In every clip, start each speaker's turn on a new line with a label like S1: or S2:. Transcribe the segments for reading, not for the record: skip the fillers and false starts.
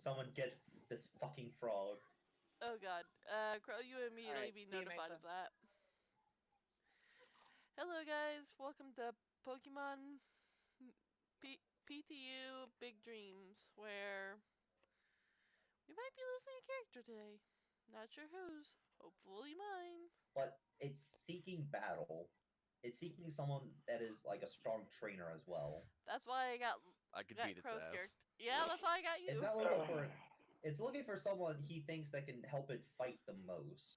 S1: Someone get this fucking frog.
S2: Oh god. Crow, you immediately be notified of that. Hello guys, welcome to Pokemon PTU Big Dreams, where we might be losing a character today. Not sure whose. Hopefully mine.
S1: But it's seeking battle. It's seeking someone that is like a strong trainer as well.
S2: That's why
S3: I could beat its
S2: Crow's
S3: ass.
S2: character. Yeah, that's why I got you.
S1: It's not looking for. It's looking for someone he thinks that can help it fight the most.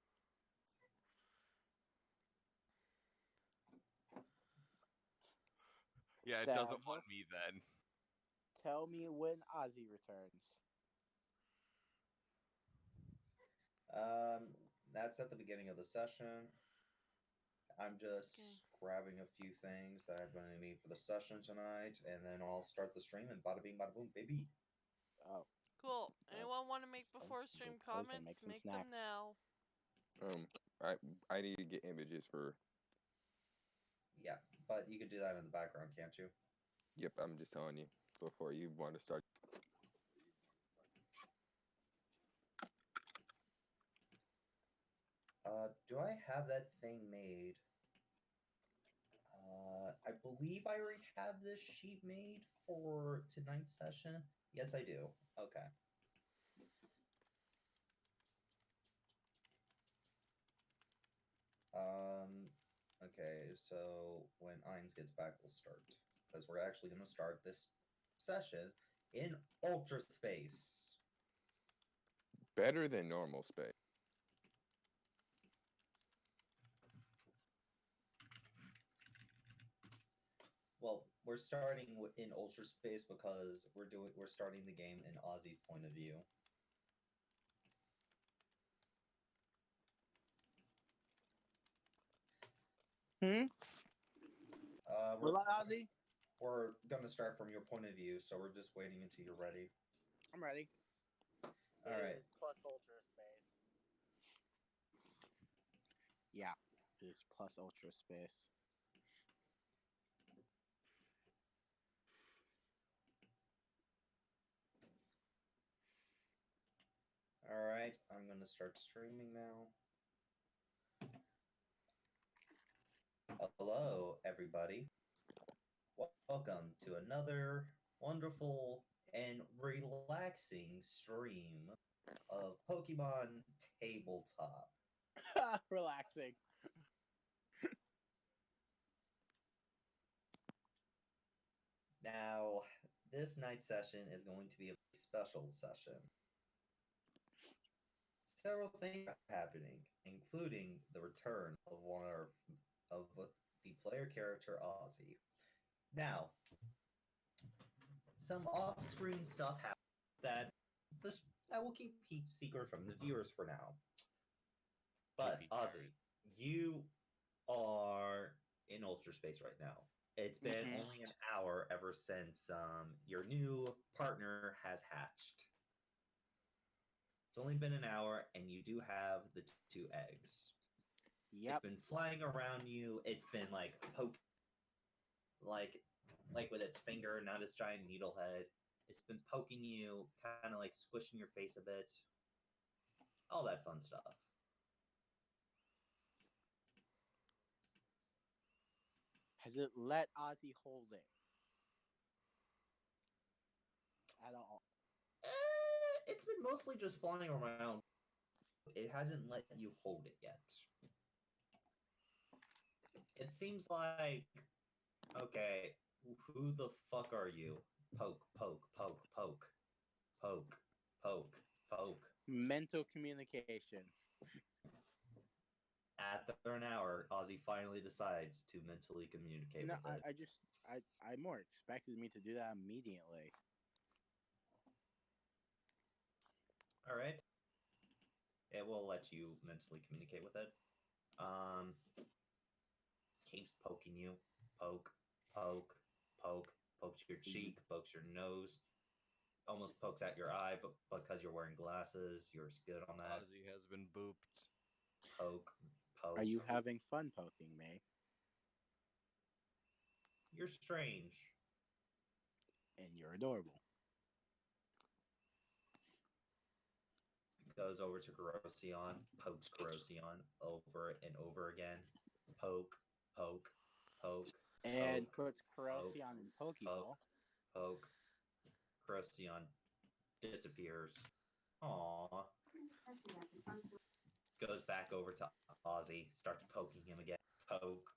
S3: Yeah, it doesn't want me then.
S4: Tell me when Ozzy returns.
S1: That's at the beginning of the session. I'm just grabbing a few things that I'm going to need for the session tonight, and then I'll start the stream and bada bing, bada boom, baby.
S4: Oh.
S2: Cool. Anyone want to make before stream comments? Make them now.
S5: I need to get images for.
S1: Yeah, but you could do that in the background, can't you?
S5: Yep, I'm just telling you before you want to start.
S1: Do I have that thing made? I believe I already have this sheet made for tonight's session. Yes, I do. Okay. Okay, so when Ines gets back, we'll start. Because we're actually going to start this session in Ultra Space.
S5: Better than normal space.
S1: Well, we're starting in Ultra Space because we're starting the game in Ozzy's point of view.
S4: Ozzy?
S1: We're gonna start from your point of view, so we're just waiting until you're ready.
S4: I'm ready.
S1: All right.
S6: It is plus Ultra Space.
S4: Yeah, it's plus Ultra Space.
S1: All right, I'm gonna start streaming now. Hello, everybody. Welcome to another wonderful and relaxing stream of Pokemon Tabletop.
S4: Relaxing.
S1: Now, this night session is going to be a special session. Several things are happening, including the return of the player character Ozzy. Now, some off-screen stuff happened that will keep secret from the viewers for now. But Ozzy, you are in Ultra Space right now. It's been only an hour ever since your new partner has hatched. It's only been an hour, and you do have the 2 eggs.
S4: Yep.
S1: It's been flying around you. It's been like poking, like with its finger, not its giant needle head. It's been poking you, kind of like squishing your face a bit. All that fun stuff.
S4: Has it let Ozzy hold it? At all?
S1: It's been mostly just flying around. It hasn't let you hold it yet. It seems like, okay, who the fuck are you? Poke, poke, poke, poke. Poke, poke, poke.
S4: Mental communication.
S1: After an hour, Ozzy finally decides to mentally communicate with it.
S4: I more expected me to do that immediately.
S1: All right. It will let you mentally communicate with it. Keeps poking you. Poke, poke, poke. Pokes your cheek, pokes your nose. Almost pokes at your eye, but because you're wearing glasses, you're good on that.
S3: Ozzy has been booped.
S1: Poke, poke.
S4: Are you having fun poking me?
S1: You're strange.
S4: And you're adorable.
S1: goes over to Corrosion, pokes Corrosion over and over again. Poke, poke, poke,
S4: And
S1: poke,
S4: puts Corrosion in Pokeball.
S1: poke. Corrosion disappears. Aww. Goes back over to Ozzy, starts poking him again. Poke,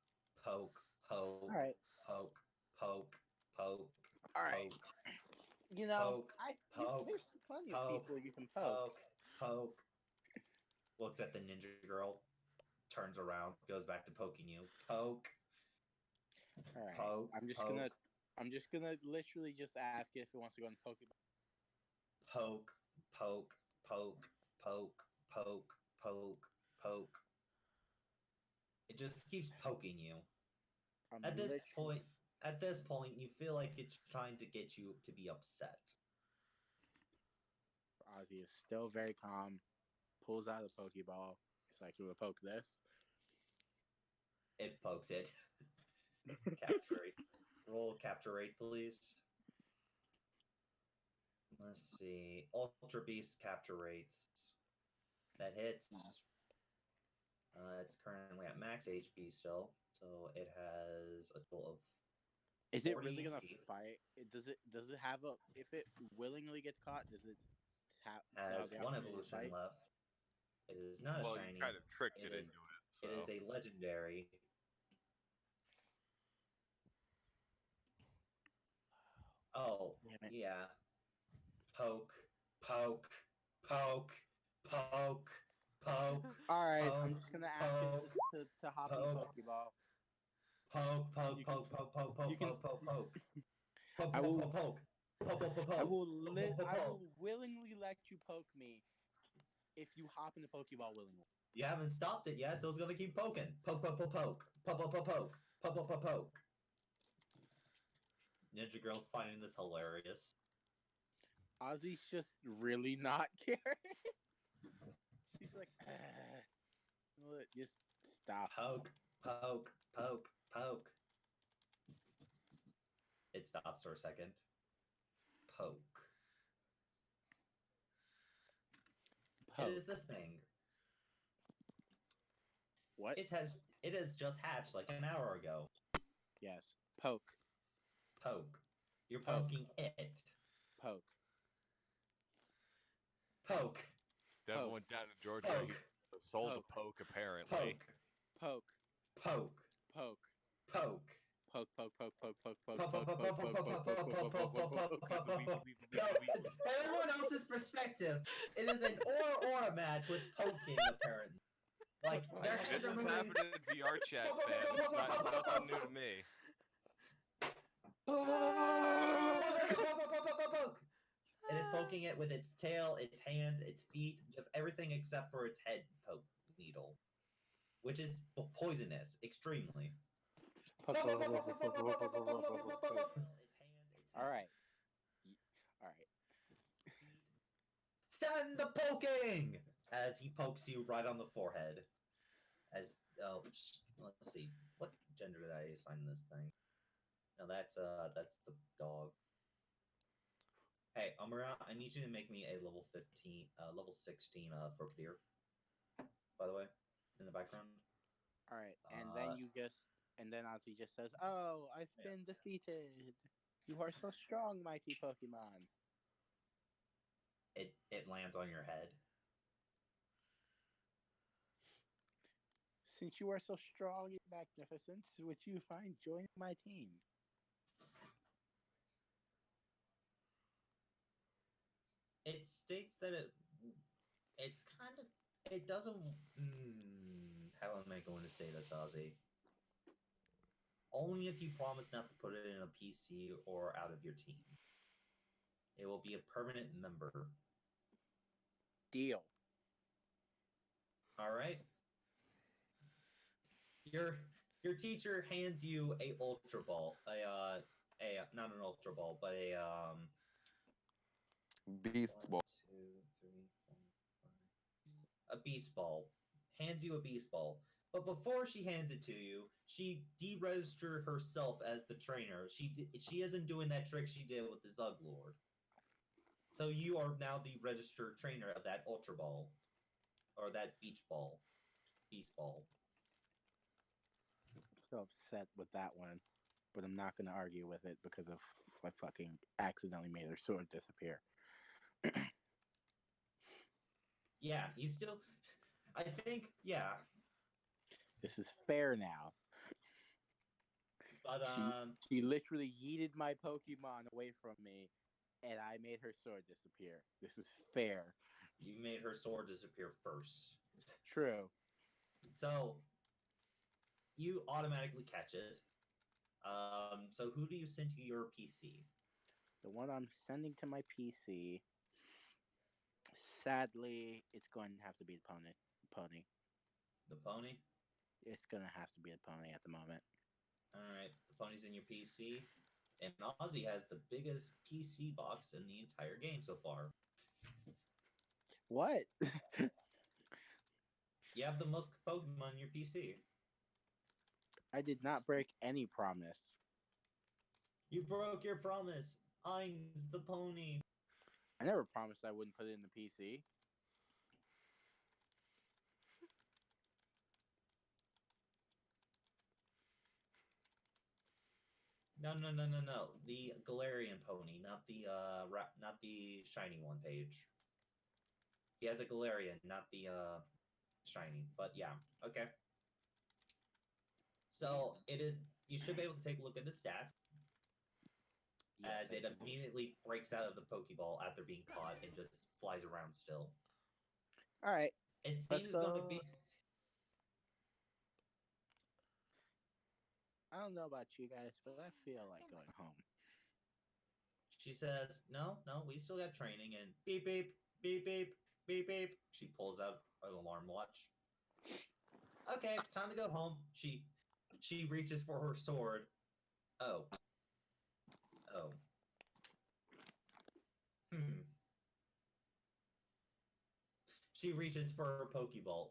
S1: poke, poke,
S4: Alright.
S1: poke, poke, poke,
S4: Alright.
S1: poke,
S4: You know,
S1: poke,
S4: there's plenty of
S1: poke,
S4: people you can poke.
S1: poke. Looks at the ninja girl, turns around, goes back to poking you. Poke.
S4: Alright.
S1: Poke.
S4: I'm just gonna literally just ask it if it wants to go in Pokeball.
S1: Poke, poke, poke, poke, poke, poke, poke. It just keeps poking you. At this point, you feel like it's trying to get you to be upset.
S4: Ozzy is still very calm. Pulls out a Pokeball. It's like, you will poke this.
S1: It pokes it. Capture rate. Roll capture rate, please. Let's see. Ultra Beast capture rates. That hits. It's currently at max HP still, so it has a total of.
S4: Is it
S1: 40
S4: really gonna
S1: feet.
S4: fight? Does it have a? If it willingly gets caught, does it have?
S1: Has
S4: the
S1: one
S4: opportunity to
S1: evolution
S4: fight?
S1: left. It is not
S3: Well,
S1: a shiny.
S3: you kind of tricked
S1: It
S3: it
S1: is-
S3: into it. So.
S1: It is a legendary. Oh,
S4: Damn it.
S1: yeah. Poke, poke, poke, poke, poke,
S4: All right, I'm
S1: Poke,
S4: just gonna ask it to hop in
S1: poke.
S4: Pokeball.
S1: poke, poke,
S4: You
S1: poke, poke, poke, poke,
S4: you can-
S1: poke, poke, poke. Poke,
S4: I
S1: poke,
S4: will-
S1: poke, poke. Poke, poke, poke,
S4: I
S1: poke.
S4: will
S1: Poke,
S4: I
S1: poke.
S4: will willingly let you poke me if you hop in the Pokeball willingly.
S1: You haven't stopped it yet, so it's gonna keep poking. Poke, poke, poke, poke. Poke, poke, poke, poke. Poke, poke, poke, poke. Ninja Girl's finding this hilarious.
S4: Ozzy's just really not caring. He's like, just stop.
S1: Poke, poke, poke, poke. It stops for a second. Poke.
S4: Poke.
S1: It is this thing.
S4: What?
S1: It has just hatched like an hour ago.
S4: Yes. Poke.
S1: Poke. You're
S4: Poke.
S1: poking it.
S4: Poke.
S1: Poke.
S3: Devil
S4: Poke.
S3: went down to Georgia. He
S1: Poke.
S3: sold
S4: Poke.
S3: a poke, apparently.
S4: Poke.
S1: Poke.
S4: Poke.
S1: Poke.
S4: Poke. Poke. Poke. Poke. Poke. Poke.
S1: Poke,
S4: Poke.
S1: poke,
S4: Poke.
S1: poke,
S4: Poke.
S1: poke,
S4: Poke.
S1: poke, poke, poke, poke, poke, poke, poke. So, in everyone else's perspective, it is an aura match with poking, apparently. Like, their hands
S3: This
S1: are
S3: has
S1: moving.
S3: happened in VR chat, fam. It's nothing new to me.
S1: It is poking it with its tail, its hands, its feet, just everything except for its head poke needle, which is poisonous, extremely.
S4: Poke.
S1: Its hands,
S4: All
S1: its
S4: right. All right.
S1: Stand the poking! As he pokes you right on the forehead. As let's see, what gender did I assign this thing? No, that's the dog. Hey, Amara, I need you to make me a level 16 Frogadier. By the way, in the background.
S4: All right. And then Ozzy just says, "Oh, I've been defeated. You are so strong, mighty Pokemon."
S1: It lands on your head.
S4: Since you are so strong and magnificent, would you mind joining my team?
S1: It states that it's kind of it doesn't. How am I going to say this, Ozzy? Only if you promise not to put it in a PC or out of your team. It will be a permanent member.
S4: Deal.
S1: All right. Your teacher hands you a ultra ball, not an ultra ball, but
S5: Beast ball.
S1: 1, 2, 3, 4, 5. A beast ball. Hands you a beast ball. But before she hands it to you, she deregistered herself as the trainer. She isn't doing that trick she did with the Zuglord. So you are now the registered trainer of that Ultra Ball. Or that Beach Ball. Beast Ball.
S4: So upset with that one, but I'm not going to argue with it because of I fucking accidentally made her sword disappear.
S1: Yeah, you still. I think, yeah.
S4: This is fair now.
S1: But,
S4: She literally yeeted my Pokemon away from me, and I made her sword disappear. This is fair.
S1: you made her sword disappear first.
S4: True.
S1: So, you automatically catch it. So who do you send to your PC?
S4: The one I'm sending to my PC, sadly, it's going to have to be the pony.
S1: The pony?
S4: It's going to have to be a pony at the moment.
S1: Alright, the pony's in your PC. And Ozzy has the biggest PC box in the entire game so far.
S4: What?
S1: You have the most Pokemon in your PC.
S4: I did not break any promise.
S1: You broke your promise. Ings the pony.
S4: I never promised I wouldn't put it in the PC.
S1: No. The Galarian pony, not the not the shiny one page. He has a Galarian, not the shiny. But yeah, okay. So it is. You should be able to take a look at the stat
S4: Yes,
S1: as it immediately breaks out of the Pokeball after being caught and just flies around still.
S4: All right.
S1: It
S4: Let's
S1: seems going to
S4: go.
S1: be.
S4: I don't know about you guys, but I feel like going home.
S1: She says, "No, we still got training." And beep beep beep beep beep beep. She pulls out an alarm watch. Okay, time to go home. She reaches for her sword. Oh. She reaches for her Pokeball.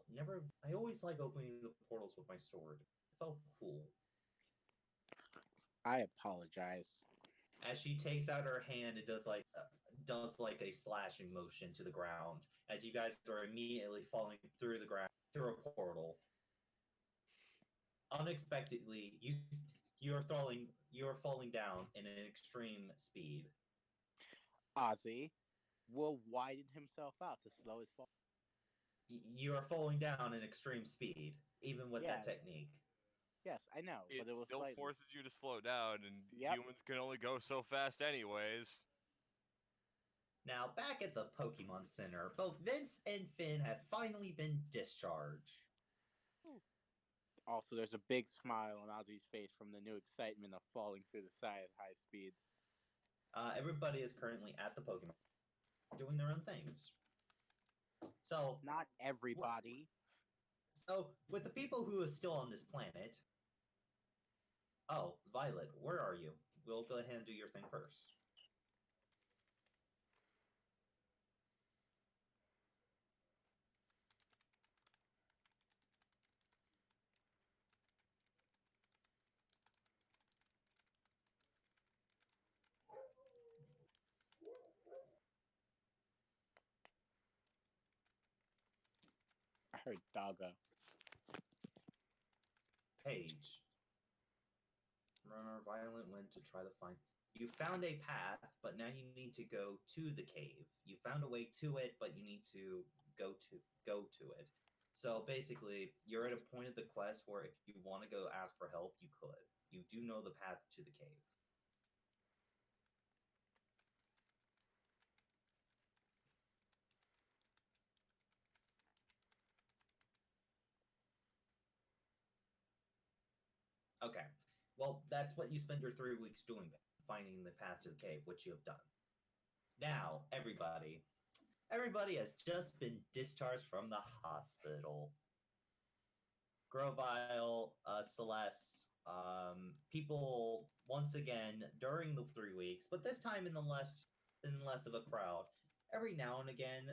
S1: I always like opening the portals with my sword. It felt cool.
S4: I apologize.
S1: As she takes out her hand, it does like a slashing motion to the ground. As you guys are immediately falling through the ground through a portal. Unexpectedly, you are falling down in an extreme speed.
S4: Ozzy will widen himself out to slow his fall.
S1: You are falling down in extreme speed, even with that
S4: Yes.
S1: technique.
S4: Yes, I know,
S3: It
S4: but it was
S3: still
S4: slightly.
S3: forces you to slow down, and
S4: Yep.
S3: humans can only go so fast anyways.
S1: Now, back at the Pokemon Center, both Vince and Finn have finally been discharged.
S4: Also, there's a big smile on Ozzy's face from the new excitement of falling through the side at high speeds.
S1: Everybody is currently at the Pokemon doing their own things. So,
S4: Not everybody.
S1: So, with the people who are still on this planet... Oh, Violet, where are you? We'll go ahead and do your thing first.
S4: I heard doggo.
S1: Page. Runner Violet went to try to find... You found a path, but now you need to go to the cave. You found a way to it, but you need to go to it. So basically, you're at a point of the quest where if you want to go ask for help, you could. You do know the path to the cave. Okay. Well, that's what you spend your 3 weeks doing, finding the path to the cave, which you have done. Now, everybody has just been discharged from the hospital. Grovile, Celeste, people once again during the 3 weeks, but this time in less of a crowd. Every now and again,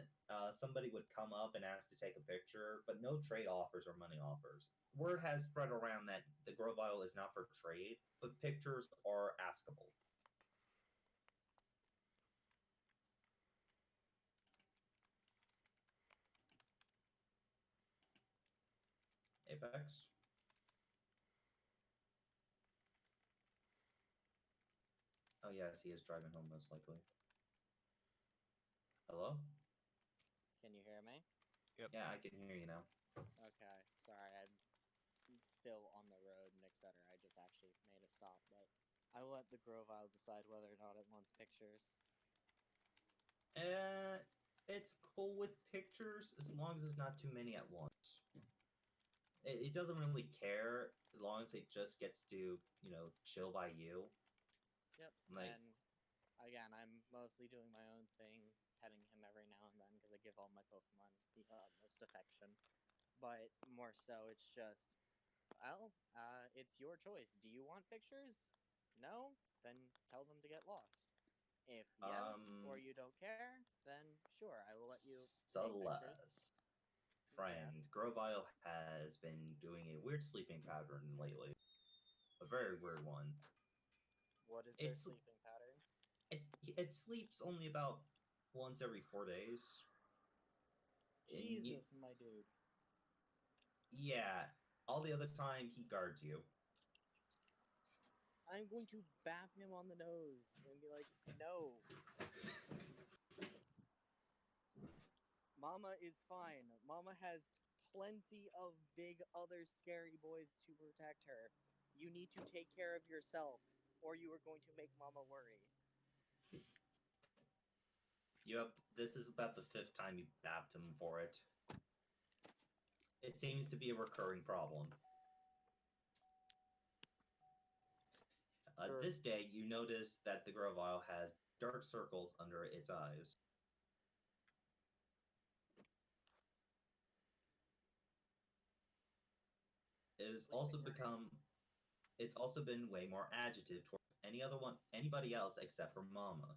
S1: somebody would come up and ask to take a picture, but no trade offers or money offers. Word has spread around that the Grovile is not for trade, but pictures are askable. Apex? Oh yes, he is driving home most likely. Hello?
S6: Can you hear me?
S3: Yep.
S1: Yeah, I can hear you now.
S6: Okay, sorry, I'm still on the road and etc. I just actually made a stop, but I will let the Grovile decide whether or not it wants pictures.
S1: It's cool with pictures as long as it's not too many at once. It doesn't really care as long as it just gets to, chill by you.
S6: Yep,
S1: Like,
S6: and again, I'm mostly doing my own thing, petting him every now and then because I give all my Pokemon the utmost affection. But more so, it's just, well, it's your choice. Do you want pictures? No? Then tell them to get lost. If yes, or you don't care, then sure, I will let you take pictures.
S1: Celeste, friend,
S6: Yes.
S1: Grovile has been doing a weird sleeping pattern lately. A very weird one.
S6: What is their
S1: It's
S6: sleeping pattern?
S1: it sleeps only about once every 4 days.
S6: Jesus, my dude.
S1: Yeah, all the other time he guards you.
S6: I'm going to bap him on the nose and be like, no. Mama is fine. Mama has plenty of big other scary boys to protect her. You need to take care of yourself, or you are going to make Mama worry.
S1: Yep, this is about the 5th time you bapped him for it. It seems to be a recurring problem. This day, you notice that the Grovile has dark circles under its eyes. It has also become. It's also been way more agitated towards anybody else except for Mama.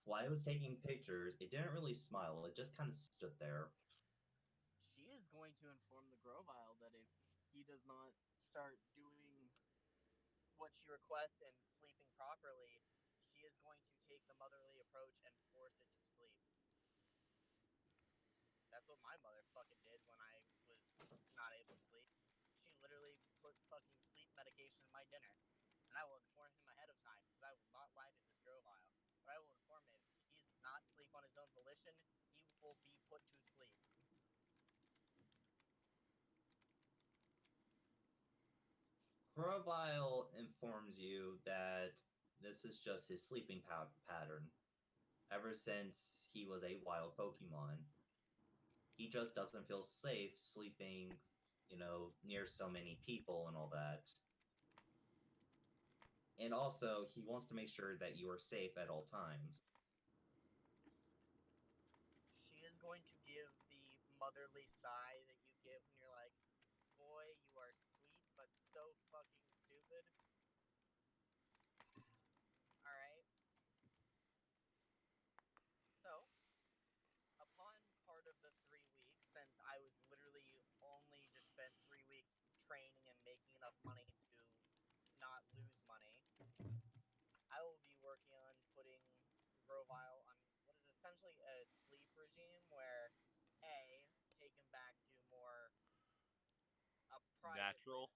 S1: While I was taking pictures, it didn't really smile. It just kind of stood there.
S6: She is going to inform the Grovile that if he does not start doing what she requests and sleeping properly, she is going to take the motherly approach and force it to sleep. That's what my mother fucking did when I was not able to sleep. She literally put fucking sleep medication in my dinner. And I will inform him ahead of time, because I will not lie to this Grovile. But I will inform him if he does not sleep on his own volition, he will be put to sleep.
S1: Grovile informs you that this is just his sleeping pattern. Ever since he was a wild Pokemon, he just doesn't feel safe sleeping, near so many people and all that. And also, he wants to make sure that you are safe at all times.
S6: She is going to give the motherly sigh that you give when you're like, boy, you are sweet, but so fucking stupid. Alright. So, upon part of the 3 weeks, since I was literally only just spent 3 weeks training and making enough money to not lose money, I will be working on putting Grovile on what is essentially a sleep regime where A, take him back to more a private
S3: Natural.
S6: place.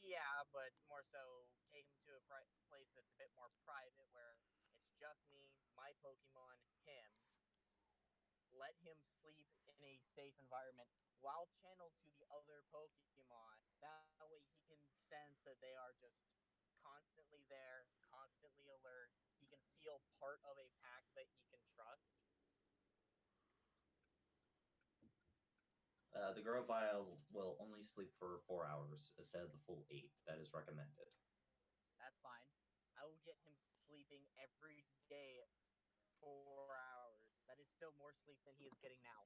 S6: Yeah, but more so take him to a place that's a bit more private where it's just me, my Pokemon, him. Let him sleep in a safe environment while channeled to the other Pokemon. That way he can sense that they are just constantly there, constantly alert. He can feel part of a pack that he can trust.
S1: The Grovile will only sleep for 4 hours instead of the full 8 that is recommended.
S6: That's fine. I will get him sleeping every day 4 hours. That is still more sleep than he is getting now.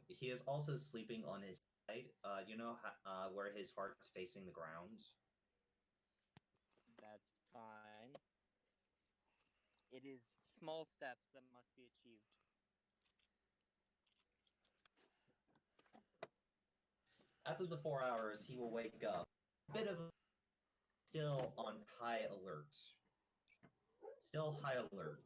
S1: He is also sleeping on his side. Where his heart's facing the ground.
S6: That's fine. It is small steps that must be achieved.
S1: After the 4 hours, he will wake up. Bit of still on high alert. Still high alert.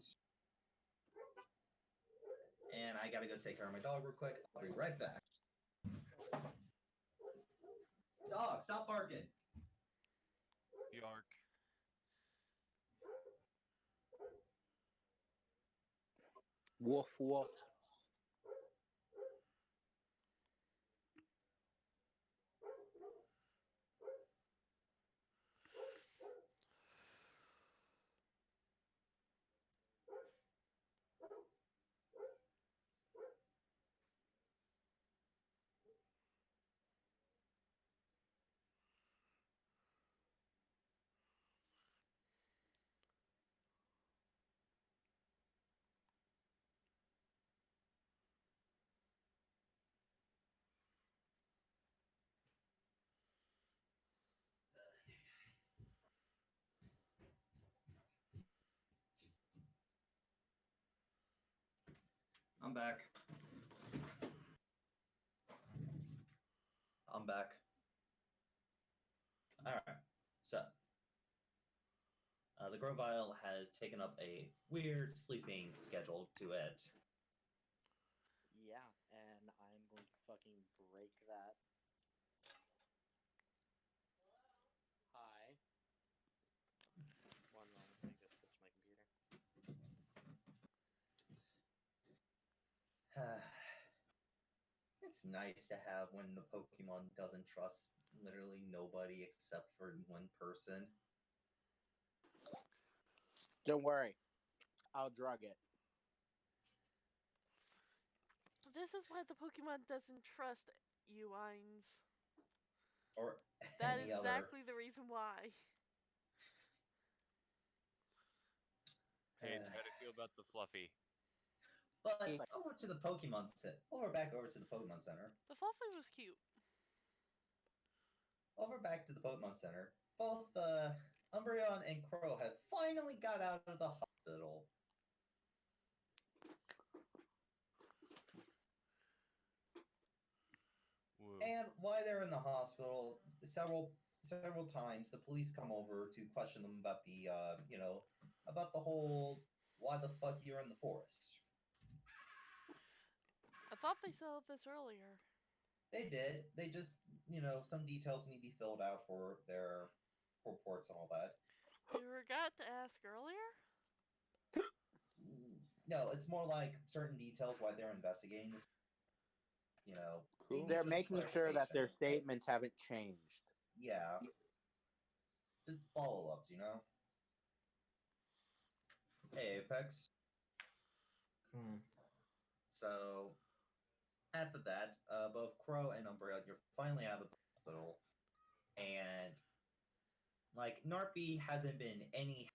S1: And I gotta go take care of my dog real quick. I'll be right back. Dog, stop barking.
S3: York.
S4: Woof woof.
S1: I'm back. I'm back. Alright, so. The Grovile has taken up a weird sleeping schedule to it.
S7: Yeah, and I'm going to fucking break that. Hi. One moment, let me just switch my computer.
S1: It's nice to have when the Pokemon doesn't trust literally nobody except for one person.
S4: Don't worry, I'll drug it.
S2: This is why the Pokemon doesn't trust you, Ainz.
S1: Or
S2: That
S1: any
S2: is
S1: other.
S2: exactly the reason why.
S3: Paige, how do you feel about the Fluffy?
S1: But over to the Pokemon Center. Back over to the Pokemon Center.
S2: The Fluffy was cute.
S1: Over back to the Pokemon Center. Both Umbreon and Crow have finally got out of the hospital.
S3: Woo.
S1: And while they're in the hospital, several times the police come over to question them about the about the whole why the fuck you're in the forest.
S2: I thought they said this earlier.
S1: They did. They just, some details need to be filled out for their reports and all that.
S2: You forgot to ask earlier?
S1: No, it's more like certain details why they're investigating this.
S5: Cool.
S4: They're
S1: just
S4: making sure that their
S1: clarification.
S4: statements haven't changed.
S1: Yeah. Just follow-ups, Hey, Apex. So, after that, both Crow and Umbreon, you're finally out of the hospital. And, Narpy hasn't been any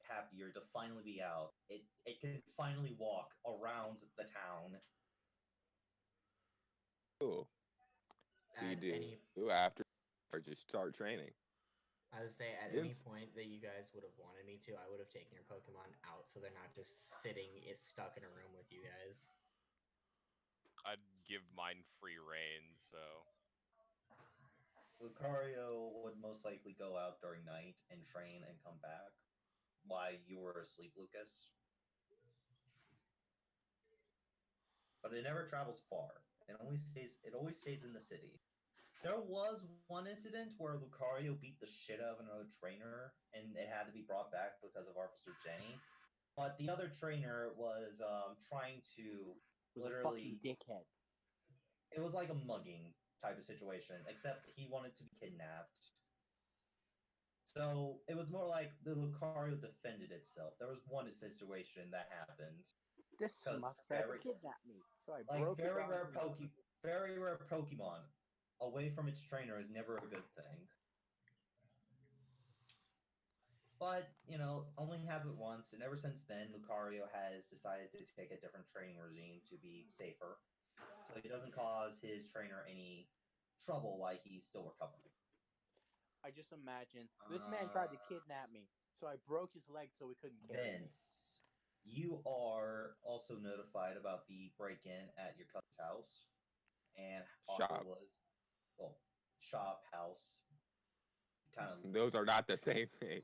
S1: happier to finally be out. It can finally walk around the town.
S5: Cool. You
S8: At
S5: do.
S8: any,
S5: After or just start training.
S8: I would say at any point that you guys would have wanted me to, I would have taken your Pokemon out so they're not just sitting stuck in a room with you guys.
S3: I'd give mine free reign, so.
S1: Lucario would most likely go out during night and train and come back while you were asleep, Lucas. But it never travels far. It always stays in the city. There was one incident where Lucario beat the shit out of another trainer, and it had to be brought back because of Officer Jenny. But the other trainer was trying to literally.
S4: A fucking dickhead.
S1: It was like a mugging type of situation, except he wanted to be kidnapped. So it was more like the Lucario defended itself. There was one situation that happened.
S4: This must try to kidnap me, so I broke
S1: very rare Pokemon away from its trainer is never a good thing. But, only have it once, and ever since then, Lucario has decided to take a different training regime to be safer. So he doesn't cause his trainer any trouble while he's still recovering.
S4: I just imagine this man tried to kidnap me, so I broke his leg so he couldn't kill me.
S1: Vince, you are also notified about the break-in at your cousin's house, and
S5: Shop.
S1: Shop, house, kind of.
S5: Those are not the same thing.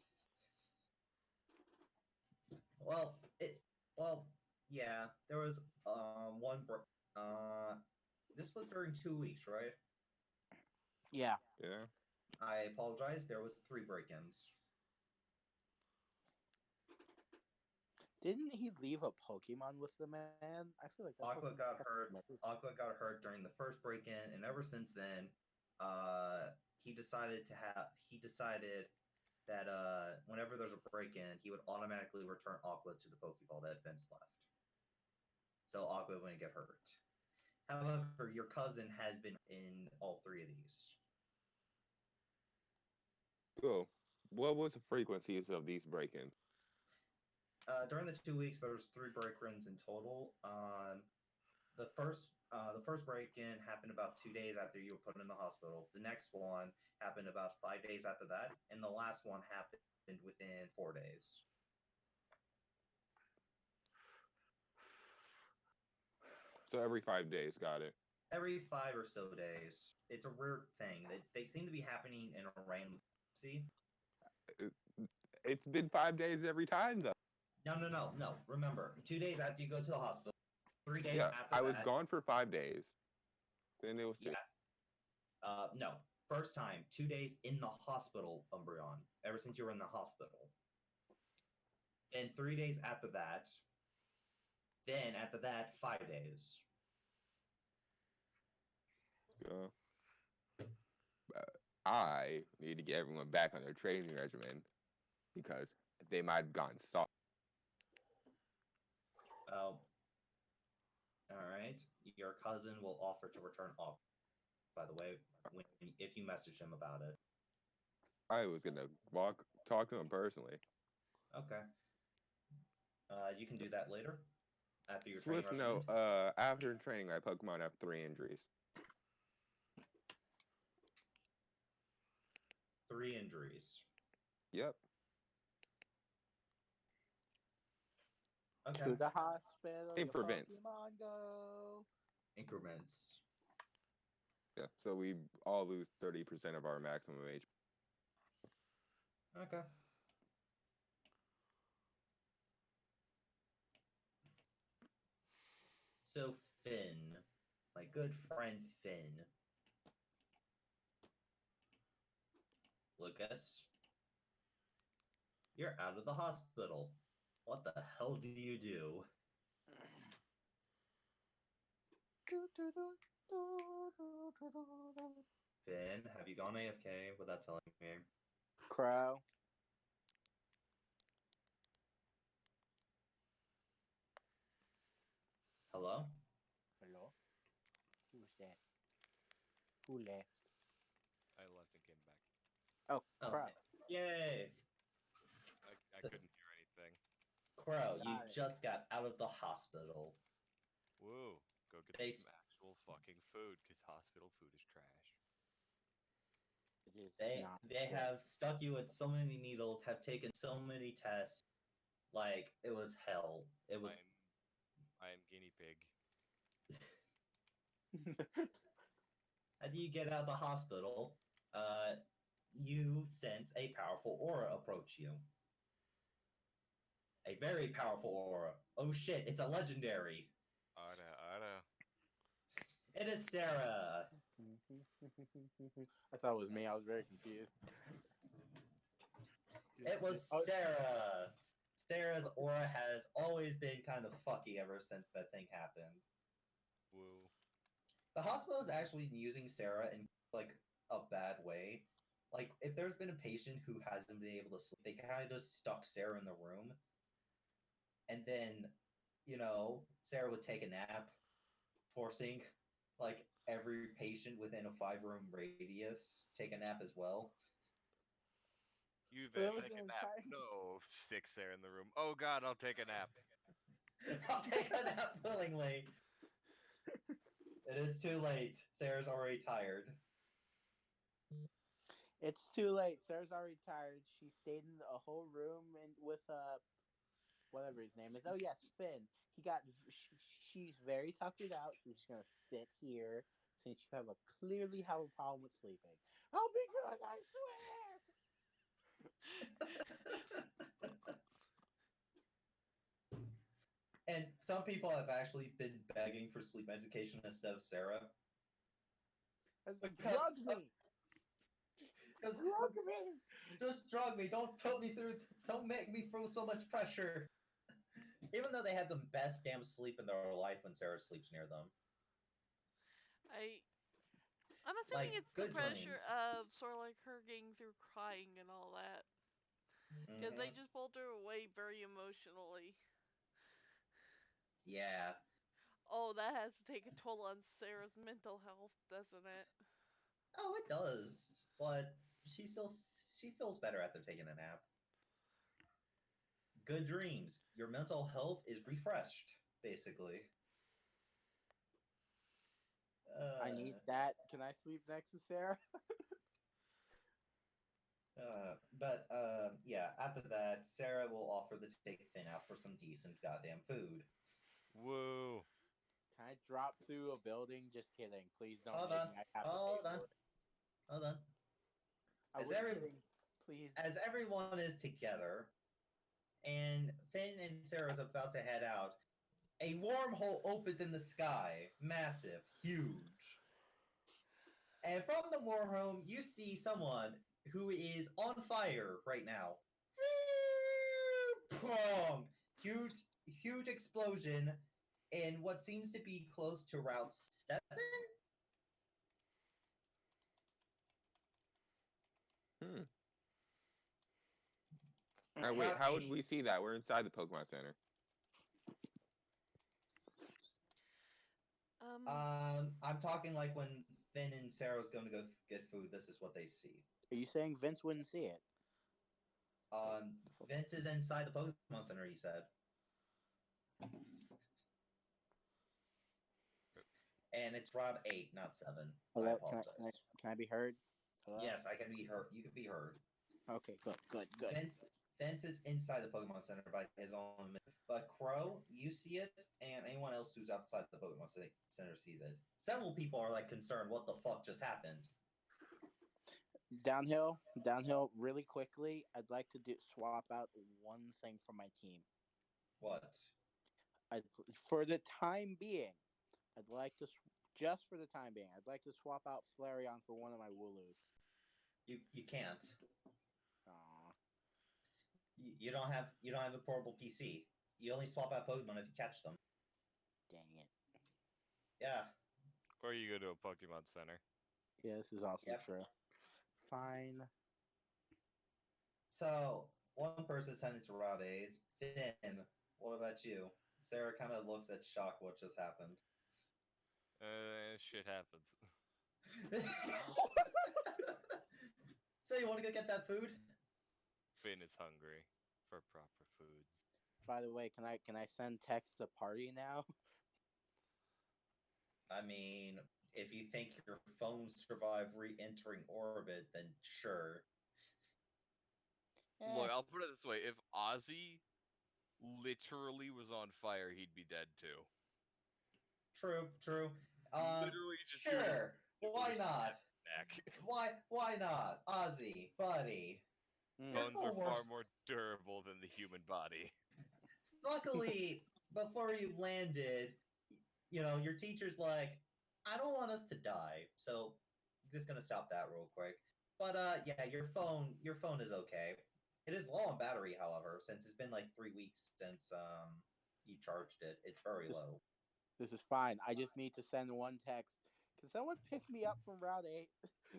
S5: Yeah. There was one. This was
S1: during 2 weeks, right?
S4: Yeah.
S5: Yeah.
S1: I apologize. There was 3 break-ins.
S4: Didn't he leave a Pokemon with the man? I feel like that
S1: Aqua
S4: Pokemon
S1: got
S4: kept
S1: hurt.
S4: him every-
S1: Aqua got hurt during the first break-in, and ever since then, he decided that whenever there's a break-in, he would automatically return Aqua to the Pokeball that Vince left. So Aqua wouldn't get hurt. However, your cousin has been in all 3 of these.
S5: Cool. What was the frequencies of these break-ins?
S1: During the 2 weeks, there was 3 break-ins in total. The first break-in happened about 2 days after you were put in the hospital. The next one happened about 5 days after that, and the last one happened within 4 days.
S5: So every 5 days, got it.
S1: Every 5 or so days. It's a weird thing. They seem to be happening in a random frequency.
S5: It's been 5 days every time, though.
S1: No. Remember, 2 days after you go to the hospital, 3 days
S5: Yeah,
S1: after
S5: I was
S1: that.
S5: gone for 5 days. Then it was 2.
S1: Yeah. No. First time, 2 days in the hospital, Umbreon. Ever since you were in the hospital. Then 3 days after that. Then after that, 5 days.
S5: I need to get everyone back on their training regimen because they might have gone soft.
S1: Oh. Alright. Your cousin will offer to return off, by the way, if you message him about it.
S5: I was gonna talk to him personally.
S1: Okay. You can do that later. After your
S5: Swift
S1: training
S5: note,
S1: regimen.
S5: after training, my Pokemon have 3 injuries.
S1: 3 injuries.
S5: Yep.
S1: Okay.
S4: To the hospital, your
S5: Increments.
S4: Pokemon go.
S1: Increments.
S5: Yeah, so we all lose 30% of our maximum HP.
S1: Okay. So Finn, my good friend Finn. Lucas, you're out of the hospital. What the hell do you do? Finn, have you gone AFK without telling me?
S4: Crow.
S1: Hello?
S4: Hello? Who's that? Who left?
S3: I left and came back.
S4: Oh,
S1: Oh,
S4: Crow.
S1: yay!
S3: I couldn't hear anything.
S1: Crow, you
S4: Got it.
S1: just got out of the hospital.
S3: Woo! Go get
S1: They
S3: some actual fucking food, because hospital food is trash.
S4: It is
S1: They
S4: not
S1: they
S4: good.
S1: have stuck you with so many needles, have taken so many tests. Like, it was hell. It was
S3: I am guinea pig.
S1: After you get out of the hospital, you sense a powerful aura approach you. A very powerful aura. Oh shit, it's a legendary.
S3: Ara.
S1: It is Sarah.
S4: I thought it was me. I was very confused.
S1: It was
S4: Oh,
S1: Sarah. Sarah's aura has always been kind of fucky ever since that thing happened.
S3: Woo.
S1: The hospital is actually using Sarah in like a bad way. Like, if there's been a patient who hasn't been able to sleep, they kind of just stuck Sarah in the room. And then, Sarah would take a nap, forcing like every patient within a 5-room radius take a nap as well.
S3: You then
S4: Well,
S3: take a
S4: then,
S3: nap.
S4: Ty-
S3: No, six there in the room. Oh god, I'll take a nap.
S1: I'll take a nap willingly. It is too late. Sarah's already tired.
S4: It's too late. Sarah's already tired. She stayed in a whole room and with whatever his name is. Oh yes, Finn. She's very tuckered out. She's just gonna sit here since you clearly have a problem with sleeping. I'll be good, I swear.
S1: And some people have actually been begging for sleep education instead of Sarah.
S4: Drug me!
S1: Because
S4: Drug me!
S1: just drug me. Don't put me through. Don't make me feel so much pressure. Even though they had the best damn sleep in their life when Sarah sleeps near them.
S2: I'm assuming
S1: Like,
S2: it's the
S1: good
S2: pressure
S1: dreams.
S2: of sort of like her getting through crying and all that. Because they
S1: Mhm.
S2: just pulled her away very emotionally.
S1: Yeah.
S2: Oh, that has to take a toll on Sarah's mental health, doesn't it?
S1: Oh, it does. But she feels better after taking a nap. Good dreams. Your mental health is refreshed, basically.
S4: I need that. Can I sleep next to Sarah?
S1: Yeah, after that, Sarah will offer to take Finn out for some decent goddamn food.
S3: Woo.
S4: Can I drop through a building? Just kidding. Please don't
S1: Hold
S4: make
S1: on.
S4: me. I have to pay
S1: Hold on.
S4: for it.
S1: Hold on.
S4: I
S1: As
S4: was
S1: every-
S4: kidding. Please.
S1: As everyone is together, and Finn and Sarah is about to head out, a wormhole opens in the sky. Massive. Huge. And from the wormhole, you see someone who is on fire right now. Pong! Huge explosion in what seems to be close to Route 7?
S5: Hmm. All right, wait.
S1: Route
S5: How would
S1: 8.
S5: we see that? We're inside the Pokemon Center.
S1: I'm talking like when Finn and Sarah's going to go get food, this is what they see.
S4: Are you saying Vince wouldn't see it?
S1: Vince is inside the Pokemon Center, he said. And it's Route 8, not 7.
S4: Hello?
S1: I apologize.
S4: Can I be heard? Hello?
S1: Yes, I can be heard. You can be heard.
S4: Okay, good.
S1: Vince is inside the Pokemon Center by his own. But Crow, you see it, and anyone else who's outside the Pokemon Center sees it. Several people are like concerned. What the fuck just happened?
S4: Downhill, really quickly. I'd like to swap out one thing for my team.
S1: What?
S4: For the time being, I'd like to just for the time being, I'd like to swap out Flareon for one of my Wooloos.
S1: You can't.
S4: Aw.
S1: You don't have a portable PC. You only swap out Pokemon if you catch them.
S4: Dang it.
S1: Yeah.
S3: Or you go to a Pokemon Center.
S4: Yeah, this is also
S1: Yep.
S4: true. Fine.
S1: So one person's heading to Route 8. Finn, what about you? Sarah kind of looks at shock. What just happened?
S3: Shit happens.
S1: So you want to go get that food?
S3: Finn is hungry for proper foods.
S4: By the way, can I send text to party now?
S1: I mean, if you think your phone survived re-entering orbit, then sure.
S3: Look, I'll put it this way: if Ozzy literally was on fire, he'd be dead too.
S1: True.
S3: Literally just
S1: sure. Why not?
S3: Neck.
S1: Why not? Ozzy, buddy.
S3: Phones
S1: phone
S3: are far
S1: works-
S3: more durable than the human body.
S1: Luckily, before you landed, your teacher's like, I don't want us to die, so I'm just gonna stop that real quick. But yeah, your phone is okay. It is low on battery, however, since it's been like 3 weeks since you charged it. It's very low.
S4: This is fine. I just need to send one text. Can someone pick me up from Route 8?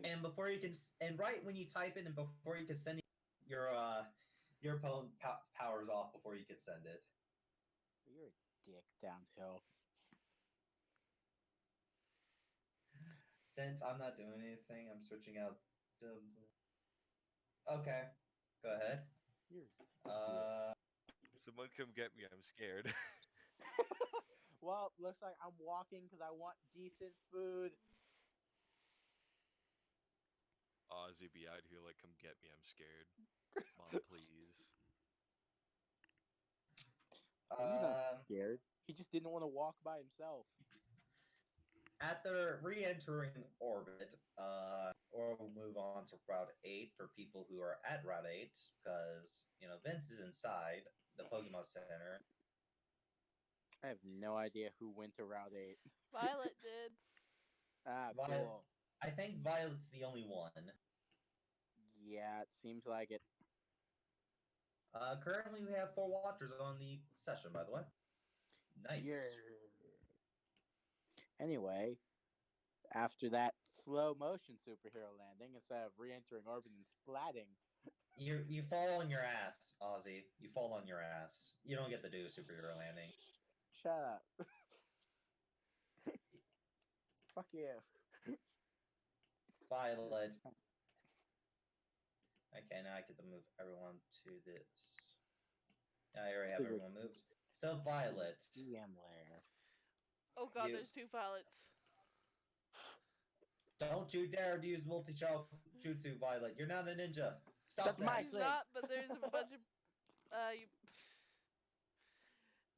S1: And before you can, and right when you type it, and before you can send your phone powers off before you can send it.
S4: You're a dick, Downhill.
S1: Since I'm not doing anything, I'm switching out. Okay, go ahead.
S3: Someone come get me, I'm scared.
S4: Well, looks like I'm walking because I want decent food.
S3: Ozzy be out here like, come get me, I'm scared. Mom, please.
S4: He's not scared. He just didn't want to walk by himself.
S1: After re-entering orbit, or we'll move on to Route 8 for people who are at Route 8, because, Vince is inside the Pokemon Center.
S4: I have no idea who went to Route 8.
S2: Violet did.
S4: Ah,
S1: Violet-
S4: cool.
S1: I think Violet's the only one.
S4: Yeah, it seems like it.
S1: Currently, we have 4 watchers on the session, by the way. Nice.
S4: Anyway, after that slow motion superhero landing, instead of re-entering orbit and splatting,
S1: You fall on your ass, Ozzy. You fall on your ass. You don't get to do a superhero landing.
S4: shut up. Fuck you.
S1: Violet. Okay, now I get to move everyone to this. I already have everyone moved. So, Violet.
S4: DM layer.
S2: Oh god,
S1: You-
S2: there's 2 Violets.
S1: Don't you dare to use multi-shell jutsu, Violet. You're not a ninja. Stop
S4: That's
S1: that.
S4: my
S2: He's
S4: thing.
S2: not, but there's a bunch of. I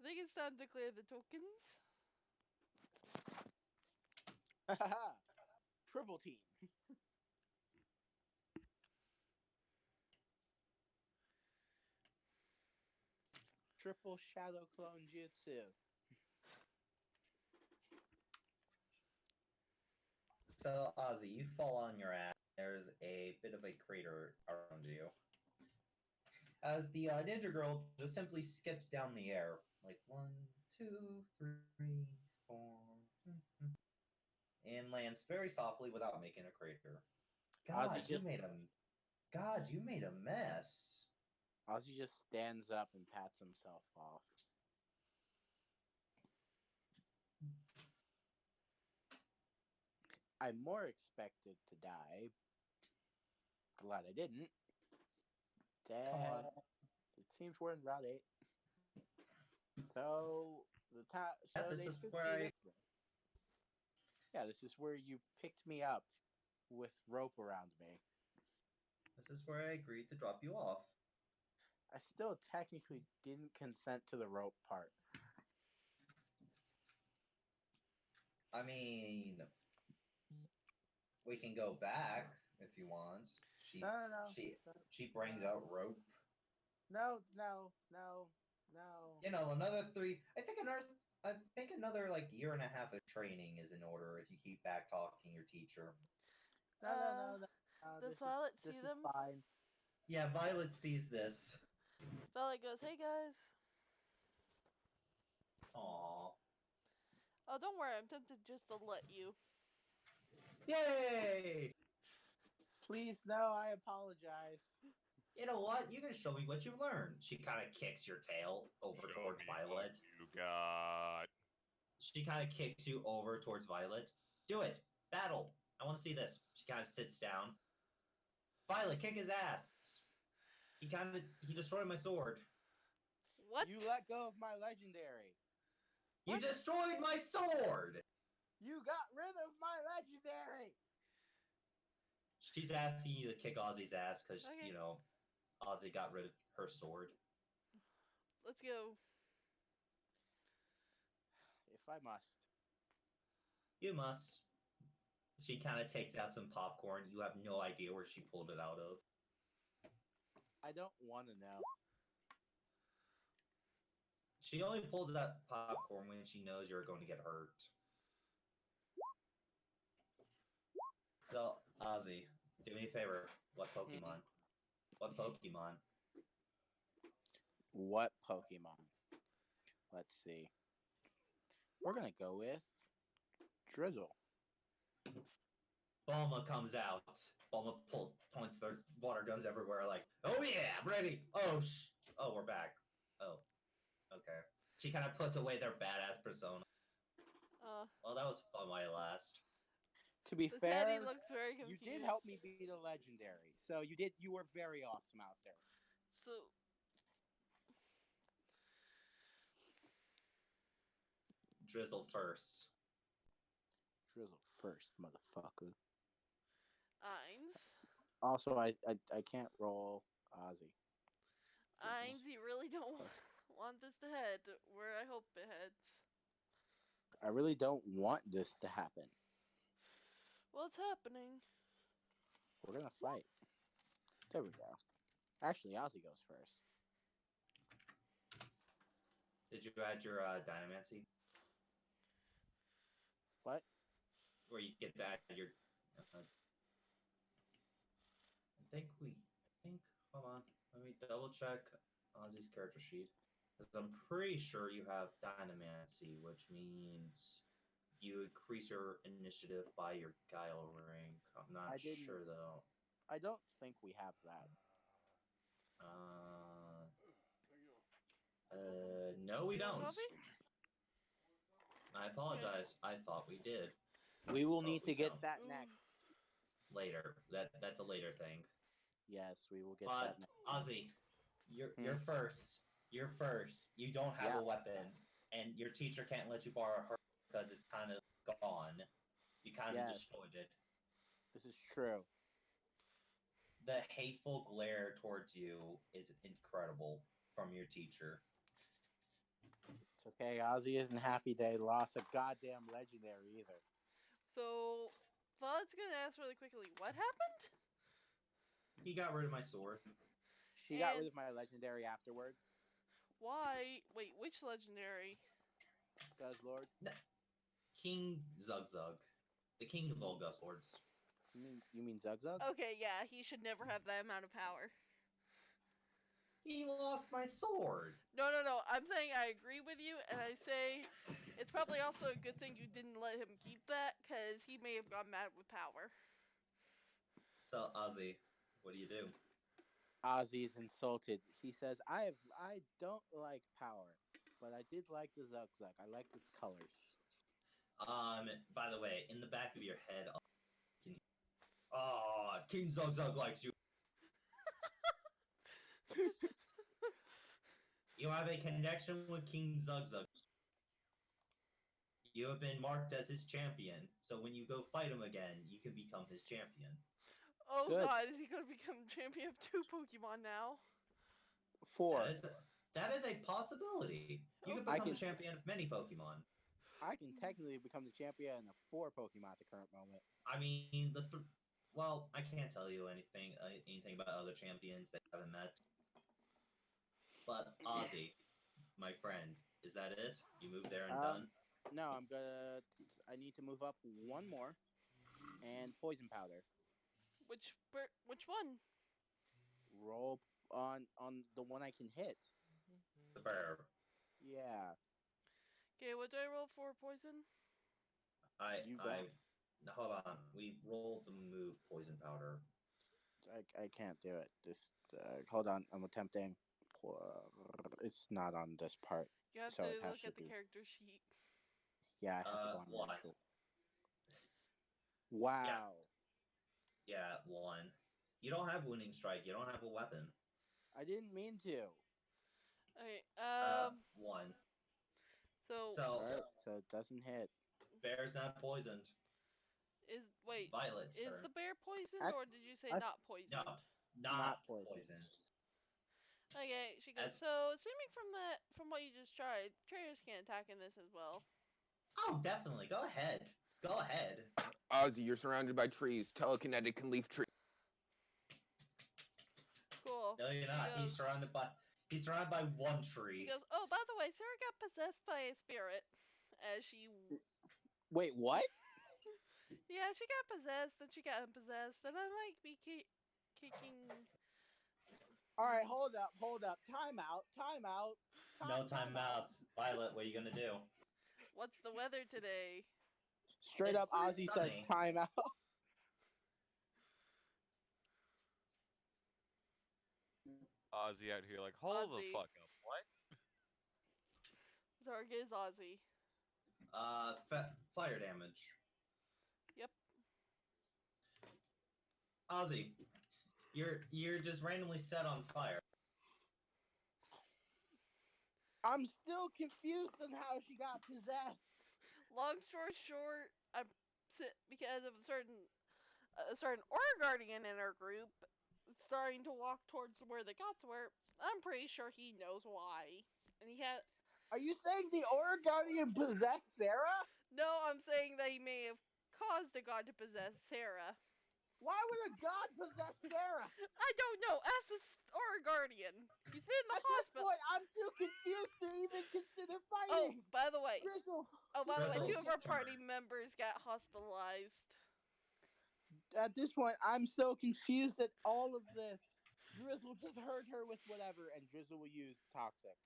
S2: think it's time to clear the tokens.
S4: Triple team. Triple shadow clone jutsu.
S1: So, Ozzy, you fall on your ass. There's a bit of a crater around you. As the ninja girl just simply skips down the air. Like 1, 2, 3, 4. And lands very softly without making a crater. God,
S4: Ozzy
S1: you
S4: just-
S1: made a... God, you made a mess.
S4: Ozzy just stands up and pats himself off. I more expected to die. Glad I didn't.
S1: on.
S4: It seems we're in Route 8. So the top. So
S1: Yeah, this
S4: they
S1: is
S4: should
S1: where
S4: be
S1: I-
S4: this way. Yeah, this is where you picked me up with rope around me.
S1: This is where I agreed to drop you off.
S4: I still technically didn't consent to the rope part.
S1: I mean, we can go back if you want.
S4: No.
S1: She brings out rope.
S4: No.
S1: You know, another 3. I think another like year and a half of training is in order if you keep back talking your teacher.
S4: No.
S2: Does Violet see
S4: this
S2: them?
S4: is fine.
S1: Yeah, Violet sees this.
S2: Violet goes, "Hey guys."
S1: Aww.
S2: Oh, don't worry. I'm tempted just to let you.
S1: Yay!
S4: Please, no. I apologize.
S1: You know what? You can show me what you learned. She kind of kicks your tail over
S3: Show
S1: towards
S3: me what
S1: Violet.
S3: you got.
S1: She kind of kicks you over towards Violet. Do it. Battle. I want to see this. She kind of sits down. Violet, kick his ass. He destroyed my sword.
S2: What?
S4: You let go of my legendary.
S1: You destroyed my sword.
S4: You got rid of my legendary.
S1: She's asking you to kick Ozzy's ass because
S2: Okay.
S1: you know Ozzy got rid of her sword.
S2: Let's go.
S4: If I must.
S1: You must. She kind of takes out some popcorn. You have no idea where she pulled it out of.
S4: I don't want to know.
S1: She only pulls out popcorn when she knows you're going to get hurt. So, Ozzy, do me a favor. What Pokemon? What Pokemon?
S4: What Pokemon? Let's see. We're gonna go with Drizzle.
S1: Bulma comes out. Bulma points their water guns everywhere like, oh yeah, I'm ready. Oh, we're back. Oh, okay. She kind of puts away their badass persona. Well, that was fun while it last.
S4: To be
S2: The
S4: fair,
S2: Teddy looks very
S4: you
S2: confused.
S4: did help me beat a legendary, so you were very awesome out there.
S2: So,
S1: Drizzle first.
S4: Drizzle first, motherfucker.
S2: Eins.
S4: Also, I can't roll Ozzy.
S2: Eins, you really don't want this to head where I hope it heads.
S4: I really don't want this to happen.
S2: What's happening?
S4: We're gonna fight. There we go. Actually, Ozzy goes first.
S1: Did you add your Dynamancy?
S4: What?
S1: Where you get that your Hold on. Let me double check Ozzy's character sheet. Because I'm pretty sure you have Dynamancy, which means you increase your initiative by your Guile rank. I'm not sure though.
S4: I don't think we have that.
S1: No, we
S2: You want
S1: don't.
S2: coffee?
S1: I apologize. I thought we did.
S4: We will
S1: But
S4: need
S1: we
S4: to get
S1: don't.
S4: that next.
S1: Later. That's a later thing.
S4: Yes, we will get
S1: But
S4: that next.
S1: Ozzy, you're first. You're first. You don't have a weapon, and your teacher can't let you borrow her because it's kind of gone. You kind of destroyed it.
S4: This is true.
S1: The hateful glare towards you is incredible from your teacher.
S4: It's okay. Ozzy isn't happy they lost a goddamn legendary either.
S2: So, Vlad's gonna ask really quickly, what happened?
S1: He got rid of my sword.
S4: She got rid of my legendary afterward.
S2: Why? Wait, which legendary?
S4: Guzzlord.
S1: King Zugzug. The king of all Guzzlords.
S4: You mean Zugzug?
S2: Okay, yeah, he should never have that amount of power.
S1: He lost my sword.
S2: No. I'm saying I agree with you, and I say it's probably also a good thing you didn't let him keep that, because he may have gone mad with power.
S1: So, Ozzy, what do you do?
S4: Ozzy's insulted. He says, I don't like power, but I did like the Zugzug. I liked its colors.
S1: By the way, in the back of your head, King Zugzug likes you. You have a connection with King Zugzug. You have been marked as his champion, so when you go fight him again, you can become his champion.
S2: Oh god, is he going to become champion of 2 Pokemon now?
S4: 4.
S1: That is a possibility. You can become the champion of many Pokemon.
S4: I can technically become the champion of 4 Pokemon at the current moment.
S1: I mean, well, I can't tell you anything about other champions that I haven't met. But Ozzy, my friend, is that it? You moved there and done?
S4: No, I need to move up 1 more, and poison powder.
S2: Which one?
S4: Roll on the one I can hit.
S1: The bear.
S4: Yeah.
S2: Okay, what do I roll for poison?
S1: Hold on. We rolled the move poison powder.
S4: I can't do it. Hold on. I'm attempting. It's not on this part.
S2: You have
S4: so
S2: to
S4: it has
S2: look
S4: to
S2: at the
S4: be.
S2: character sheet.
S4: Yeah, it has to go on the
S1: 1.
S4: actual. Wow.
S1: Yeah, 1. You don't have winning strike. You don't have a weapon.
S4: I didn't mean to.
S2: Okay,
S1: 1.
S2: So
S4: it doesn't hit.
S1: Bear's not poisoned. Violet's
S2: is
S1: turn.
S2: the bear poisoned, or did you say not poisoned?
S1: No, not poisoned.
S2: Okay, she goes, so assuming from what you just tried, trainers can attack in this as well.
S1: Oh, definitely. Go ahead.
S5: Ozzy, you're surrounded by trees. Telekinetic can leave trees.
S2: Cool.
S1: No, you're not. He's surrounded by 1 tree.
S2: She goes, oh, by the way, Sarah got possessed by a spirit. As she...
S4: Wait, what?
S2: Yeah, she got possessed, and she got unpossessed, and I might be kicking...
S4: Alright, hold up. Time out.
S1: No timeouts. Violet, what are you gonna do?
S2: What's the weather today?
S4: Straight up, Ozzy says time out.
S3: Ozzy out here like, hold the fuck up. What?
S2: Dark is Ozzy.
S1: Fire damage.
S2: Yep.
S1: Ozzy, you're just randomly set on fire.
S4: I'm still confused on how she got possessed.
S2: Long story short, because of a certain Aura Guardian in our group starting to walk towards where the gods were. I'm pretty sure he knows why. And he had.
S4: Are you saying the Aura Guardian possessed Sarah?
S2: No, I'm saying that he may have caused a god to possess Sarah.
S4: Why would a god possess Sarah?
S2: I don't know. Ask the Aura Guardian. He's been in the hospital.
S4: At this point, I'm too confused to even consider fighting.
S2: Oh, by the way.
S4: Drizzle.
S2: Oh, by the way, 2 of our party members got hospitalized.
S4: At this point, I'm so confused at all of this. Drizzle just hurt her with whatever, and Drizzle will use Toxic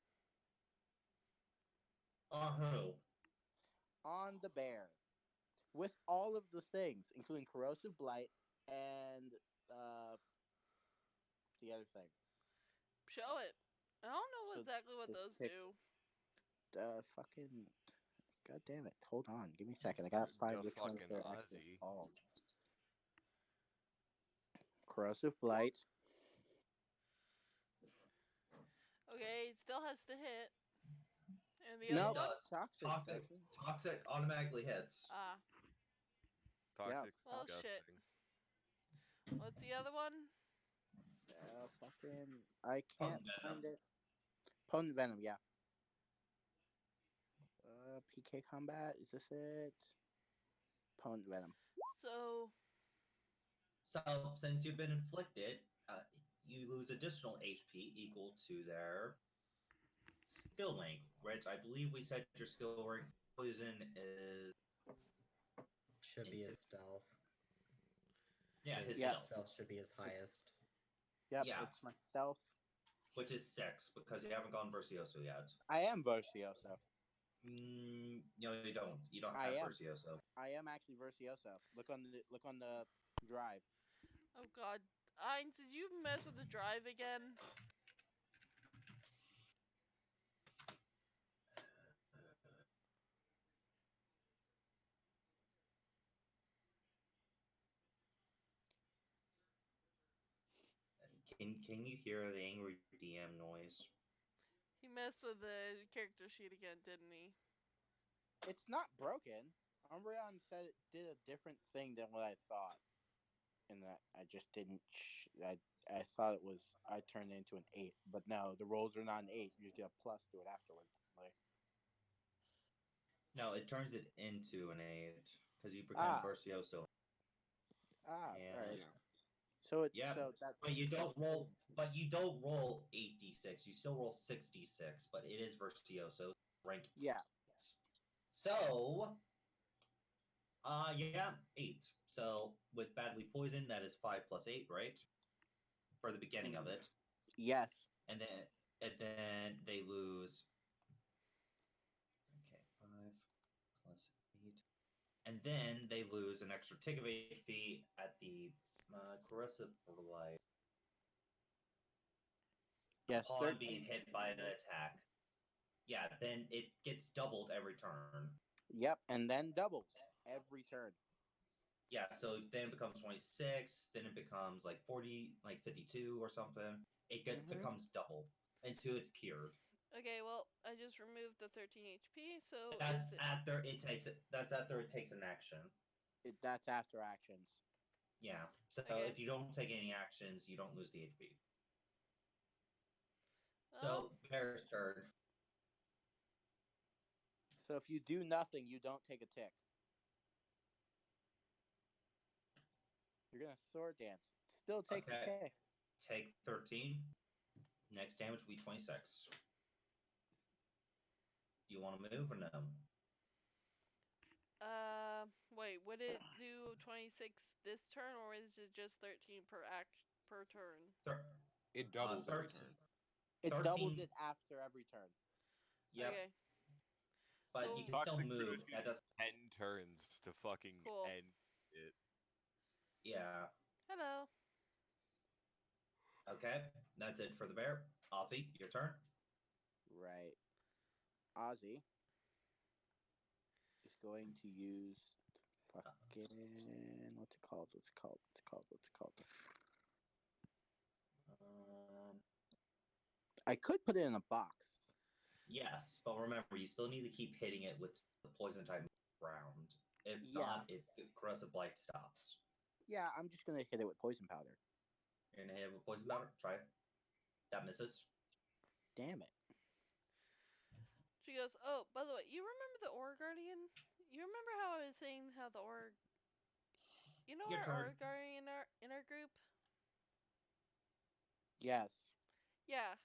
S1: On who?
S4: on the bear. With all of the things, including Corrosive Blight and the other thing.
S2: Show it. I don't know
S4: So
S2: exactly what
S4: the
S2: those
S4: tick-
S2: do.
S4: Fucking. God damn it. Hold on. Give me a second. I gotta find
S3: The
S4: which ones
S3: fucking
S4: they're actually
S3: Ozzy.
S4: called. Corrosive Blight.
S2: Okay, it still has to hit. And the
S4: No,
S2: other one?
S1: does.
S4: Toxic.
S1: Toxic.
S4: doesn't.
S1: Toxic automatically hits.
S2: Ah.
S3: Toxic's
S2: Well, shit.
S3: disgusting.
S2: What's the other one?
S4: Fucking. I can't
S1: Potent
S4: find
S1: Venom.
S4: it. Potent Venom, yeah. PK Combat. Is this it? Potent Venom.
S2: So,
S1: So, since you've been inflicted, you lose additional HP equal to their skill rank, which I believe we said your skill rank for poison is.
S8: Should be his stealth.
S1: Yeah, his
S4: Yeah.
S1: stealth,
S8: should be his highest.
S4: Yep,
S1: Yeah.
S4: it's my stealth.
S1: which is 6 because you haven't gone Versioso yet.
S4: I am Versioso.
S1: No, you don't. You don't
S4: I
S1: have
S4: am.
S1: Versioso.
S4: I am actually Versioso. Look on the drive.
S2: oh god. Ainz, did you mess with the drive again?
S1: Can you hear the angry DM noise?
S2: He messed with the character sheet again, didn't he?
S4: It's not broken. Umbreon said it did a different thing than what I thought, and that I just didn't. I thought it was I turned it into an 8, but no, the rolls are not an 8. You get a plus to it afterwards.
S1: No, it turns it into an 8 because you become Versioso.
S4: All right.
S5: Yeah.
S4: So it.
S1: Yeah,
S4: So that's.
S1: but you don't
S4: that's
S1: roll. But you don't roll 8d6. You still roll 6d6. But it is Versioso rank.
S4: Yeah.
S1: So, yeah, 8. So with badly poisoned, that is 5 plus 8, right? For the beginning of it,
S4: Yes.
S1: and then they lose. Okay, 5 plus 8, and then they lose an extra tick of HP at the corrosive blight.
S4: Yes.
S1: Upon being hit by an attack. Yeah, then it gets doubled every turn.
S4: Yep, and then doubles every turn.
S1: Yeah, so then it becomes 26, then it becomes like 40, like 52 or something. It becomes double until it's cured.
S2: Okay, well, I just removed the 13 HP, so
S1: That's
S2: it's
S1: after it takes it. That's after it takes an action.
S4: That's after actions.
S1: Yeah. So
S2: Okay.
S1: if you don't take any actions, you don't lose the HP.
S2: Oh.
S1: So Bear's turn.
S4: So if you do nothing, you don't take a tick. You're gonna sword dance. Still takes a tick.
S1: Take 13. Next damage will be 26. Do you want to move or no?
S2: Wait, would it do 26 this turn, or is it just 13 per turn?
S5: It doubles every
S1: 13.
S5: turn.
S4: It
S1: 13.
S4: doubles it after every turn.
S1: Yep.
S2: Okay.
S1: But
S2: So-
S1: you can still
S3: Toxic
S1: move.
S3: could do
S1: That does.
S3: 10 turns to fucking
S2: Cool.
S3: end it.
S1: Yeah.
S2: Hello.
S1: Okay. That's it for the bear. Ozzy, your turn.
S4: Right. Ozzy is going to use fucking what's it called? I could put it in a box.
S1: Yes, but remember, you still need to keep hitting it with the poison type round. If not, corrosive blight stops.
S4: Yeah, I'm just gonna hit it with poison powder.
S1: You're gonna hit it with poison powder. Try it. That misses.
S4: Damn it.
S2: She goes, oh, by the way, you remember the Aura Guardian? You remember how I was saying how the Aura... You know
S1: Your
S2: our
S1: turn.
S2: Aura Guardian in our group?
S4: Yes.
S2: Yeah.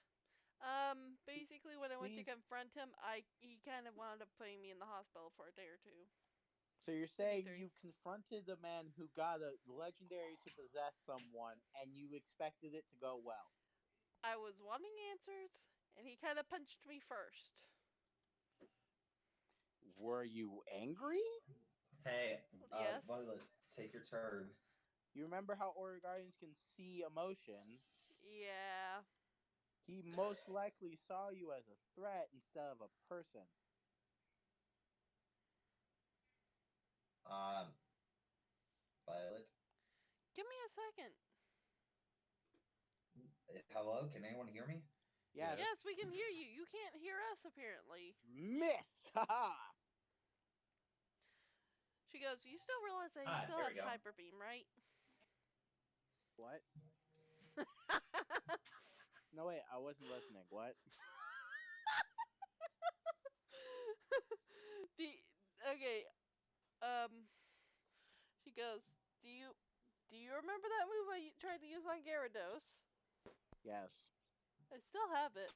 S2: Basically when I went to
S4: Please.
S2: confront him, he kind of wound up putting me in the hospital for a day or two.
S4: So you're saying
S2: 33.
S4: you confronted the man who got a legendary to possess someone, and you expected it to go well.
S2: I was wanting answers, and he kind of punched me first.
S4: Were you angry?
S1: Hey,
S2: Yes.
S1: Violet, take your turn.
S4: You remember how Aura Guardians can see emotion?
S2: Yeah.
S4: He most likely saw you as a threat instead of a person.
S1: Violet.
S2: Give me a second.
S1: Hello, can anyone hear me?
S4: Yes.
S2: Yes, we can hear you. You can't hear us, apparently.
S4: Miss! Haha!
S2: She goes, you still realize that you
S1: Ah,
S2: still
S1: there
S2: have
S1: we go.
S2: Hyper Beam, right?
S4: What? No, wait, I wasn't listening. What?
S2: Okay, she goes, do you remember that move I tried to use on Gyarados?
S4: Yes.
S2: I still have it.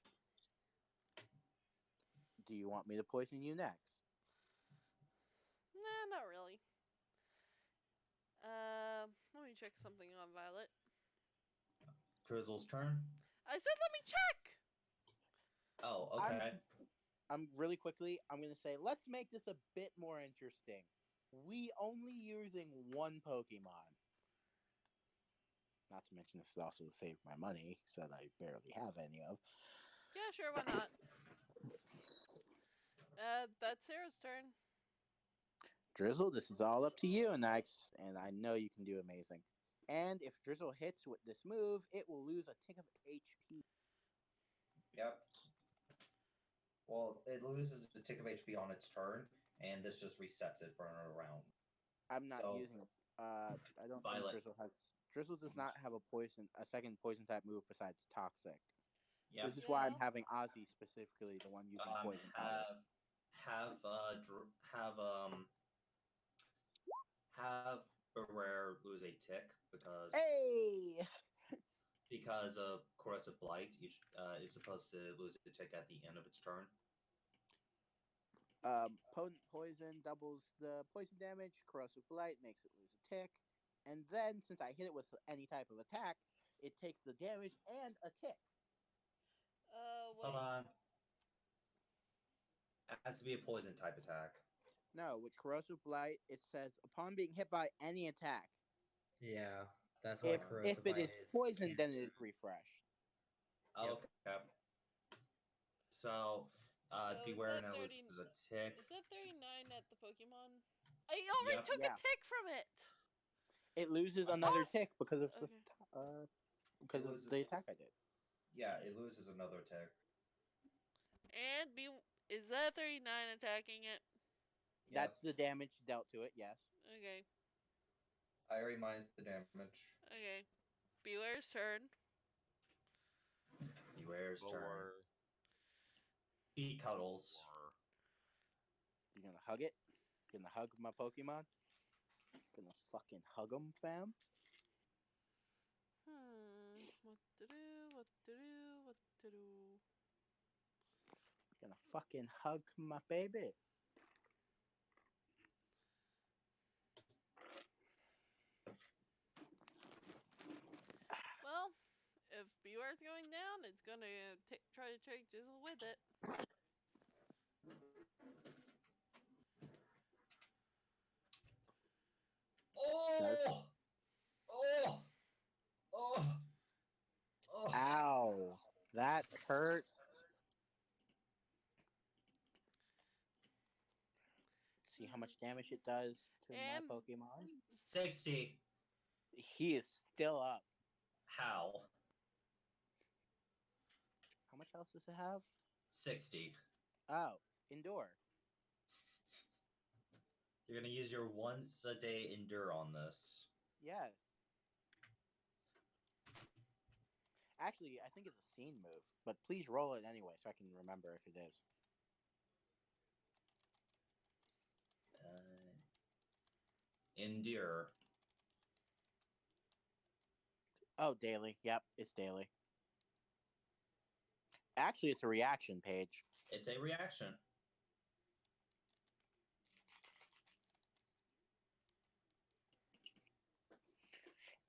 S4: Do you want me to poison you next?
S2: Nah, not really. Let me check something on Violet.
S1: Drizzle's turn.
S2: I said let me check!
S1: Oh, okay.
S4: I'm really quickly, I'm going to say, let's make this a bit more interesting. We only using one Pokemon. Not to mention this is also to save my money, so that I barely have any of.
S2: Yeah, sure, why not? That's Sarah's turn.
S4: Drizzle, this is all up to you, and I know you can do amazing. And if Drizzle hits with this move, it will lose a tick of HP.
S1: Yep. Well, it loses a tick of HP on its turn, and this just resets it for another round.
S4: I'm not
S1: So,
S4: using. I don't
S1: Violet.
S4: think Drizzle has. Drizzle does not have a second poison type move besides Toxic.
S1: Yep.
S4: This is why I'm
S2: Yeah.
S4: having Ozzy specifically, the one using poison power.
S1: Have Barrere lose a tick because
S4: Hey!
S1: of corrosive blight. Each it's supposed to lose a tick at the end of its turn.
S4: Potent poison doubles the poison damage. Corrosive blight makes it lose a tick. And then, since I hit it with any type of attack, it takes the damage and a tick.
S2: Wait.
S1: Hold on. It has to be a poison type attack.
S4: No, with corrosive blight, it says upon being hit by any attack.
S8: Yeah, that's what
S4: If it is poison, then it is refreshed.
S1: Okay. So,
S2: So
S1: beware
S2: is that
S1: now. This
S2: 30
S1: is a tick.
S2: Is that 39 at the Pokemon? I already
S1: Yep.
S2: took
S4: Yeah.
S2: a tick from it!
S4: It loses
S1: Okay.
S4: another tick because of
S2: Okay.
S4: because of the attack I did.
S1: Yeah, it loses another tick.
S2: And is that 39 attacking it?
S1: Yep.
S4: That's the damage dealt to it. Yes.
S2: Okay.
S1: I already minus the damage.
S2: Okay. Beware's turn.
S1: Beware's turn. He cuddles.
S4: You gonna hug it? Gonna hug my Pokemon? Gonna fucking hug them, fam?
S2: What to do? What to do? What to do?
S4: Gonna fucking hug my baby.
S2: Well, if Beware's going down, it's gonna try to take Jizzle with it.
S1: Oh! Oh! Oh! Oh!
S4: Ow! That hurt. See how much damage it does to
S2: And
S4: my Pokemon?
S1: 60.
S4: He is still up.
S1: How?
S4: How much else does it have?
S1: 60.
S4: Oh, Endure.
S1: You're gonna use your once a day endure on this.
S4: Yes. Actually, I think it's a scene move, but please roll it anyway so I can remember if it is.
S1: Endure.
S4: Oh, daily. Yep, it's daily. Actually, it's a reaction page.
S1: It's a reaction.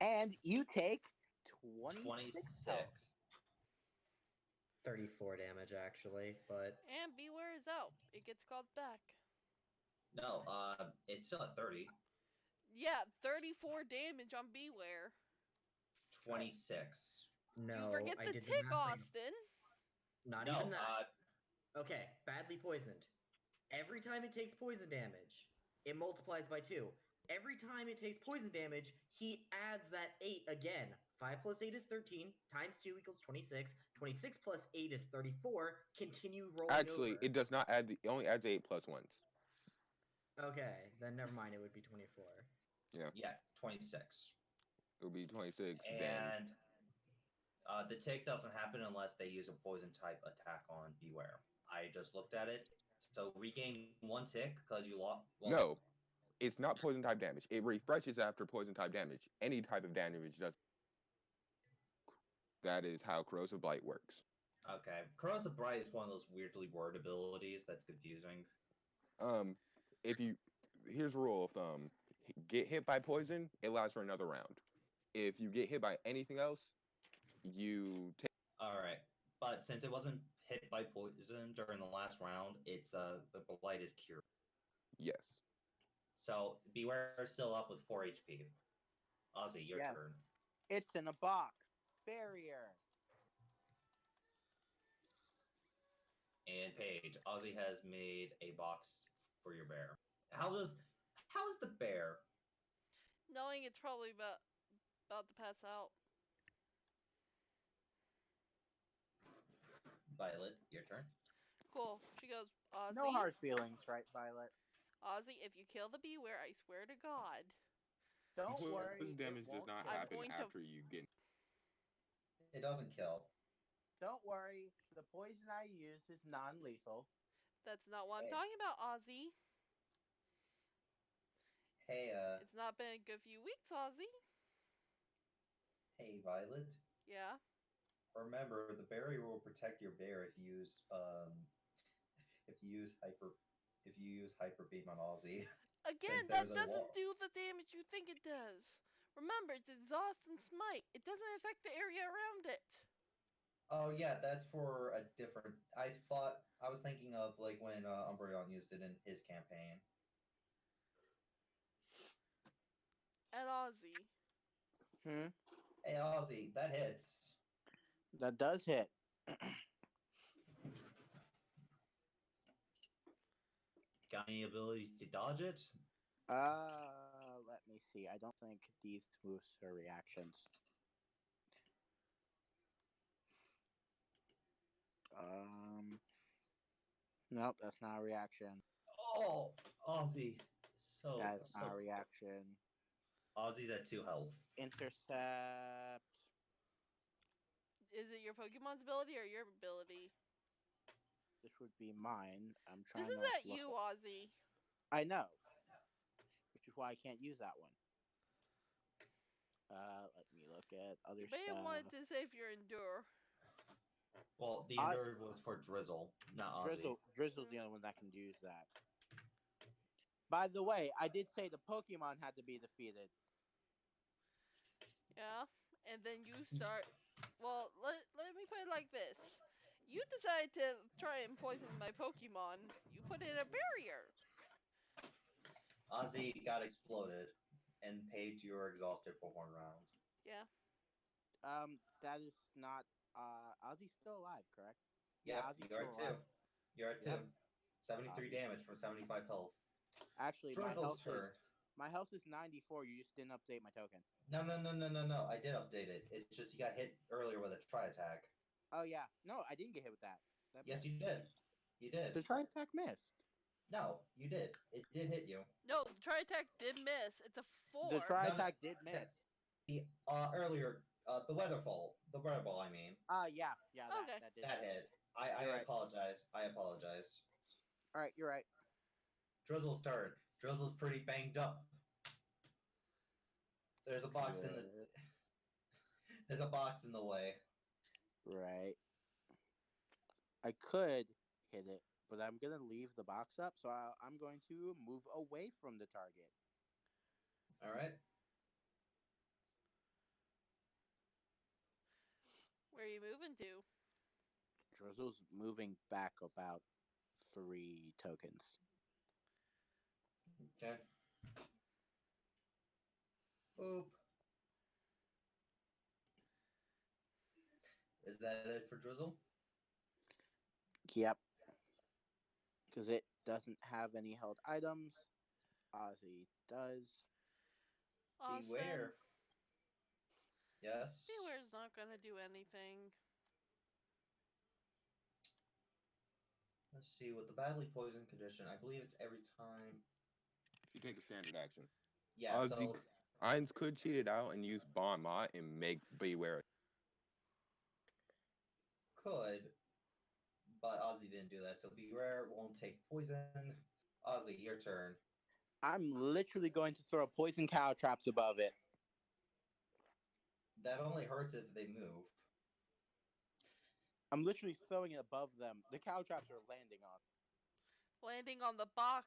S4: And you take 26 health.
S8: 34 damage actually, but
S2: And Beware is out. It gets called back.
S1: No, it's still at 30.
S2: Yeah, 34 damage on Beware.
S1: 26.
S8: no,
S2: You forget
S8: I
S2: the
S8: did the
S2: tick,
S8: math wrong.
S2: Austin.
S8: Not
S1: No,
S8: even that. Okay, badly poisoned. Every time it takes poison damage, it multiplies by 2. Every time it takes poison damage, he adds that 8 again. 5 plus 8 is 13, times 2 equals 26. 26 plus 8 is 34. Continue rolling
S5: Actually,
S8: over.
S5: it does not add. It only adds 8 plus ones.
S8: Okay, then never mind. It would be 24.
S1: Yeah, 26.
S5: It would be 26. Then
S1: And the tick doesn't happen unless they use a poison type attack on Beware. I just looked at it. So regain 1 tick because you lost. Well,
S5: no, it's not poison type damage. It refreshes after poison type damage. Any type of damage does. That is how Corrosive Blight works.
S1: Okay. Corrosive Blight is one of those weirdly worded abilities that's confusing.
S5: If you here's a rule of thumb: get hit by poison, it lasts for another round. If you get hit by anything else, you take.
S1: All right, but since it wasn't hit by poison during the last round, it's the blight is cured.
S5: Yes.
S1: So Beware is still up with 4 HP. Ozzy, your
S4: Yes.
S1: turn.
S4: It's in a box. Barrier.
S1: And Paige, Ozzy has made a box for your bear. How is the bear?
S2: Knowing it's probably about to pass out.
S1: Violet, your turn.
S2: Cool. She goes, Ozzy.
S4: No hard feelings, right, Violet?
S2: Ozzy, if you kill the Beware, I swear to God.
S4: Don't worry.
S5: Poison damage does not
S2: I'm
S5: happen
S2: going to-
S5: after you get.
S1: It doesn't kill.
S4: Don't worry. The poison I use is non-lethal.
S2: That's not what I'm
S1: Hey.
S2: talking about, Ozzy.
S1: Hey,
S2: It's not been a good few weeks, Ozzy.
S1: hey, Violet.
S2: Yeah.
S1: Remember, the barrier will protect your bear if you use hyper beam on Ozzy.
S2: Again,
S1: Since
S2: that
S1: there's a
S2: doesn't
S1: wall.
S2: do the damage you think it does. Remember, it's exhaust and smite. It doesn't affect the area around it.
S1: Oh yeah, that's for a different. I was thinking of like when Umbreon used it in his campaign.
S2: And Ozzy.
S1: Hey Ozzy, that hits.
S4: That does hit.
S1: Got any ability to dodge it?
S4: Let me see. I don't think these moves are reactions. Nope, that's not a reaction.
S1: Oh, Ozzy.
S4: That's
S1: So
S4: not a reaction.
S1: Ozzy's at 2 health.
S4: Intercept.
S2: Is it your Pokemon's ability or your ability?
S4: This would be mine. I'm trying
S2: This is
S4: to
S2: at
S4: look
S2: you,
S4: up.
S2: Ozzy.
S4: I know. Which is why I can't use that one. Let me look at other
S2: You may have
S4: stuff.
S2: wanted to save your Endure.
S1: Well, the Endure was for Drizzle, not Ozzy.
S4: Drizzle's the only one that can use that. By the way, I did say the Pokemon had to be defeated.
S2: Yeah, and then you start. Well, let me put it like this: you decide to try and poison my Pokemon. You put in a barrier.
S1: Ozzy got exploded, and Paige, you were exhausted for 1 round.
S2: Yeah.
S4: That is not. Ozzy's still alive, correct?
S1: Yeah,
S4: Ozzy's
S1: you're
S4: still
S1: at 2.
S4: alive.
S1: You're at 2. 73 damage for 75 health.
S4: Actually,
S1: Drizzle's turn.
S4: my health is 94. You just didn't update my token.
S1: No. I did update it. It's just you got hit earlier with a tri attack.
S4: Oh yeah, no, I didn't get hit with that.
S1: Yes, you did. You did.
S4: The tri attack missed.
S1: No, you did. It did hit you.
S2: No, the Tri Attack did miss. It's a 4.
S4: The tri
S1: No, no.
S4: attack did miss.
S1: Earlier, the weather ball, I mean.
S4: Yeah,
S2: Okay.
S4: that did.
S1: That hit. I
S4: You're right.
S1: apologize. I apologize.
S4: All right, you're right.
S1: Drizzle's turn. Drizzle's pretty banged up. There's a box in the.
S4: Good.
S1: There's a box in the way.
S4: Right. I could hit it, but I'm gonna leave the box up, so I'm going to move away from the target.
S1: All right.
S2: Where are you moving to?
S4: Drizzle's moving back about 3 tokens.
S1: Okay. Boop. Is that it for Drizzle?
S4: Yep. Because it doesn't have any held items. Ozzy does.
S2: Austin.
S1: Beware. Yes.
S2: Beware's not gonna do anything.
S1: Let's see. With the badly poisoned condition, I believe it's every time.
S5: You take a standard action.
S1: Yeah.
S5: Ozzy,
S1: So
S5: Ainz could cheat it out and use Bon Mot and make Beware.
S1: could, but Ozzy didn't do that. So Beware won't take poison. Ozzy, your turn.
S4: I'm literally going to throw poison cow traps above it.
S1: That only hurts if they move.
S4: I'm literally throwing it above them. The cow traps are landing on.
S2: Landing on the box.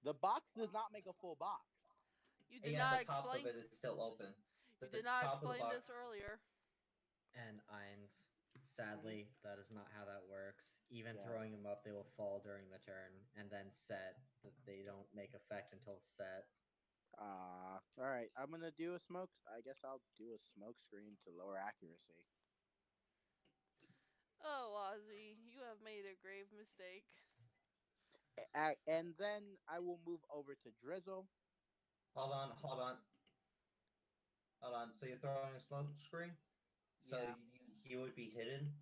S4: The box does not make a full box.
S2: You did
S1: Yeah,
S2: not
S1: the top
S2: explain.
S1: of it is still open.
S2: You
S1: The
S2: did not
S1: top of the
S2: explain
S1: box.
S2: this earlier.
S8: And Ainz, sadly, that is not how that works. Even
S4: Yeah.
S8: throwing them up, they will fall during the turn and then set. That they don't make effect until set.
S4: All right. I'm gonna do a smoke. I guess I'll do a smoke screen to lower accuracy.
S2: Oh, Ozzy, you have made a grave mistake.
S4: And then I will move over to Drizzle.
S1: Hold on. So you're throwing a smoke screen? So
S4: Yeah.
S1: he would be hidden?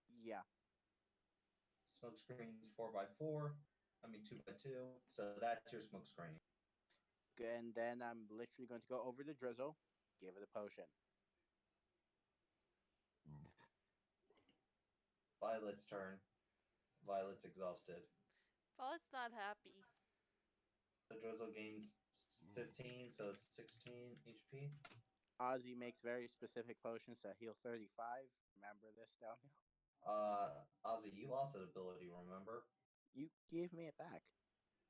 S4: Yeah.
S1: Smoke screen's 4x4. I mean 2x2. So that's your smoke screen.
S4: And then I'm literally going to go over to Drizzle, give it a potion.
S1: Violet's turn. Violet's exhausted.
S2: Violet's not happy.
S1: The Drizzle gains 15, so 16 HP.
S4: Ozzy makes very specific potions to heal 35. Remember this downhill?
S1: Ozzy, you lost that ability, remember?
S4: You gave me it back.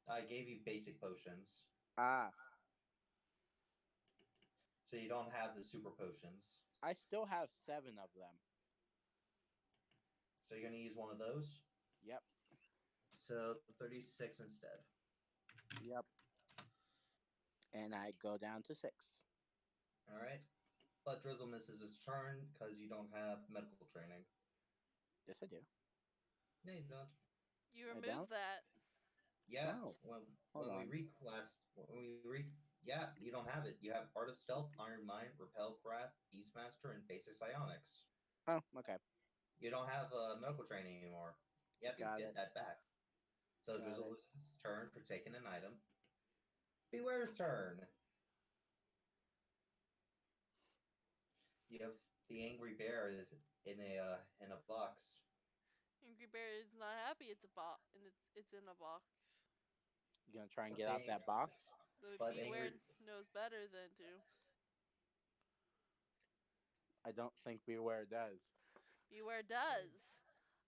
S1: I gave you basic potions.
S4: Ah,
S1: So you don't have the super potions.
S4: I still have 7 of them.
S1: So you're going to use one of those?
S4: Yep.
S1: So 36 instead.
S4: Yep. And I go down to 6.
S1: Alright. But Drizzle misses its turn because you don't have medical training.
S4: Yes, I do.
S1: No, you don't.
S2: You
S4: I
S2: removed
S4: don't?
S2: that.
S1: Yeah,
S4: Oh,
S1: when
S4: hold on.
S1: yeah, you don't have it. You have Art of Stealth, Iron Mind, Repel Craft, Beastmaster, and Basic Psionics.
S4: Oh, okay.
S1: You don't have medical training anymore. You have to
S4: Got
S1: get
S4: it.
S1: that back. So
S4: Got
S1: Drizzle
S4: it.
S1: loses his turn for taking an item. Beware's turn. You have the Angry Bear is in a box.
S2: Angry Bear is not happy. It's and it's in a box.
S4: You gonna try and
S1: But
S4: get out
S1: they-
S4: that box?
S1: But
S2: Beware
S1: Angry
S2: knows better than to.
S4: I don't think Beware does.
S2: Beware does.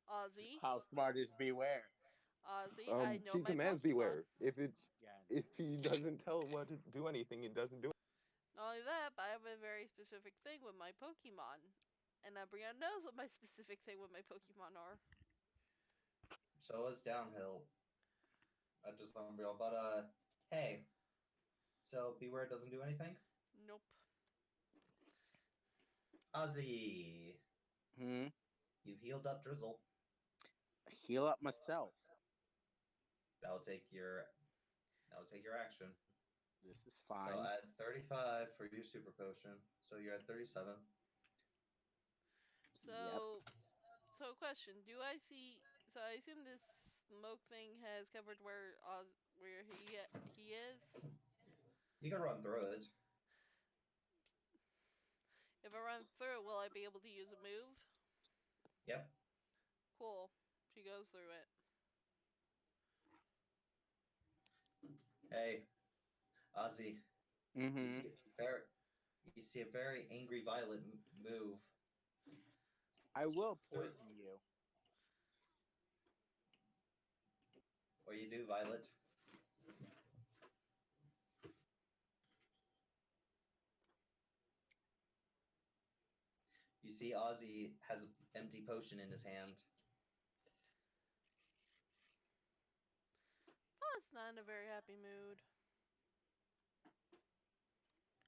S2: Ozzy.
S4: How smart is Beware?
S2: Ozzy, I know
S5: She
S2: my
S5: commands
S2: Pokemon.
S5: Beware. If
S4: Yeah.
S5: he doesn't tell him what to do anything, it doesn't do it.
S2: Not only that, but I have a very specific thing with my Pokemon. And Brianna knows what my specific thing with my Pokemon are.
S1: So is Downhill. Just unreal. But hey. So Beware doesn't do anything?
S2: Nope.
S1: Ozzy.
S4: Hmm.
S1: You've healed up Drizzle.
S4: Heal up myself.
S1: That'll take your action.
S4: This is fine.
S1: So add 35 for your super potion. So you're at 37.
S2: So, so question: Do I see? So I assume this smoke thing has covered where he is.
S1: You can run through it.
S2: If I run through, will I be able to use a move?
S1: Yep.
S2: Cool. She goes through it.
S1: Hey, Ozzy.
S4: Mm-hmm.
S1: You see a very angry Violet move.
S4: I will poison you.
S1: What do you do, Violet? see Ozzy has an empty potion in his hand.
S2: Paul's not in a very happy mood.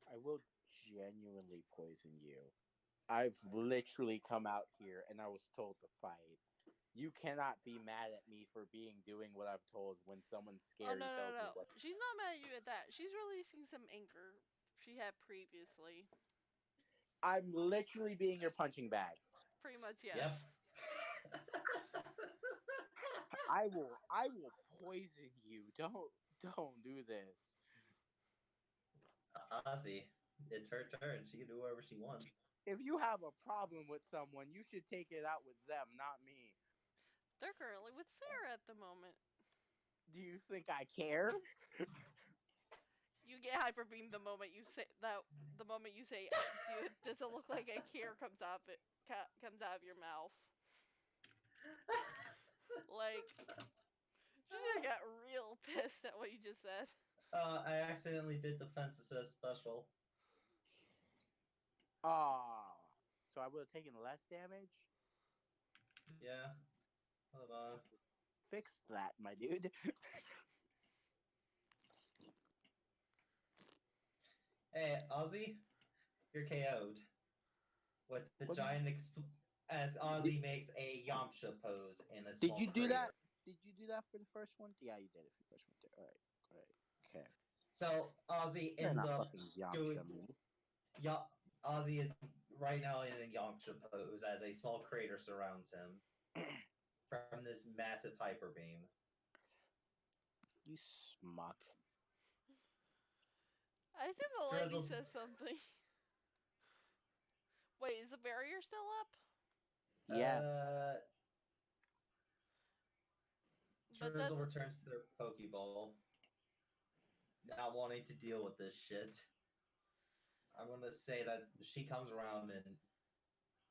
S4: I will genuinely poison you. I've literally come out here and I was told to fight. You cannot be mad at me for doing what I'm told when someone's
S2: Oh
S4: scared
S2: no
S4: and
S2: no
S4: tells me
S2: no!
S4: what.
S2: She's not mad at you at that. She's releasing some anger she had previously.
S4: I'm literally being your punching bag.
S2: Pretty much, yes.
S1: Yep.
S4: I will poison you. Don't do this.
S1: Ozzy, it's her turn. She can do whatever she wants.
S4: If you have a problem with someone, you should take it out with them, not me.
S2: They're currently with Sarah at the moment.
S4: Do you think I care?
S2: You get hyper beam the moment you say that. The moment you say, does it look like a care comes out of it? Comes out of your mouth. Like, she just got real pissed at what you just said.
S1: I accidentally did defense assist special.
S4: So I would have taken less damage?
S1: Yeah. Hold on.
S4: Fix that, my dude.
S1: Hey, Ozzy, you're KO'd. With the
S4: What
S1: giant as Ozzy makes a Yamcha pose in a
S4: Did
S1: small
S4: you do
S1: crater.
S4: that? Did you do that for the first one? Yeah, you did it for the first one. All right. Okay.
S1: So Ozzy
S4: You're
S1: ends
S4: not
S1: up
S4: fucking Yamcha
S1: doing.
S4: me.
S1: Ozzy is right now in a Yamcha pose as a small crater surrounds him from this massive hyper beam.
S4: You smuck.
S2: I think the lady
S1: Drizzle's-
S2: says something. Wait, is the barrier still up?
S4: Yes.
S2: But
S1: Drizzle
S2: that's
S1: returns to their Pokeball, not wanting to deal with this shit. I'm gonna say that she comes around and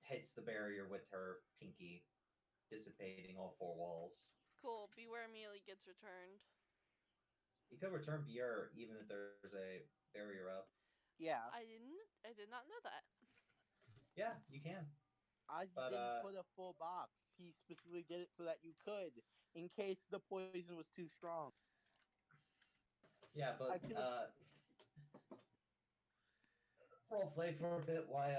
S1: hits the barrier with her pinky, dissipating all four walls.
S2: cool. Beware immediately gets returned.
S1: You could return beer even if there's a barrier up.
S4: Yeah.
S2: I did not know that.
S1: Yeah, you can.
S4: Ozzy
S1: But,
S4: didn't put a full box. He specifically did it so that you could, in case the poison was too strong.
S1: Yeah, but
S4: I feel-
S1: roleplay for a bit. Why?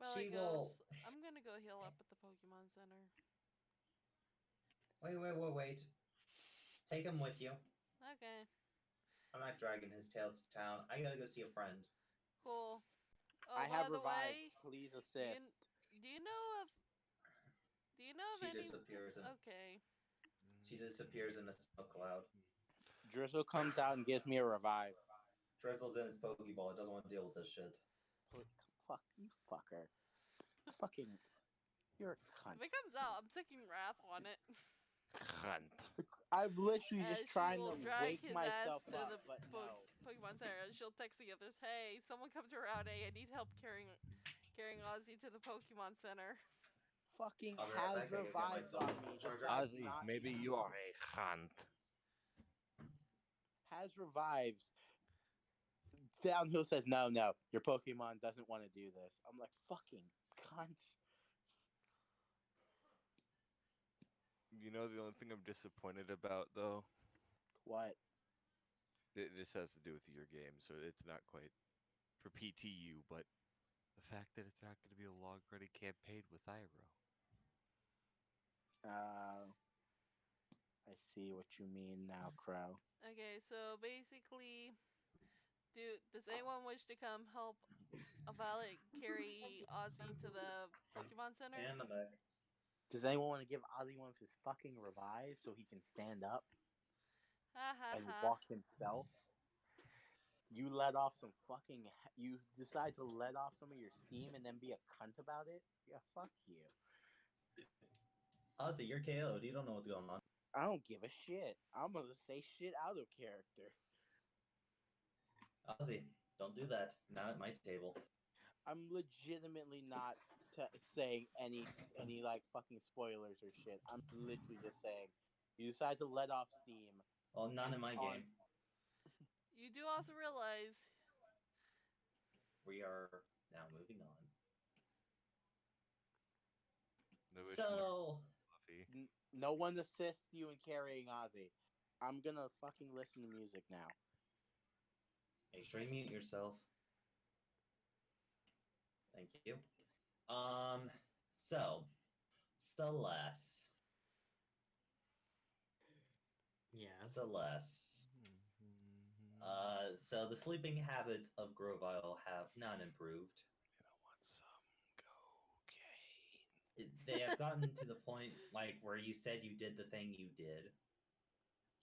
S2: Belly
S1: She
S2: goes,
S1: will.
S2: I'm gonna go heal up at the Pokemon Center.
S1: Wait. Take him with you.
S2: Okay,
S1: I'm not dragging his tail to town. I gotta go see a friend.
S2: cool. Oh,
S4: I
S2: by
S4: have
S2: the
S4: revived.
S2: way,
S4: Please
S2: do
S4: assist.
S2: you know of
S1: She
S2: any?
S1: disappears in.
S2: Okay.
S1: She disappears in a smoke cloud.
S4: Drizzle comes out and gives me a revive.
S1: Drizzle's in his Pokeball. It doesn't want to deal with this shit.
S4: Fuck you, fucker. Fucking, you're a cunt.
S2: If it comes out, I'm taking wrath on it.
S3: Cunt.
S4: I'm literally
S2: As
S4: just
S2: she
S4: trying
S2: will
S4: to
S2: drag
S4: wake
S2: his
S4: myself
S2: ass to
S4: up,
S2: the
S4: but no.
S2: Pokemon Center, and she'll text the others, "Hey, someone come to Route A. I need help carrying Ozzy to the Pokemon Center."
S4: Fucking
S1: I'll be right
S4: has
S1: back. I gotta get my
S4: revived
S1: phone
S4: on me.
S1: charger.
S4: Decides
S3: Ozzy,
S4: not
S3: maybe
S4: to
S3: you
S4: use
S3: are
S4: it.
S3: a cunt.
S4: Has revives. Downhill says, no, your Pokemon doesn't want to do this. I'm like, fucking cunt.
S3: You know the only thing I'm disappointed about, though?
S4: What?
S3: This has to do with your game, so it's not quite for PTU, but the fact that it's not going to be a log-ready campaign with Iroh.
S4: I see what you mean now, Crow.
S2: Okay, so basically, does anyone wish to come help Violet carry Ozzy to the Pokemon Center?
S1: And the back.
S4: Does anyone want to give Ozzy one of his fucking revives so he can stand up
S2: Ha ha
S4: and
S2: ha.
S4: walk himself? You let off some fucking. You decide to let off some of your steam and then be a cunt about it? Yeah, fuck you.
S1: Ozzy, you're KO'd. You don't know what's going on.
S4: I don't give a shit. I'm gonna say shit out of character.
S1: Ozzy, don't do that. Not at my table.
S4: I'm legitimately not saying any like fucking spoilers or shit. I'm literally just saying you decide to let off steam.
S1: Well, not in my
S4: On-
S1: game.
S2: You do also realize
S1: We are now moving on.
S3: No issue.
S1: So,
S3: Fluffy.
S4: No one assists you in carrying Ozzy. I'm gonna fucking listen to music now.
S1: make sure you mute yourself. Thank you. So, Celeste.
S8: Yes.
S1: Celeste. So the sleeping habits of Grovile have not improved.
S3: I want some cocaine.
S1: They have gotten to the point, like, where you said you did the thing you did.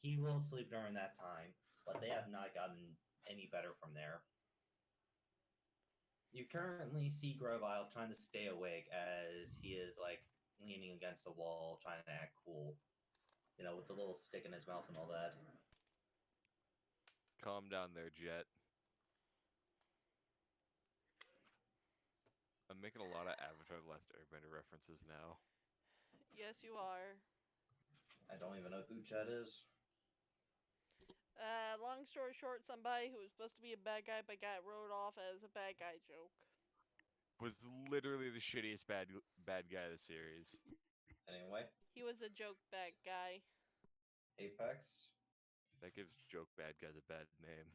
S1: He will sleep during that time, but they have not gotten any better from there. You currently see Grovile trying to stay awake as he is, like, leaning against the wall, trying to act cool. You know, with the little stick in his mouth and all that.
S3: Calm down there, Jet. I'm making a lot of Avatar: The Last Airbender references now.
S2: Yes, you are.
S1: I don't even know who Chet is.
S2: Long story short, somebody who was supposed to be a bad guy but got wrote off as a bad guy joke.
S3: Was literally the shittiest bad guy of the series.
S1: Anyway,
S2: He was a joke bad guy.
S1: Apex.
S3: That gives joke bad guys a bad name.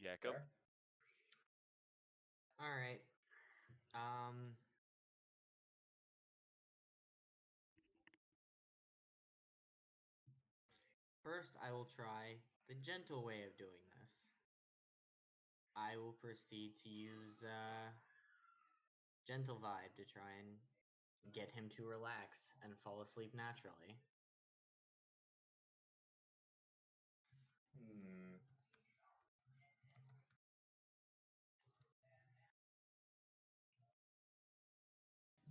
S3: Jakob?
S1: There.
S8: All right. First, I will try the gentle way of doing this. I will proceed to use gentle vibe to try and get him to relax and fall asleep naturally.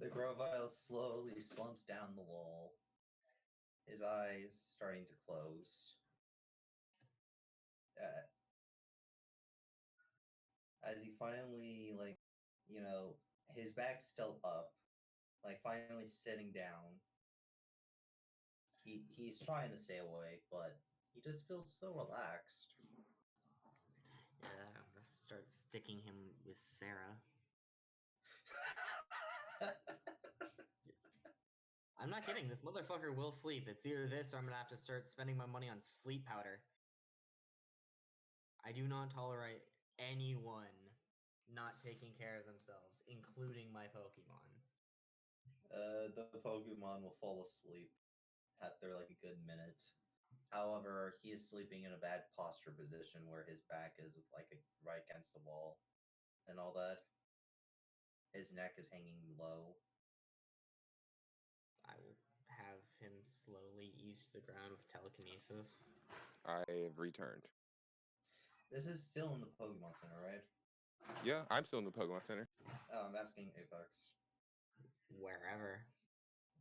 S1: The Grovile slowly slumps down the wall, his eyes starting to close. As he finally, like, you know, his back's still up, like, finally sitting down. He's trying to stay awake, but he just feels so relaxed.
S8: Yeah, I'm gonna start sticking him with Sarah. I'm not kidding. This motherfucker will sleep. It's either this or I'm gonna have to start spending my money on sleep powder. I do not tolerate anyone not taking care of themselves, including my Pokemon.
S1: The Pokemon will fall asleep after like a good minute. However, he is sleeping in a bad posture position where his back is like right against the wall and all that. His neck is hanging low.
S8: I will have him slowly ease to the ground with telekinesis.
S5: I've returned.
S1: This is still in the Pokemon Center, right?
S5: Yeah, I'm still in the Pokemon Center.
S1: Oh, I'm asking Apex.
S8: Wherever.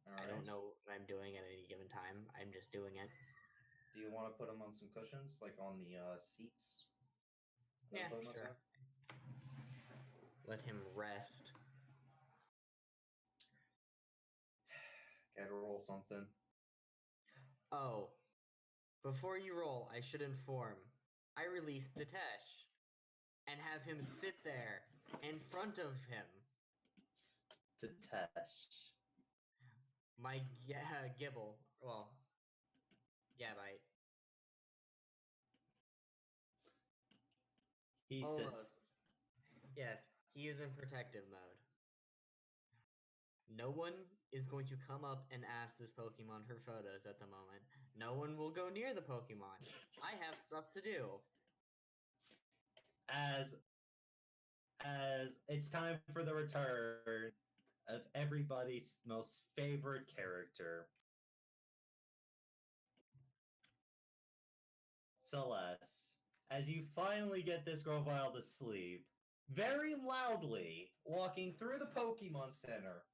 S1: All
S8: I don't
S1: right.
S8: know what I'm doing at any given time. I'm just doing it.
S1: Do you want to put him on some cushions, like on the seats?
S8: Yeah, sure. Let him rest.
S1: Gotta roll something.
S8: Oh, before you roll, I should inform. I released Datesh and have him sit there in front of him.
S1: Tatesh.
S8: My Gibble. Well, Gabite.
S1: He
S8: Almost.
S1: sits.
S8: Yes, he is in protective mode. No one is going to come up and ask this Pokemon for photos at the moment. No one will go near the Pokemon. I have stuff to do.
S1: As it's time for the return of everybody's most favorite character, Celeste. As you finally get this Grovile to sleep, very loudly walking through the Pokemon Center.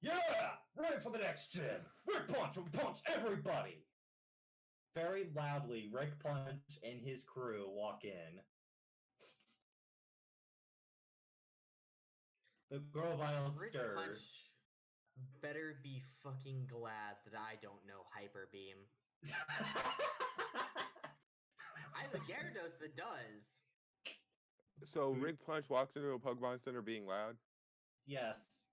S1: Yeah! Ready for the next gym! Rick Punch will punch everybody! Very loudly, Rick Punch and his crew walk in. The Grovile
S8: Rick
S1: stirs.
S8: Punch better be fucking glad that I don't know Hyper Beam. I have a Gyarados that does.
S5: So Rick Punch walks into a Pokemon Center being loud.
S1: Yes.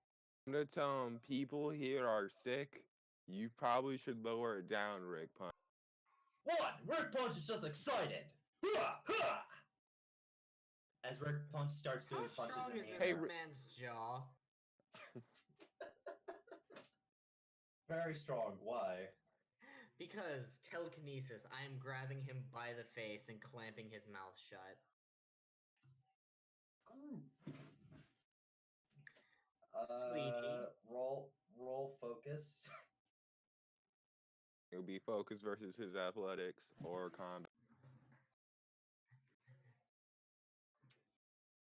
S5: I'm gonna tell him people here are sick. You probably should lower it down, Rick Punch.
S1: What? Rick Punch is just excited. Hua, hua! As Rick Punch starts
S8: How
S1: doing punches
S8: strong
S1: in
S8: is
S1: the
S8: this
S5: Hey,
S1: air.
S8: man's jaw?
S1: Very strong. Why?
S8: Because telekinesis, I am grabbing him by the face and clamping his mouth shut. Sweetie.
S1: Roll focus.
S5: It'll be focus versus his athletics or combat.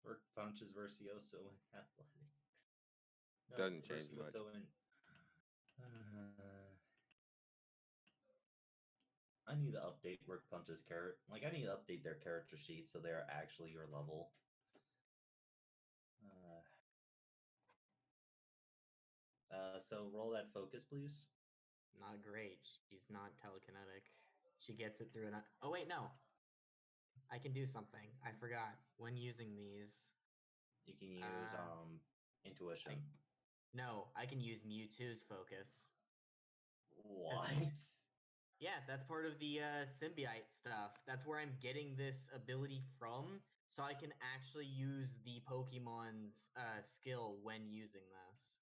S1: Rick Punch is Versioso in athletics. No,
S5: Doesn't change much.
S1: Virtuoso in... I need to update Rick Punch's character. Like, I need to update their character sheet so they're actually your level. So roll that focus, please.
S8: Not great. She's not telekinetic. She gets it through an. Oh wait, no. I can do something. I forgot. When using these,
S1: You can use intuition.
S8: no, I can use Mewtwo's focus.
S1: What?
S8: Yeah, that's part of the symbiote stuff. That's where I'm getting this ability from, so I can actually use the Pokemon's skill when using this.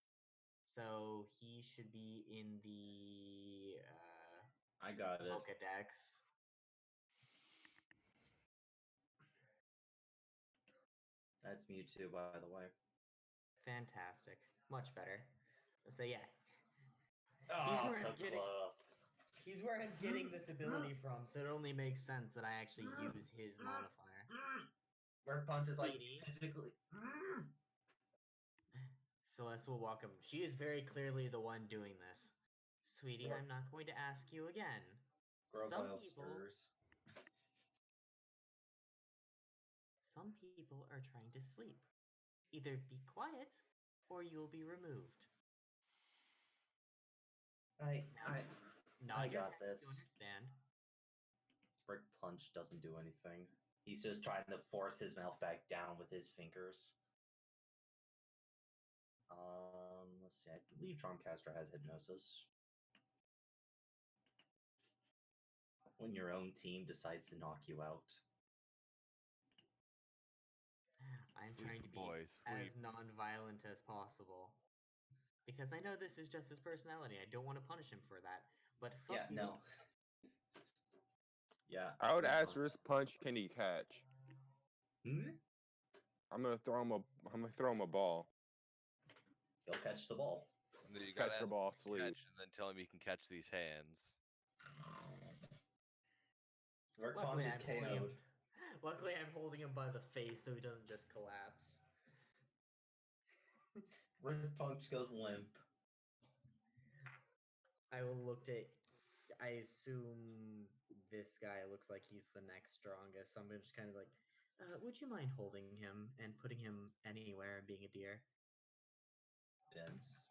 S8: So he should be in the
S1: I got it.
S8: Pokedex.
S1: That's Mewtwo, by the way.
S8: Fantastic. Much better. So yeah.
S1: Oh,
S8: where
S1: so
S8: I'm getting-
S1: close.
S8: He's where I'm getting this ability from, so it only makes sense that I actually use his modifier.
S1: Rick Punch is like
S8: Sweetie.
S1: physically.
S8: Celeste will welcome. She is very clearly the one doing this. Sweetie,
S1: Gro-
S8: I'm not going to ask you again.
S1: Grovyle spurs.
S8: Some people are trying to sleep. Either be quiet, or you will be removed.
S1: I
S8: Nod your
S1: got
S8: head
S1: this.
S8: to understand.
S1: Rick Punch doesn't do anything. He's just trying to force his mouth back down with his fingers. Let's see. I believe Charmcaster has hypnosis. When your own team decides to knock you out.
S8: I'm
S3: Sleep,
S8: trying to be
S3: boy,
S8: as
S3: sleep.
S8: non-violent as possible. Because I know this is just his personality. I don't want to punish him for that. But fuck you.
S1: No. Yeah.
S5: I would
S1: Rick
S5: ask
S1: Punch.
S5: Rick Punch, can he catch?
S1: Hmm?
S5: I'm gonna throw him a ball.
S1: He'll catch the ball.
S3: And then you
S5: Catch
S3: gotta
S5: the
S3: ask
S5: ball,
S3: him to
S5: sleep.
S3: catch, and then tell him he can catch these hands.
S1: Rick Punch is KO'd.
S8: Luckily, I'm holding him by the face so he doesn't just collapse.
S1: Rick Punch goes limp.
S8: I will look at. I assume this guy looks like he's the next strongest, so I'm just kind of like, would you mind holding him and putting him anywhere and being a deer?
S1: Vince.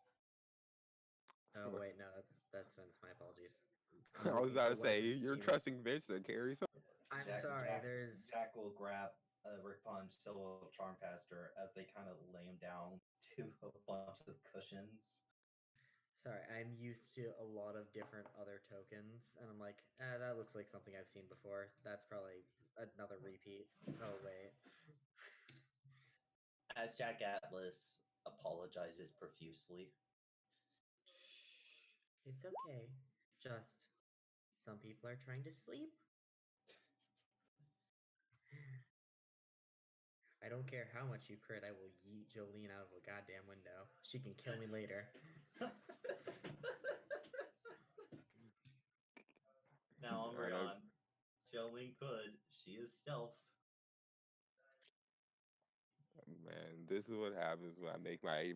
S8: Oh wait, no, that's Vince. My apologies.
S5: I was about to say you're trusting Vince to carry something.
S8: I'm sorry.
S1: Jack will grab Rick Punch, so will Charmcaster as they kind of lay him down to a bunch of cushions.
S8: Sorry, I'm used to a lot of different other tokens, and I'm like, that looks like something I've seen before. That's probably another repeat. Oh wait.
S1: As Jack Atlas apologizes profusely.
S8: It's okay. Just some people are trying to sleep. I don't care how much you crit, I will yeet Jolene out of a goddamn window. She can kill me later.
S1: Now,
S5: Alright,
S1: on. Jolene could. She is stealth.
S5: Man, this is what happens when I make my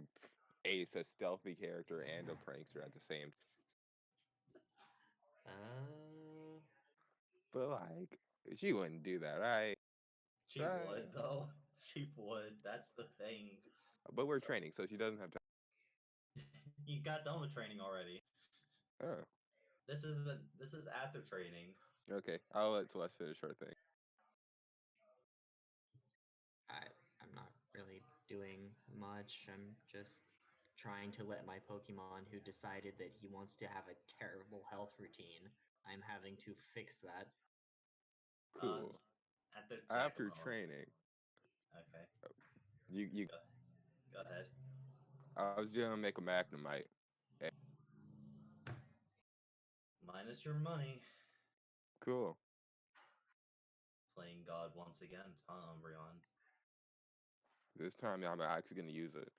S5: ace a stealthy character and a prankster at the same. But like, she wouldn't do that, right?
S1: She
S5: Right.
S1: would, though. She would. That's the thing.
S5: But we're training, so she doesn't have time.
S1: You got done with training already.
S5: Oh,
S1: This is after training.
S5: okay. I'll let Celeste finish her thing.
S8: really doing much. I'm just trying to let my Pokemon who decided that he wants to have a terrible health routine. I'm having to fix that.
S5: Cool.
S1: At the
S5: After
S1: Jackalope.
S5: training,
S1: Okay,
S5: you
S1: go ahead.
S5: I was gonna make a Magnemite.
S1: Minus your money.
S5: Cool.
S1: Playing God once again, huh, Umbreon?
S5: This time I'm actually gonna use it.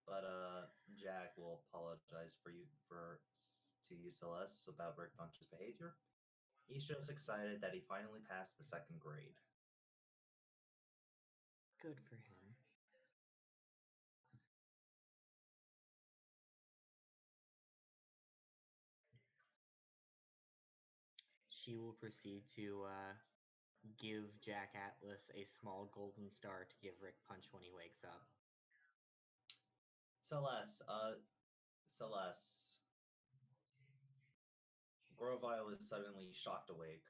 S1: But Jack will apologize to you, Celeste, about Rick Punch's behavior. He's just excited that he finally passed the second grade.
S8: Good for him. She will proceed to give Jack Atlas a small golden star to give Rick Punch when he wakes up.
S1: Celeste. Grovile is suddenly shocked awake.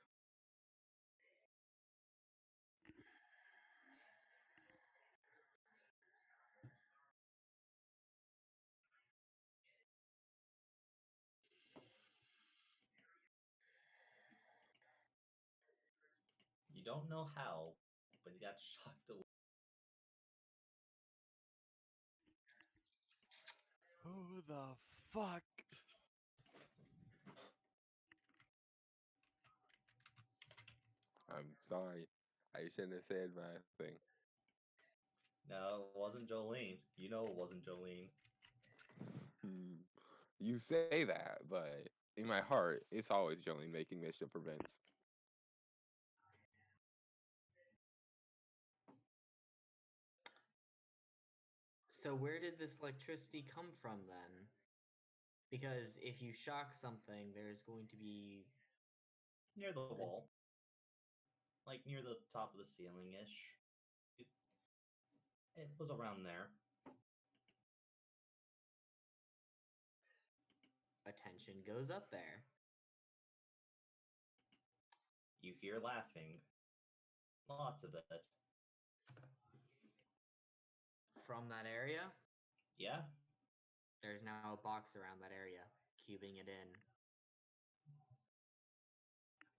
S1: You don't know how, but he got shocked awake.
S3: Who the fuck?
S5: I'm sorry. I shouldn't have said my thing.
S1: No, it wasn't Jolene. You know it wasn't Jolene.
S5: Hmm. You say that, but in my heart, it's always Jolene making mischief for Vince.
S8: So where did this electricity come from then? Because if you shock something, there's going to be
S1: Near the wall. Like near the top of the ceiling ish. It was around there.
S8: attention goes up there.
S1: You hear laughing. Lots of it.
S8: From that area,
S1: Yeah?
S8: there's now a box around that area, cubing it in.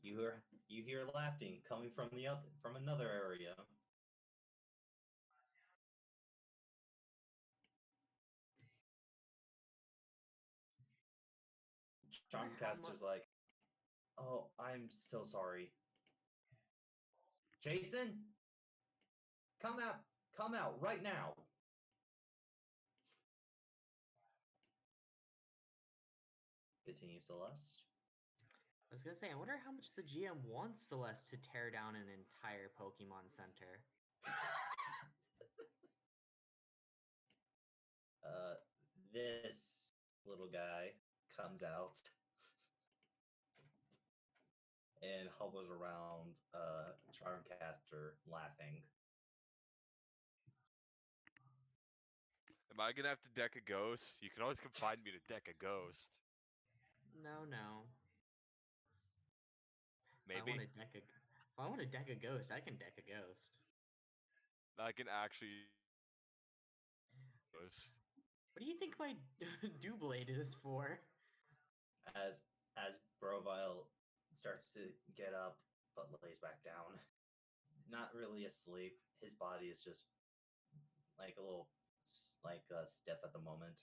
S1: You hear laughing coming from another area. Charmcaster's like, "Oh, I'm so sorry. Jason, come out right now." Continue, Celeste.
S8: I was gonna say, I wonder how much the GM wants Celeste to tear down an entire Pokemon Center.
S1: This little guy comes out and hovers around Charmcaster, laughing.
S3: Am I gonna have to deck a ghost? You can always confine me to deck a ghost.
S8: No.
S3: Maybe
S8: If I want to deck a ghost, I can deck a ghost.
S3: I can actually ghost.
S8: What do you think my Doublade is for?
S1: As Brovile starts to get up but lays back down, not really asleep. His body is just like a little stiff at the moment.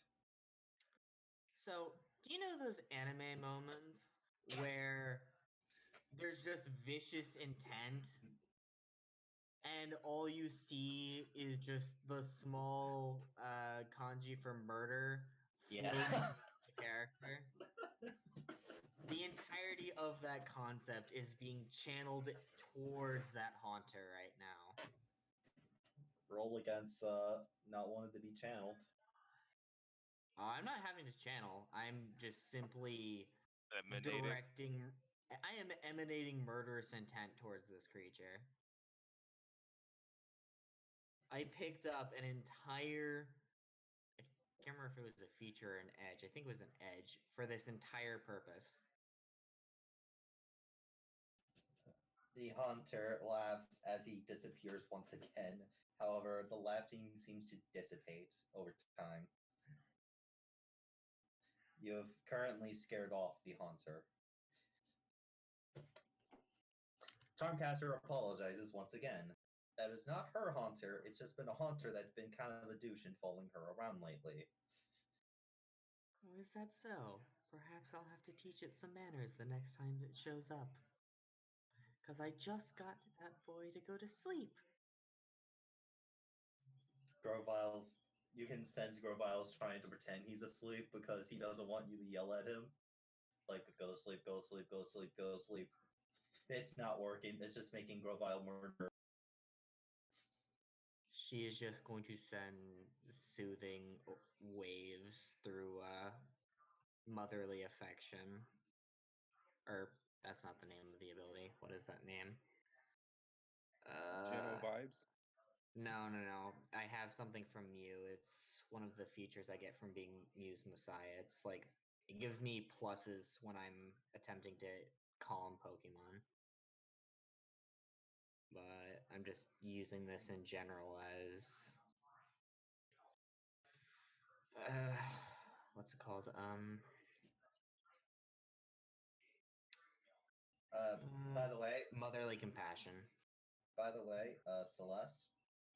S8: So, do you know those anime moments where there's just vicious intent and all you see is just the small kanji for murder
S1: Yeah.
S8: floating around the character? The entirety of that concept is being channeled towards that haunter right now.
S1: Roll against not wanting to be channeled.
S8: I'm not having to channel. I'm just simply
S3: Emanating.
S8: directing. I am emanating murderous intent towards this creature. I picked up an entire. I can't remember if it was a feature or an edge. I think it was an edge for this entire purpose.
S1: The hunter laughs as he disappears once again. However, the laughing seems to dissipate over time. You have currently scared off the hunter. Charmcaster apologizes once again. That is not her haunter, it's just been a haunter that's been kind of a douche and following her around lately.
S9: Oh, is that so? Perhaps I'll have to teach it some manners the next time it shows up. Because I just got that boy to go to sleep.
S1: Grovile's, you can sense Grovile's trying to pretend he's asleep because he doesn't want you to yell at him. Like, go to sleep, go to sleep, go to sleep, go to sleep. It's not working, it's just making Grovile more nervous.
S9: She is just going to send soothing waves through motherly affection. Or, that's not the name of the ability. What is that name?
S5: Gentle vibes.
S9: No. I have something from Mew. It's one of the features I get from being Mew's Messiah. It's like, it gives me pluses when I'm attempting to calm Pokemon. But I'm just using this in general as what's it called?
S1: By the way,
S9: motherly compassion.
S1: Celeste,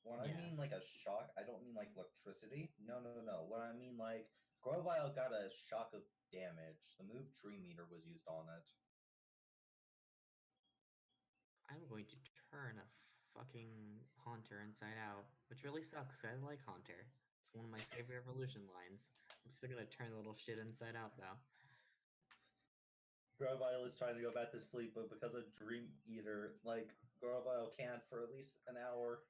S1: when I mean
S9: Yes.
S1: like a shock, I don't mean like electricity. No. What I mean like Grovile got a shock of damage. The move Tree Meter was used on it.
S9: I'm going to turn a fucking Haunter inside out, which really sucks. I like Haunter. It's one of my favorite evolution lines. I'm still gonna turn the little shit inside out though.
S1: Grovile is trying to go back to sleep, but because of Dream Eater, like Grovile can't for at least an hour.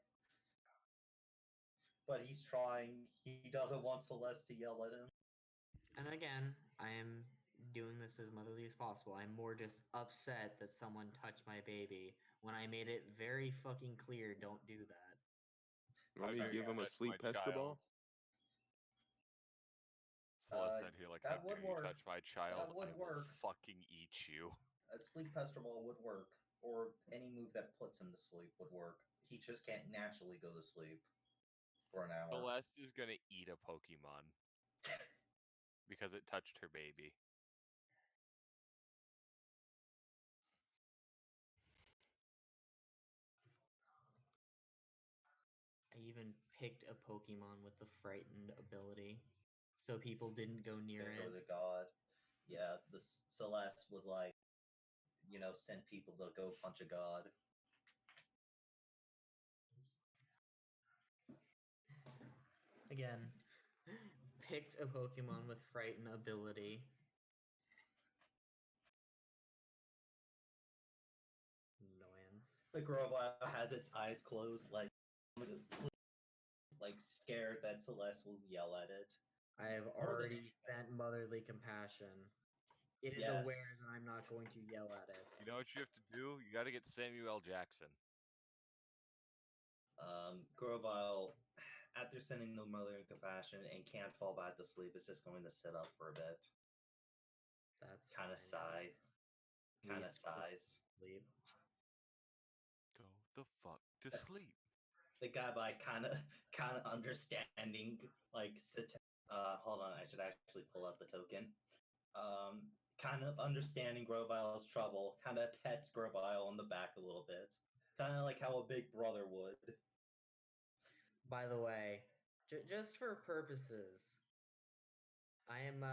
S1: But he's trying. He doesn't want Celeste to yell at him.
S9: And again, I am doing this as motherly as possible. I'm more just upset that someone touched my baby when I made it very fucking clear don't do that.
S5: Maybe
S3: Touch
S5: give him a
S3: my
S5: sleep pester
S3: child.
S5: ball.
S3: Celeste out here like, how
S1: that would
S3: dare you
S1: work.
S3: touch my child?
S1: That would
S3: I will
S1: work.
S3: fucking eat you.
S1: A sleep pester ball would work, or any move that puts him to sleep would work. He just can't naturally go to sleep for an hour.
S3: Celeste is gonna eat a Pokemon because it touched her baby.
S9: I even picked a Pokemon with the Frightened ability, so people didn't go near
S1: There
S9: it.
S1: was a god. Yeah, the Celeste was like, send people to go punch a god.
S9: Again, picked a Pokemon with Frighten ability. Annoyance.
S1: The Grovile has its eyes closed, like scared that Celeste will yell at it.
S9: I have already sent motherly compassion. It is
S1: Yes.
S9: aware that I'm not going to yell at it.
S3: You know what you have to do? You got to get Samuel L. Jackson.
S1: Grovile, after sending the motherly compassion and can't fall back to sleep, is just going to sit up for a bit.
S9: That's
S1: kind of sigh. Kind of sighs.
S9: Sleep.
S3: Go the fuck to sleep.
S1: The guy by kind of understanding, like, hold on, I should actually pull up the token. Kind of understanding Grovile's trouble, kind of pets Grovile on the back a little bit. Kind of like how a big brother would.
S9: By the way, just for purposes, I am,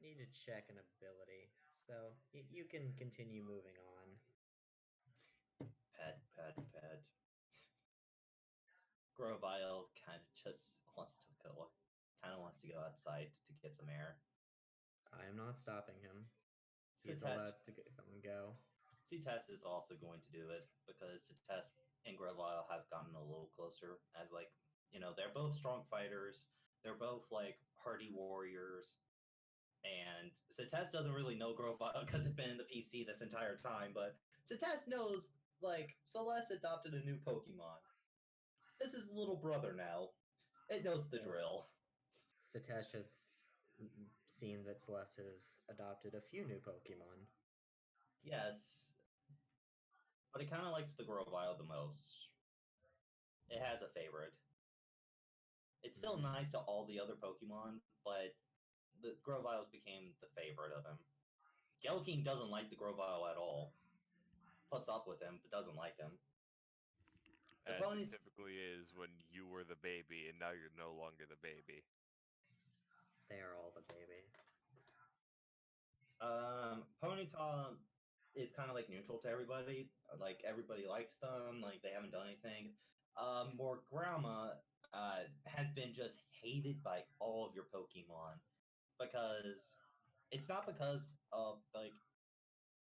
S9: need to check an ability. So, you can continue moving on.
S1: Pet. Grovile kind of just wants to go outside to get some air.
S9: I am not stopping him. He's
S1: Cetest
S9: allowed to go.
S1: Cetest is also going to do it because Cetest and Grovile have gotten a little closer as, like, they're both strong fighters. They're both, like, hardy warriors. And Cetest doesn't really know Grovile because it's been in the PC this entire time, but Cetest knows, like, Celeste adopted a new Pokemon. This is little brother now. It knows the drill.
S9: Cetest has seen that Celeste has adopted a few new Pokemon.
S1: Yes, but it kind of likes the Grovyle the most. It has a favorite. It's still nice to all the other Pokemon, but the Grovyles became the favorite of him. Gelking doesn't like the Grovyle at all. Puts up with him, but doesn't like him. The
S3: As
S1: ponies-
S3: it typically is when you were the baby and now you're no longer the baby.
S9: They are all the baby.
S1: Ponyta is kind of like neutral to everybody. Like everybody likes them. Like they haven't done anything. Morgrama has been just hated by all of your Pokemon because it's not because of like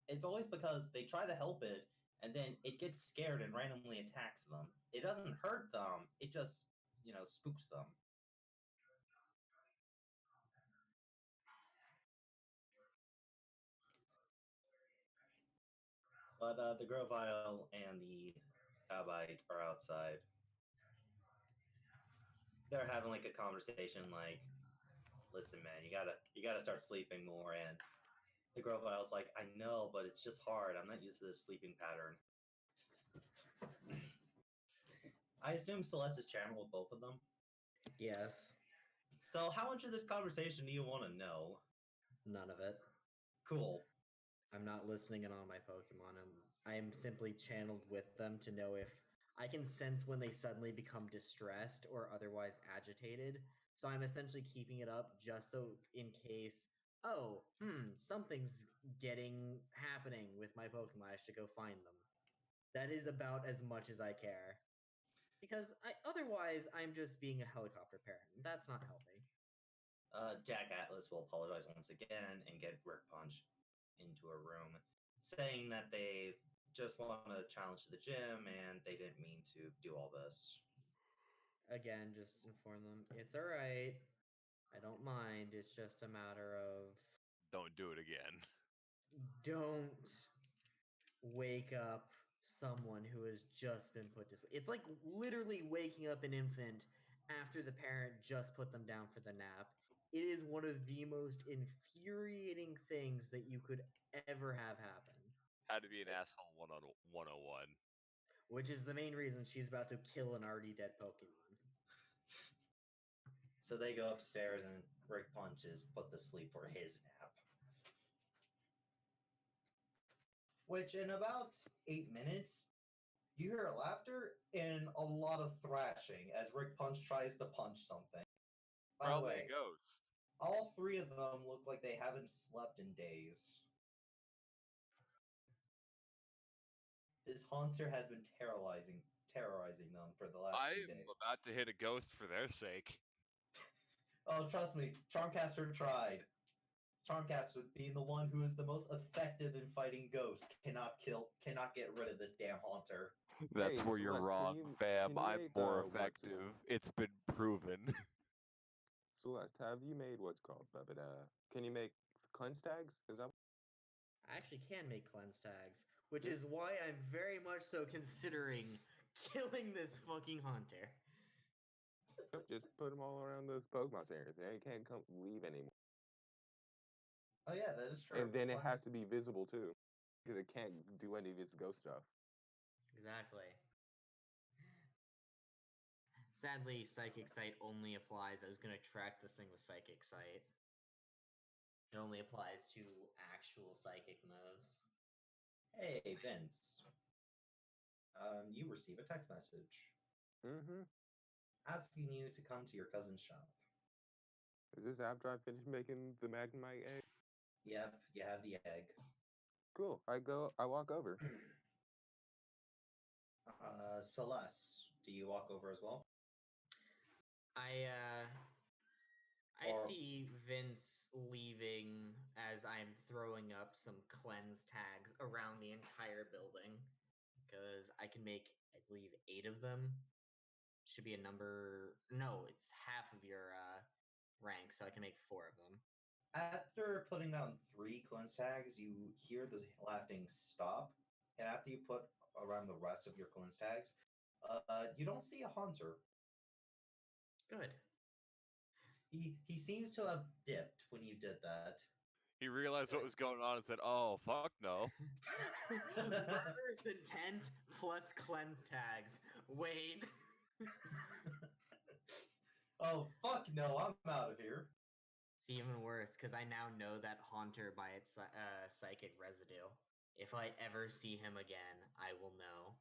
S1: it's always because they try to help it and then it gets scared and randomly attacks them. It doesn't hurt them. It just spooks them. But the Grovyle and the Abite are outside. They're having like a conversation like, listen man, you gotta start sleeping more. And the Grovile's like, I know, but it's just hard. I'm not used to this sleeping pattern. I assume Celeste is channeled with both of them.
S9: Yes.
S1: So how much of this conversation do you want to know?
S9: None of it.
S1: Cool.
S9: I'm not listening in on my Pokemon. I am simply channeled with them to know if I can sense when they suddenly become distressed or otherwise agitated. So I'm essentially keeping it up just so in case, something's happening with my Pokemon. I should go find them. That is about as much as I care. Because otherwise, I'm just being a helicopter parent. That's not healthy.
S1: Jack Atlas will apologize once again and get Rick Punch into a room, saying that they just want to challenge to the gym and they didn't mean to do all this.
S9: Again, just inform them it's all right. I don't mind. It's just a matter of
S3: Don't do it again.
S9: don't wake up someone who has just been put to sleep. It's like literally waking up an infant after the parent just put them down for the nap. It is one of the most infuriating things that you could ever have happen.
S3: Had to be an asshole 101.
S9: Which is the main reason she's about to kill an already dead Pokemon.
S1: So they go upstairs and Rick Punch is put to sleep for his nap. Which in about 8 minutes, you hear laughter and a lot of thrashing as Rick Punch tries to punch something. By the
S3: Probably
S1: way,
S3: a ghost.
S1: all three of them look like they haven't slept in days. This haunter has been terrorizing them for the last few
S3: I'm
S1: days.
S3: about to hit a ghost for their sake.
S1: Oh, trust me, Charmcaster tried. Charmcaster, being the one who is the most effective in fighting ghosts, cannot get rid of this damn haunter.
S3: That's
S5: Hey,
S3: where you're
S5: Celeste,
S3: wrong,
S5: can
S3: fam.
S5: you
S3: I'm
S5: make,
S3: more
S5: what's
S3: effective. It's been proven.
S5: Celeste, have you made what's called can you make cleanse tags? Is that
S9: I actually can make cleanse tags, which is why I'm very much so considering killing this fucking hunter.
S5: just put them all around those Pokemon centers? They can't leave anymore.
S1: Oh yeah, that is true.
S5: And then it has to be visible too, because it can't do any of its ghost stuff.
S9: Exactly. Sadly, Psychic Sight only applies. I was going to track this thing with Psychic Sight. It only applies to actual psychic moves.
S1: Hey, Vince. You receive a text message
S5: Mm-hmm.
S1: asking you to come to your cousin's shop.
S5: Is this after I finish making the Magnemite egg?
S1: Yep, you have the egg.
S5: Cool. I walk over.
S1: Celeste, do you walk over as well?
S9: I
S1: Or-
S9: see Vince leaving as I'm throwing up some cleanse tags around the entire building. Because I can make, I believe, 8 of them. Should be a number. No, it's half of your rank, so I can make 4 of them.
S1: After putting down 3 cleanse tags, you hear the laughing stop, and after you put around the rest of your cleanse tags, you don't see a haunter.
S9: Good.
S1: He seems to have dipped when you did that.
S3: He realized what was going on and said, "Oh, fuck no."
S9: Murderous intent plus cleanse tags. Wait.
S1: Oh fuck no! I'm out of here.
S9: It's even worse because I now know that Haunter by its psychic residue. If I ever see him again, I will know.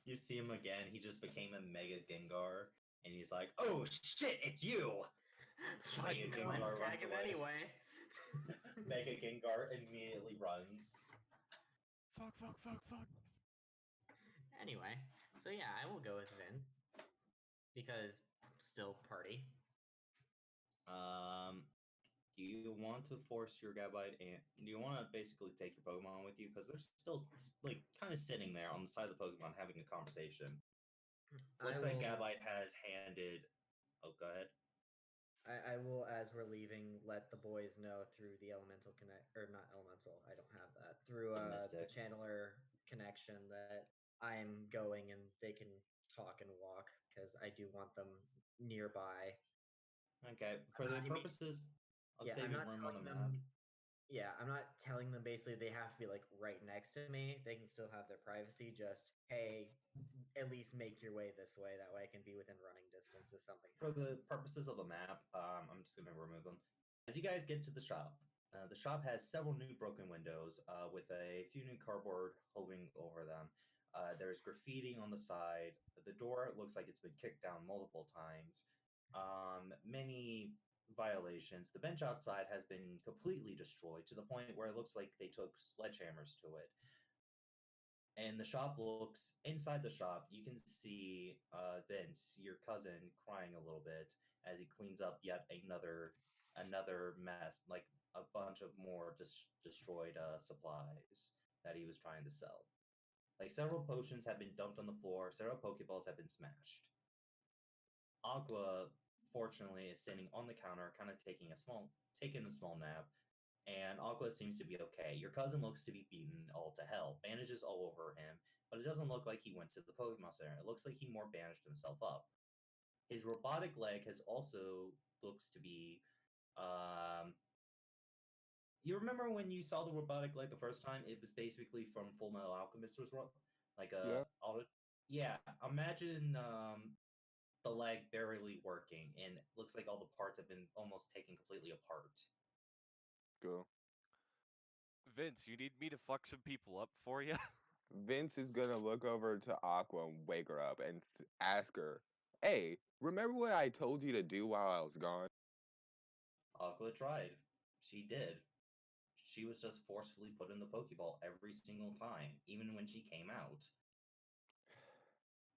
S1: You see him again. He just became a Mega Gengar, and he's like, "Oh shit, it's you!"
S9: Fucking
S1: Gengar
S9: cleanse
S1: runs
S9: tag him
S1: away.
S9: anyway.
S1: Mega Gengar immediately runs.
S3: Fuck.
S9: Anyway, so yeah, I will go with Vince because still party.
S1: Do you want to force your Gabite, and do you want to basically take your Pokemon with you? Because they're still like kind of sitting there on the side of the Pokemon having a conversation. Looks like Gabite has handed. Oh, go ahead.
S8: I will, as we're leaving, let the boys know through the elemental connect, or not elemental, I don't have that, through the
S1: Mystic.
S8: channeler connection that I'm going and they can talk and walk because I do want them nearby.
S1: Okay, for the purposes of saving room on the map.
S8: Yeah, I'm not telling them basically they have to be like right next to me. They can still have their privacy. Just, hey, at least make your way this way. That way I can be within running distance if something
S1: For the
S8: happens.
S1: purposes of the map, I'm just going to remove them. As you guys get to the shop has several new broken windows with a few new cardboard hovering over them. There's graffiti on the side. The door looks like it's been kicked down multiple times. Many violations. The bench outside has been completely destroyed to the point where it looks like they took sledgehammers to it. And the shop looks inside the shop. You can see Vince, your cousin, crying a little bit as he cleans up yet another mess, like a bunch of more destroyed supplies that he was trying to sell. Like several potions have been dumped on the floor. Several Pokeballs have been smashed. Aqua, fortunately, is standing on the counter, kind of taking a small nap, and Aqua seems to be okay. Your cousin looks to be beaten all to hell, bandages all over him, but it doesn't look like he went to the Pokemon Center. It looks like he more bandaged himself up. His robotic leg has also looks to be. You remember when you saw the robotic leg the first time? It was basically from Full Metal Alchemist, was like a
S5: Yeah.
S1: yeah. Imagine the leg barely working, and it looks like all the parts have been almost taken completely apart.
S5: Cool.
S3: Vince, you need me to fuck some people up for you?
S5: Vince is gonna look over to Aqua and wake her up and ask her, "Hey, remember what I told you to do while I was gone?"
S1: Aqua tried. She did. She was just forcefully put in the Pokeball every single time, even when she came out.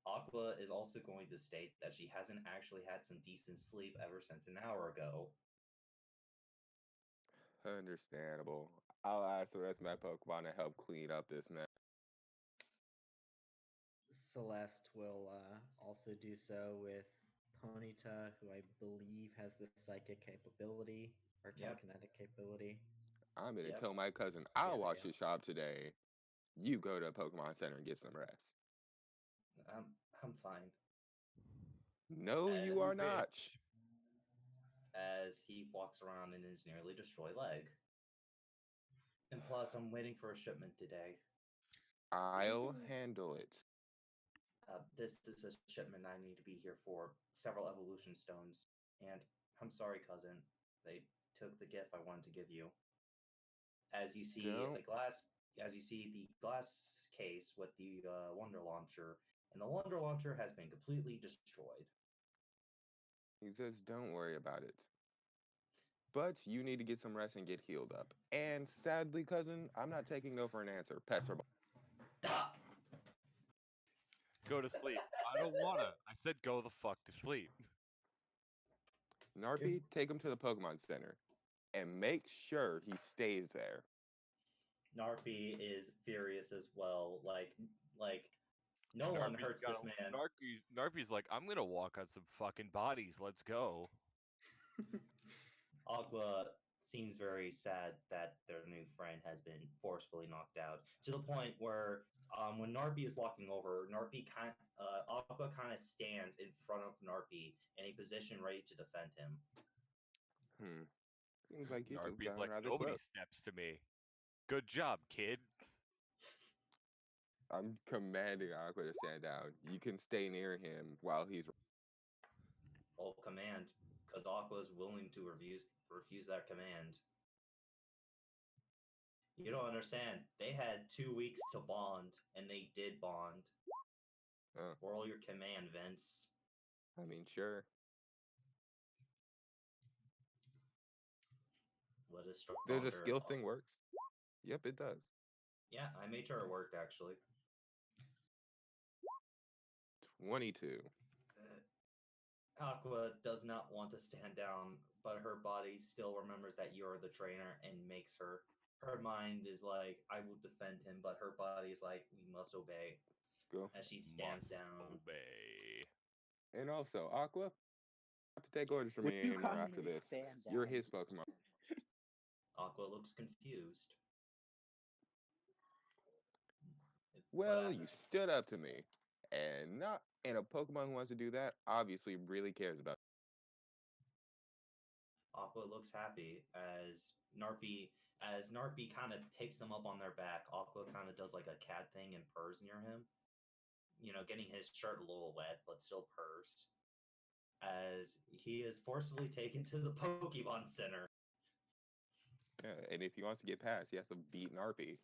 S1: Aqua is also going to state that she hasn't actually had some decent sleep ever since an hour ago.
S5: Understandable. I'll ask the rest of my Pokemon to help clean up this mess.
S8: Celeste will also do so with Ponyta, who I believe has the psychic capability or
S1: Yep.
S8: telekinetic capability.
S5: I'm gonna
S1: Yep.
S5: tell my cousin I'll
S8: Yeah,
S5: watch
S8: yeah.
S5: the shop today. You go to the Pokemon Center and get some rest.
S1: I'm fine.
S5: No, you are not.
S3: Bitch.
S1: As he walks around in his nearly destroyed leg. And plus, I'm waiting for a shipment today.
S5: I'll handle it.
S1: This is a shipment I need to be here for. Several evolution stones. And I'm sorry, cousin. They took the gift I wanted to give you. As you see
S5: Don't.
S1: the glass case with the Wonder Launcher, and the Wonder Launcher has been completely destroyed.
S5: He says, "Don't worry about it. But you need to get some rest and get healed up." And sadly, cousin, I'm not taking no for an answer. Pester.
S1: Stop!
S3: Go to sleep. I don't wanna. I said go the fuck to sleep.
S5: Narpi, take him to the Pokemon Center and make sure he stays there.
S1: Narpi is furious as well. Like no one hurts this man.
S3: Narpi's like, I'm gonna walk on some fucking bodies. Let's go.
S1: Aqua seems very sad that their new friend has been forcefully knocked out to the point where when Narpi is walking over, Aqua kind of of stands in front of Narpi in a position ready to defend him.
S5: Seems like you just
S3: Narpi's
S5: got
S3: like,
S5: rather
S3: nobody
S5: close.
S3: steps to me. Good job, kid.
S5: I'm commanding Aqua to stand down. You can stay near him while he's.
S1: All command, because Aqua is willing to refuse that command. You don't understand. They had 2 weeks to bond, and they did bond. Roll your command, Vince.
S5: I mean, sure.
S1: What is stronger?
S5: There's a skill thing works. Yep, it does.
S1: Yeah, I made sure it worked actually.
S5: 22.
S1: Aqua does not want to stand down, but her body still remembers that you're the trainer and makes her. Her mind is like, I will defend him, but her body is like, we must obey.
S5: Go.
S1: As she stands down.
S3: Obey.
S5: And also, Aqua, not to take orders from
S4: Would
S5: me
S4: you
S5: anymore
S4: kindly
S5: after this.
S4: stand
S5: You're
S4: down?
S5: his Pokemon.
S1: Aqua looks confused.
S5: Well, you stood up to me. And a Pokemon who wants to do that obviously really cares about.
S1: Aqua looks happy as Narpi kind of picks them up on their back. Aqua kind of does like a cat thing and purrs near him. You know, getting his shirt a little wet, but still purrs. As he is forcibly taken to the Pokemon Center.
S5: Yeah, and if he wants to get past, he has to beat Narpi.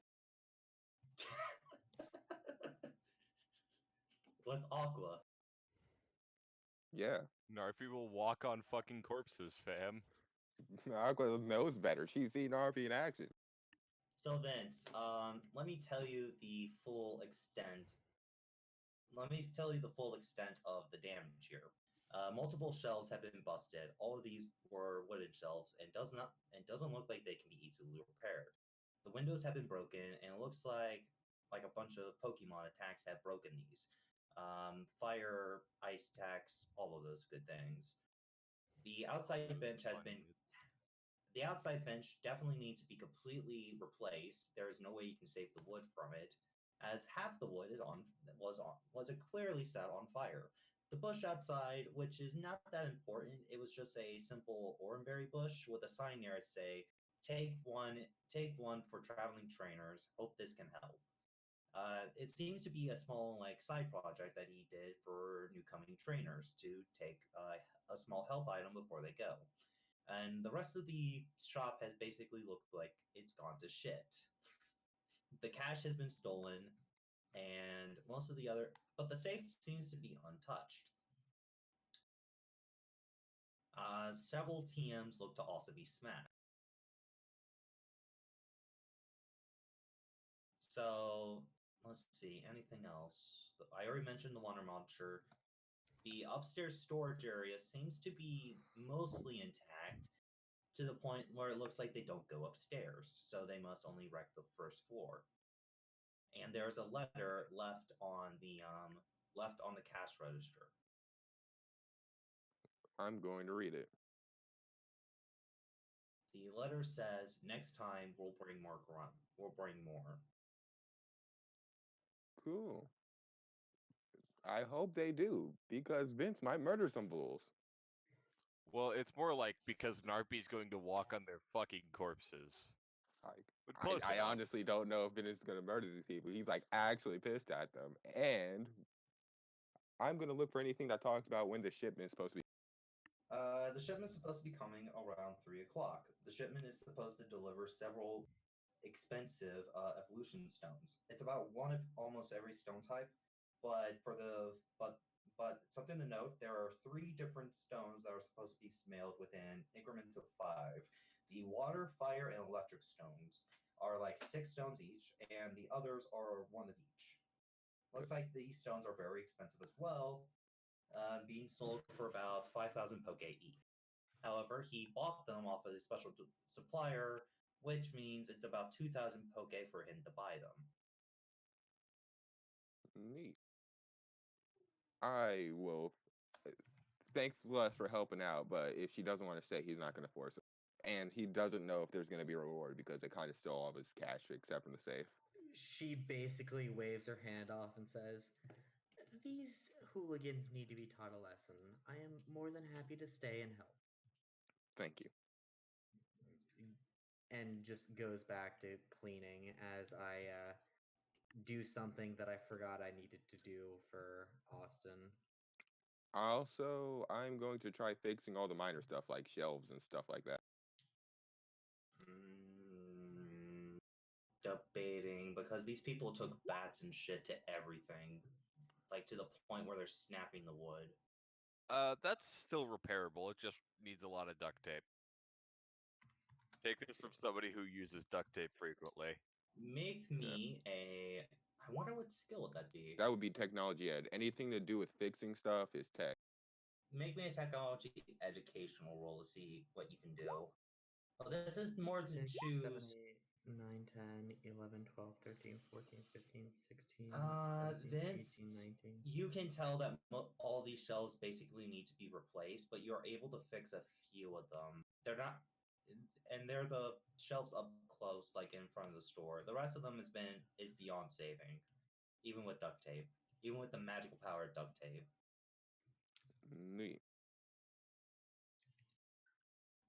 S1: With Aqua.
S5: Yeah.
S3: Narfi will walk on fucking corpses, fam.
S5: Aqua knows better. She's seen Narpi in action.
S1: So Vince, let me tell you the full extent. Let me tell you the full extent of the damage here. Multiple shelves have been busted. All of these were wooden shelves, and doesn't look like they can be easily repaired. The windows have been broken, and it looks like a bunch of Pokemon attacks have broken these. Fire, ice attacks, all of those good things. The outside bench has been. The outside bench definitely needs to be completely replaced. There is no way you can save the wood from it, as half the wood was clearly set on fire. The bush outside, which is not that important, it was just a simple oranberry bush with a sign near it say, take one for traveling trainers. Hope this can help. It seems to be a small side project that he did for new coming trainers to take a small health item before they go. And the rest of the shop has basically looked like it's gone to shit. The cash has been stolen, and but the safe seems to be untouched. Several TMs look to also be smashed. So, let's see, anything else? I already mentioned the Wonder Monster. The upstairs storage area seems to be mostly intact, to the point where it looks like they don't go upstairs, so they must only wreck the first floor. And there's a letter left on the cash register.
S5: I'm going to read it.
S1: The letter says, "Next time we'll bring more grunt. We'll bring more."
S5: Cool. I hope they do, because Vince might murder some fools.
S3: Well, it's more like because Narpi's going to walk on their fucking corpses. But close
S5: I
S3: enough.
S5: honestly don't know if Vince is going to murder these people. He's actually pissed at them. And I'm going to look for anything that talks about when the shipment is supposed to be.
S1: The shipment is supposed to be coming around 3 o'clock. The shipment is supposed to deliver several expensive evolution stones. It's about one of almost every stone type, but something to note: there are 3 different stones that are supposed to be mailed within increments of 5. The water, fire, and electric stones are 6 stones each, and the others are 1 of each. Looks like these stones are very expensive as well, being sold for about 5,000 poke each. However, he bought them off of a special supplier, which means it's about 2,000 poke for him to buy them.
S5: Neat. I will. Thanks Les for helping out, but if she doesn't want to stay, he's not going to force it. And he doesn't know if there's going to be a reward because they kind of stole all of his cash except from the safe.
S8: She basically waves her hand off and says,
S9: these hooligans need to be taught a lesson, I am more than happy to stay and help.
S5: Thank you.
S9: And just goes back to cleaning as I do something that I forgot I needed to do for Austin.
S5: Also, I'm going to try fixing all the minor stuff like shelves and stuff like that.
S1: Debating, because these people took bats and shit to everything, like to the point where they're snapping the wood.
S3: That's still repairable. It just needs a lot of duct tape. Take this from somebody who uses duct tape frequently.
S1: Make me a. I wonder what skill would that be.
S5: That would be technology ed. Anything to do with fixing stuff is tech.
S1: Make me a technology educational roll to see what you can do. Well, this is more to
S9: 6,
S1: choose.
S9: 7, 8, 9, 10, 11, 12, 13, 14, 15, 16, 17,
S1: Vince,
S9: 18, 19.
S1: you can tell that all these shelves basically need to be replaced, but you're able to fix a few of them. They're not, and they're the shelves up close, like in front of the store. The rest of them is beyond saving, even with duct tape, even with the magical power of duct tape.
S5: Neat.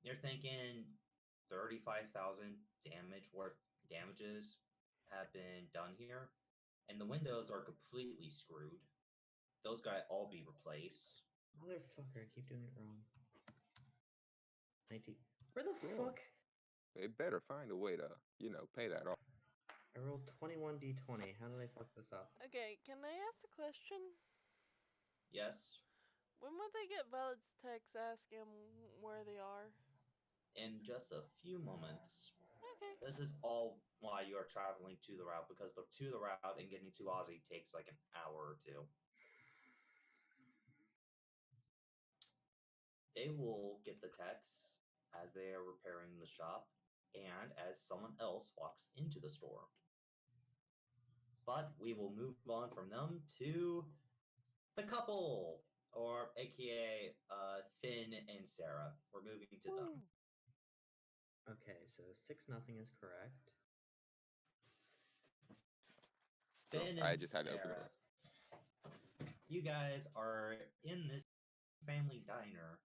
S1: You're thinking 35,000 damages have been done here, and the windows are completely screwed. Those gotta all be replaced.
S9: Motherfucker, I keep doing it wrong. 19. Where the
S5: Cool.
S9: fuck?
S5: They better find a way to, pay that off.
S9: I rolled 21d20. How did I fuck this up?
S2: Okay, can I ask a question?
S1: Yes,
S2: When would they get Violet's text asking where they are?
S1: in just a few moments.
S2: Okay.
S1: This is all why you are traveling to the route, because to the route and getting to Aussie takes like an hour or two. They will get the text as they are repairing the shop and as someone else walks into the store. But we will move on from them to the couple, or aka Finn and Sarah. We're moving to them.
S9: Okay, so 6-0 is correct.
S5: So
S1: Finn
S5: I
S1: and
S5: just had to open
S1: Sarah, you guys are in this family diner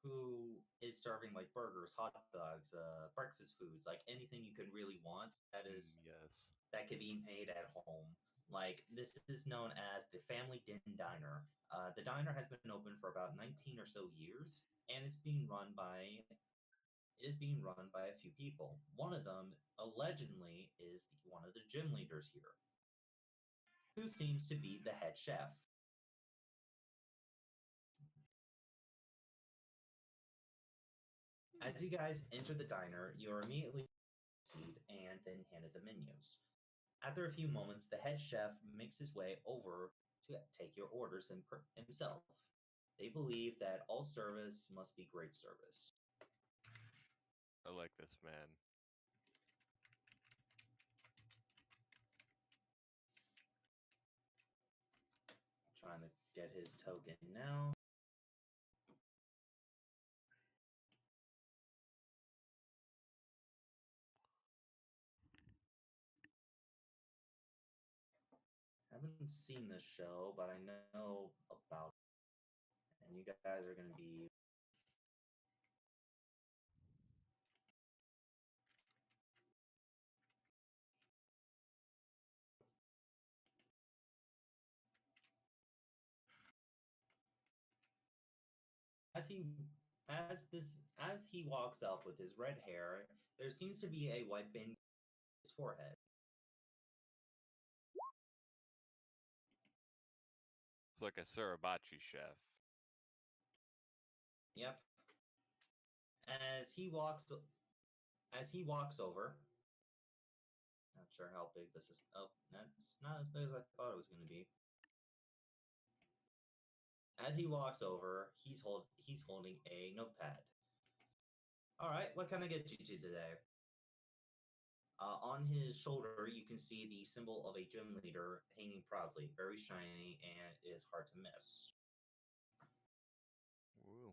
S1: who is serving like burgers, hot dogs, breakfast foods, like anything you could really want that is
S3: Yes.
S1: that can be made at home. Like this is known as the Family Din Diner. The diner has been open for about 19 or so years, and it is being run by a few people. One of them allegedly is one of the gym leaders here, who seems to be the head chef. As you guys enter the diner, you are immediately seated and then handed the menus. After a few moments, the head chef makes his way over to take your orders himself. They believe that all service must be great service.
S3: I like this man.
S1: Trying to get his token now. Haven't seen this show, but I know about it. And you guys are going to be. As he as he walks up with his red hair, there seems to be a white band on his forehead.
S3: It's like a Suribachi chef.
S1: Yep. As he walks over. Not sure how big this is. Oh, that's not as big as I thought it was going to be. As he walks over, he's holding a notepad. All right, what can I get you to today? On his shoulder, you can see the symbol of a gym leader hanging proudly, very shiny, and is hard to miss.
S3: Woo.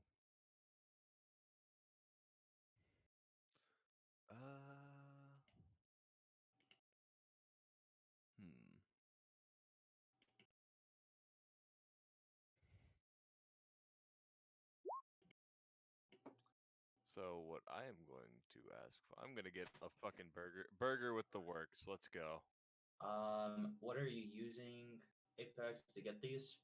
S3: Hmm. So what I am going to ask for, I'm gonna get a fucking burger with the works. Let's go.
S1: What are you using, Apex, to get these?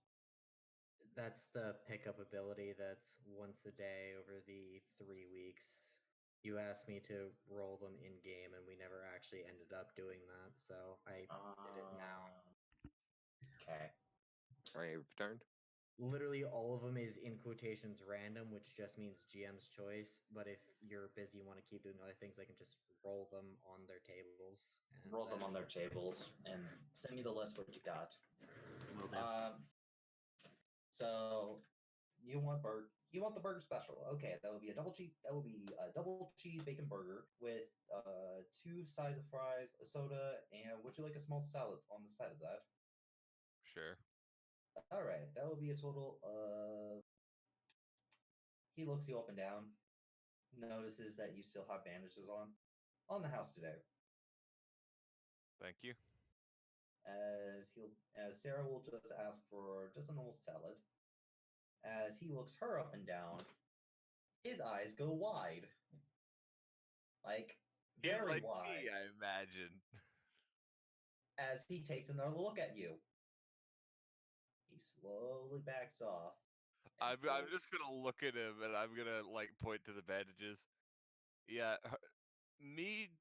S9: That's the pickup ability that's once a day over the 3 weeks. You asked me to roll them in game, and we never actually ended up doing that, so I did it now.
S1: Okay.
S5: I have returned.
S9: Literally all of them is in quotations random, which just means GM's choice. But if you're busy and want to keep doing other things, I can just roll them on their tables. And
S1: Roll them on their tables and send me the list what you got.
S9: Will do.
S1: So you want the burger special. Okay, that would be a double cheese bacon burger with 2 sides of fries, a soda, and would you like a small salad on the side of that?
S3: Sure.
S1: All right, that will be a total of. He looks you up and down, notices that you still have bandages on the house today.
S3: Thank you.
S1: As Sarah will just ask for just a normal salad. As he looks her up and down, his eyes go wide, like
S3: He's
S1: very
S3: like
S1: wide.
S3: me, I imagine.
S1: As he takes another look at you, he slowly backs off.
S3: I'm just gonna look at him and I'm gonna like point to the bandages. Yeah, me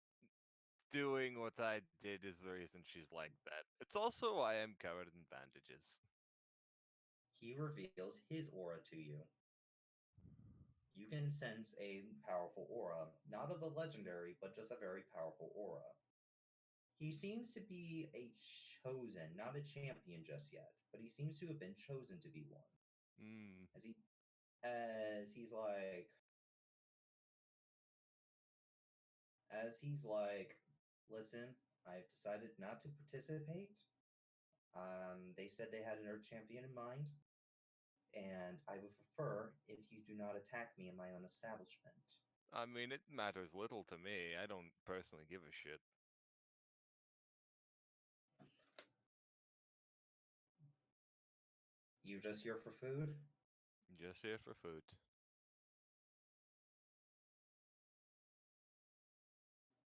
S3: doing what I did is the reason she's like that. It's also why I'm covered in bandages.
S1: He reveals his aura to you. You can sense a powerful aura, not of a legendary, but just a very powerful aura. He seems to be a chosen, not a champion just yet, but he seems to have been chosen to be one.
S3: Hmm.
S1: As he's like, listen, I've decided not to participate. They said they had an Earth champion in mind, and I would prefer if you do not attack me in my own establishment.
S3: I mean, it matters little to me. I don't personally give a shit.
S1: You just here for food?
S3: Just here for food.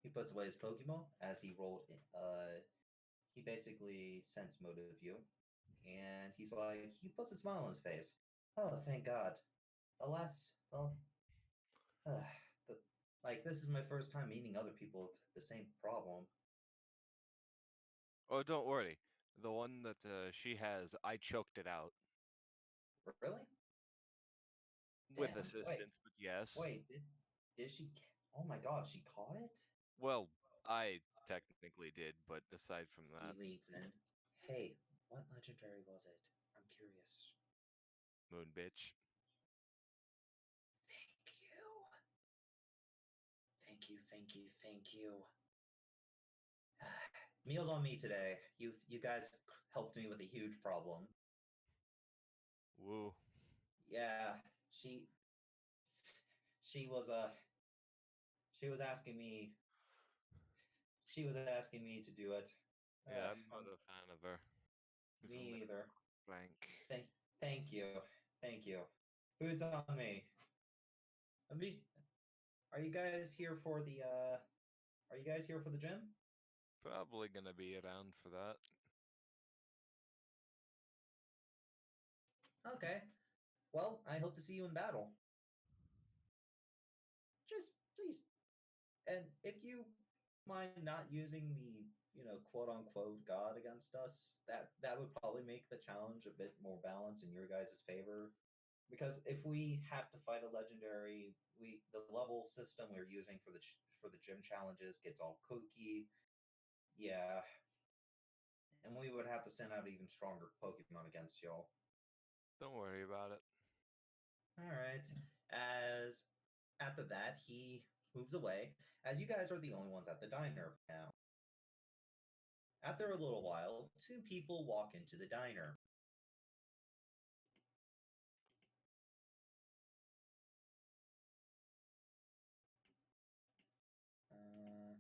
S1: He puts away his Pokemon as he rolled. He basically sense motive you, and he puts a smile on his face. Oh, thank God! Uh, the, this is my first time meeting other people with the same problem.
S3: Oh, don't worry. The one that she has, I choked it out
S1: Really?
S3: with
S1: Damn,
S3: assistance, but yes.
S1: Wait, did she? Oh my God, she caught it?
S3: Well, I technically did, but aside from
S1: He
S3: that,
S1: leads in. Hey, what legendary was it? I'm curious.
S3: Moon bitch.
S1: Thank you. Thank you, thank you, thank you. Meals on me today. You guys helped me with a huge problem.
S3: Woo.
S1: Yeah, she was she was asking me to do it.
S3: Yeah, I'm not a fan of her.
S1: Me either.
S3: Blank.
S1: Thank you. Thank you. Food's on me. Are you guys here for the gym?
S3: Probably gonna be around for that.
S1: Okay. Well, I hope to see you in battle. Just please, and if you mind not using the quote unquote God against us, that would probably make the challenge a bit more balanced in your guys' favor. Because if we have to fight a legendary, the level system we're using for the gym challenges gets all kooky. Yeah, and we would have to send out even stronger Pokemon against y'all.
S3: Don't worry about it.
S1: All right. As after that, he moves away, as you guys are the only ones at the diner now. After a little while, 2 people walk into the diner. Uh,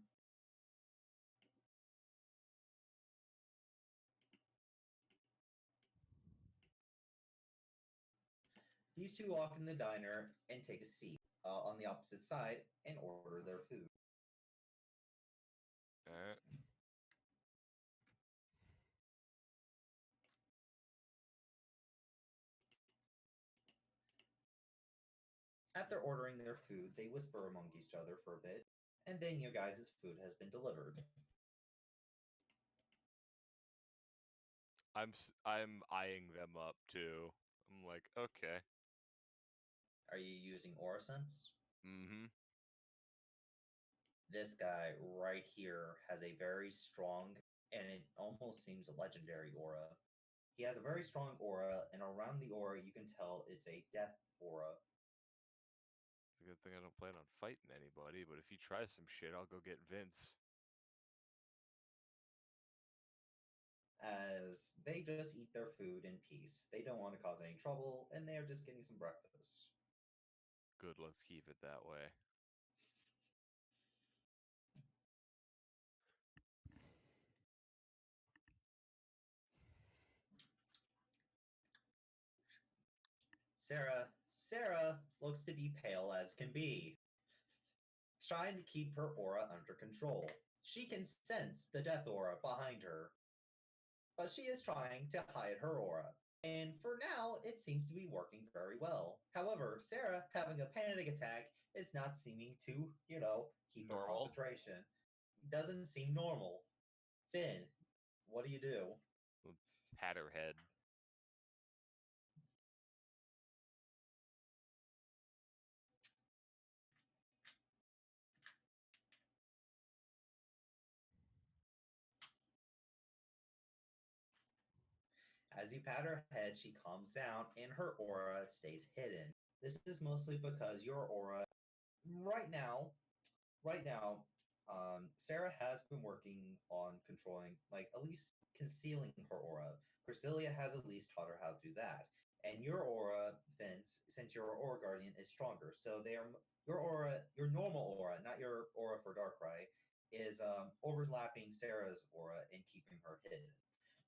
S1: these 2 walk in the diner and take a seat. on the opposite side and order their food.
S3: Alright.
S1: After ordering their food, they whisper among each other for a bit, and then your guys' food has been delivered.
S3: I'm eyeing them up too. I'm like, okay.
S1: Are you using aura sense?
S3: Mm-hmm.
S1: This guy right here has a very strong, and it almost seems a legendary aura. He has a very strong aura, and around the aura, you can tell it's a death aura.
S3: It's a good thing I don't plan on fighting anybody, but if he tries some shit, I'll go get Vince.
S1: As they just eat their food in peace. They don't want to cause any trouble, and they're just getting some breakfast.
S3: Good, let's keep it that way.
S1: Sarah looks to be pale as can be, trying to keep her aura under control. She can sense the death aura behind her, but she is trying to hide her aura. And for now, it seems to be working very well. However, Sarah having a panic attack is not seeming to, keep her
S3: Normal.
S1: concentration. Doesn't seem normal. Finn, what do you do?
S3: Pat her head.
S1: As you pat her head, she calms down and her aura stays hidden. This is mostly because your aura, right now, Sarah has been working on controlling, like at least concealing her aura. Corsilia has at least taught her how to do that. And your aura, Vince, since your aura guardian is stronger, so they are your aura, your normal aura, not your aura for Darkrai, is overlapping Sarah's aura and keeping her hidden.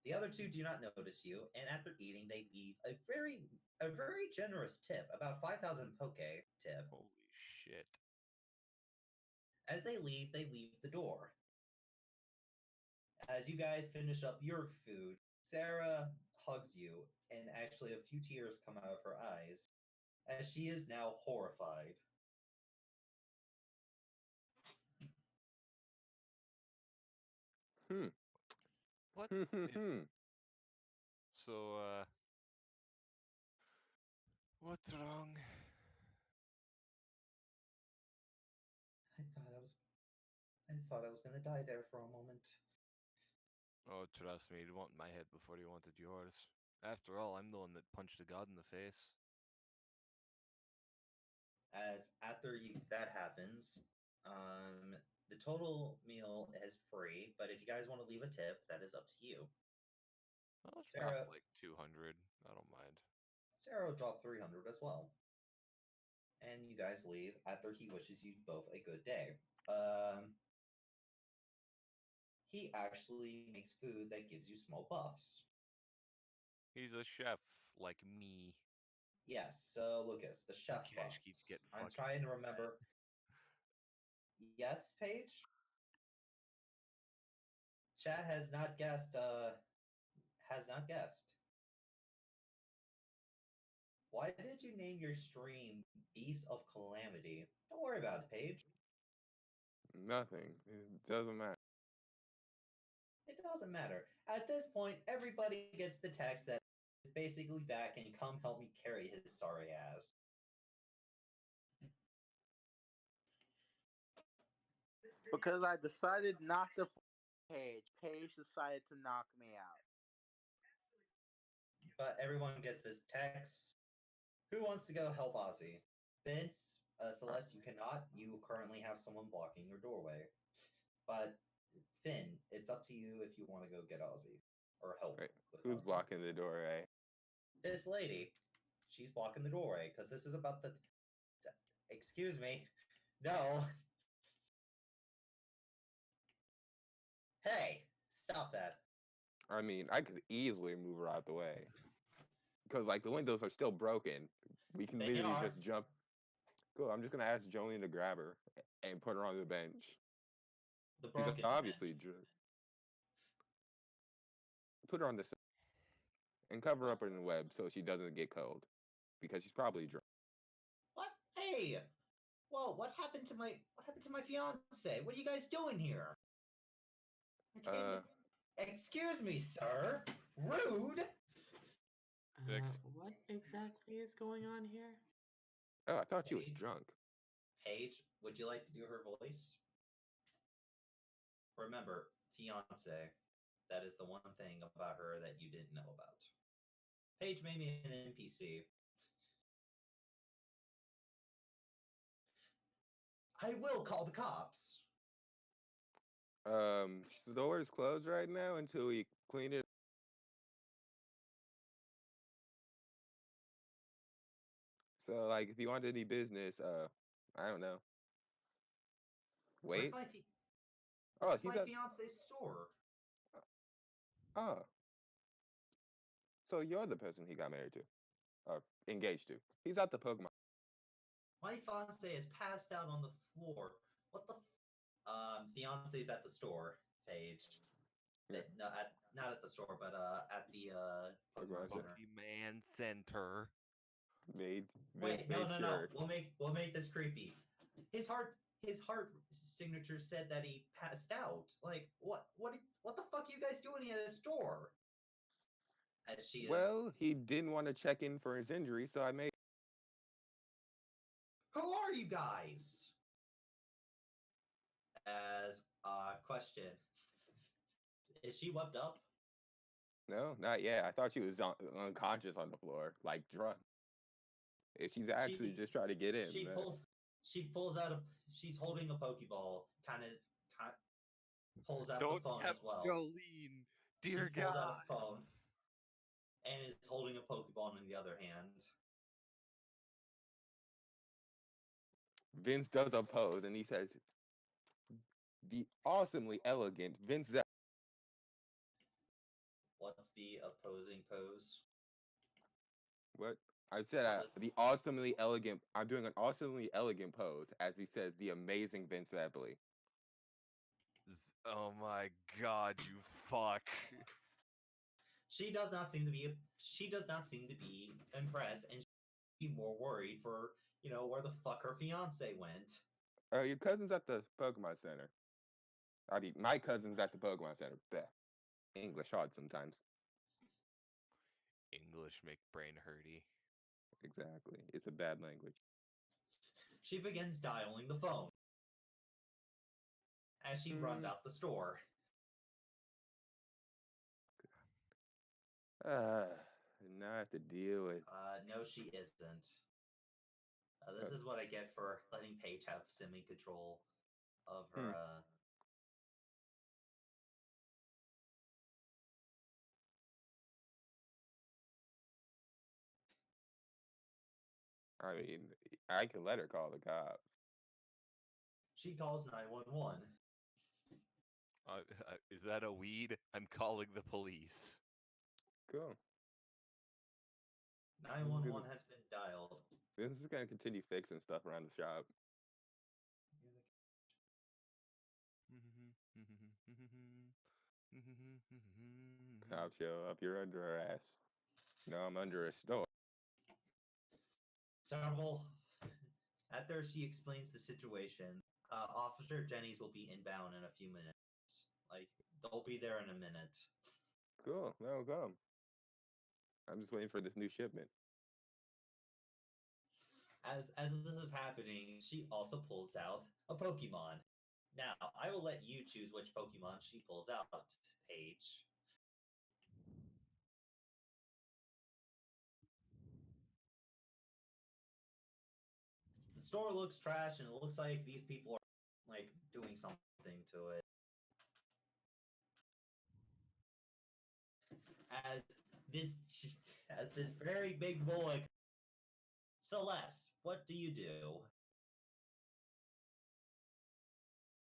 S1: The other two do not notice you, and after eating, they leave a very generous tip, about 5,000 poke tip.
S3: Holy shit.
S1: As they leave the door. As you guys finish up your food, Sarah hugs you, and actually a few tears come out of her eyes, as she is now horrified.
S3: What
S5: Hmm.
S3: is... So, what's wrong?
S1: I thought I was gonna die there for a moment.
S3: Oh, trust me, you'd want my head before you wanted yours. After all, I'm the one that punched a god in the face.
S1: As after that happens, the total meal is free, but if you guys want to leave a tip, that is up to you.
S3: I'll drop
S1: Sarah,
S3: like 200. I don't mind.
S1: Sarah will drop 300 as well. And you guys leave after he wishes you both a good day. He actually makes food that gives you small buffs.
S3: He's a chef, like me.
S1: Yes, so Lucas, the chef
S3: Cash keeps
S1: buffs.
S3: getting
S1: I'm
S3: fucking
S1: trying to
S3: fat.
S1: remember. Yes, Paige? Chat has not guessed, has not guessed. Why did you name your stream Beast of Calamity? Don't worry about it, Paige.
S5: Nothing. It doesn't matter.
S1: It doesn't matter. At this point, everybody gets the text that is basically back and come help me carry his sorry ass.
S4: Because I decided not to Paige decided to knock me out.
S1: But everyone gets this text. Who wants to go help Ozzy? Vince, Celeste, you cannot. You currently have someone blocking your doorway. But Finn, it's up to you if you want to go get Ozzy or help
S5: Right.
S1: with
S5: Who's
S1: Ozzy.
S5: blocking the door, eh?
S1: This lady, she's blocking the doorway because this is about the. Excuse me. No. Hey, stop that.
S5: I mean, I could easily move her out the way. Because, like, the windows are still broken. We can
S1: They
S5: literally
S1: are.
S5: just jump. Cool. I'm just gonna ask Jolene to grab her and put her on the bench.
S1: The
S5: She's
S1: broken
S5: obviously
S1: bench.
S5: drunk. Put her on the side and cover up in the web so she doesn't get cold, because she's probably drunk.
S1: What? Hey! Whoa! What happened to my fiance? What are you guys doing here? I came to- Excuse me, sir. Rude.
S9: What exactly is going on here?
S5: Oh, I thought she was
S1: Paige?
S5: drunk.
S1: Paige, would you like to do her voice? Remember, fiance. That is the one thing about her that you didn't know about. Paige made me an NPC. I will call the cops.
S5: Store is closed right now until we clean it. So, like, if you want any business, I don't know.
S1: Where's
S5: Wait.
S1: my
S5: Oh,
S1: This is
S5: he's
S1: my
S5: at.
S1: fiance's store.
S5: Oh, so you're the person he got married to, or engaged to. He's at the Pokemon.
S1: My fiance is passed out on the floor. What the? Fiance's at the store. Paige.
S5: Yeah.
S1: No, not at the store, but at the
S5: Pokemon
S1: Pokemon Center.
S3: Pokemon Center.
S5: Vince
S1: Wait, no,
S5: made
S1: no, no.
S5: sure.
S1: We'll make this creepy. His heart signature said that he passed out. Like, what the fuck are you guys doing at a store? As she is.
S5: Well, he didn't want to check in for his injury, so I made.
S1: Who are you guys? As question. Is she webbed up?
S5: No, not yet. I thought she was unconscious on the floor, like drunk. If she's actually just trying to get in,
S1: She pulls out a. She's holding a Pokeball. Kind of pulls out
S3: Don't
S1: the phone as
S3: tempt
S1: well.
S3: Jolene. Dear
S1: She pulls
S3: God.
S1: out a phone and is holding a Pokeball in the other hand.
S5: Vince does a pose and he says, "The awesomely elegant Vince."
S1: What's the opposing pose?
S5: What? I said
S1: What is-
S5: the awesomely elegant. I'm doing an awesomely elegant pose as he says, "The amazing Vince Epley."
S3: Oh my God, you fuck.
S1: She does not seem to be. She does not seem to be impressed, and she'd be more worried for where the fuck her fiance went.
S5: Your cousin's at the Pokemon Center. I mean, my cousin's at the Pokemon Center. Bleh. English hard sometimes.
S3: English make brain hurty.
S5: Exactly. It's a bad language.
S1: She begins dialing the phone as she runs out the store.
S5: Now I have to deal with.
S1: No, she isn't. This is what I get for letting Paige have semi-control of her.
S5: I mean, I can let her call the cops.
S1: She calls 911.
S3: Is that a weed? I'm calling the police.
S5: Cool.
S1: 911 has been dialed.
S5: This is gonna continue fixing stuff around the shop. Cops show up. You're under arrest. No, I'm under a store.
S1: Several. After she explains the situation, Officer Jennings will be inbound in a few minutes. Like, they'll be there in a minute.
S5: Cool. No, come. I'm just waiting for this new shipment.
S1: As this is happening, she also pulls out a Pokemon. Now, I will let you choose which Pokemon she pulls out, Paige. The store looks trash, and it looks like these people are like doing something to it. As this very big boy, Celeste, what do you do?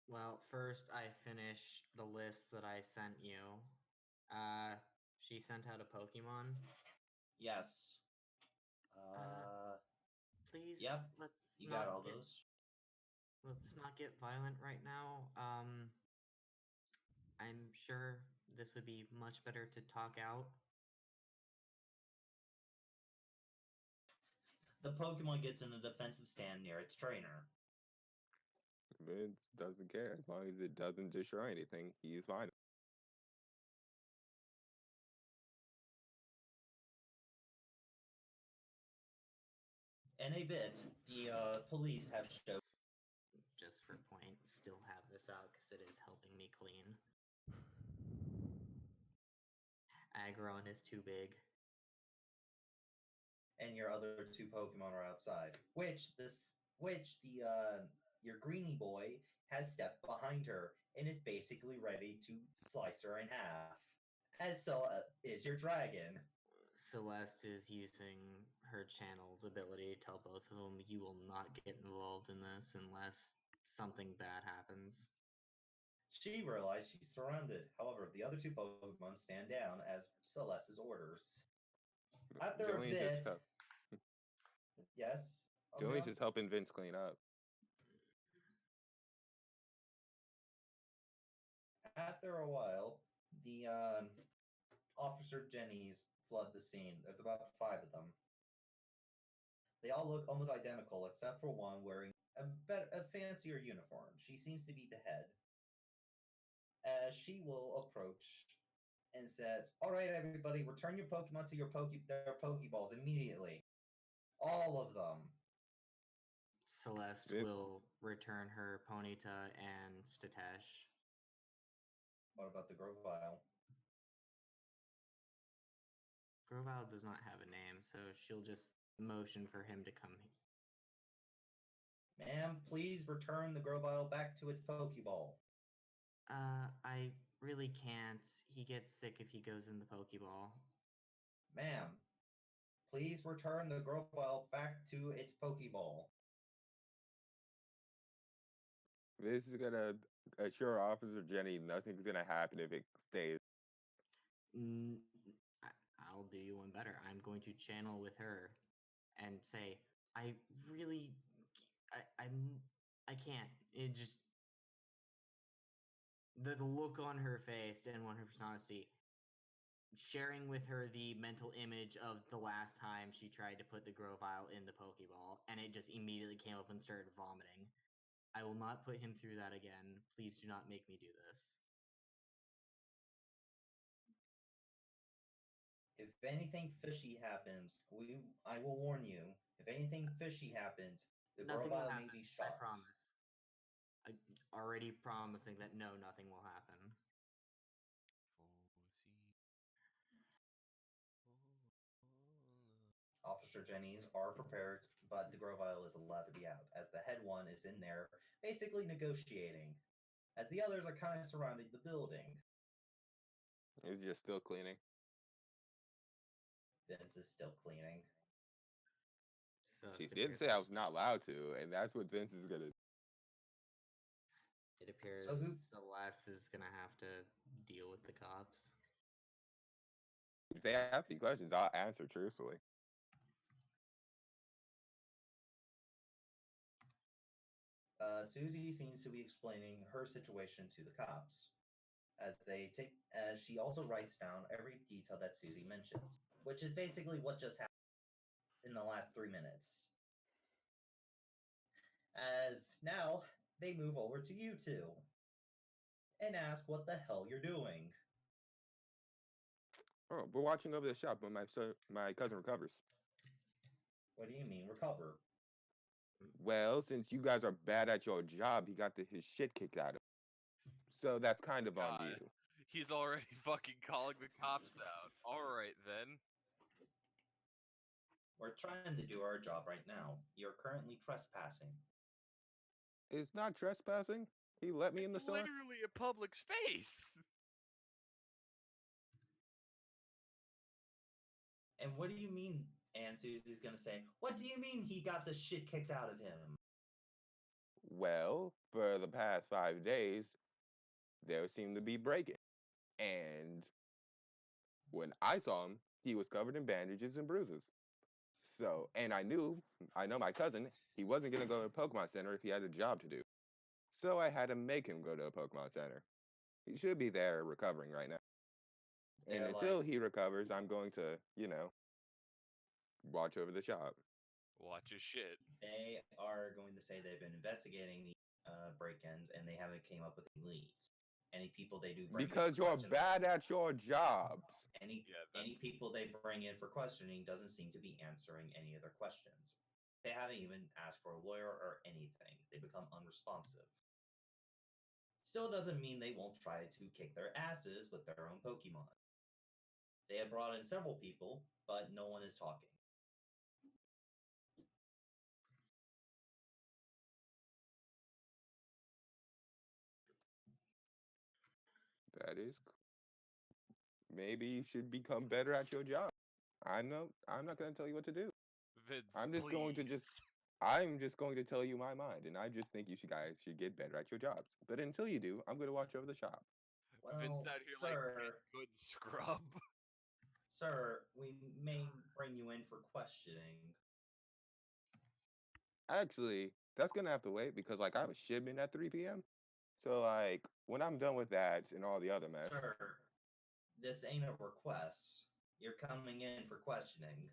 S9: Well, first I finished the list that I sent you. She sent out a Pokemon.
S1: Yes.
S9: Please please,
S1: Yep,
S9: let's
S1: you
S9: not
S1: got all
S9: get
S1: those.
S9: let's not get violent right now. I'm sure this would be much better to talk out.
S1: The Pokemon gets in a defensive stand near its trainer.
S5: Vince doesn't care as long as it doesn't destroy anything. He's fine.
S1: In a bit, the police have showed.
S9: Just for point, still have this out because it is helping me clean. Aggron is too big.
S1: And your other two Pokemon are outside. Which your greeny boy has stepped behind her and is basically ready to slice her in half. As so is your dragon.
S9: Celeste is using her channeled ability to tell both of them, you will not get involved in this unless something bad happens.
S1: She realized she's surrounded. However, the other two Pokemon stand down as Celeste's orders. After a
S5: Jillian's
S1: bit,
S5: just
S1: yes.
S5: Jillian's just helping Vince clean up.
S1: After a while, the Officer Jenny's flood the scene. There's about 5 of them. They all look almost identical, except for one wearing a fancier uniform. She seems to be the head. As she will approach and says, "All right, everybody, return your Pokemon to their Pokeballs immediately. All of them."
S9: Celeste will return her Ponyta and Statesh.
S1: What about the Grovyle?
S9: Grovyle does not have a name, so she'll just motion for him to come.
S1: Ma'am, please return the Grovyle back to its Pokeball.
S9: I really can't. He gets sick if he goes in the Pokeball.
S1: Ma'am, please return the Grovyle back to its Pokeball.
S5: This is gonna assure Officer Jenny nothing's gonna happen if it stays.
S9: I'll do you one better. I'm going to channel with her and say, I really, I can't. It just the look on her face and on her personality, sharing with her the mental image of the last time she tried to put the Grovyle in the Pokeball, and it just immediately came up and started vomiting. I will not put him through that again. Please do not make me do this.
S1: If anything fishy happens, I will warn you. If anything fishy happens, the Grovyle may be shot.
S9: I promise. I'm already promising that no, nothing will happen.
S1: Officer Jennings are prepared, but the Grovyle is allowed to be out, as the head one is in there basically negotiating, as the others are kind of surrounding the building.
S5: He's just still cleaning.
S1: Vince is still cleaning.
S9: So
S5: She did say I was not allowed to, and that's what Vince is gonna.
S9: It appears Celeste is gonna have to deal with the cops.
S5: If they ask me questions, I'll answer truthfully.
S1: Susie seems to be explaining her situation to the cops, as she also writes down every detail that Susie mentions, which is basically what just happened in the last 3 minutes. As now they move over to you two and ask what the hell you're doing.
S5: Oh, we're watching over the shop when my cousin recovers.
S1: What do you mean recover?
S5: Well, since you guys are bad at your job, he got his shit kicked out of him. So that's kind of on you.
S3: He's already fucking calling the cops out. Alright then.
S1: We're trying to do our job right now. You're currently trespassing.
S5: It's not trespassing. He let me in the store.
S3: Literally a public space.
S1: And what do you mean? And Susie's gonna say, what do you mean he got the shit kicked out of him?
S5: Well, for the past 5 days, there seemed to be breaking. And when I saw him, he was covered in bandages and bruises. So, and I know my cousin, he wasn't gonna go to Pokemon Center if he had a job to do. So I had to make him go to a Pokemon Center. He should be there recovering right now. And
S1: They're
S5: until
S1: like,
S5: he recovers, I'm going to, watch over the shop.
S3: Watch his shit.
S1: they are going to say they've been investigating the break-ins and they haven't came up with any leads. Any people they do bring in
S5: Because
S1: for
S5: you're
S1: questioning,
S5: bad at your jobs.
S1: any
S3: Yeah,
S1: any
S3: that's
S1: people they bring in for questioning doesn't seem to be answering any of their questions. They haven't even asked for a lawyer or anything. They become unresponsive. Still doesn't mean they won't try to kick their asses with their own Pokemon. They have brought in several people, but no one is talking.
S5: That is, maybe you should become better at your job. I'm not going to tell you what to do.
S3: Vince.
S5: I'm just going to
S3: Please.
S5: I'm just going to tell you my mind, and I just think you guys should get better at your jobs. But until you do, I'm going to watch over the shop.
S3: Vince
S1: Well,
S3: out here like
S1: sir,
S3: good scrub.
S1: sir, we may bring you in for questioning.
S5: Actually, that's going to have to wait because like I have a shipment at 3 p.m. So like when I'm done with that and all the other mess,
S1: Sir, this ain't a request. You're coming in for questioning.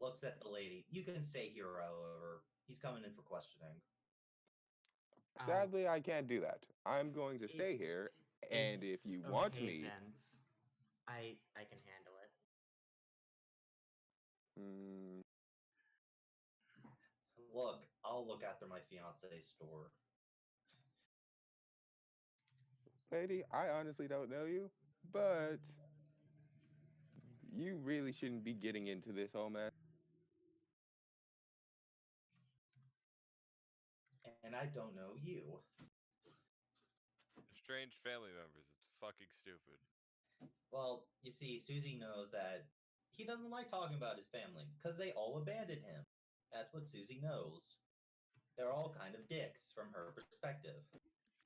S1: Looks at the lady. You can stay here, however. He's coming in for questioning.
S5: sadly I can't do that. I'm going to stay here, and if
S9: It's
S5: you want
S9: okay,
S5: me,
S9: Vince. I can handle it.
S5: mm,
S1: Look, I'll look after my fiance's store.
S5: lady, I honestly don't know you, but you really shouldn't be getting into this whole mess.
S1: And I don't know you.
S3: Strange family members. It's fucking stupid.
S1: Well, you see, Susie knows that he doesn't like talking about his family because they all abandoned him. That's what Susie knows. They're all kind of dicks from her perspective.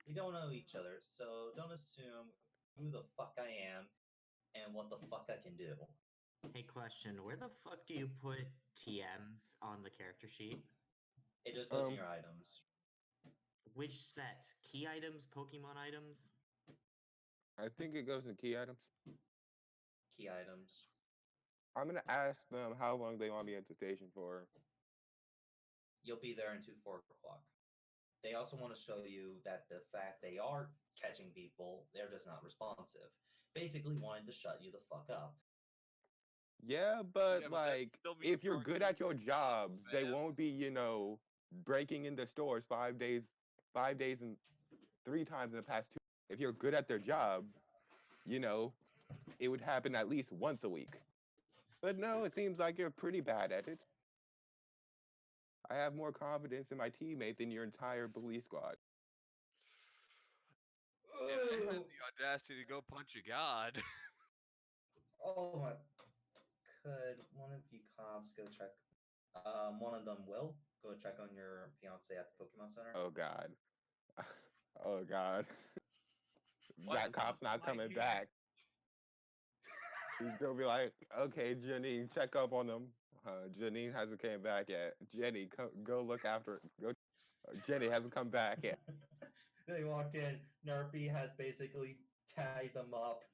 S1: We don't know each other, so don't assume who the fuck I am and what the fuck I can do.
S9: Hey, question. Where the fuck do you put TMs on the character sheet?
S1: It just goes in your items.
S9: Which set? Key items, Pokemon items?
S5: I think it goes in key items.
S1: Key items.
S5: I'm gonna ask them how long they want me at the station for.
S1: You'll be there until 4 o'clock. They also want to show you that the fact they are catching people, they're just not responsive. Basically, wanting to shut you the fuck up.
S5: Yeah, but
S3: Yeah, but that's
S5: like
S3: still me
S5: if you're good
S3: charging
S5: at your
S3: you,
S5: jobs, they
S3: fam.
S5: won't be, breaking into stores 5 days and 3 times in the past 2. If you're good at their job, you know, it would happen at least once a week. But no, it seems like you're pretty bad at it. I have more confidence in my teammate than your entire police squad.
S3: If they had the audacity to go punch a god.
S1: Oh my. Could one of you cops go check? One of them will go check on your fiance at the Pokemon Center.
S5: Oh God. Oh God.
S3: What
S5: That
S3: the
S5: cop's
S3: fuck
S5: not
S3: am I
S5: coming
S3: here?
S5: back. He's gonna be like, okay, Janine, check up on them. Janine hasn't came back yet. Jenny, go look after it. Go. Jenny hasn't come back yet.
S1: They walk in. Nerpy has basically tied them up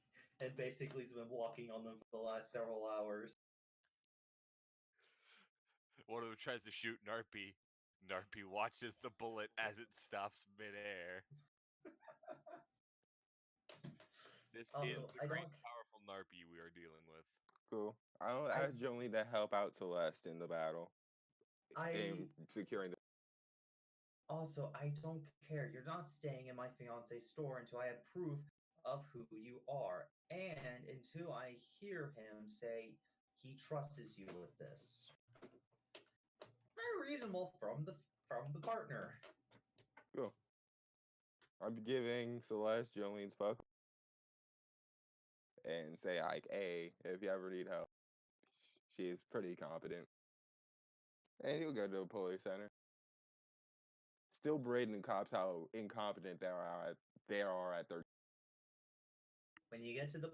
S1: and basically has been walking on them for the last several hours.
S3: One of them tries to shoot Narpy. Narpy watches the bullet as it stops midair. This is
S1: Also,
S3: the great, powerful Narpy we are dealing with.
S5: Cool. I'll ask Jolene to help out Celeste in the battle. In securing the.
S1: Also, I don't care. You're not staying in my fiance's store until I have proof of who you are, and until I hear him say he trusts you with this. Very reasonable from the partner.
S5: Cool. I'm giving Celeste Jolene's Pokemon and say like, hey, if you ever need help, she's pretty competent. And he'll go to a police center. Still berating cops how incompetent they are at their.
S1: When you get to the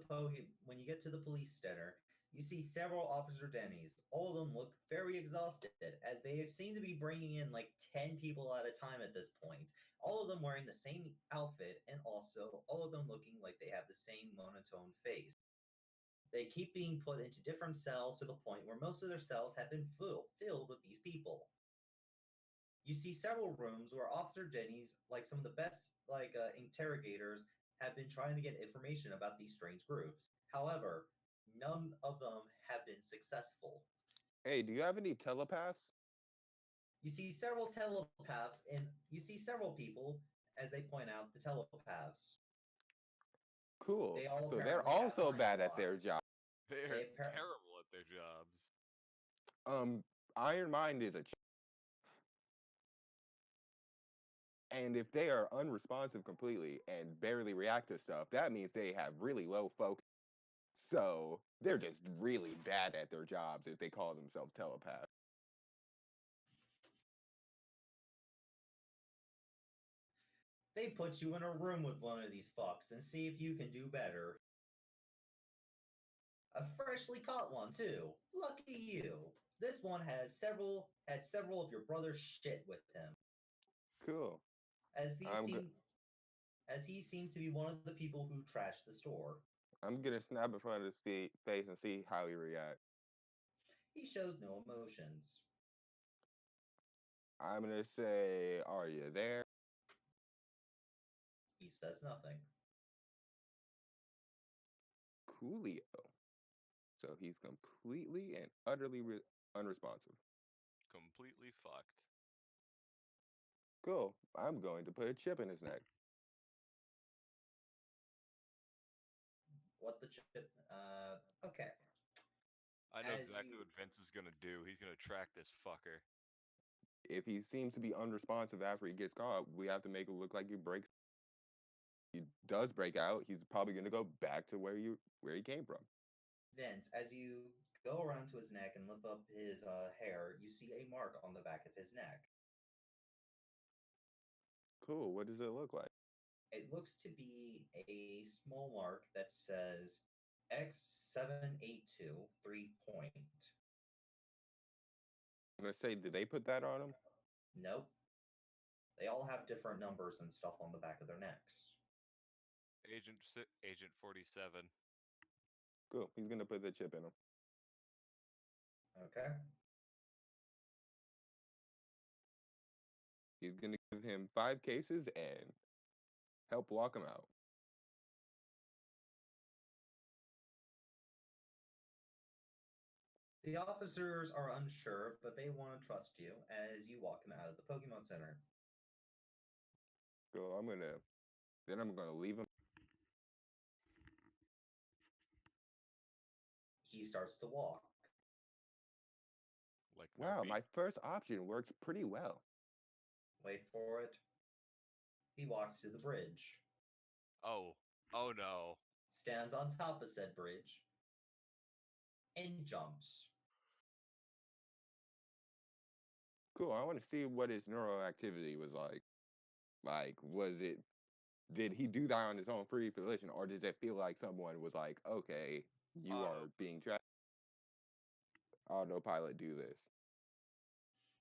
S1: police center, You see several Officer Denny's. All of them look very exhausted, as they seem to be bringing in like 10 people at a time at this point. All of them wearing the same outfit, and also all of them looking like they have the same monotone face. They keep being put into different cells to the point where most of their cells have been filled with these people. You see several rooms where Officer Denny's, like some of the best interrogators, have been trying to get information about these strange groups. However, none of them have been successful.
S5: Hey, do you have any telepaths?
S1: You see several telepaths, and you see several people, as they point out, the telepaths.
S5: Cool.
S1: They all
S5: So they're
S1: apparently have
S5: also
S1: minds
S5: bad at their
S1: locked.
S5: job.
S3: They're
S1: They appar-
S3: terrible at their jobs.
S5: Iron Mind is a and if they are unresponsive completely and barely react to stuff, that means they have really low focus. So they're just really bad at their jobs if they call themselves telepaths.
S1: They put you in a room with one of these fucks and see if you can do better. A freshly caught one too. Lucky you. This one had several of your brother's shit with him.
S5: Cool.
S1: As
S5: I'm
S1: as he seems to be one of the people who trashed the store.
S5: I'm gonna snap in front of his face and see how he reacts.
S1: He shows no emotions.
S5: I'm gonna say, "Are you there?"
S1: He says nothing.
S5: Coolio. So he's completely and utterly unresponsive.
S3: Completely fucked.
S5: Cool. I'm going to put a chip in his neck.
S1: What the chip? Okay.
S3: I know
S1: As
S3: exactly
S1: you-
S3: what Vince is gonna do. He's gonna track this fucker.
S5: If he seems to be unresponsive after he gets caught, we have to make it look like he breaks. He does break out. He's probably going to go back to where he came from.
S1: Vince, as you go around to his neck and lift up his hair, you see a mark on the back of his neck.
S5: Cool. What does it look like?
S1: It looks to be a small mark that says X782 3 point.
S5: I'm gonna say, did they put that on him?
S1: Nope. They all have different numbers and stuff on the back of their necks.
S3: Agent 47.
S5: Cool. He's gonna put the chip in him.
S1: Okay.
S5: He's gonna give him 5 cases and help walk him out.
S1: The officers are unsure, but they want to trust you as you walk him out of the Pokemon Center.
S5: So I'm gonna leave him.
S1: He starts to walk.
S3: Like
S5: Wow,
S3: Nerby.
S5: my first option works pretty well.
S1: Wait for it. He walks to the bridge.
S3: Oh no.
S1: Stands on top of said bridge. And jumps.
S5: Cool. I want to see what his neural activity was like. Like, did he do that on his own free volition, or does it feel like someone was like, okay, you are being tracked? Autopilot, do this.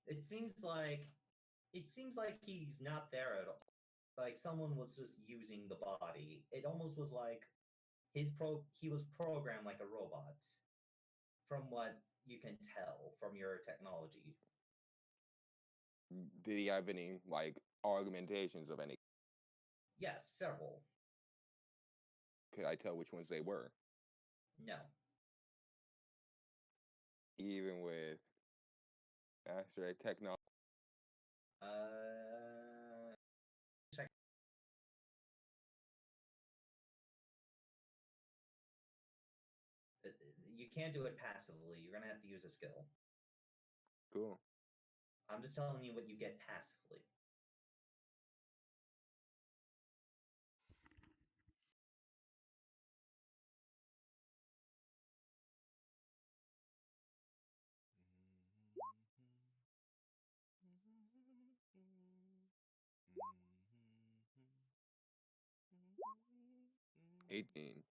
S1: It seems like he's not there at all. Like someone was just using the body. It almost was like he was programmed like a robot. From what you can tell from your technology.
S5: Did he have any like augmentations of any?
S1: Yes, several.
S5: Could I tell which ones they were?
S1: No.
S5: Even with Master Technology.
S1: Check. You can't do it passively. You're gonna have to use a skill.
S5: Cool.
S1: I'm just telling you what you get passively.
S5: $18.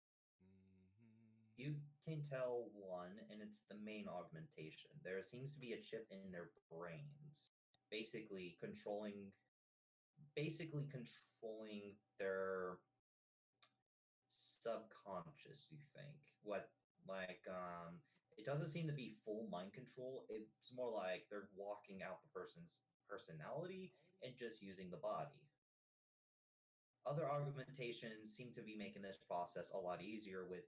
S1: You can tell one, and it's the main augmentation. There seems to be a chip in their brains, basically controlling their subconscious. You think what like it doesn't seem to be full mind control. It's more like they're walking out the person's personality and just using the body. Other augmentations seem to be making this process a lot easier with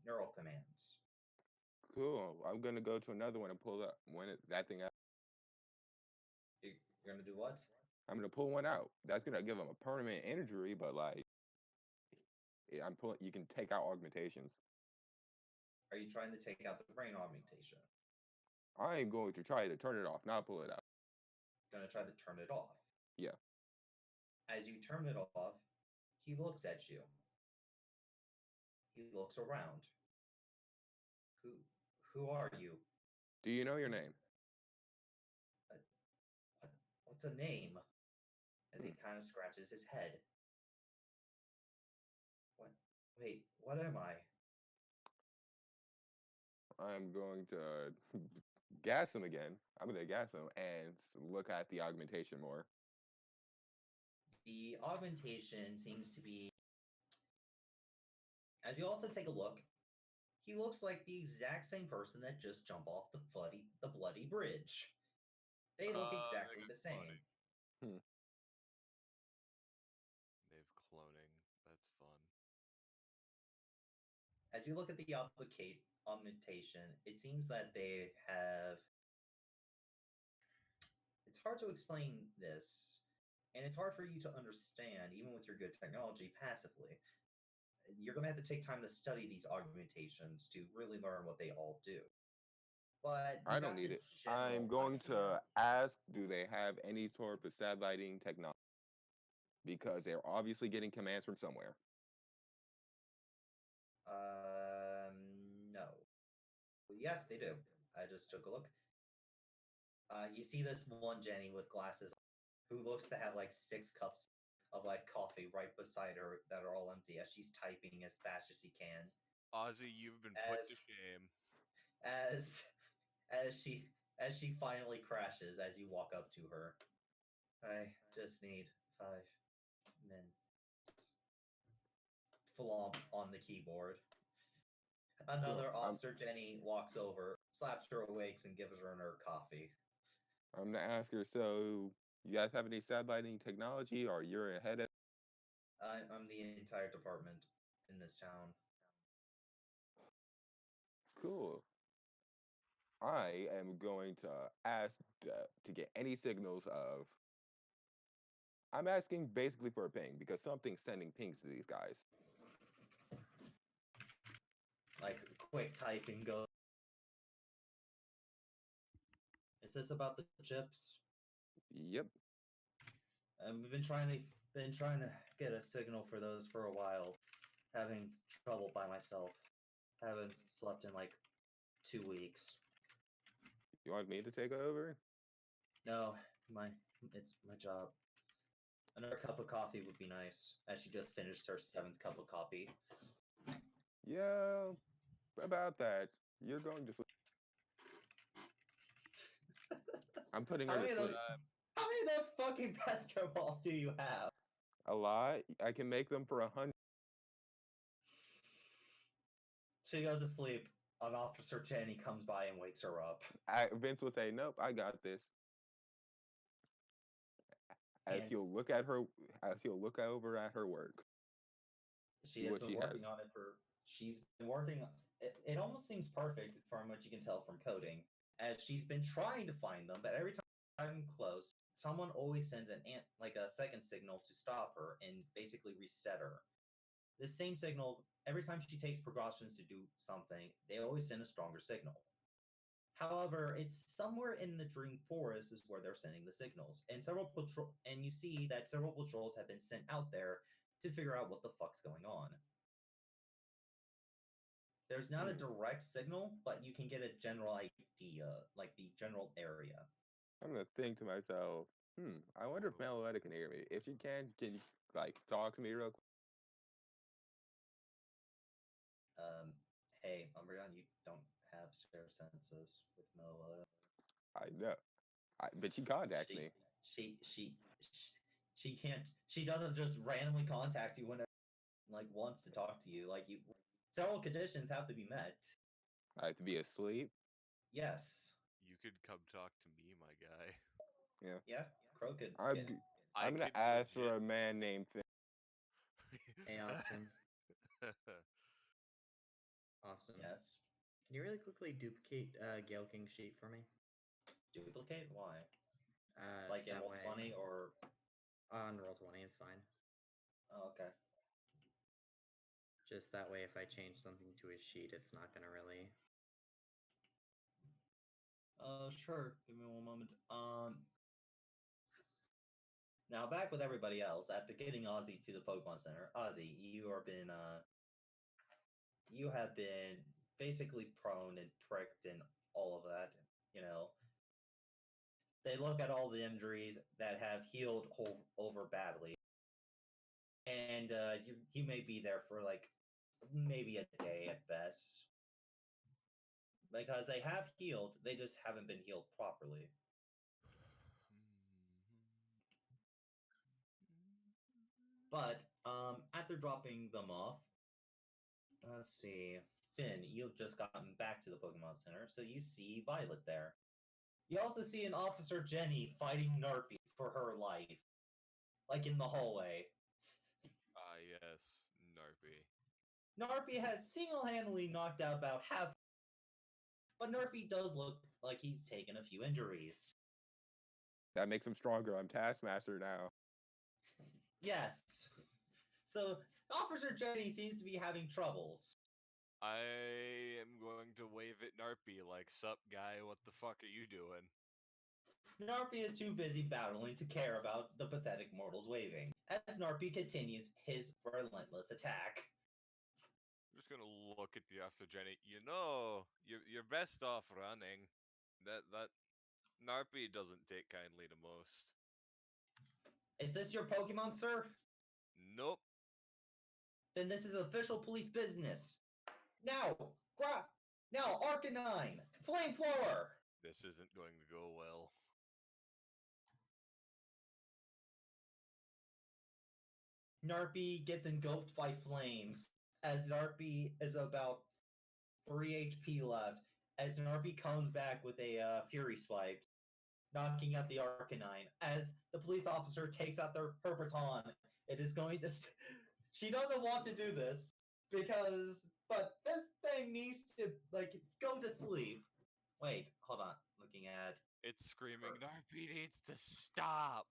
S1: neural commands.
S5: Cool. I'm gonna go to another one and pull that thing out.
S1: You're gonna do what?
S5: I'm gonna pull one out. That's gonna give them a permanent injury, but like, I'm pulling. You can take out augmentations.
S1: Are you trying to take out the brain augmentation?
S5: I am going to try to turn it off, not pull it out.
S1: Gonna try to turn it off.
S5: Yeah.
S1: As you turn it off, he looks at you. He looks around. Who who are you?
S5: Do you know your name?
S1: What, what's a name? As he
S5: Hmm.
S1: kind of scratches his head. What? Wait, what am I?
S5: I'm going to gas him again. I'm gonna gas him and look at the augmentation more.
S1: The augmentation seems to be. As you also take a look, he looks like the exact same person that just jumped off the bloody bridge. They look
S3: I
S1: exactly
S3: think
S1: the
S3: it's
S1: same.
S3: funny.
S5: Hmm.
S3: They've cloning. That's fun.
S1: As you look at the augmentation, it seems that they have. It's hard to explain this, and it's hard for you to understand, even with your good technology, passively. You're going to have to take time to study these augmentations to really learn what they all do. But you
S5: I don't
S1: got the
S5: need it.
S1: general
S5: I'm going
S1: idea.
S5: to ask, do they have any sort of satelliting technology? Because they're obviously getting commands from somewhere.
S1: No. Yes, they do. I just took a look. You see this one Jenny with glasses who looks to have like 6 cups of like coffee right beside her that are all empty as she's typing as fast as she can.
S3: Ozzy, you've been put
S1: As
S3: to shame.
S1: as as she finally crashes as you walk up to her. I just need 5 minutes. Flomp on the keyboard.
S5: Cool.
S1: Another officer Jenny walks over, slaps her awakes, and gives her coffee.
S5: I'm gonna ask her. So, you guys have any satelliting technology, or you're ahead of?
S1: I'm the entire department in this town.
S5: Cool. I am going to ask to get any signals of. I'm asking basically for a ping because something's sending pings to these guys.
S1: Like quick typing goes. Is this about the chips?
S5: Yep.
S1: We've been trying to get a signal for those for a while. Having trouble by myself. Haven't slept in like 2 weeks.
S5: You want me to take over?
S1: No, it's my job. Another cup of coffee would be nice. As she just finished her 7th cup of coffee.
S5: Yeah. About that. You're going to sleep. I'm putting
S1: How
S5: her to
S1: many of
S5: sleep.
S1: those? How many of those fucking basketballs do you have?
S5: A lot. I can make them for 100.
S1: She goes to sleep. An officer Jenny comes by and wakes her up.
S5: Vince will say, "Nope, I got this." As
S1: And
S5: he'll look at her, as he'll look over at her work.
S1: she
S5: See
S1: has
S5: what
S1: been
S5: she
S1: working
S5: has.
S1: on it for. She's been working. It almost seems perfect from what you can tell from coding, as she's been trying to find them, but every time I'm close, someone always sends like a second signal to stop her and basically reset her. This same signal, every time she takes precautions to do something, they always send a stronger signal. However, it's somewhere in the Dream Forest is where they're sending the signals, and you see that several patrols have been sent out there to figure out what the fuck's going on. There's not a direct signal, but you can get a general idea, like the general area.
S5: I'm gonna think to myself, I wonder if Meloetta can hear me. If she can you like talk to me real quick?
S1: Hey, Umbreon, you don't have share senses with Noah.
S5: I know. But she contacts
S1: She,
S5: me.
S1: she can't. She doesn't just randomly contact you whenever like wants to talk to you. Like you, several conditions have to be met.
S5: I have to be asleep.
S1: Yes.
S3: You could come talk to me, my guy.
S5: Yeah.
S1: Yeah. Crow could.
S5: I'm,
S1: Get,
S5: I'm gonna
S3: could
S5: ask for
S3: legit-
S5: a man named Finn.
S8: Hey, Austin. Austin.
S1: yes.
S8: Can you really quickly duplicate Gale King's sheet for me?
S1: Duplicate? Why? Like in
S8: that
S1: roll
S8: way.
S1: 20 or.
S8: On roll 20 is fine.
S1: Oh, okay.
S8: Just that way, if I change something to his sheet, it's not gonna really.
S1: Sure. Give me one moment. Now back with everybody else. After getting Ozzy to the Pokemon Center, Ozzy, you have been basically prone and pricked and all of that. You know, they look at all the injuries that have healed over badly, and you may be there for like maybe a day at best, because they have healed. They just haven't been healed properly. But after dropping them off, let's see, Finn, you've just gotten back to the Pokemon Center, so you see Violet there. You also see an Officer Jenny fighting Narpy for her life, like in the hallway.
S3: Ah, yes, Narpy.
S1: Narpy has single-handedly knocked out about half, but Narpy does look like he's taken a few injuries.
S5: That makes him stronger. I'm Taskmaster now.
S1: Yes. So Officer Jenny seems to be having troubles.
S3: I am going to wave at Narpy like, sup, guy, what the fuck are you doing?
S1: Narpy is too busy battling to care about the pathetic mortals waving, as Narpy continues his relentless attack.
S3: I'm just gonna look at the Officer Jenny. You know, you're best off running. That Narpy doesn't take kindly to most.
S1: Is this your Pokemon, sir?
S3: Nope.
S1: Then this is official police business. Now, now, Arcanine, Flamethrower!
S3: This isn't going to go well.
S1: Narpy gets engulfed by flames, as Narpy is about 3 HP left, as Narpy comes back with a Fury Swipe, knocking out the Arcanine. As the police officer takes out her baton, it is going to... She doesn't want to do this, but this thing needs to, go to sleep. Wait, hold on. Looking at...
S3: It's screaming, Narpy needs to stop!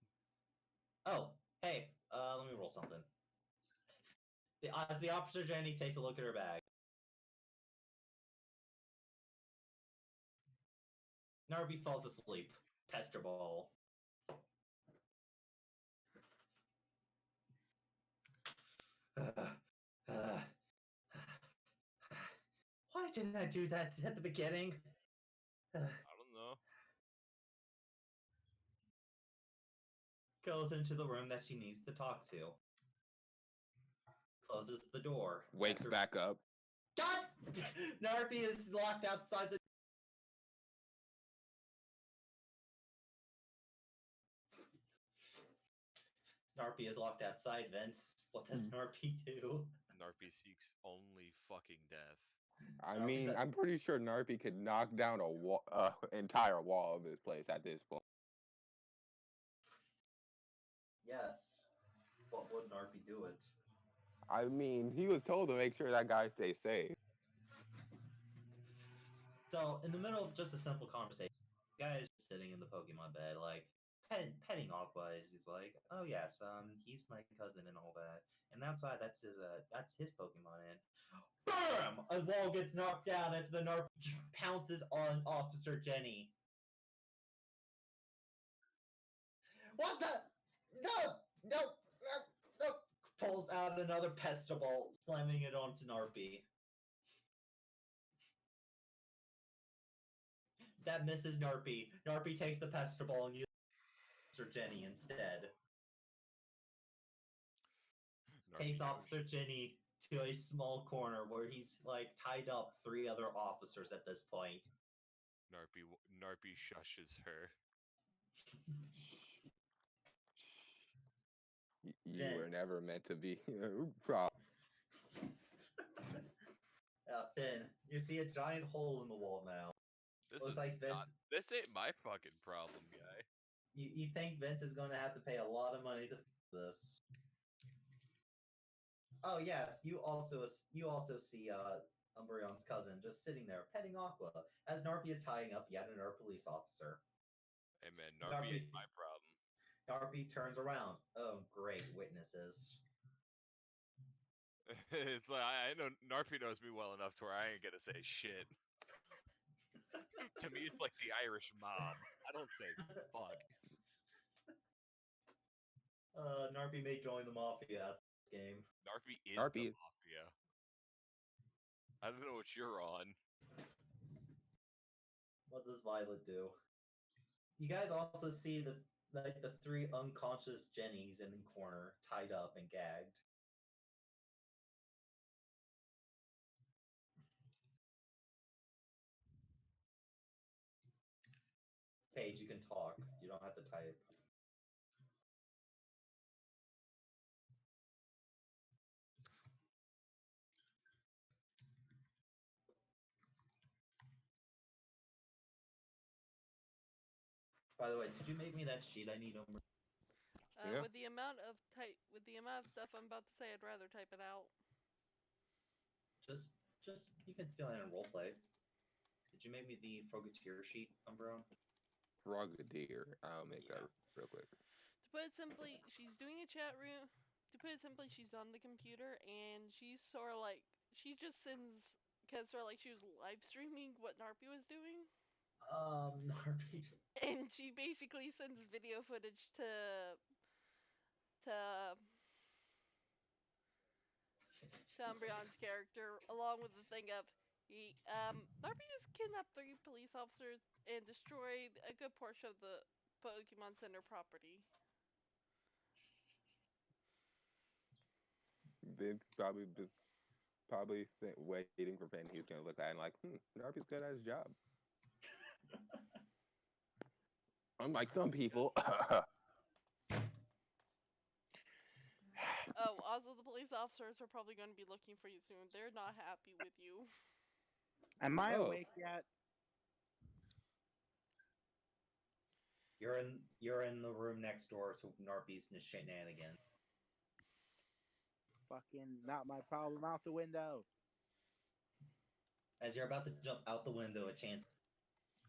S1: Oh, hey, let me roll something. As the Officer Jenny takes a look at her bag. Narby falls asleep. Pester Ball. Why didn't I do that at the beginning?
S3: I don't know.
S1: Goes into the room that she needs to talk to. Closes the door.
S5: Wakes back up.
S1: God! Narby is locked outside the... Narpy is locked outside, Vince. What does Narpy do?
S3: Narpy seeks only fucking death.
S5: I mean, I'm pretty sure Narpy could knock down a entire wall of this place at this point.
S1: Yes. But would Narpy do it?
S5: I mean, he was told to make sure that guy stays safe.
S1: So, in the middle of just a simple conversation, the guy is just sitting in the Pokemon bed, like, petting Aqua. He's like, oh yes, he's my cousin and all that. And outside, that's his Pokemon. And BAM! A wall gets knocked down as the Narp pounces on Officer Jenny. What the? No! Pulls out another Pestiball, slamming it onto Narpy. That misses Narpy. Narpy takes the Pestiball and uses Officer Jenny instead. Takes Officer Jenny to a small corner where he's like tied up 3 other officers at this point.
S3: Narpy shushes her.
S5: You were
S1: Vince.
S5: never meant to be a problem.
S1: Finn, you see a giant hole in the wall now. Looks like Vince.
S3: This ain't my fucking problem, guy.
S1: You think Vince is going to have to pay a lot of money to fix this? Oh yes, you also see Umbreon's cousin just sitting there petting Aqua as Narpi is tying up yet another police officer.
S3: Hey man, Narpy ain't my problem.
S1: Narpi turns around. Oh great, witnesses.
S3: It's like I know Narpy knows me well enough to where I ain't gonna say shit. To me, it's like the Irish mob. I don't say fuck.
S1: Narpi may join the mafia at this game.
S3: Narpy is
S5: Narpy.
S3: the mafia. I don't know what you're on.
S1: What does Violet do? You guys also see the 3 unconscious Jennies in the corner, tied up and gagged. Paige, you can talk. You don't have to type. By the way, did you make me that sheet I need over?
S5: Yeah.
S2: With the amount of stuff I'm about to say, I'd rather type it out.
S1: Just you can fill in a roleplay. Did you make me the Frogateer sheet, Umbreon?
S5: Frogadier. I'll make that real quick.
S2: To put it simply, she's doing a chat room. To put it simply, she's on the computer and she's sort of like she just sends because sort of like she was live streaming what Narpi was doing.
S1: Narpi.
S2: And she basically sends video footage to Umbreon's character, along with the thing of Narpi just kidnapped 3 police officers and destroyed a good portion of the Pokemon Center property.
S5: Vince waiting for Finn. He's gonna look at it and like, Narpy's good at his job. Unlike some people.
S2: Oh, also the police officers are probably going to be looking for you soon. They're not happy with you.
S4: Am I awake yet?
S1: You're in the room next door to Narpi's shenanigans.
S4: Fucking not my problem. Out the window.
S1: As you're about to jump out the window, a chance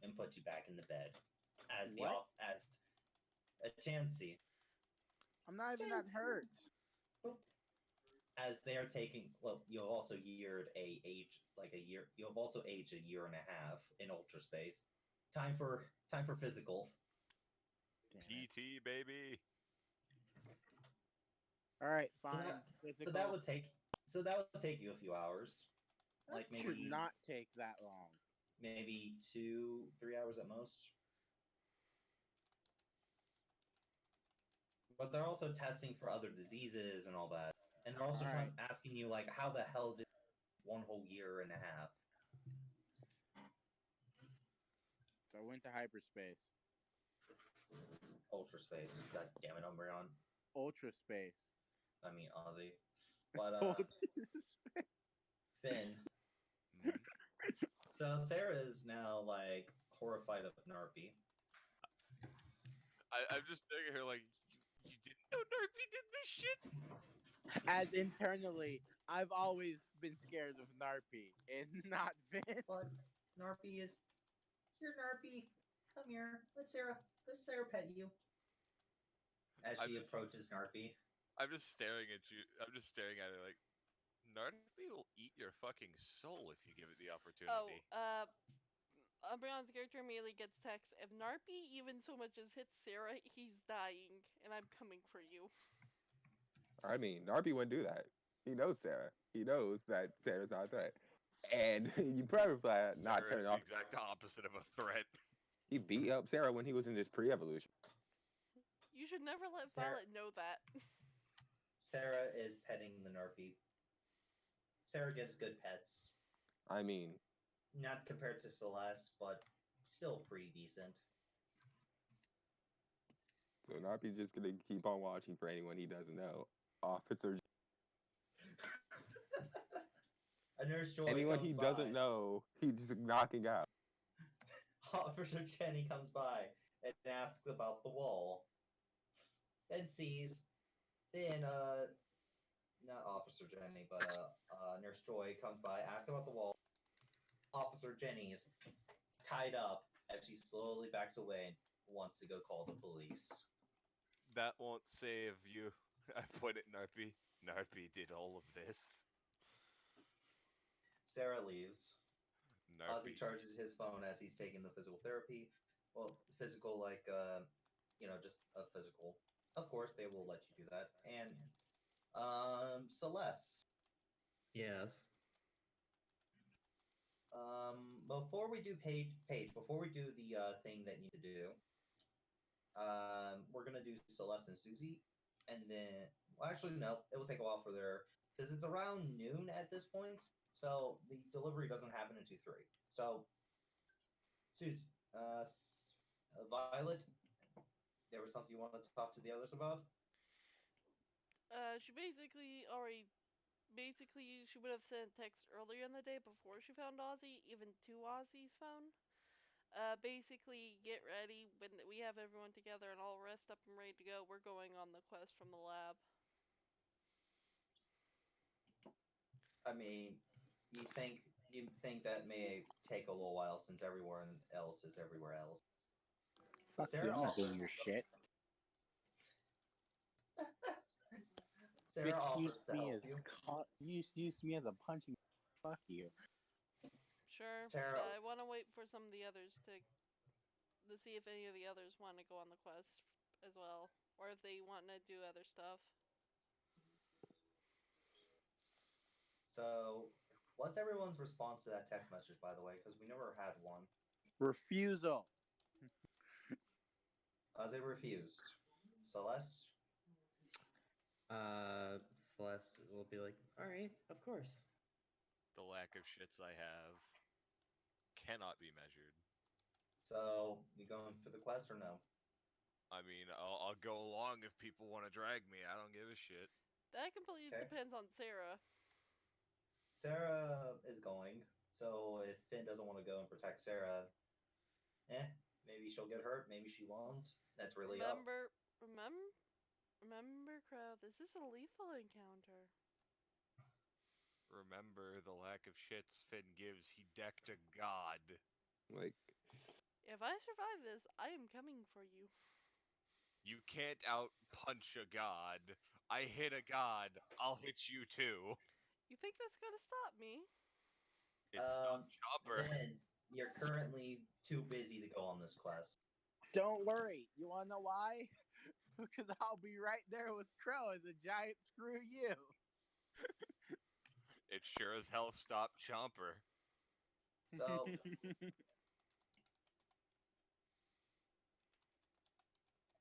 S1: and put you back in the bed. As a Chansey.
S4: I'm not even that hurt.
S1: As they are taking, you've also aged a year. You have also aged a year and a half in Ultra Space. Time for physical.
S3: PT baby.
S4: All right, fine.
S1: So that would take you a few hours.
S4: That should not take that long.
S1: Maybe 2-3 hours at most. But they're also testing for other diseases and all that. And they're also asking you, like, how the hell did 1 whole year and a half?
S4: So I went to hyperspace.
S1: Ultra space. God damn it, Umbreon.
S4: Ultra space.
S1: I mean, Ozzy. But, Finn. So Sarah is now, like, horrified of Narpi.
S3: I'm just staring at her like, you didn't know Narpi did this shit?
S4: As internally, I've always been scared of Narpi and not Vin.
S1: But Narpi is... Here, Narpi. Come here. Let Sarah pet you. As she approaches Narpi.
S3: I'm just staring at you. I'm just staring at her like, Narpi will eat your fucking soul if you give it the opportunity.
S2: Umbreon's character immediately gets text. If Narpi even so much as hits Sarah, he's dying, and I'm coming for you.
S5: I mean, Narpi wouldn't do that. He knows Sarah. He knows that Sarah's not a threat. And you probably not turn off.
S3: The exact opposite of a threat.
S5: He beat up Sarah when he was in his pre-evolution.
S2: You should never let Violet know that.
S1: Sarah is petting the Narpi. Sarah gives good pets.
S5: I mean,
S1: Not compared to Celeste, but still pretty decent.
S5: so Narpy's just gonna keep on watching for anyone he doesn't know. Officer,
S1: A nurse Joy
S5: anyone
S1: comes
S5: he
S1: by.
S5: doesn't know, he's just knocking out.
S1: Officer Jenny comes by and asks about the wall. And sees then not Officer Jenny, but Nurse Joy comes by, asks about the wall. Officer Jenny is tied up as she slowly backs away and wants to go call the police.
S3: That won't save you. I point at Narpy. Narpy did all of this.
S1: Sarah leaves. Ozzy
S3: Narpy.
S1: charges his phone as he's taking the physical therapy. Well, physical, like, just a physical. Of course, they will let you do that. And, Celeste.
S8: Yes.
S1: Before we do before we do the thing that you need to do, we're gonna do Celeste and Susie, and then, well, actually, no, it will take a while for their, because it's around noon at this point, so the delivery doesn't happen until 3. So, Susie, Violet, there was something you wanted to talk to the others about?
S2: She basically she would have sent text earlier in the day before she found Ozzy, even to Ozzy's phone. Basically, get ready when we have everyone together and all rest up and ready to go. We're going on the quest from the lab.
S1: I mean, you think that may take a little while since everyone else is everywhere else.
S4: Fuck you,
S1: Sarah
S4: I'm not doing
S1: offers
S4: your
S1: to-
S4: shit.
S1: Sarah
S4: Bitch
S1: offers
S4: used
S1: to
S4: me
S1: help
S4: as
S1: you.
S4: used me as a punching. Fuck you.
S2: Sure,
S1: Sarah-
S2: but I want to wait for some of the others to see if any of the others want to go on the quest as well, or if they want to do other stuff.
S1: So, what's everyone's response to that text message, by the way? Because we never had one.
S4: Refusal.
S1: As it refused. Celeste?
S8: Celeste will be like, all right, of course.
S3: The lack of shits I have cannot be measured.
S1: So, you going for the quest or no?
S3: I mean, I'll go along if people want to drag me. I don't give a shit.
S2: That completely
S1: Okay.
S2: depends on Sarah.
S1: Sarah is going. So, if Finn doesn't want to go and protect Sarah, maybe she'll get hurt, maybe she won't. That's really up.
S2: Remember, Crow, this is a lethal encounter.
S3: Remember the lack of shits Finn gives. He decked a god.
S5: Like,
S2: If I survive this, I am coming for you.
S3: You can't out punch a god. I hit a god. I'll hit you too.
S2: You think that's gonna stop me?
S3: It's not Chopper.
S1: And you're currently too busy to go on this quest.
S4: Don't worry. You wanna know why? Because I'll be right there with Crow as a giant screw you.
S3: It sure as hell stopped Chomper.
S1: So,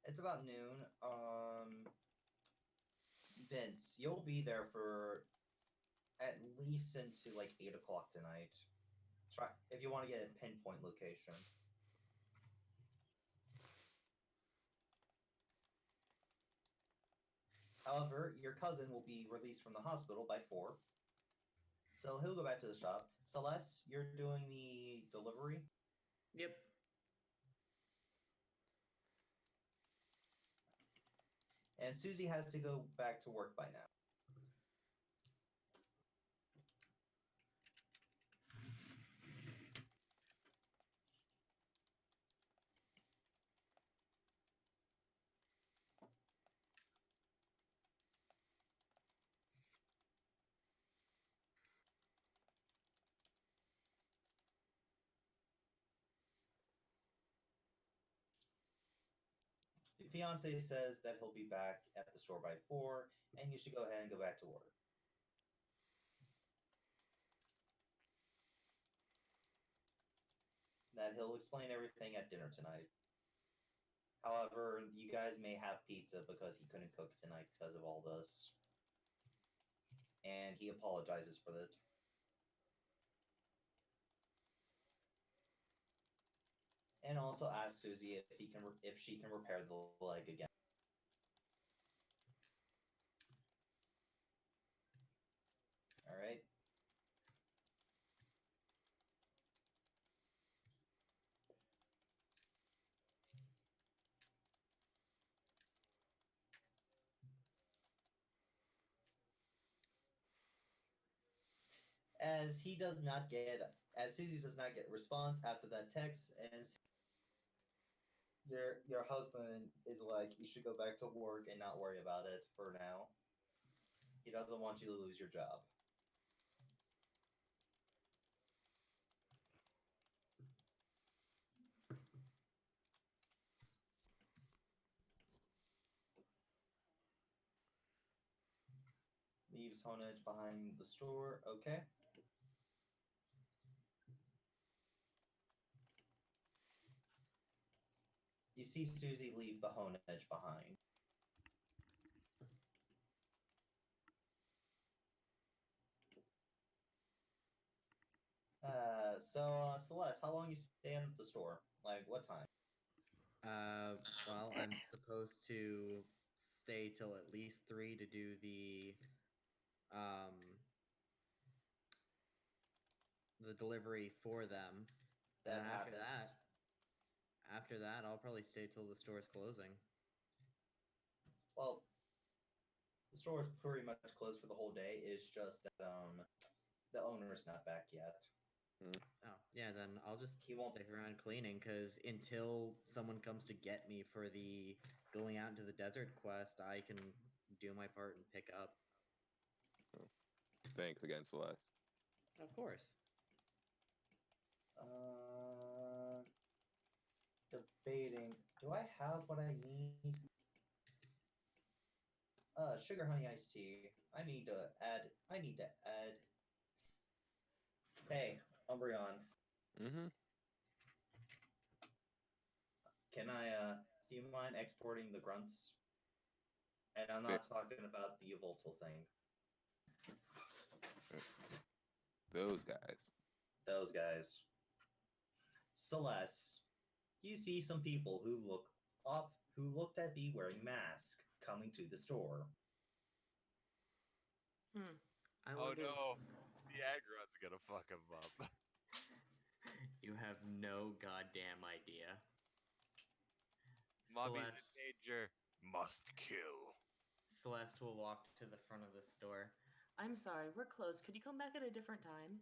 S1: it's about noon. Vince, you'll be there for at least into like 8 o'clock tonight. Try if you want to get a pinpoint location. However, your cousin will be released from the hospital by 4. So he'll go back to the shop. Celeste, you're doing the delivery.
S8: Yep.
S1: And Susie has to go back to work by now. Your fiance says that he'll be back at the store by 4, and you should go ahead and go back to work. That he'll explain everything at dinner tonight. However, you guys may have pizza because he couldn't cook tonight because of all this. and he apologizes for it. And also asks Susie if she can repair the leg again. All right. As Susie does not get response after that text, and your husband is like, you should go back to work and not worry about it for now. He doesn't want you to lose your job. Leaves Honage behind the store. Okay. You see Susie leave the Honage behind. Celeste, how long you stay at the store? Like, what time?
S8: Well, I'm supposed to stay till at least 3 to do the delivery for them. And
S1: That
S8: then
S1: happens.
S8: after that, I'll probably stay till the store's closing.
S1: Well, the store is pretty much closed for the whole day. It's just that the owner's not back yet.
S8: Oh, yeah, then I'll just
S1: He won't.
S8: stick around cleaning, because until someone comes to get me for the going out into the desert quest, I can do my part and pick up.
S5: Thanks again, Celeste.
S8: Of course.
S1: Debating. Do I have what I need? Sugar honey iced tea. I need to add. Hey, Umbreon.
S5: Mm-hmm.
S1: Can I? Do you mind exporting the grunts? And I'm not talking about the Voltal thing.
S5: Those guys.
S1: Those guys. Celeste, you see some people who looked at me wearing masks coming to the store.
S8: I
S3: Oh
S8: wonder...
S3: no, the Agron's gonna fuck him up.
S8: You have no goddamn idea.
S3: Mommy's in
S8: Celeste,
S3: danger. Must kill.
S8: Celeste will walk to the front of the store. I'm sorry, we're closed. Could you come back at a different time?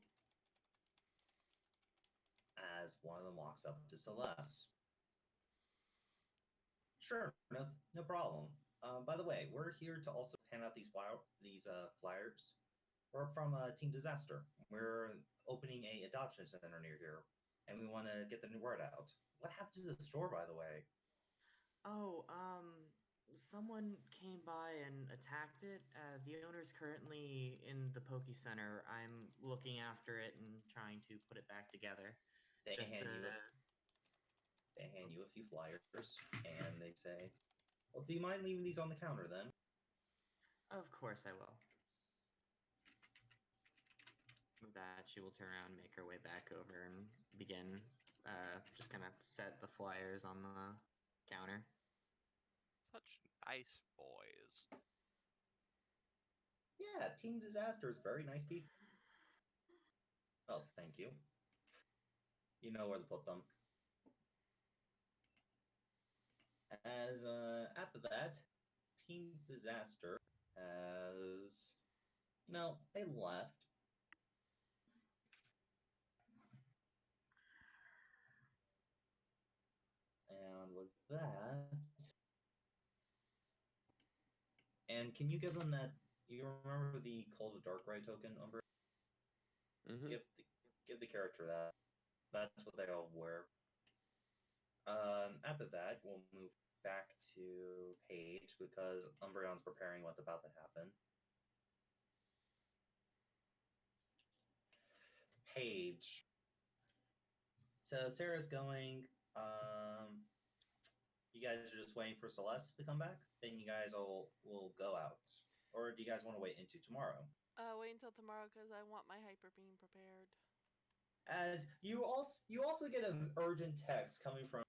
S1: As one of them walks up to Celeste. Sure, no problem. By the way, we're here to also hand out these flyers. We're from Team Disaster. We're opening a adoption center near here, and we want to get the word out. What happened to the store, by the way?
S8: Oh, someone came by and attacked it. The owner's currently in the Poke Center. I'm looking after it and trying to put it back together.
S1: They hand you a few flyers, and they say, "Well, do you mind leaving these on the counter then?"
S8: Of course I will. With that, she will turn around and make her way back over and begin just kind of set the flyers on the counter.
S3: Such nice boys.
S1: Yeah, Team Disaster is very nice people. Oh, thank you. You know where to put them. As after that, Team Disaster has, they left. And with that, and can you give them that? You remember the Call to Darkrai token, Umbra?
S5: Mm-hmm.
S1: Give the character that. That's what they all wear. After that, we'll move back to Paige because Umbreon's preparing what's about to happen. Paige. So Sarah's going. You guys are just waiting for Celeste to come back. Then you guys will go out, or do you guys want to wait into tomorrow?
S2: Wait until tomorrow because I want my hyper beam prepared.
S1: As you also get an urgent text coming from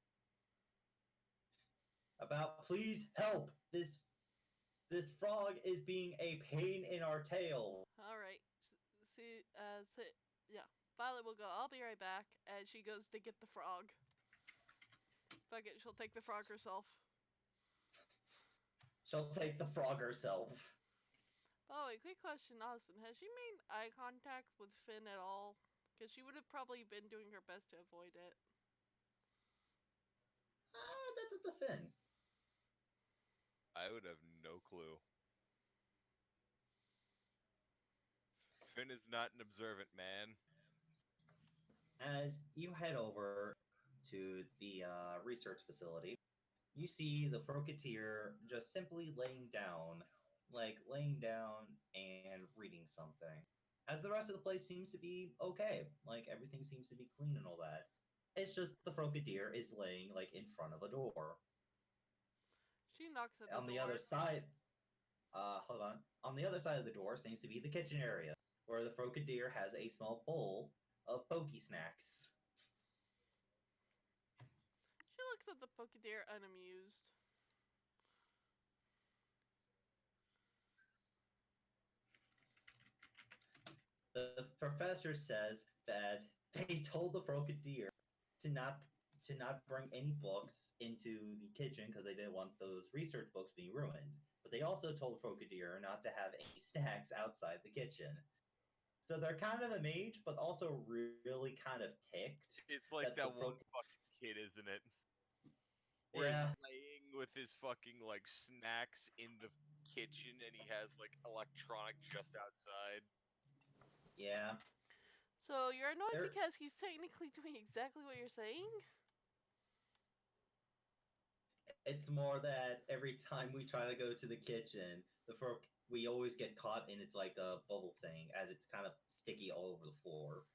S1: about please help this frog is being a pain in our tail.
S2: All right. Yeah. Violet will go. I'll be right back, and she goes to get the frog. Fuck it, she'll take the frog herself.
S1: She'll take the frog herself.
S2: By the way, quick question, Austin. Has she made eye contact with Finn at all? Because she would have probably been doing her best to avoid it.
S1: That's up to Finn.
S3: I would have no clue. Finn is not an observant man.
S1: As you head over to the research facility, you see the Froketeer just simply laying down and reading something. As the rest of the place seems to be okay, like everything seems to be clean and all that. It's just the Froketeer is laying like in front of a door.
S2: She knocks at the
S1: On
S2: door.
S1: the other side, hold on. On the other side of the door seems to be the kitchen area, where the Froketeer has a small bowl of pokey snacks.
S2: She looks at the Pokedeer unamused.
S1: The professor says that they told the Froketeer to not bring any books into the kitchen because they didn't want those research books being ruined. But they also told Froketeer not to have any snacks outside the kitchen. So they're kind of amazed, but also really kind of ticked.
S3: It's like that one fucking kid, isn't it? Where he's laying with his fucking like snacks in the kitchen and he has like electronic just outside.
S1: Yeah.
S2: So you're annoyed because he's technically doing exactly what you're saying?
S1: It's more that every time we try to go to the kitchen, we always get caught in its like a bubble thing, as it's kind of sticky all over the floor.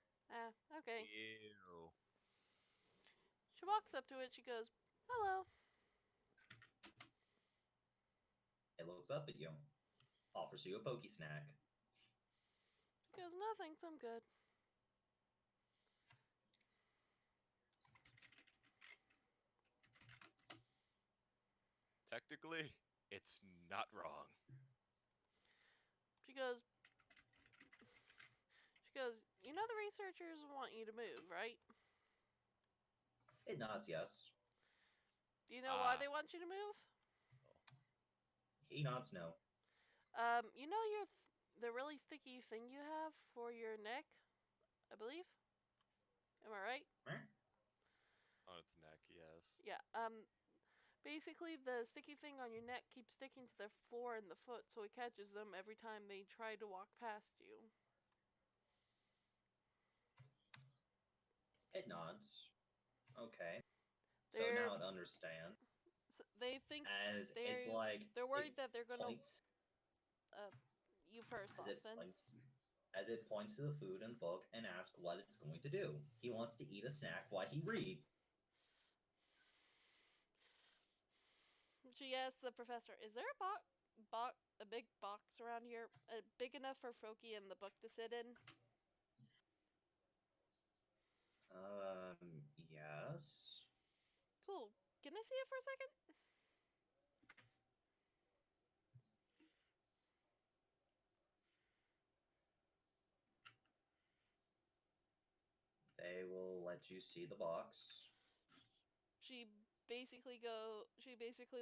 S2: Okay.
S3: Ew.
S2: She walks up to it, she goes, hello.
S1: It looks up at you, offers you a pokey snack.
S2: She goes, no thanks, I'm good.
S3: Technically, it's not wrong.
S2: She goes, you know the researchers want you to move, right?
S1: It nods yes.
S2: Do you know why they want you to move?
S1: He nods no.
S2: You know the really sticky thing you have for your neck, I believe? Am I right?
S3: On its neck, yes.
S2: Yeah, basically the sticky thing on your neck keeps sticking to the floor and the foot, so it catches them every time they try to walk past you.
S1: It nods. Okay. So now it understands.
S2: So they think
S1: as it's like
S2: they're worried that they're gonna. You first, Austin.
S1: As it points to the food in the book and asks what it's going to do. He wants to eat a snack while he reads.
S2: She asks the professor, "Is there a big box around here, big enough for Froki and the book to sit in?"
S1: Yes.
S2: Cool. Can I see it for a second?
S1: They will let you see the box.
S2: She basically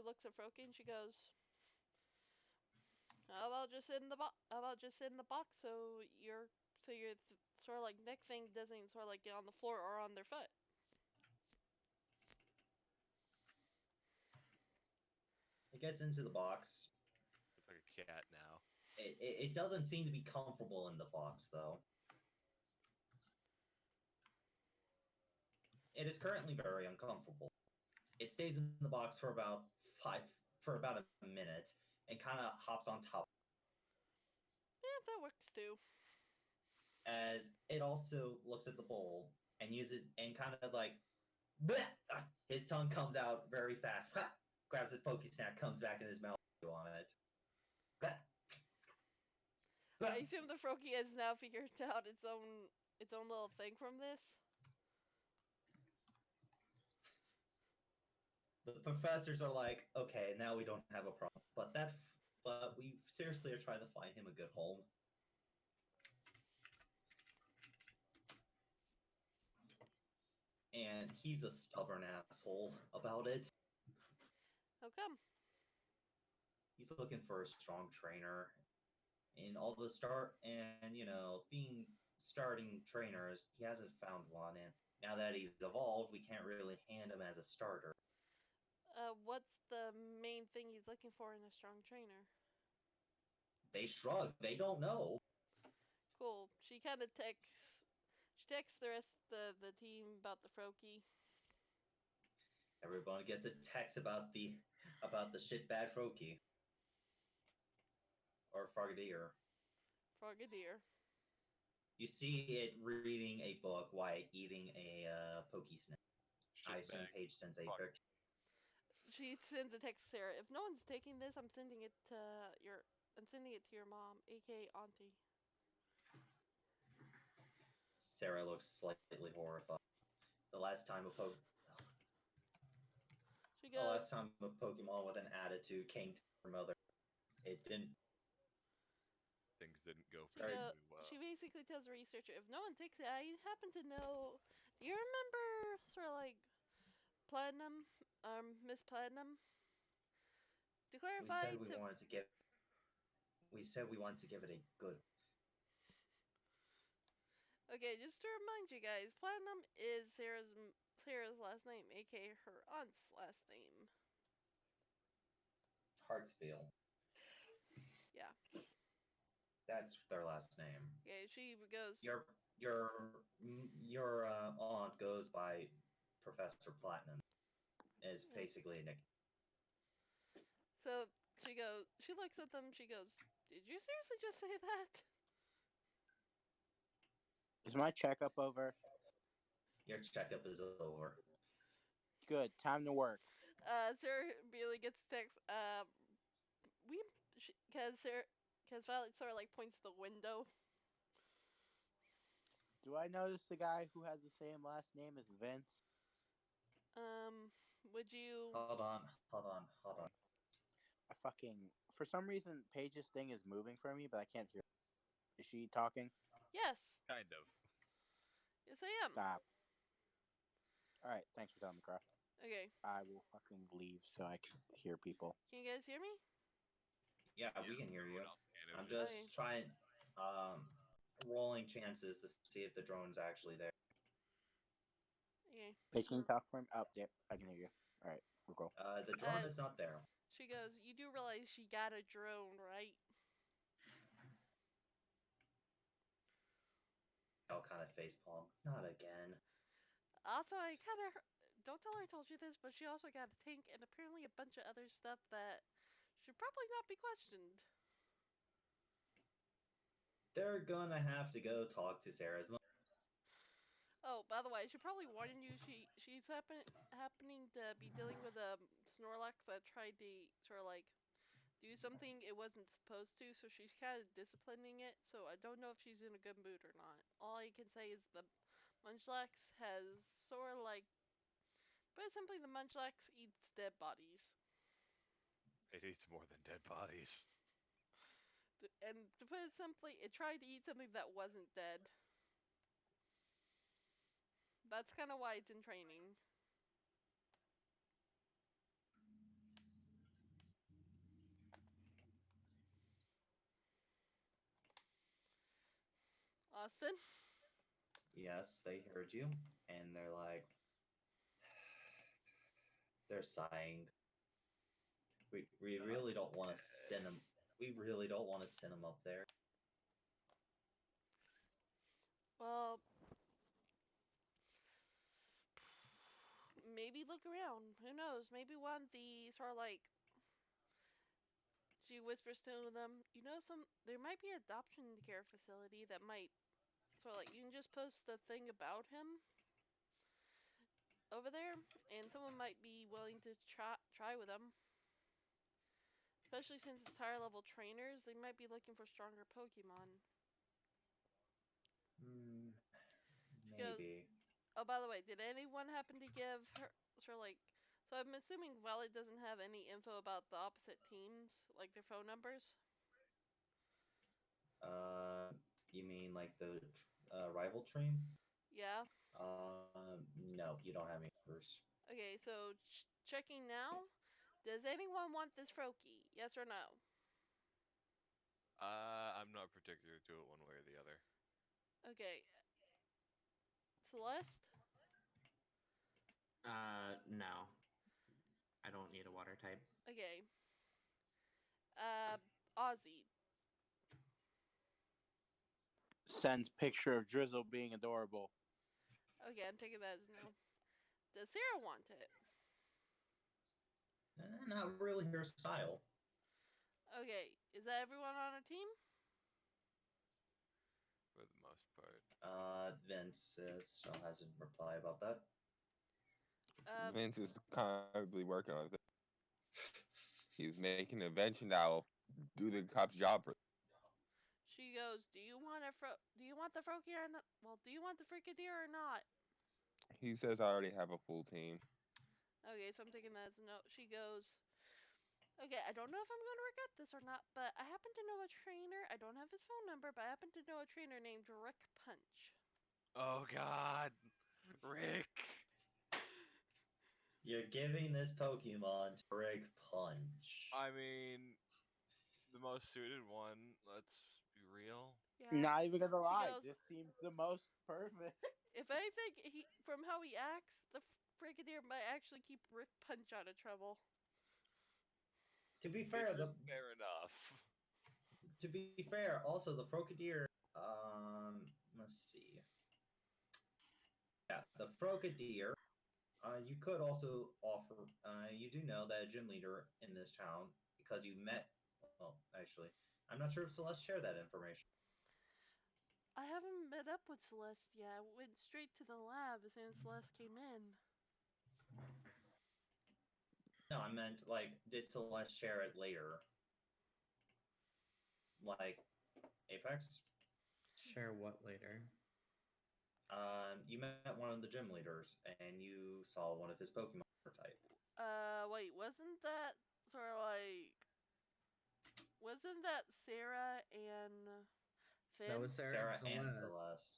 S2: looks at Froki and she goes, "How about just sit in the box? How about just sit in the box so your sort of like neck thing doesn't sort of like get on the floor or on their foot?"
S1: It gets into the box.
S3: It's like a cat now.
S1: It doesn't seem to be comfortable in the box, though. It is currently very uncomfortable. It stays in the box for about a minute and kind of hops on top.
S2: Yeah, that works too.
S1: As it also looks at the bowl and uses it and kind of like, bleh, his tongue comes out very fast. Grabs the pokey snack, comes back in his mouth on it. Bleh.
S2: I assume the Froakie has now figured out its own little thing from this.
S1: The professors are like, okay, now we don't have a problem, but we seriously are trying to find him a good home. And he's a stubborn asshole about it.
S2: How come?
S1: He's looking for a strong trainer in all the being starting trainers, he hasn't found one, and now that he's evolved, we can't really hand him as a starter.
S2: What's the main thing he's looking for in a strong trainer?
S1: They shrug. They don't know.
S2: Cool. She kind of texts. She texts the rest of the team about the Froakie.
S1: Everyone gets a text about the shit bad Froakie or Frogadier.
S2: Frogadier.
S1: You see it reading a book while eating a pokey snack. I assume Paige sends a picture.
S2: She sends a text to Sarah. If no one's taking this, I'm sending it to your mom, aka Auntie.
S1: Sarah looks slightly horrified. The last time a Pokemon with an attitude came to her mother, it didn't.
S3: Things didn't go very well.
S2: She basically tells the researcher, if no one takes it, I happen to know. Do you remember sort of like Platinum, Miss Platinum? To clarify,
S1: we said we wanted to give it a good.
S2: Okay, just to remind you guys, Platinum is Sarah's last name, aka her aunt's last name.
S1: Hartsfield.
S2: Yeah.
S1: That's their last name.
S2: Okay, she goes.
S1: Your aunt goes by Professor Platinum. It's basically a nickname.
S2: So she goes. She looks at them. She goes, "Did you seriously just say that?"
S4: Is my checkup over?
S1: Your checkup is over.
S4: Good. Time to work.
S2: Sarah immediately gets a text. Because Violet sort of like points to the window.
S4: Do I notice the guy who has the same last name as Vince?
S2: Would you?
S1: Hold on.
S4: For some reason, Paige's thing is moving for me, but I can't hear. Is she talking?
S2: Yes.
S3: Kind of.
S2: Yes, I am.
S4: Stop. Alright, thanks for telling me, Croft.
S2: Okay.
S4: I will fucking leave so I can hear people.
S2: Can you guys hear me?
S1: Yeah, we can hear you. I'm just trying, rolling chances to see if the drone's actually there.
S2: Okay.
S4: Hey, can you talk for me? Oh, yep, I can hear you. Alright, we'll go.
S1: The drone is not there.
S2: She goes, you do realize she got a drone, right?
S1: I'll kind of facepalm. Not again.
S2: Also, I kind of don't tell her I told you this, but she also got a tank and apparently a bunch of other stuff that should probably not be questioned.
S1: They're gonna have to go talk to Sarah's mom.
S2: Oh, by the way, I should probably warn you. She's happening to be dealing with a Snorlax that tried to sort of like do something it wasn't supposed to, so she's kind of disciplining it. So I don't know if she's in a good mood or not. All I can say is the Munchlax has sort of like, but simply the Munchlax eats dead bodies.
S3: It eats more than dead bodies.
S2: And to put it simply, it tried to eat something that wasn't dead. That's kind of why it's in training. Austin?
S1: Yes, they heard you, and they're like, they're sighing. We really don't want to send them. We really don't want to send them up there.
S2: Well, maybe look around. Who knows? Maybe one of the sort of like. She whispers to them, you know, there might be an adoption care facility that might sort of like you can just post the thing about him over there, and someone might be willing to try with him. Especially since it's higher level trainers, they might be looking for stronger Pokemon. She goes,
S1: Maybe.
S2: oh, by the way, did anyone happen to give her, so I'm assuming Valley doesn't have any info about the opposite teams, like their phone numbers?
S1: You mean like the rival train?
S2: Yeah.
S1: No, you don't have any numbers.
S2: Okay, so checking now. Does anyone want this Froakie? Yes or no?
S3: I'm not particular to it one way or the other.
S2: Okay. Celeste?
S9: No. I don't need a water type.
S2: Okay. Ozzy.
S4: Sends picture of Drizzle being adorable.
S2: Okay, I'm taking that as no. Does Sarah want it?
S1: Not really her style.
S2: Okay, is that everyone on our team?
S3: For the most part.
S1: Vince still hasn't replied about that.
S5: Vince is currently working on it. He's making an invention that'll do the cop's job for.
S2: She goes, Do you want the Froakie or not? Well, do you want the Fricadier or not?
S5: He says I already have a full team.
S2: Okay, so I'm taking that as a no. She goes, okay, I don't know if I'm going to regret this or not, but I happen to know a trainer. I don't have his phone number, but I happen to know a trainer named Rick Punch.
S3: Oh God, Rick.
S1: You're giving this Pokemon to Rick Punch.
S3: I mean, the most suited one. Let's be real.
S2: Yeah.
S4: Not even gonna lie,
S2: goes,
S4: this seems the most perfect.
S2: If anything, from how he acts, the Fricadier might actually keep Rick Punch out of trouble.
S1: To be fair,
S3: fair enough.
S1: To be fair, also the Frogadier. Let's see. Yeah, the Frogadier. You could also offer. You do know that a gym leader in this town because you met. Well, actually, I'm not sure if Celeste shared that information.
S2: I haven't met up with Celeste yet. I went straight to the lab as soon as Celeste came in.
S1: No, I meant like, did Celeste share it later? Like, Apex.
S8: Share what later?
S1: You met one of the gym leaders, and you saw one of his Pokemon type.
S2: Wait, wasn't that sort of like... Wasn't that Sarah and Finn?
S8: That was Sarah,
S1: and
S8: Celeste.
S1: Celeste.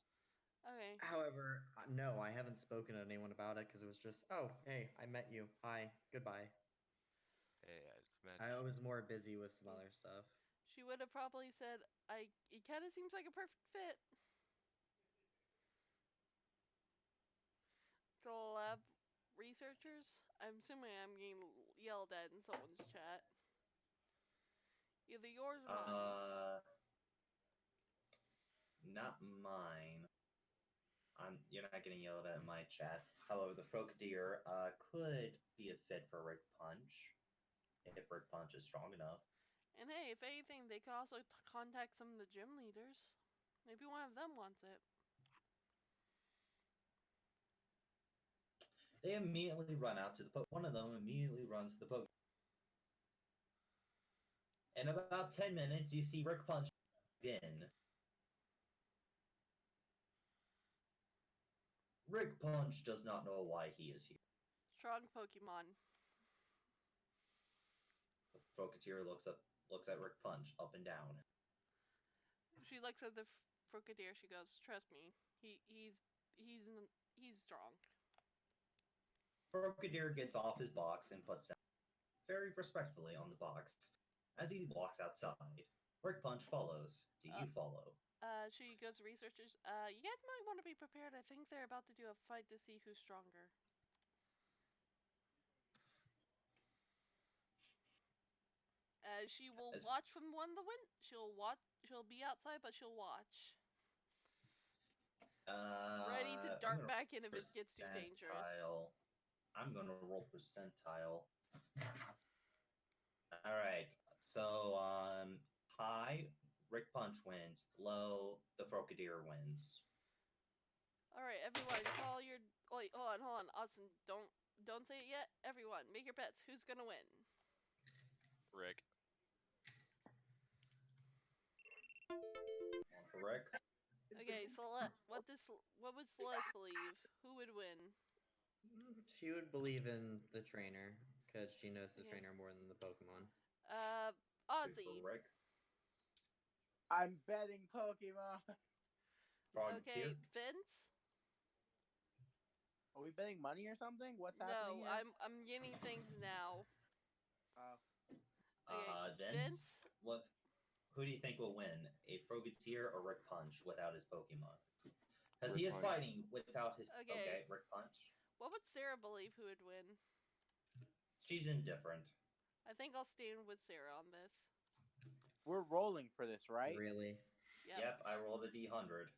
S2: Okay.
S8: However, no, I haven't spoken to anyone about it because it was just, oh, hey, I met you. Hi, goodbye.
S3: Hey, I just met
S8: I
S3: you.
S8: was more busy with some other stuff.
S2: She would have probably said, it kind of seems like a perfect fit. The lab researchers? I'm assuming I'm getting yelled at in someone's chat. Either yours or mine.
S1: Not mine. You're not getting yelled at in my chat. However, the Frogadier could be a fit for Rick Punch if Rick Punch is strong enough.
S2: And hey, if anything, they could also contact some of the gym leaders. Maybe one of them wants it.
S1: They immediately run out to the One of them immediately runs to the Pokemon. In about 10 minutes, you see Rick Punch in. Rick Punch does not know why he is here.
S2: Strong Pokemon.
S1: The Frogadier looks at Rick Punch up and down.
S2: She looks at the Frogadier. She goes, "Trust me, he's strong."
S1: Frogadier gets off his box and puts down very respectfully on the box as he walks outside. Rick Punch follows. Do you follow?
S2: She goes to researchers. You guys might want to be prepared. I think they're about to do a fight to see who's stronger. She will watch from one of the wind. She'll be outside, but she'll watch. Ready to dart back in if it gets too dangerous.
S1: I'm gonna roll percentile. All right. So high, Rick Punch wins. Low, the Frogadier wins.
S2: All right, everyone, call your. Wait, hold on, Austin. Don't say it yet. Everyone, make your bets. Who's gonna win?
S3: Rick.
S1: Rick.
S2: Okay, what would Celeste believe? Who would win?
S8: She would believe in the trainer because she knows the
S2: Okay.
S8: trainer more than the Pokemon.
S2: Ozzy.
S1: Rick.
S4: I'm betting Pokemon.
S2: Okay,
S1: Frontier.
S2: Vince.
S4: Are we betting money or something? What's happening
S2: No,
S4: here?
S2: I'm getting things now. Okay,
S1: Vince. What? Who do you think will win? A Frogeteer or Rick Punch without his Pokemon? Because he
S5: Rick
S1: is
S5: Punch.
S1: fighting without his.
S2: Okay.
S1: Rick Punch.
S2: What would Sarah believe who would win?
S1: She's indifferent.
S2: I think I'll stand with Sarah on this.
S4: We're rolling for this, right?
S8: Really?
S2: Yep.
S1: I rolled a D100.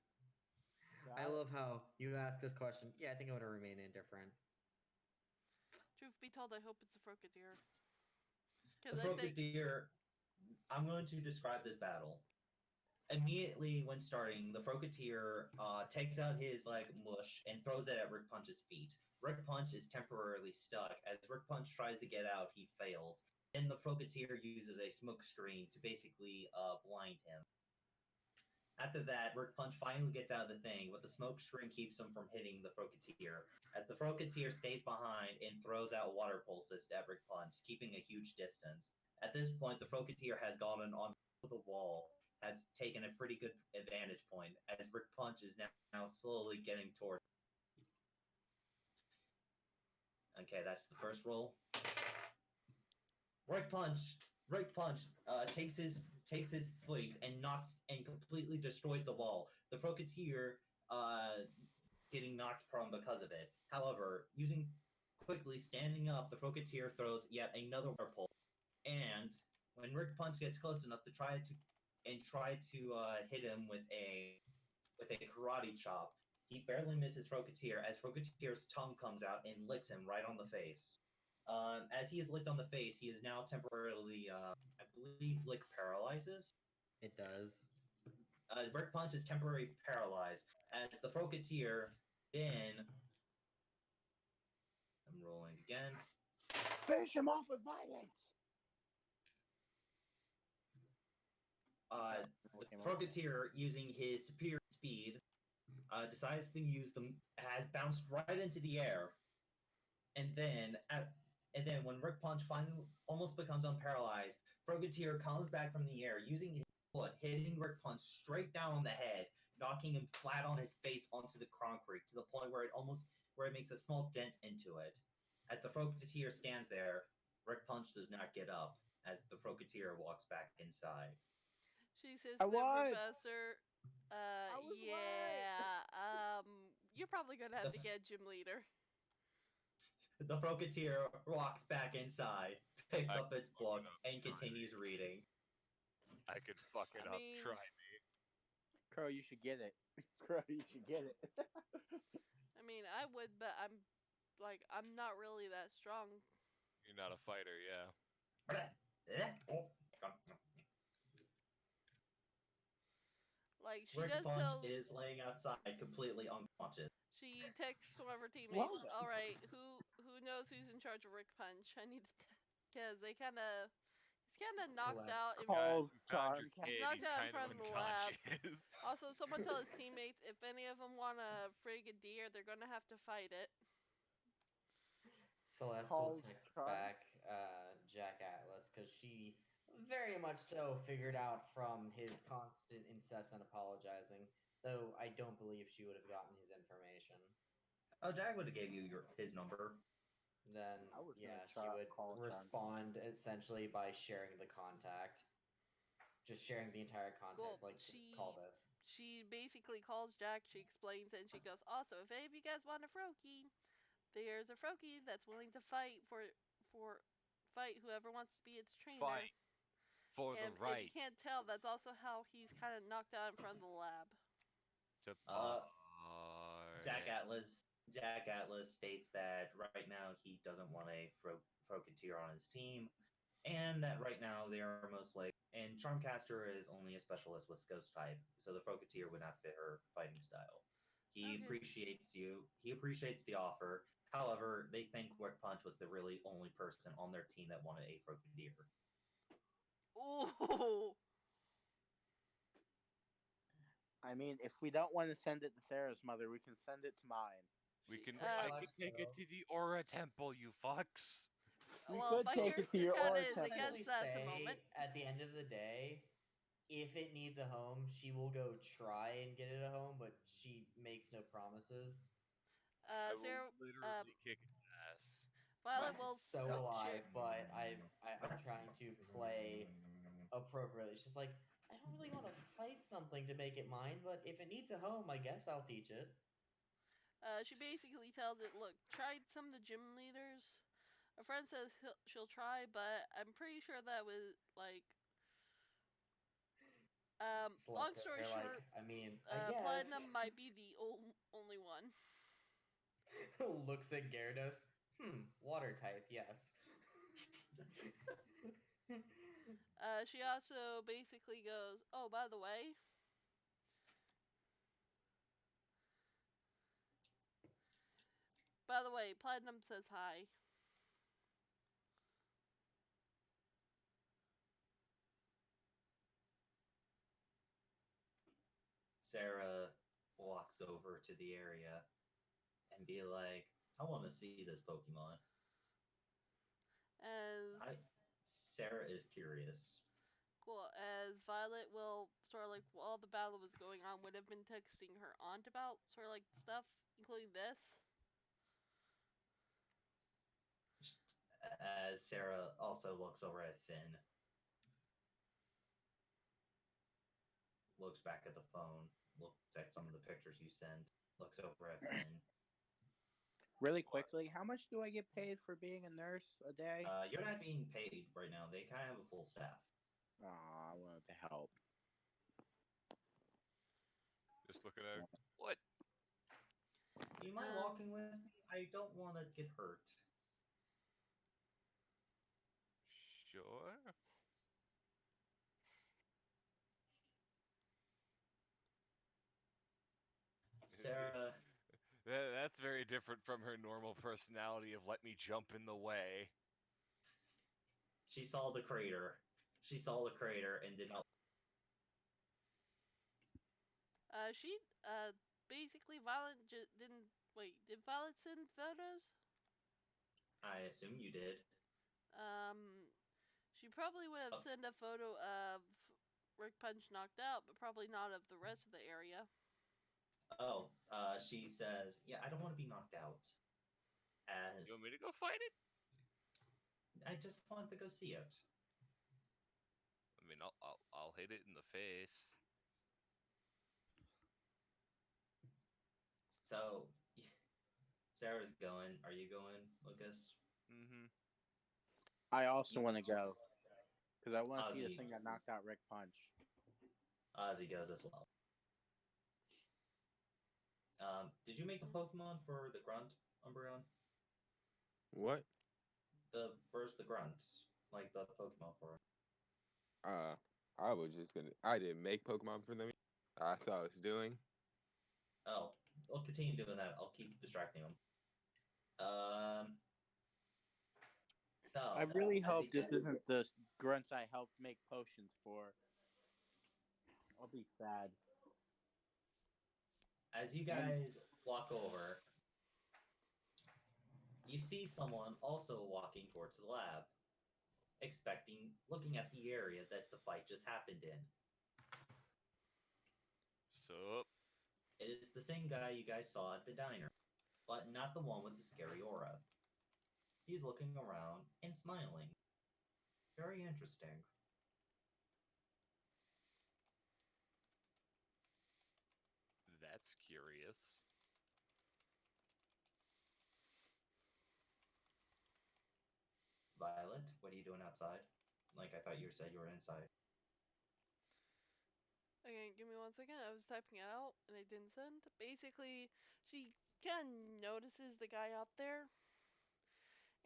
S8: I love how you ask this question. Yeah, I think I would remain indifferent.
S2: Truth be told, I hope it's a Frogeteer.
S1: The
S2: Because I think
S1: Frogeteer. I'm going to describe this battle. Immediately when starting, the Frogeteer takes out his mush and throws it at Rick Punch's feet. Rick Punch is temporarily stuck. As Rick Punch tries to get out, he fails. Then the Frogeteer uses a smoke screen to basically blind him. After that, Rick Punch finally gets out of the thing, but the smoke screen keeps him from hitting the Frogeteer. As the Frogeteer stays behind and throws out water pulses at Rick Punch, keeping a huge distance. At this point, the Frogeteer has gone on the wall, has taken a pretty good advantage point, as Rick Punch is now slowly getting toward. Okay, that's the first roll. Rick Punch takes his fleet and knocks and completely destroys the wall. The Frogeteer getting knocked prone because of it. However, quickly standing up, the Frogeteer throws yet another water pulse. And when Rick Punch gets close enough to try to hit him with a karate chop, he barely misses Frogeteer as Frogeteer's tongue comes out and licks him right on the face. As he is licked on the face, he is now temporarily, I believe, lick paralyzes.
S8: It does.
S1: Rick Punch is temporarily paralyzed as the Frogeteer then. I'm rolling again.
S4: Finish him off with violence.
S1: The Frogeteer, using his superior speed, decides to use them. Has bounced right into the air, and then when Rick Punch finally almost becomes unparalyzed, Frogeteer comes back from the air using his foot, hitting Rick Punch straight down on the head, knocking him flat on his face onto the concrete to the point where it makes a small dent into it. As the Frogeteer stands there, Rick Punch does not get up as the Frogeteer walks back inside.
S2: she says
S4: I
S2: to the
S4: won!
S2: professor,
S4: I was
S2: yeah, you're probably gonna have to get a gym leader.
S1: The Frogeteer walks back inside, picks
S3: I
S1: up its book, and
S3: try
S1: continues reading.
S3: I could fuck it
S2: I
S3: up.
S2: mean-
S3: Try me.
S4: Crow, you should get it. Crow, you should get it.
S2: I mean, I would, but I'm not really that strong.
S3: You're not a fighter, yeah.
S2: Like, she
S1: Rick
S2: does
S1: Punch
S2: tell.
S1: is laying outside, completely unconscious.
S2: She texts one of her teammates.
S4: Love it.
S2: All right, who knows who's in charge of Rick Punch? I need to, because he's kind of knocked
S8: Celeste.
S2: out.
S4: Called
S3: Guys, we found your
S4: Charm.
S3: kid.
S2: knocked
S3: He's
S2: out in
S3: kind
S2: front
S3: of
S2: of the lab.
S3: unconscious.
S2: Also, someone tell his teammates if any of them want a Frigadier, they're gonna have to fight it.
S8: Celeste
S4: Called
S8: will text
S4: Charm.
S8: back Jack Atlas because she very much so figured out from his constant incessant apologizing, though I don't believe she would have gotten his information.
S1: Oh, Jack would have gave you his number.
S8: Then
S4: I was gonna
S8: yeah, she would
S4: call Charm.
S8: respond essentially by sharing the contact. Just sharing the entire contact,
S2: Cool.
S8: like just call this.
S2: She basically calls Jack. She explains it, and she goes, "Also, if any of you guys want a Froakie, there's a Froakie that's willing to fight for whoever wants to be its trainer."
S3: Fight for
S2: And
S3: the
S2: if
S3: right
S2: you can't tell, that's also how he's kind of knocked out in front of the lab.
S3: to
S1: Jack Atlas states that right now he doesn't want a Frogeteer on his team, and that right now they are and Charmcaster is only a specialist with Ghost type, so the Frogeteer would not fit her fighting style. He
S2: Okay.
S1: appreciates you. He appreciates the offer. However, they think Rick Punch was the really only person on their team that wanted a Frogeteer.
S2: Ooh.
S4: I mean, if we don't want to send it to Sarah's mother, we can send it to mine.
S3: We can.
S2: Uh,
S3: I can take it to the Aura Temple, you fucks.
S4: We
S2: well,
S4: could
S2: my
S4: take it to
S2: character
S4: your
S2: kinda
S4: aura
S2: is
S4: temple.
S2: against that at the moment.
S8: At the end of the day, if it needs a home, she will go try and get it a home, but she makes no promises.
S3: I will
S2: Sarah,
S3: literally kick its ass.
S2: Violet will
S8: So will I,
S2: share.
S8: but I'm trying to play appropriately. It's just like I don't really want to fight something to make it mine, but if it needs a home, I guess I'll teach it.
S2: She basically tells it, look, try some of the gym leaders. A friend says she'll try, but I'm pretty sure that was like. Long
S8: Slugs
S2: story
S8: are like,
S2: short,
S8: I mean, I guess.
S2: Platinum might be the only one.
S8: Looks at Gyarados. Water type, yes.
S2: She also basically goes, oh, by the way. By the way, Platinum says hi.
S1: Sarah walks over to the area and be like, I want to see this Pokemon. Sarah is curious.
S2: Cool. As Violet will sort of like while the battle was going on, would have been texting her aunt about sort of like stuff, including this.
S1: As Sarah also looks over at Finn, looks back at the phone, looks at some of the pictures you sent, looks over at Finn.
S4: Really quickly, how much do I get paid for being a nurse a day?
S1: You're not being paid right now. They kind of have a full staff.
S4: Aw, I wanted to help.
S3: Just looking at her. What?
S1: Do you mind walking with me? I don't want to get hurt.
S3: Sure.
S1: Sarah.
S3: That's very different from her normal personality of let me jump in the way.
S1: She saw the crater. She saw the crater and did not.
S2: She basically Violet didn't wait. Did Violet send photos?
S1: I assume you did.
S2: She probably would have sent a photo of Rick Punch knocked out, but probably not of the rest of the area.
S1: Oh, she says, yeah, I don't want to be knocked out.
S3: You want me to go fight it?
S1: I just wanted to go see it.
S3: I mean, I'll hit it in the face.
S1: So, Sarah's going. Are you going, Lucas?
S3: Mm-hmm.
S4: I also want to go. Because I want to see the
S1: Ozzy.
S4: thing that knocked out Rick Punch.
S1: Ozzy goes as well. Did you make a Pokemon for the Grunt, Umbreon?
S5: What?
S1: Where's the Grunt? Like the Pokemon for it?
S5: I was just gonna. I didn't make Pokemon for them. I saw what I was doing.
S1: Oh, we'll continue doing that. I'll keep distracting them. So
S4: I really hope this isn't the grunts I helped make potions for. I'll be sad.
S1: As you guys walk over, you see someone also walking towards the lab, looking at the area that the fight just happened in.
S3: Sup?
S1: It is the same guy you guys saw at the diner, but not the one with the scary aura. He's looking around and smiling. Very interesting.
S3: That's curious.
S1: Violet, what are you doing outside? Like, I thought you said you were inside.
S2: Okay, give me 1 second. I was typing it out and I didn't send. Basically, she kind of notices the guy out there,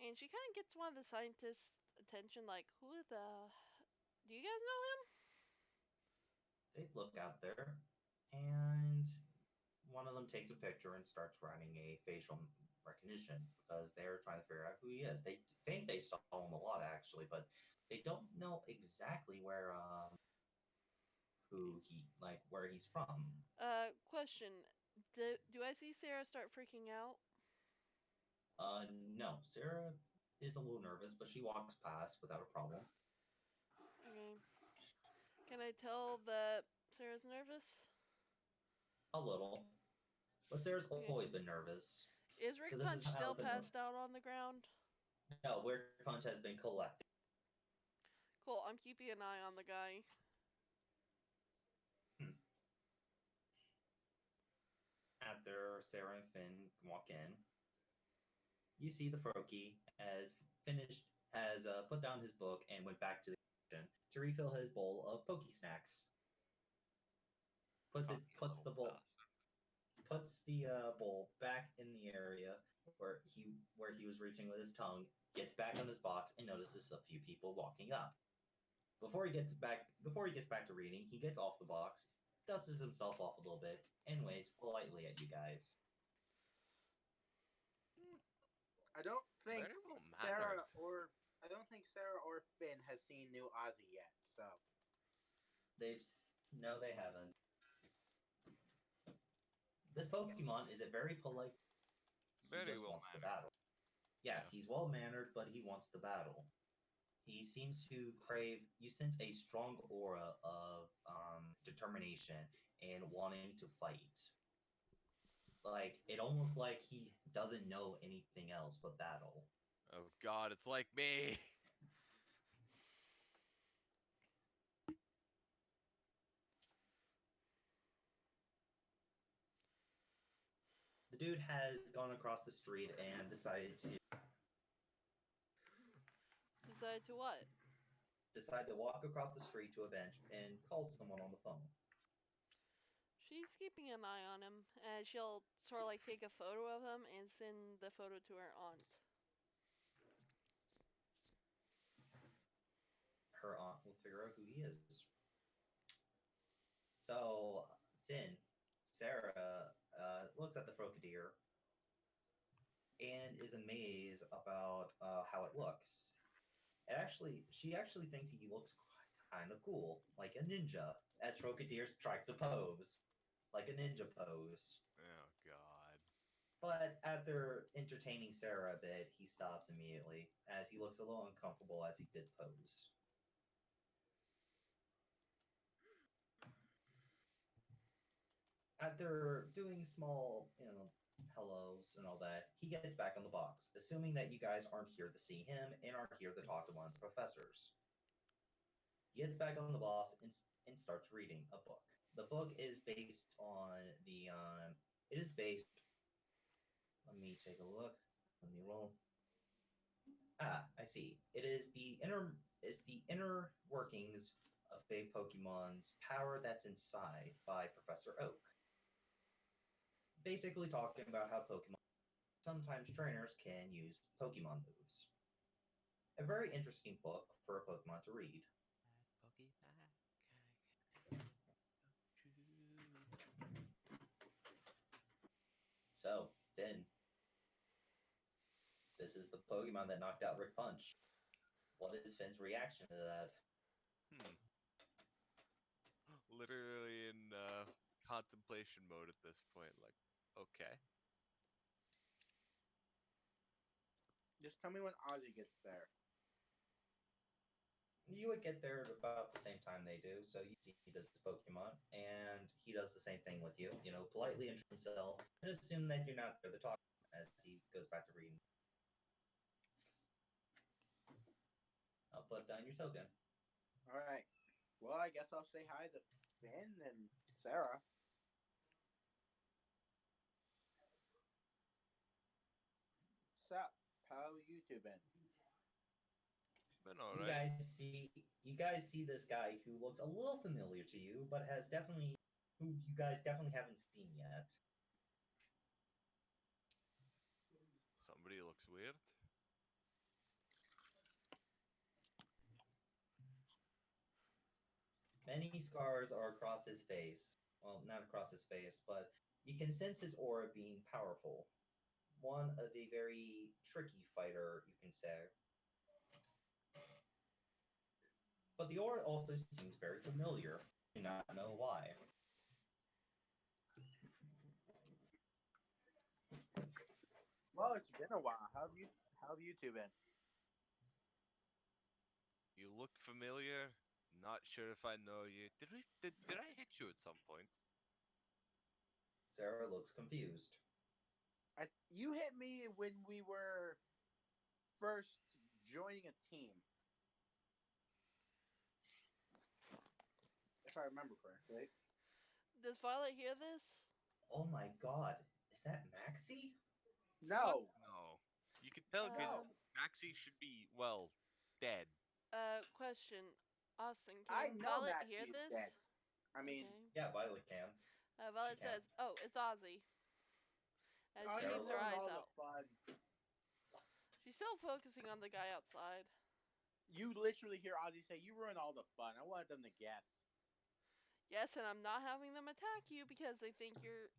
S2: and she kind of gets one of the scientists' attention. Like, who the? Do you guys know him?
S1: They look out there, and one of them takes a picture and starts running a facial recognition because they're trying to figure out who he is. They think they saw him a lot, actually, but they don't know exactly where he's from.
S2: Question. Do I see Sarah start freaking out?
S1: No, Sarah is a little nervous, but she walks past without a problem.
S2: Okay. Can I tell that Sarah's nervous?
S1: A little. But Sarah's
S2: Okay.
S1: always been nervous.
S2: Is Rick
S1: So this
S2: Punch
S1: is how
S2: still
S1: the
S2: passed out on the ground?
S1: No, Rick Punch has been collected.
S2: Cool, I'm keeping an eye on the guy.
S1: After Sarah and Finn walk in, you see the Froakie has put down his book and went back to the kitchen to refill his bowl of Pokey Snacks. Puts the bowl back in the area where he was reaching with his tongue. Gets back on his box and notices a few people walking up. Before he gets back to reading, he gets off the box, dusts himself off a little bit, and waves politely at you guys.
S4: I don't think
S3: Very well
S4: Sarah
S3: mannered.
S4: or Finn has seen New Ozzy yet. So
S1: No, they haven't. This Pokemon is a very polite. He
S3: Very
S1: just
S3: well
S1: wants to
S3: mannered.
S1: battle. Yes, he's well mannered, but he wants to battle. He seems to crave. You sense a strong aura of determination and wanting to fight. Like it almost like he doesn't know anything else but battle.
S3: Oh God, it's like me.
S1: The dude has gone across the street and decided to
S2: What?
S1: walk across the street to a bench and call someone on the phone.
S2: She's keeping an eye on him, and she'll sort of like take a photo of him and send the photo to her aunt.
S1: Her aunt will figure out who he is. So Finn, Sarah looks at the Frogadier and is amazed about how it looks. She actually thinks he looks kind of cool, like a ninja, as Frogadier strikes a pose, like a ninja pose.
S3: Oh God.
S1: But after entertaining Sarah a bit, he stops immediately, as he looks a little uncomfortable as he did pose. After doing small, hellos and all that, he gets back on the box, assuming that you guys aren't here to see him and are here to talk to one of the professors. He gets back on the box and starts reading a book. The book is based on the. It is based. Let me take a look. Let me roll. I see. It is the inner workings of a Pokemon's power that's inside by Professor Oak. Basically talking about how Pokemon sometimes trainers can use Pokemon moves. A very interesting book for a Pokemon to read. So, Finn, this is the Pokemon that knocked out Rick Punch. What is Finn's reaction to that?
S3: Literally in contemplation mode at this point. Like, okay.
S4: just tell me when Ozzy gets there.
S1: You would get there at about the same time they do, so you see this Pokemon, and he does the same thing with you. Politely introduce himself and assume that you're not there to talk as he goes back to reading. I'll put down your token.
S4: All right. Well, I guess I'll say hi to Finn and Sarah. Sup? How you two been?
S3: Been alright.
S1: You guys see this guy who looks a little familiar to you, but who you guys definitely haven't seen yet.
S3: Somebody looks weird.
S1: Many scars are across his face. Well, not across his face, but you can sense his aura being powerful. One of a very tricky fighter, you can say. But the aura also seems very familiar. do not know why.
S4: Well, it's been a while. How have you two been?
S3: You look familiar. Not sure if I know you. Did I hit you at some point?
S1: Sarah looks confused.
S4: You hit me when we were first joining a team, if I remember correctly.
S2: Does Violet hear this?
S1: Oh my god, is that Maxie?
S4: No,
S3: No. You can tell because
S4: No.
S3: Maxie should be, well, dead.
S2: Question. Austin,
S4: I
S2: can
S4: know
S2: Violet hear
S4: Maxie is
S2: this?
S4: dead. I mean,
S2: Okay.
S1: Yeah, Violet can.
S2: Violet
S1: She can.
S2: says, "Oh, it's Ozzy," as she
S1: Sarah
S2: keeps her
S1: looks-
S2: eyes
S4: all
S2: out.
S4: the fun.
S2: She's still focusing on the guy outside.
S4: You literally hear Ozzy say, "You ruin all the fun." I wanted them to guess.
S2: Yes, and I'm not having them attack you because they think you're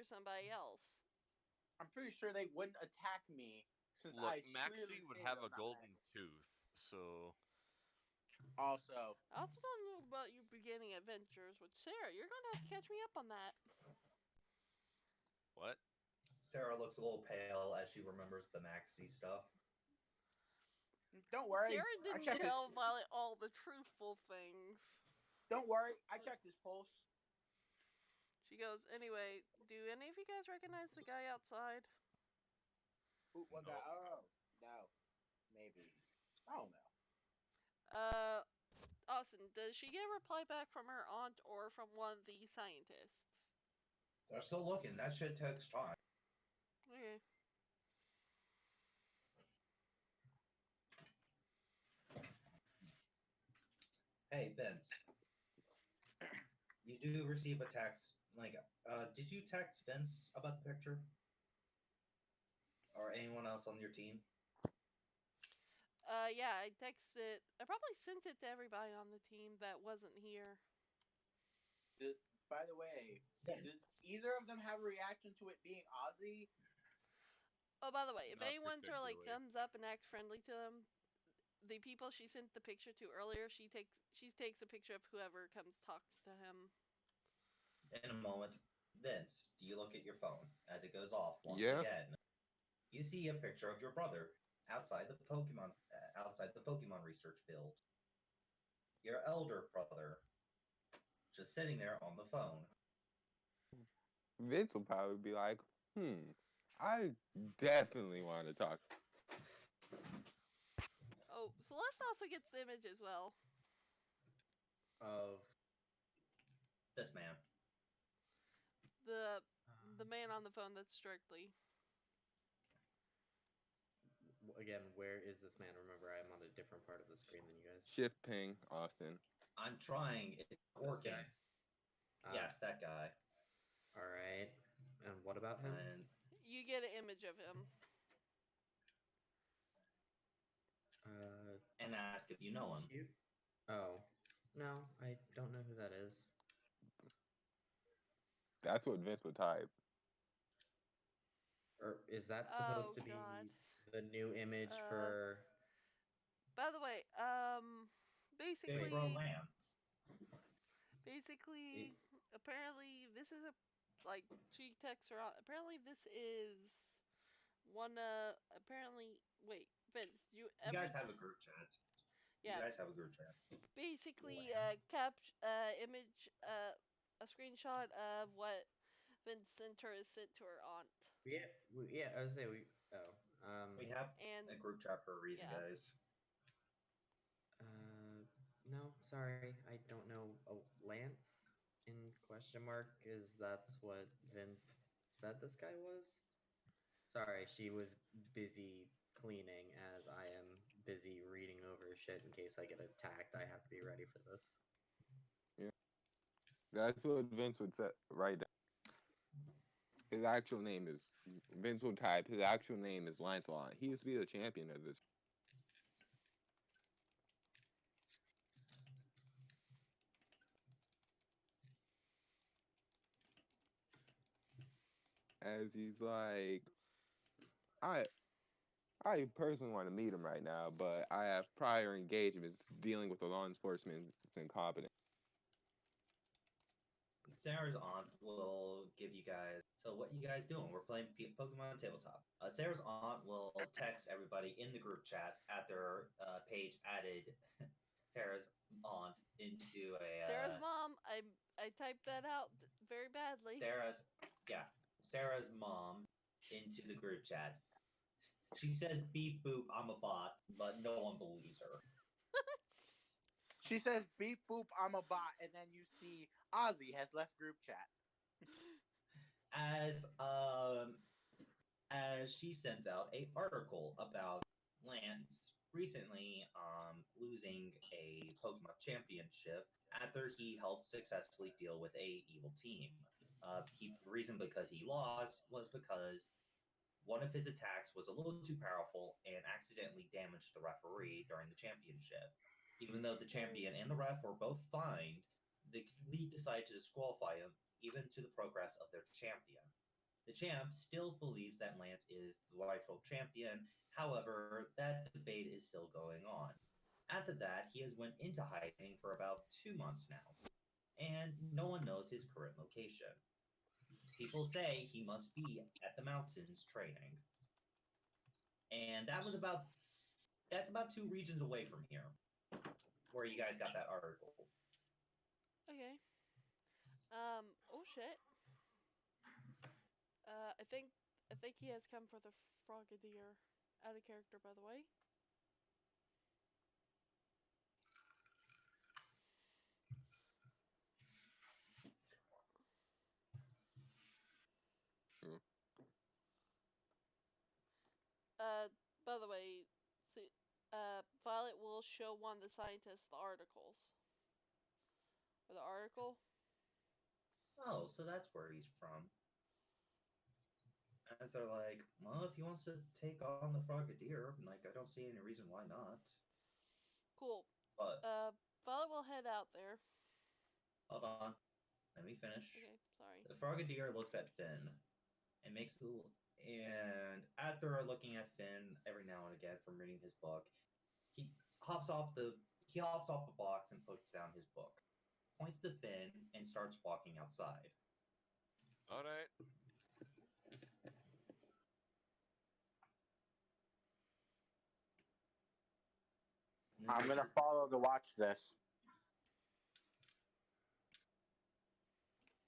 S2: somebody else.
S4: I'm pretty sure they wouldn't attack me since
S3: Look,
S4: I
S3: Maxie
S4: clearly
S3: would
S4: stated
S3: have
S4: I'm
S3: a
S4: not
S3: golden
S4: Maxie.
S3: tooth, so
S4: Also,
S2: I also don't know about your beginning adventures with Sarah. You're gonna have to catch me up on that.
S3: what?
S1: Sarah looks a little pale as she remembers the Maxie stuff.
S4: don't worry.
S2: Sarah
S4: I
S2: didn't
S4: checked his,
S2: tell Violet all the truthful things.
S4: don't worry. I checked his pulse.
S2: She goes, "Anyway, do any of you guys recognize the guy outside?"
S4: Ooh, what
S3: No.
S4: guy? Oh, no. Maybe. I don't know.
S2: Austin, does she get a reply back from her aunt or from one of the scientists?
S1: They're still looking. That shit takes time.
S2: Okay.
S1: Hey, Vince. You do receive a text. Did you text Vince about the picture? Or anyone else on your team?
S2: Yeah, I texted. I probably sent it to everybody on the team that wasn't here.
S4: By the way,
S1: Yeah.
S4: does either of them have a reaction to it being Ozzy?
S2: Oh, by the way, if
S3: Not
S2: anyone sort of like
S3: particularly.
S2: comes up and acts friendly to them, the people she sent the picture to earlier, she takes a picture of whoever comes talks to him.
S1: In a moment, Vince, do you look at your phone as it goes off once
S5: Yeah.
S1: again? You see a picture of your brother outside the Pokemon research field. Your elder brother just sitting there on the phone.
S5: Vince will probably be like, I definitely want to talk.
S2: Oh, Celeste also gets the image as well.
S8: Of
S1: This man.
S2: The man on the phone that's strictly.
S8: again, where is this man? Remember, I'm on a different part of the screen than you guys.
S5: Shift ping, Austin.
S1: I'm trying. It's not
S8: This
S1: working.
S8: guy?
S1: Yes, that guy.
S8: All right. And what about him?
S1: And
S2: You get an image of him.
S1: and ask if you know him.
S8: Cute. Oh, no, I don't know who that is.
S5: That's what Vince would type.
S8: Or is that
S2: Oh,
S8: supposed to be
S2: God.
S8: the new image for?
S2: By the way,
S1: Big
S2: basically,
S1: romance.
S2: apparently this is she texts her out. Apparently this is apparently, wait, Vince,
S1: You guys have a group chat.
S2: Yeah.
S1: You guys have a group chat.
S2: Basically,
S1: Romance.
S2: image, a screenshot of what Vince sent her is sent to her aunt.
S8: Yeah, I was saying
S1: We have
S2: And
S1: a group chat for a reason,
S2: yeah.
S1: guys.
S8: No, sorry, I don't know. Lance in question mark is that's what Vince said this guy was? Sorry, she was busy cleaning as I am busy reading over shit in case I get attacked. I have to be ready for this.
S5: Yeah. That's what Vince would say right down. His actual name is Vince will type. His actual name is Lancelot. He used to be the champion of this. As he's like, I personally want to meet him right now, but I have prior engagements dealing with the law enforcement incompetence.
S1: Sarah's aunt will give you guys. So what you guys doing? We're playing Pokemon Tabletop. Sarah's aunt will text everybody in the group chat at their page added Sarah's aunt into a
S2: Sarah's mom. I typed that out very badly.
S1: Sarah's mom into the group chat. She says beep boop, I'm a bot, but no one believes her.
S4: She says beep boop, I'm a bot, and then you see Ozzy has left group chat.
S1: As she sends out a article about Lance recently losing a Pokemon championship after he helped successfully deal with a evil team. The reason because he lost was because one of his attacks was a little too powerful and accidentally damaged the referee during the championship. Even though the champion and the ref were both fined, the league decided to disqualify him even to the progress of their champion. The champ still believes that Lance is the rightful champion. However, that debate is still going on. After that, he has went into hiding for about 2 months now, and no one knows his current location. People say he must be at the mountains training. And that's about 2 regions away from here, where you guys got that article.
S2: Okay. Oh shit. I think he has come for the Frogadier. Out of character, by the way. By the way, see, Violet will show one of the scientists the articles. Or the article.
S1: Oh, so that's where he's from. As they're like, well, if he wants to take on the Frogadier, like, I don't see any reason why not.
S2: Cool.
S1: But
S2: Violet will head out there.
S1: Hold on, let me finish.
S2: Okay, sorry.
S1: The Frogadier looks at Finn and makes a little. And after looking at Finn every now and again from reading his book, he hops off the box and puts down his book, points to Finn, and starts walking outside.
S3: All right.
S4: I'm gonna follow to watch this.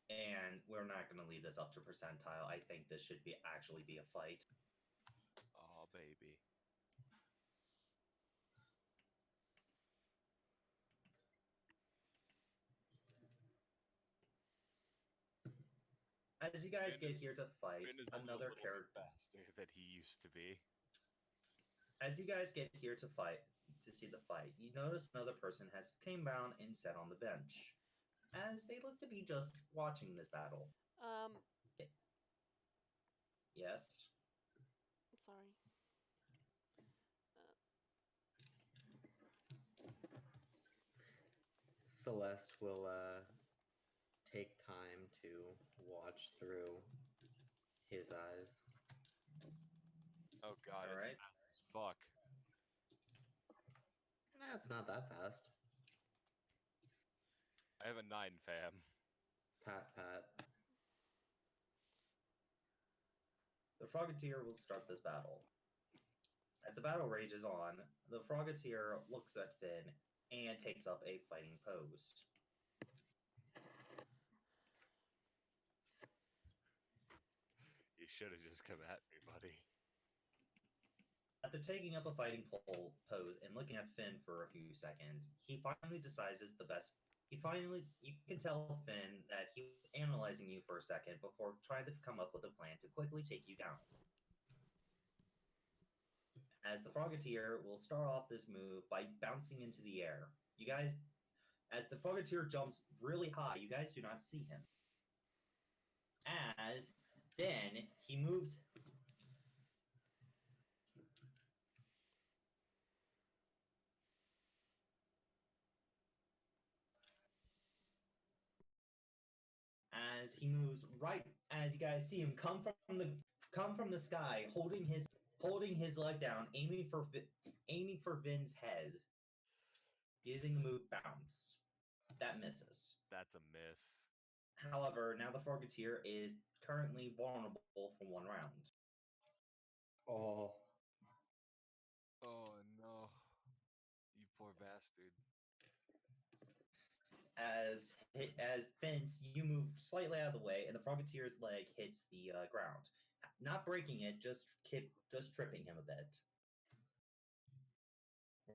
S1: And we're not going to leave this up to percentile. I think this should actually be a fight.
S3: Oh, baby.
S1: As you guys get here to fight,
S3: Finn is
S1: another character
S3: faster than he used to be.
S1: As you guys get here to see the fight, you notice another person has came down and sat on the bench, as they look to be just watching this battle. Okay. Yes.
S2: Sorry.
S9: Celeste will take time to watch through his eyes.
S3: Oh god,
S1: All
S3: it's
S1: right.
S3: fast as fuck.
S9: Nah, it's not that fast.
S3: I have a 9, fam.
S9: Pat.
S1: The Frogadier will start this battle. As the battle rages on, the Frogadier looks at Finn and takes up a fighting pose.
S3: You should have just come at me, buddy.
S1: After taking up a fighting pose and looking at Finn for a few seconds, he finally decides it's the best. You can tell Finn that he was analyzing you for a second before trying to come up with a plan to quickly take you down. As the Frogadier will start off this move by bouncing into the air. You guys, as the Frogadier jumps really high, you guys do not see him. As then he moves. As you guys see him come from the sky, holding his leg down, aiming for Vin's head, using the move bounce. That misses.
S3: That's a miss.
S1: However, now the Forgateer is currently vulnerable for 1 round.
S8: Oh.
S3: Oh no. You poor bastard.
S1: As Vince, you move slightly out of the way, and the Frogateer's leg hits the ground, not breaking it, just tripping him a bit.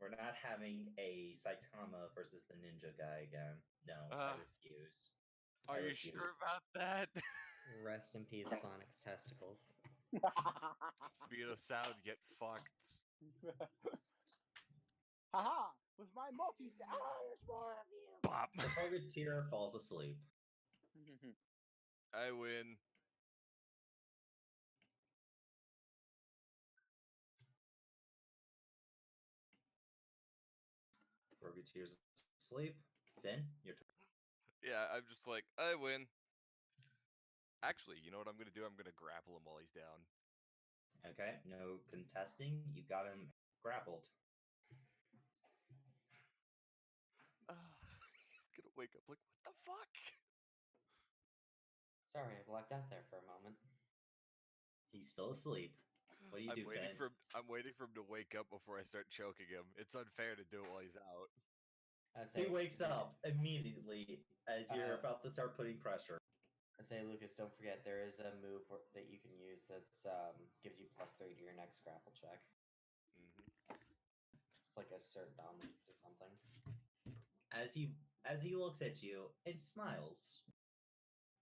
S1: We're not having a Saitama versus the ninja guy again. No, I refuse.
S3: Are you sure about that?
S8: Rest in peace, Sonic's testicles.
S3: Speed of sound, get fucked.
S4: Haha! With my multi-stat. Oh, there's more of you!
S3: Bop!
S1: The Frogateer falls asleep.
S3: I win.
S1: Frogateer's asleep. Finn, your turn.
S3: Yeah, I'm just like, I win. Actually, you know what I'm gonna do? I'm gonna grapple him while he's down.
S1: Okay, no contesting. You got him grappled.
S3: He's gonna wake up like, what the fuck?
S8: Sorry, I blacked out there for a moment.
S1: He's still asleep. What do you do, Finn?
S3: I'm waiting for him to wake up before I start choking him. It's unfair to do it while he's out.
S1: He wakes up immediately as you're about to start putting pressure.
S8: I say, Lucas, don't forget there is a move that you can use that gives you +3 to your next grapple check. It's like assert dominance or something.
S1: As he looks at you and smiles.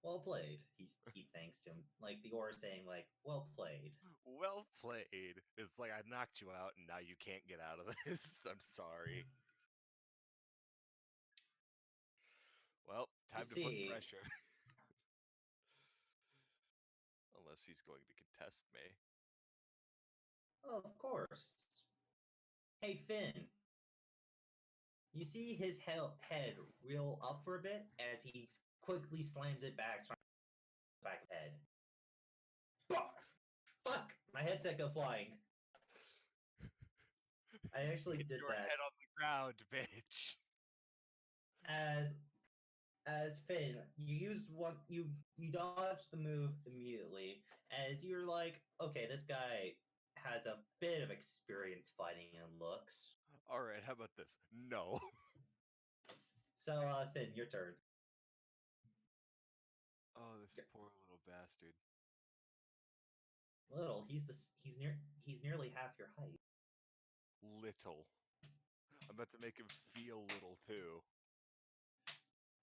S1: Well played. He thanks him, like the aura saying, like, well played.
S3: Well played. It's like I knocked you out and now you can't get out of this. I'm sorry. Well, time to put pressure. Unless he's going to contest me.
S1: Of course. Hey, Finn. You see his head reel up for a bit as he quickly slams it back, trying to back his head. Fuck! My headset go flying. I actually
S3: Get
S1: did
S3: your
S1: that.
S3: head on the ground, bitch.
S1: As Finn, you used one. You dodged the move immediately as you're like, okay, this guy has a bit of experience fighting and looks.
S3: All right, how about this? No.
S1: So, Finn, your turn.
S3: Oh, this poor little bastard.
S1: Little, he's nearly half your height.
S3: Little. I'm about to make him feel little too.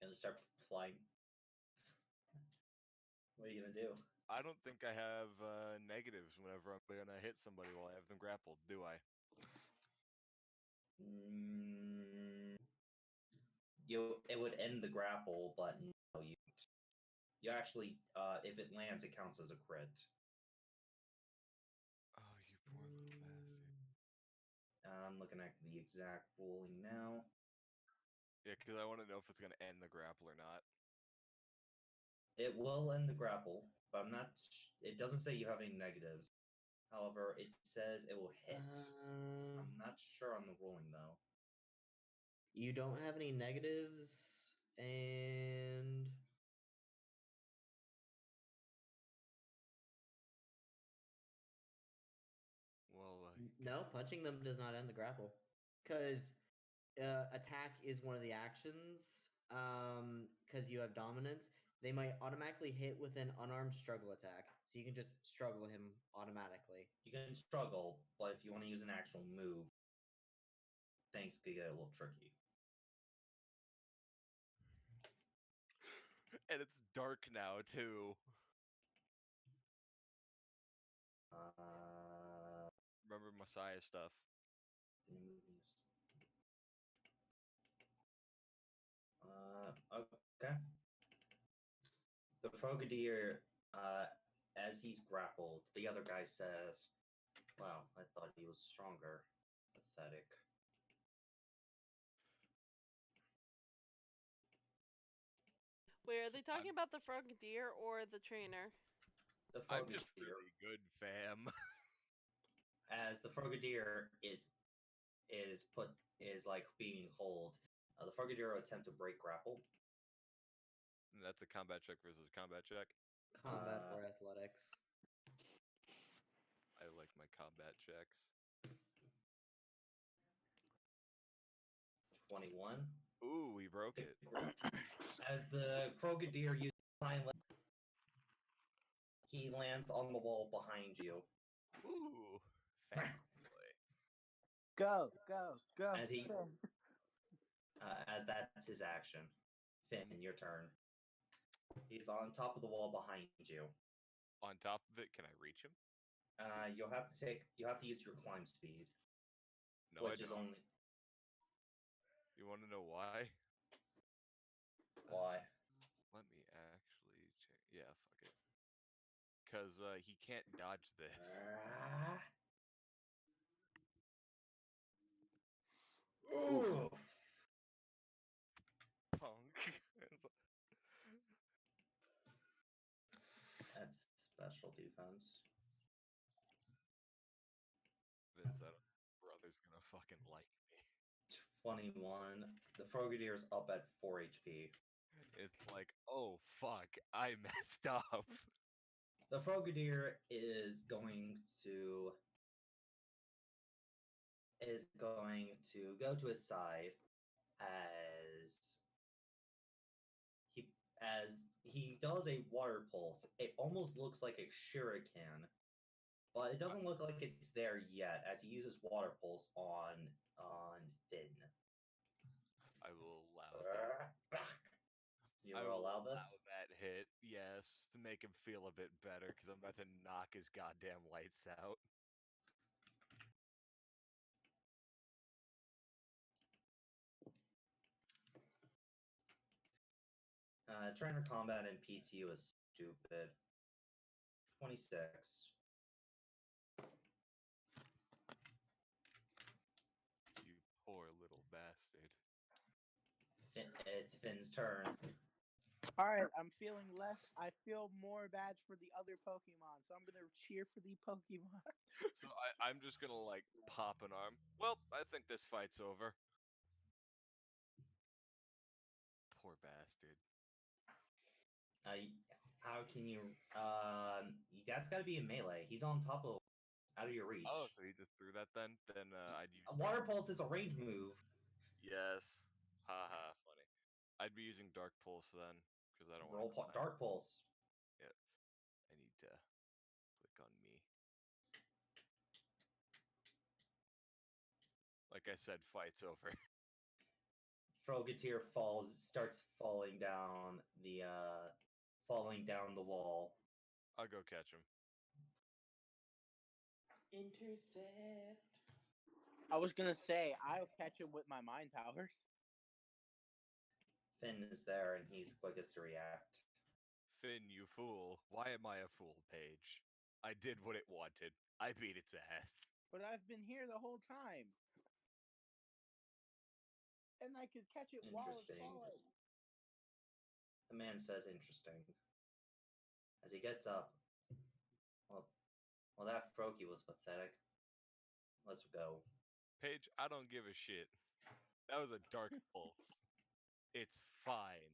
S1: Gonna start flying. What are you gonna do?
S3: I don't think I have negatives whenever I'm gonna hit somebody while I have them grappled, do I?
S1: It would end the grapple, but no, you actually, if it lands, it counts as a crit.
S3: Oh, you poor little bastard.
S1: I'm looking at the exact ruling now.
S3: Yeah, because I want to know if it's gonna end the grapple or not.
S1: It will end the grapple, but I'm not. It doesn't say you have any negatives. However, it says it will hit. I'm not sure on the ruling though.
S8: You don't have any negatives, and
S3: Well,
S8: no, punching them does not end the grapple, because attack is one of the actions. Because you have dominance, they might automatically hit with an unarmed struggle attack, so you can just struggle him automatically.
S1: You can struggle, but if you want to use an actual move, things could get a little tricky.
S3: And it's dark now too. Remember Messiah stuff.
S1: Okay. The Frogadier, as he's grappled, the other guy says, "Wow, I thought he was stronger. Pathetic."
S2: Wait, are they talking about the Frogadier or the trainer?
S1: The
S3: I'm just
S1: Frogadier.
S3: really good, fam.
S1: As the Frogadier is like being hold, the Frogadier will attempt to break grapple.
S3: And that's a combat check versus combat check.
S8: Combat or athletics.
S3: I like my combat checks.
S1: 21.
S3: Ooh, we broke it.
S1: As the Krogadier uses hind leg, he lands on the wall behind you.
S3: Ooh, fancy play.
S4: Go.
S1: As he-
S4: Finn.
S1: As that's his action. Finn, your turn. He's on top of the wall behind you.
S3: On top of it, can I reach him?
S1: You'll have to use your climb speed,
S3: No,
S1: which
S3: I
S1: is
S3: don't.
S1: only
S3: You want to know why?
S1: why.
S3: Let me actually check. Yeah, fuck it. Because he can't dodge this.
S1: Ooh.
S3: Punk.
S1: That's special defense.
S3: Vince, I don't think brother's gonna fucking like me.
S1: 21. The Frogadier's up at 4 HP.
S3: It's like, oh fuck, I messed up.
S1: The Frogadier is going to go to his side as he does a water pulse. It almost looks like a shuriken, but it doesn't look like it's there yet as he uses water pulse on Finn.
S3: I will allow that.
S1: You
S3: I
S1: will
S3: will
S1: allow this?
S3: that hit, yes, to make him feel a bit better, because I'm about to knock his goddamn lights out.
S1: Trainer combat in PTU is stupid. 26.
S3: You poor little bastard.
S1: It's Finn's turn.
S4: Alright, I'm feeling less. I feel more bad for the other Pokemon, so I'm gonna cheer for the Pokemon.
S3: So I'm just gonna, like, pop an arm. Well, I think this fight's over. Poor bastard.
S1: How can you? That's got to be in melee. He's on top of, out of your reach.
S3: Oh, so he just threw that then? Then I'd use...
S1: Water Pulse is a range move.
S3: Yes. Haha, funny. I'd be using Dark Pulse then, because I don't
S1: Roll
S3: want to...
S1: Dark Pulse.
S3: Yep. I need to click on me. Like I said, fight's over.
S1: Frogatier starts falling down the wall.
S3: I'll go catch him.
S8: Intercept.
S4: I was gonna say, I'll catch him with my mind powers.
S1: Finn is there, and he's quickest to react.
S3: Finn, you fool. Why am I a fool, Paige? I did what it wanted. I beat its ass.
S4: But I've been here the whole time. And I could catch it while it's
S1: Interesting.
S4: falling.
S1: The man says interesting. As he gets up, well, that Froakie was pathetic. Let's go.
S3: Paige, I don't give a shit. That was a Dark Pulse. It's fine.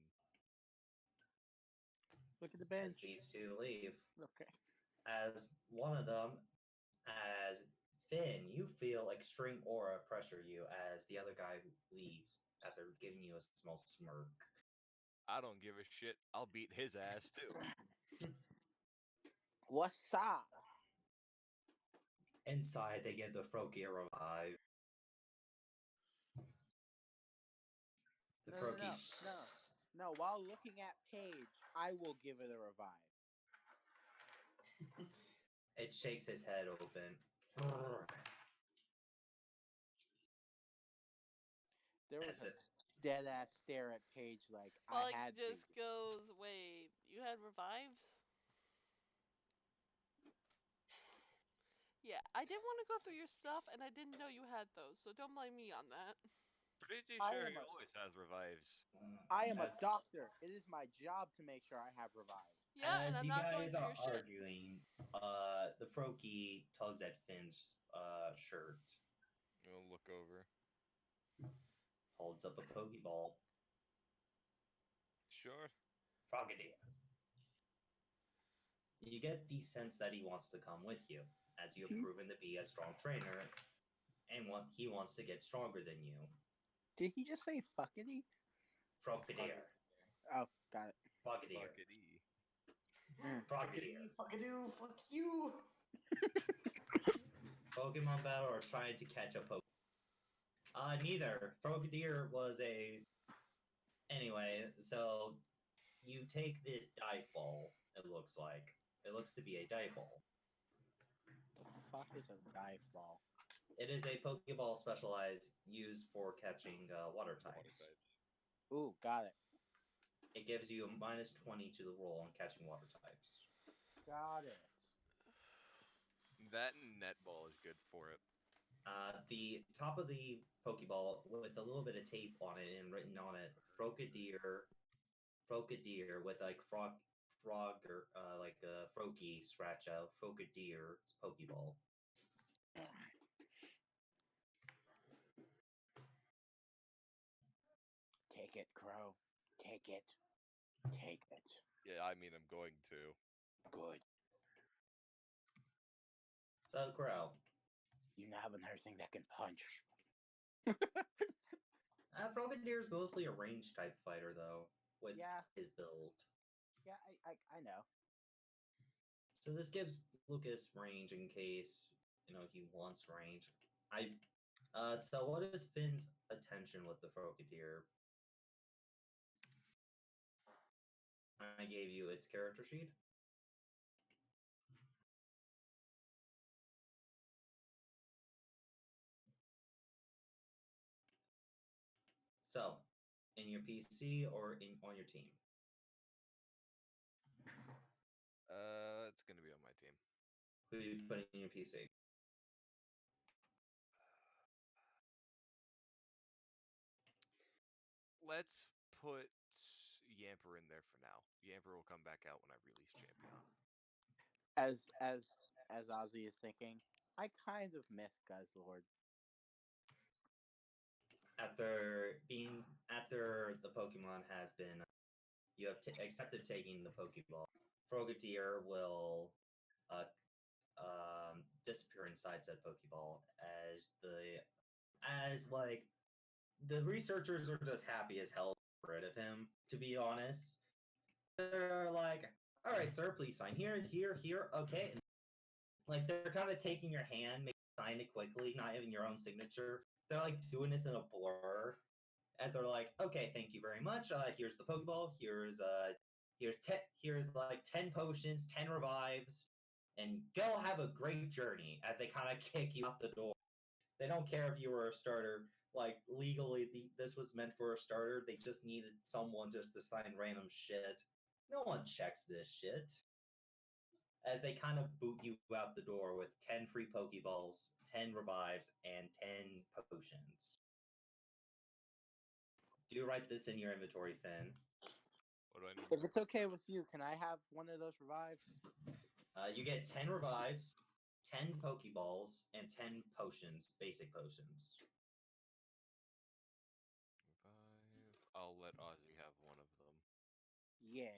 S4: Look at the
S1: As
S4: bench.
S1: these two leave.
S4: Okay.
S1: As one of them, as Finn, you feel extreme aura pressure you as the other guy leaves after giving you a small smirk.
S3: I don't give a shit. I'll beat his ass too.
S4: What's up?
S1: Inside, they get the Froakie revive. The
S4: No,
S1: Froakie.
S4: no. While looking at Paige, I will give it a revive.
S1: It shakes his head open.
S4: There was
S1: That's
S4: a
S1: it.
S4: dead ass stare at Paige like
S2: Pollock
S4: I had
S2: just
S4: to.
S2: goes, wait, you had revives? Yeah, I didn't want to go through your stuff, and I didn't know you had those, so don't blame me on that.
S3: Pretty
S4: I
S3: sure
S4: am
S3: he
S4: a-
S3: always has revives.
S4: I am a
S1: As-
S4: doctor. It is my job to make sure I have revive.
S2: Yeah, and
S1: As
S2: I'm
S1: you
S2: not going
S1: guys
S2: through
S1: are
S2: your shit.
S1: arguing, the Froakie tugs at Finn's shirt,
S3: I'll look over.
S1: holds up a Pokeball,
S3: Sure.
S1: Frogadier. You get the sense that he wants to come with you, as you have proven to be a strong trainer, and he wants to get stronger than you.
S4: Did he just say fuckity?
S1: Frogadier.
S4: Oh, got it.
S1: Frogadier.
S8: Fuckity,
S1: Frogadier.
S8: fuckadoo, fuck you.
S1: Pokemon Battle are trying to catch a Pokemon. Neither. Frogadier was a... Anyway, so you take this dive ball, it looks like. It looks to be a dive ball.
S4: The fuck is a dive ball?
S1: It is a Pokeball specialized used for catching water types.
S4: Ooh, got it.
S1: It gives you a -20 to the roll on catching water types.
S4: Got it.
S3: That netball is good for it.
S1: The top of the Pokeball with a little bit of tape on it and written on it, Frogadier with like frog or like a Froakie scratch out, Frogadier's Pokeball.
S4: Take it, Crow. Take it. Take it.
S3: Yeah, I mean, I'm going to.
S4: Good.
S1: So, Crow.
S4: You now have another thing that can punch.
S1: Frogadier is mostly a range type fighter, though, with
S4: Yeah.
S1: his build.
S4: Yeah, I know.
S1: So this gives Lucas range in case, he wants range. So what is Finn's attention with the Frogadier? I gave you its character sheet. So, in your PC or on your team?
S3: It's gonna be on my team.
S1: Who are you putting in your PC?
S3: Let's put Yamper in there for now. Yamper will come back out when I release Champion.
S4: As Ozzy is thinking, I kind of miss Guzzlord.
S1: After the Pokemon has been, you have accepted taking the Pokeball. Frogadier will disappear inside said Pokeball as the researchers are just happy as hell to get rid of him. To be honest, they're like, "All right, sir, please sign here, okay." And, like they're kind of taking your hand, maybe sign it quickly, not even your own signature. They're like doing this in a blur, and they're like, "Okay, thank you very much. Here's the Pokeball. Here's like 10 potions, 10 revives, and go have a great journey." As they kind of kick you out the door. They don't care if you were a starter. Like legally, this was meant for a starter. They just needed someone just to sign random shit. No one checks this shit. As they kind of boot you out the door with 10 free Pokeballs, 10 revives, and 10 potions. Do write this in your inventory, Finn.
S3: What do I need?
S4: If it's okay with you, can I have one of those revives?
S1: You get 10 revives, 10 Pokeballs, and 10 potions, basic potions.
S3: I'll let Ozzy have one of them.
S4: Yeah.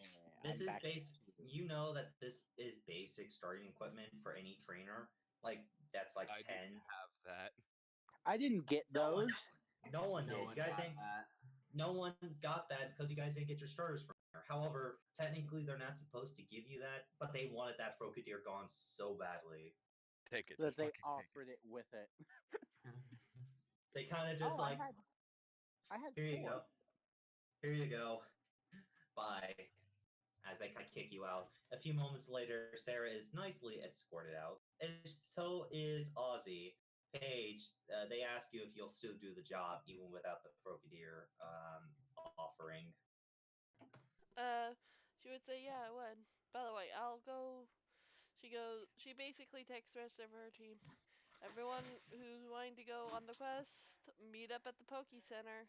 S1: This is basic. You know that this is basic starting equipment for any trainer. Like that's like
S3: I
S1: 10.
S3: didn't have that.
S4: I didn't get those.
S1: No one did.
S8: No one
S1: You guys
S8: got
S1: didn't.
S8: that.
S1: No one got that because you guys didn't get your starters from there. However, technically they're not supposed to give you that, but they wanted that Frogadier gone so badly.
S3: Take it.
S4: That
S3: Just
S4: they
S3: fucking take
S4: offered it with it.
S1: They kind of just like,
S4: I had
S1: here you
S4: four.
S1: go. Here you go. Bye. As they kind of kick you out. A few moments later, Sarah is nicely escorted out, and so is Ozzy. Paige, they ask you if you'll still do the job even without the Frogadier offering.
S2: She would say, yeah, I would. By the way, I'll go. She basically takes the rest of her team. Everyone who's wanting to go on the quest, meet up at the Poke Center.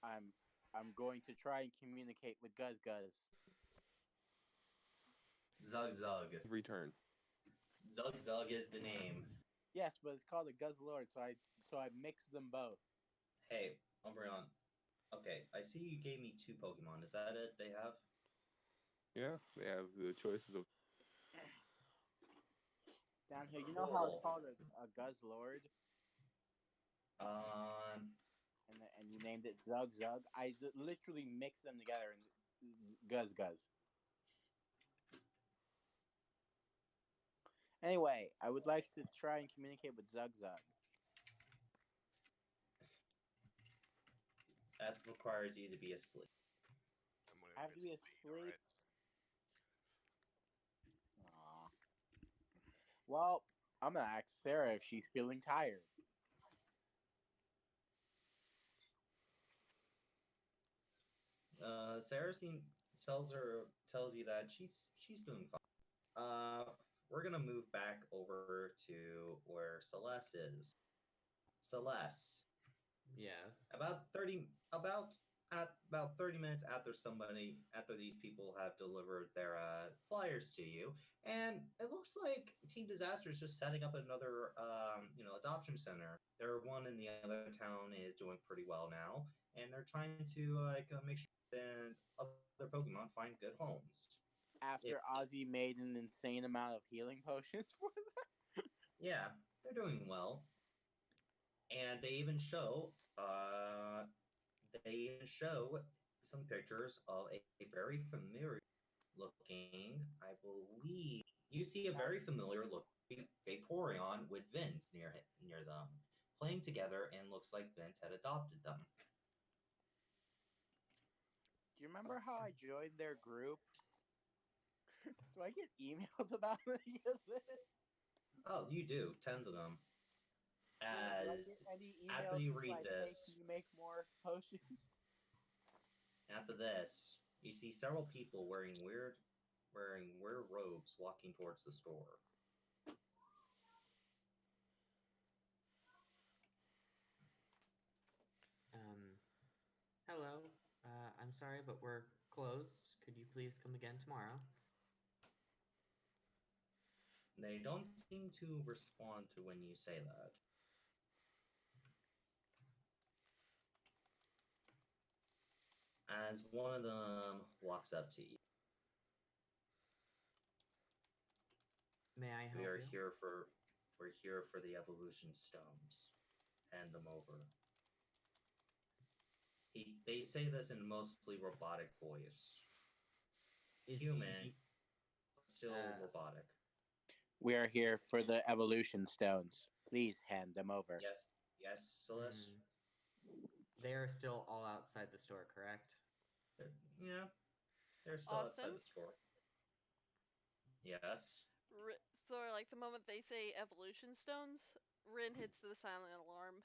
S4: I'm going to try and communicate with Guzz.
S1: Zug Zug.
S5: Return.
S1: Zug Zug is the name.
S4: Yes, but it's called a Guzzlord, so I mixed them both.
S1: Hey, Umbreon. Okay, I see you gave me 2 Pokemon. Is that it? They have.
S5: Yeah, they have the choices of.
S4: Down here, you know how it's
S1: Cool.
S4: called a Guzzlord,
S1: Um,
S4: and you named it Zug Zug. I literally mixed them together and Guzz Guzz. Anyway, I would like to try and communicate with Zug Zug.
S1: that requires you to be asleep.
S3: I'm gonna
S4: I have to be
S3: miss me,
S4: asleep.
S3: alright?
S4: Aw. Well, I'm gonna ask Sarah if she's feeling tired.
S1: Sarah tells you that she's doing fine. We're gonna move back over to where Celeste is. Celeste,
S9: Yes.
S1: about 30 minutes after these people have delivered their flyers to you, and it looks like Team Disaster is just setting up another adoption center. Their one in the other town is doing pretty well now, and they're trying to make sure that other Pokemon find good homes.
S4: After Ozzy made an insane amount of healing potions for them.
S1: Yeah, they're doing well, and they even show some pictures of a very familiar looking, I believe, you see a very familiar looking Vaporeon with Vince near them, playing together, and looks like Vince had adopted them.
S4: Do you remember how I joined their group? Do I get emails about any of this?
S1: Oh, you do, tons of them.
S4: Do I
S1: As
S4: get any
S1: after
S4: emails
S1: you
S4: that's
S1: read
S4: like, hey,
S1: this,
S4: can you make more potions?
S1: after this, you see several people wearing weird robes walking towards the store.
S9: Hello. I'm sorry, but we're closed. Could you please come again tomorrow?
S1: They don't seem to respond to when you say that. As one of them walks up to you.
S9: May I
S1: We
S9: help
S1: are
S9: you?
S1: here for we're here for the evolution stones. Hand them over. They say this in mostly robotic voice.
S9: Is
S1: Human,
S9: he,
S1: still robotic.
S4: We are here for the evolution stones. Please hand them over.
S1: Yes, yes, Celeste.
S9: They are still all outside the store, correct?
S1: Yeah, they're still
S2: Austin?
S1: outside the store. Yes.
S2: So, like, the moment they say evolution stones, Rin hits the silent alarm.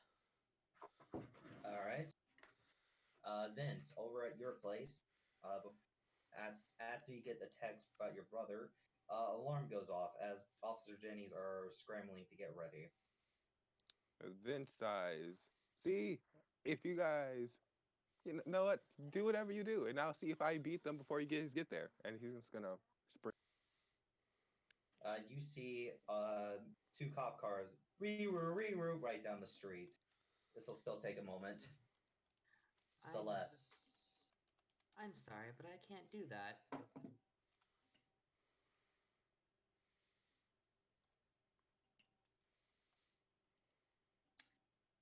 S1: All right. Vince, over at your place, after you get the text about your brother, alarm goes off as Officer Jenny's are scrambling to get ready.
S5: Vince sighs. See, if you guys, you know what, do whatever you do, and I'll see if I beat them before you guys get there. And he's just gonna sprint.
S1: You see 2 cop cars, ree-roo, right down the street. This will still take a moment. Celeste.
S9: I'm sorry, but I can't do that.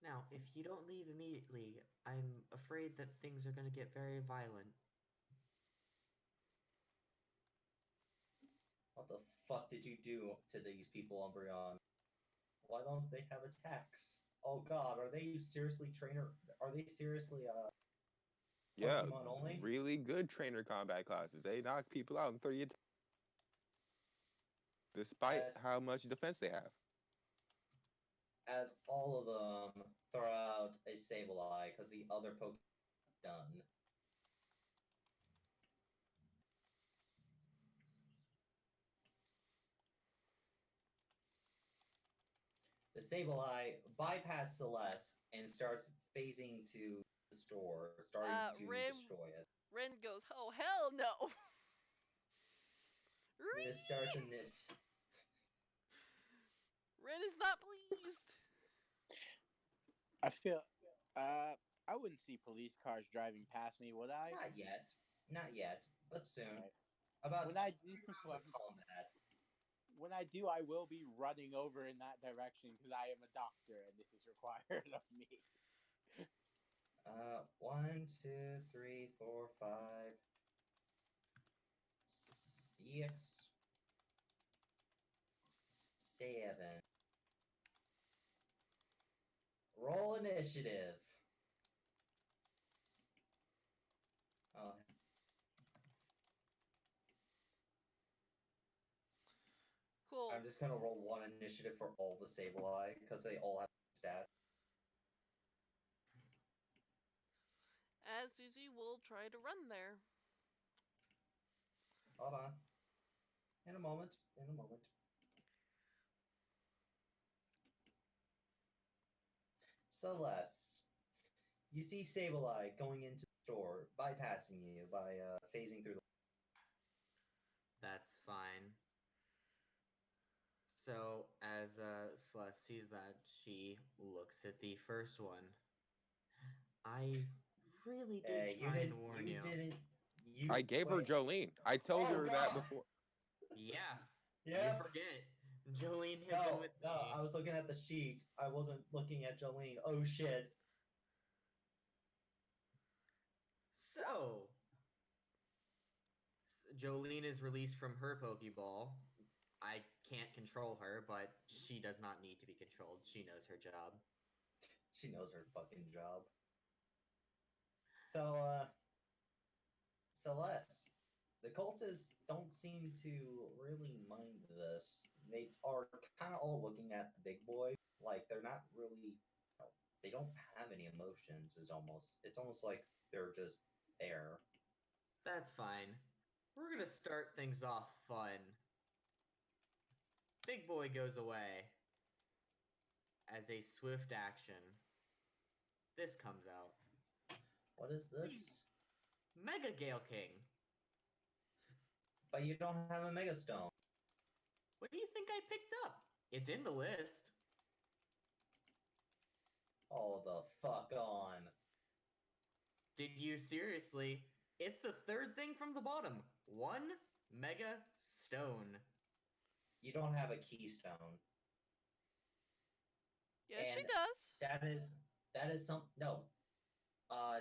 S9: Now, if you don't leave immediately, I'm afraid that things are going to get very violent.
S1: What the fuck did you do to these people, Umbreon? Why don't they have attacks? Oh god, are they seriously
S5: Yeah,
S1: Pokemon only?
S5: really good trainer combat classes. They knock people out in 30 attacks, despite
S1: As
S5: how much defense they have.
S1: as all of them throw out a Sableye because the other Pokemon done. The Sableye bypass Celeste and starts phasing to the store, starting to destroy it.
S2: Rin goes, oh, hell no!
S1: This starts in
S2: Rin is not pleased!
S4: I feel, I wouldn't see police cars driving past me, would I?
S1: Not yet. Not yet, but soon.
S4: Okay.
S1: About
S4: When I do,
S1: rounds of combat.
S4: when I do, I will be running over in that direction because I am a doctor and this is required of me.
S1: 1, 2, 3, 4, 5, 6, 7. Roll initiative. Oh,
S2: Cool.
S1: I'm just gonna roll 1 initiative for all the Sableye because they all have stats.
S2: As Susie will try to run there.
S1: Hold on. In a moment. In a moment. Celeste. You see Sableye going into the store, bypassing you by phasing through the.
S9: That's fine. So as Celeste sees that, she looks at the first one. I really did
S1: Hey,
S9: try and warn you.
S1: didn't. You.
S5: I gave her
S1: wait.
S5: Jolene. I told
S1: Oh,
S5: her that
S1: God!
S5: before.
S9: Yeah, you
S1: Yep.
S9: forget. Jolene has been with
S1: No,
S9: me.
S1: I was looking at the sheet. I wasn't looking at Jolene. Oh shit.
S9: So, Jolene is released from her Pokeball. I can't control her, but she does not need to be controlled. She knows her job.
S1: She knows her fucking job. So, Celeste, the cultists don't seem to really mind this. They are kind of all looking at the big boy like they're not really. They don't have any emotions. It's almost like they're just there.
S9: That's fine. We're gonna start things off fun. Big Boy goes away. As a swift action, this comes out.
S1: What is this?
S9: Mega Gale King.
S1: But you don't have a Mega Stone.
S9: What do you think I picked up? It's in the list.
S1: Oh, the fuck on.
S9: Did you seriously? It's the third thing from the bottom. 1 Mega Stone.
S1: You don't have a Keystone.
S2: Yes, she
S1: And
S2: does.
S1: that is some no.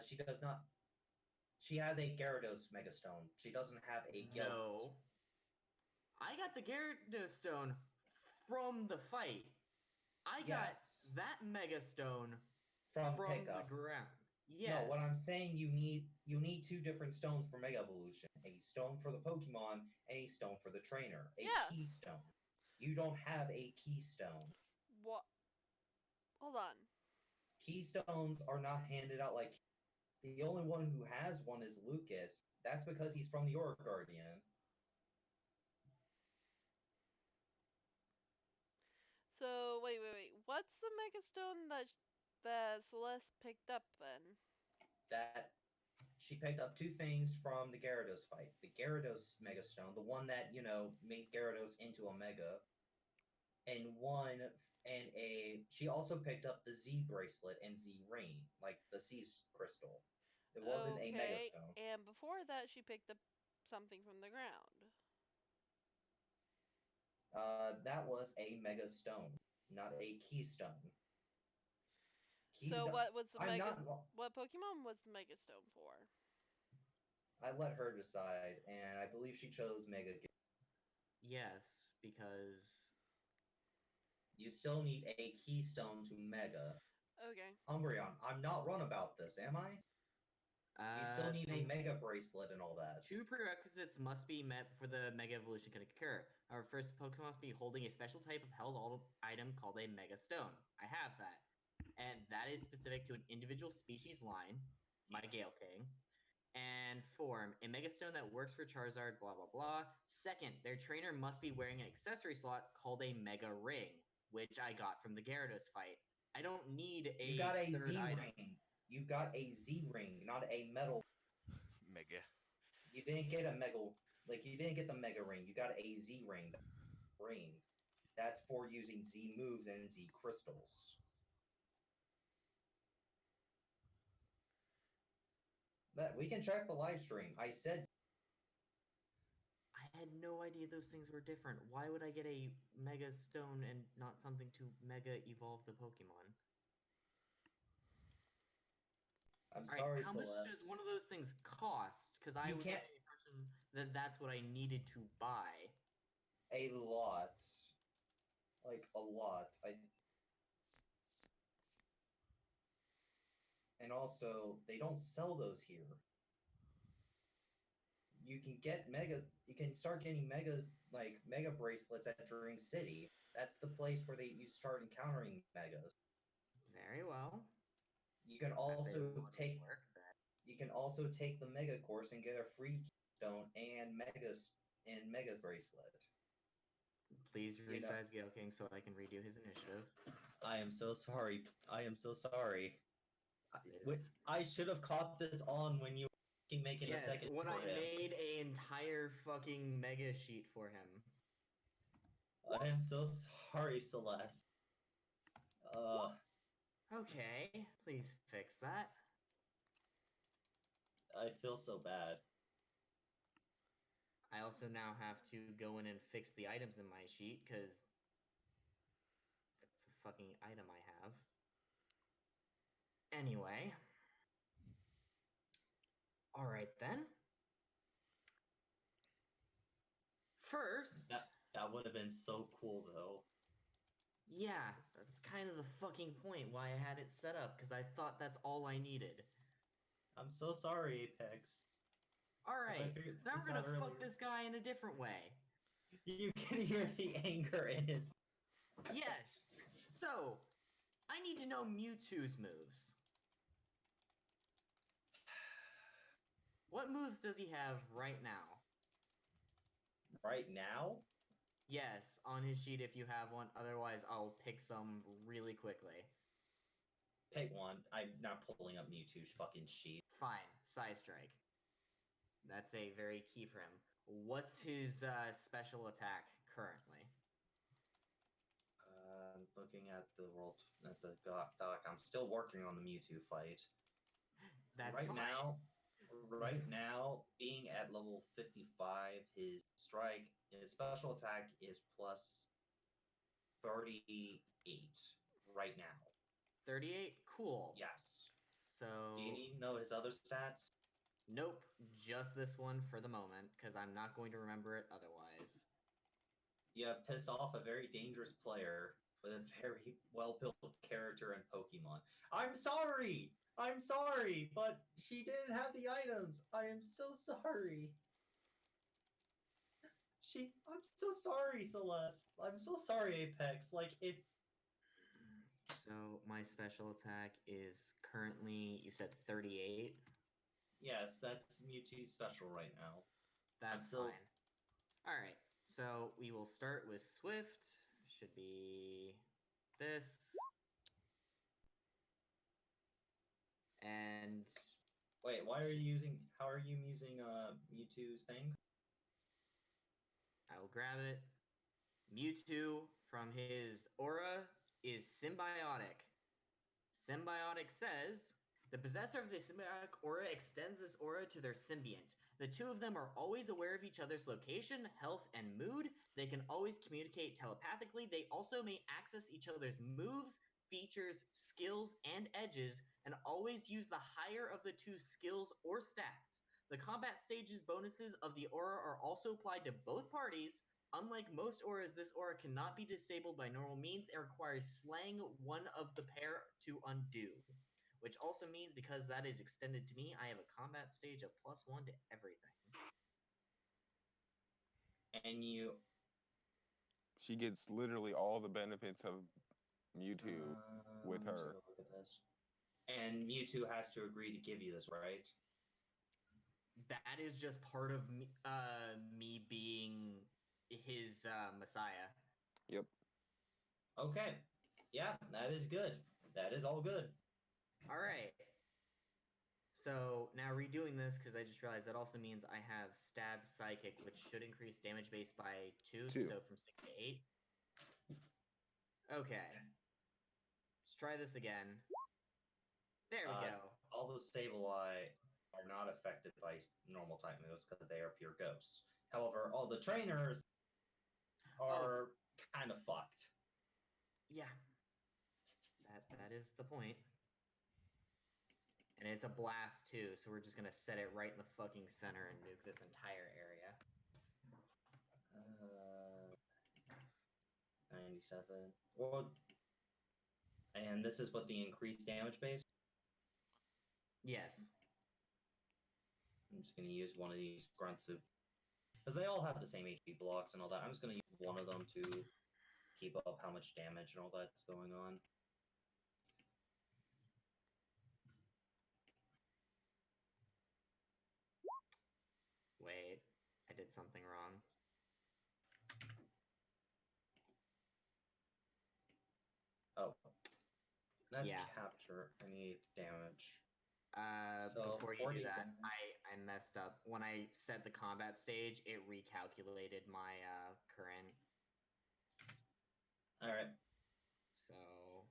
S1: She does not. She has a Gyarados Megastone. She doesn't have a Gyarados.
S9: No. I got the Gyarados Stone from the fight. I got
S1: Yes.
S9: that Mega Stone
S1: From
S9: the
S1: pickup.
S9: ground. Yes.
S1: No, what I'm saying, you need 2 different stones for Mega Evolution. A stone for the Pokemon, and a stone for the trainer. A
S2: Yeah.
S1: Keystone. You don't have a Keystone.
S2: What? Hold on.
S1: Keystones are not handed out like. The only one who has one is Lucas. That's because he's from the Aura Guardian.
S2: So wait. What's the Mega Stone that Celeste picked up then?
S1: That she picked up 2 things from the Gyarados fight. The Gyarados Mega Stone, the one that, made Gyarados into a Mega. She also picked up the Z bracelet and Z ring, like the Z crystal. It wasn't a Mega
S2: Okay,
S1: Stone.
S2: and before that, she picked up something from the ground.
S1: That was a Mega Stone, not a Keystone.
S2: So what was the Mega?
S1: Not.
S2: What Pokemon was the Mega Stone for?
S1: I let her decide, and I believe she chose Mega.
S9: Yes, because
S1: You still need a Keystone to Mega.
S2: Okay.
S1: Umbreon, I'm not wrong about this, am I? You still need a Mega Bracelet and all that.
S9: 2 prerequisites must be met before the Mega Evolution can occur. Our first Pokemon must be holding a special type of held item called a Mega Stone. I have that. And that is specific to an individual species line, my Gale King. And form, a Mega Stone that works for Charizard, blah, blah, blah. Second, their trainer must be wearing an accessory slot called a Mega Ring, which I got from the Gyarados fight. I don't need a
S1: You got a
S9: third
S1: Z
S9: item.
S1: ring. You got a Z ring, not a metal.
S3: Mega.
S1: You didn't get a mega. You didn't get the Mega Ring. You got a Z ring. That's for using Z moves and Z crystals. That we can check the live stream. I said
S9: I had no idea those things were different. Why would I get a Mega Stone and not something to Mega Evolve the Pokemon?
S1: I'm
S9: All right,
S1: sorry,
S9: how much
S1: Celeste.
S9: does one of those things cost? Because I
S1: You
S9: was
S1: can't-
S9: under the impression that that's what I needed to buy.
S1: A lot. Like a lot. And also, they don't sell those here. You can get you can start getting mega bracelets at Dream City. That's the place where you start encountering megas.
S9: Very well.
S1: You can
S9: That they
S1: also
S9: will
S1: take
S9: work that.
S1: you can also take the mega course and get a free keystone and mega bracelet.
S9: Please
S1: You know-
S9: resize Gale King so I can redo his initiative.
S1: I am so sorry. I am so sorry.
S9: It's-
S1: I should have caught this on when you were making a
S9: Yes,
S1: second
S9: when
S1: for
S9: I
S1: him.
S9: made an entire fucking Mega sheet for him.
S1: I am so sorry, Celeste.
S9: Okay, please fix that.
S1: I feel so bad.
S9: I also now have to go in and fix the items in my sheet, because that's the fucking item I have. Anyway. Alright then. First.
S1: That would have been so cool, though.
S9: Yeah, that's kind of the fucking point why I had it set up, because I thought that's all I needed.
S1: I'm so sorry, Apex.
S9: Alright,
S1: figured
S9: so now
S1: it's
S9: we're gonna
S1: not
S9: fuck
S1: really-
S9: this guy in a different way.
S1: You can hear the anger in his.
S9: Yes. So, I need to know Mewtwo's moves. What moves does he have right now?
S1: Right now?
S9: Yes, on his sheet if you have one. Otherwise, I'll pick some really quickly.
S1: Pick one. I'm not pulling up Mewtwo's fucking sheet.
S9: Fine, Psy Strike. That's a very key for him. What's his special attack currently?
S1: Looking at the doc. I'm still working on the Mewtwo fight.
S9: That's
S1: right
S9: fine.
S1: now, being at level 55, his special attack is plus 38 right now.
S9: 38? Cool.
S1: Yes.
S9: So...
S1: Do you need to know his other stats?
S9: Nope, just this one for the moment, because I'm not going to remember it otherwise.
S1: You have pissed off a very dangerous player with a very well-built character and Pokemon. I'm sorry! But she didn't have the items. I am so sorry. I'm so sorry, Celeste. I'm so sorry, Apex. Like, if...
S9: So, my special attack is currently, you said 38?
S1: Yes, that's Mewtwo's special right now.
S9: That's fine. Alright, so we will start with Swift. Should be this. And...
S1: Wait, how are you using Mewtwo's thing?
S9: I will grab it. Mewtwo, from his aura, is symbiotic. Symbiotic says, the possessor of the symbiotic aura extends this aura to their symbiont. The two of them are always aware of each other's location, health, and mood. They can always communicate telepathically. They also may access each other's moves, features, skills, and edges, and always use the higher of the two skills or stats. The combat stages bonuses of the aura are also applied to both parties. Unlike most auras, this aura cannot be disabled by normal means and requires slaying one of the pair to undo. Which also means, because that is extended to me, I have a combat stage of +1 to everything.
S1: And
S5: She gets literally all the benefits of Mewtwo with her.
S1: Look at this. And Mewtwo has to agree to give you this, right?
S9: That is just part of me being his messiah.
S5: Yep.
S1: Okay. Yeah, that is good. That is all good.
S9: Alright. So, now redoing this, because I just realized that also means I have Stab Psychic, which should increase damage base by 2,
S5: Two.
S9: so from 6 to 8. Okay. Let's try this again. There we go.
S1: All those Sableye. are not affected by normal type moves because they are pure ghosts. However, all the trainers are kind of fucked.
S9: Yeah. That is the point. And it's a blast too, so we're just gonna set it right in the fucking center and nuke this entire area.
S1: 97. Well, and this is what the increased damage base.
S9: Yes.
S1: I'm just gonna use one of these grunts of, because they all have the same HP blocks and all that. I'm just gonna use one of them to keep up how much damage and all that's going on.
S9: Wait, I did something wrong.
S1: Oh, that's
S9: Yeah.
S1: capture. I need damage. So
S9: Before you
S1: 40
S9: do that,
S1: damage.
S9: I messed up. When I set the combat stage, it recalculated my current.
S1: All right.
S9: So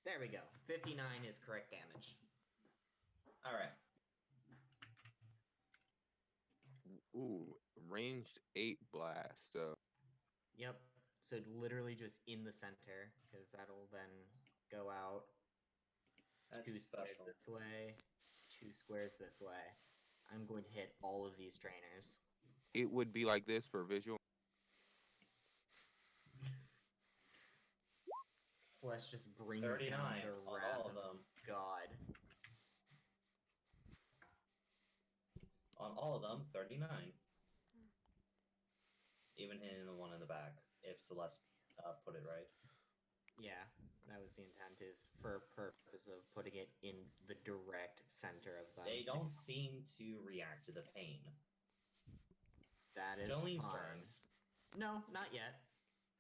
S9: there we go. 59 is correct damage.
S1: All right.
S5: Ooh, ranged 8 blast. So
S9: Yep. So literally just in the center, because that'll then go out
S1: That's
S9: 2 squares
S1: special.
S9: this way, 2 squares this way. I'm going to hit all of these trainers.
S5: it would be like this for visual.
S9: Celeste just brings
S1: 39
S9: down the
S1: on
S9: wrath
S1: all
S9: of
S1: of them.
S9: God.
S1: On all of them, 39. Even hitting the one in the back, if Celeste put it right.
S9: Yeah, that was the intent, is for purpose of putting it in the direct center of them.
S1: They don't seem to react to the pain.
S9: That is
S1: Jolene's
S9: fine.
S1: turn.
S9: No, not yet.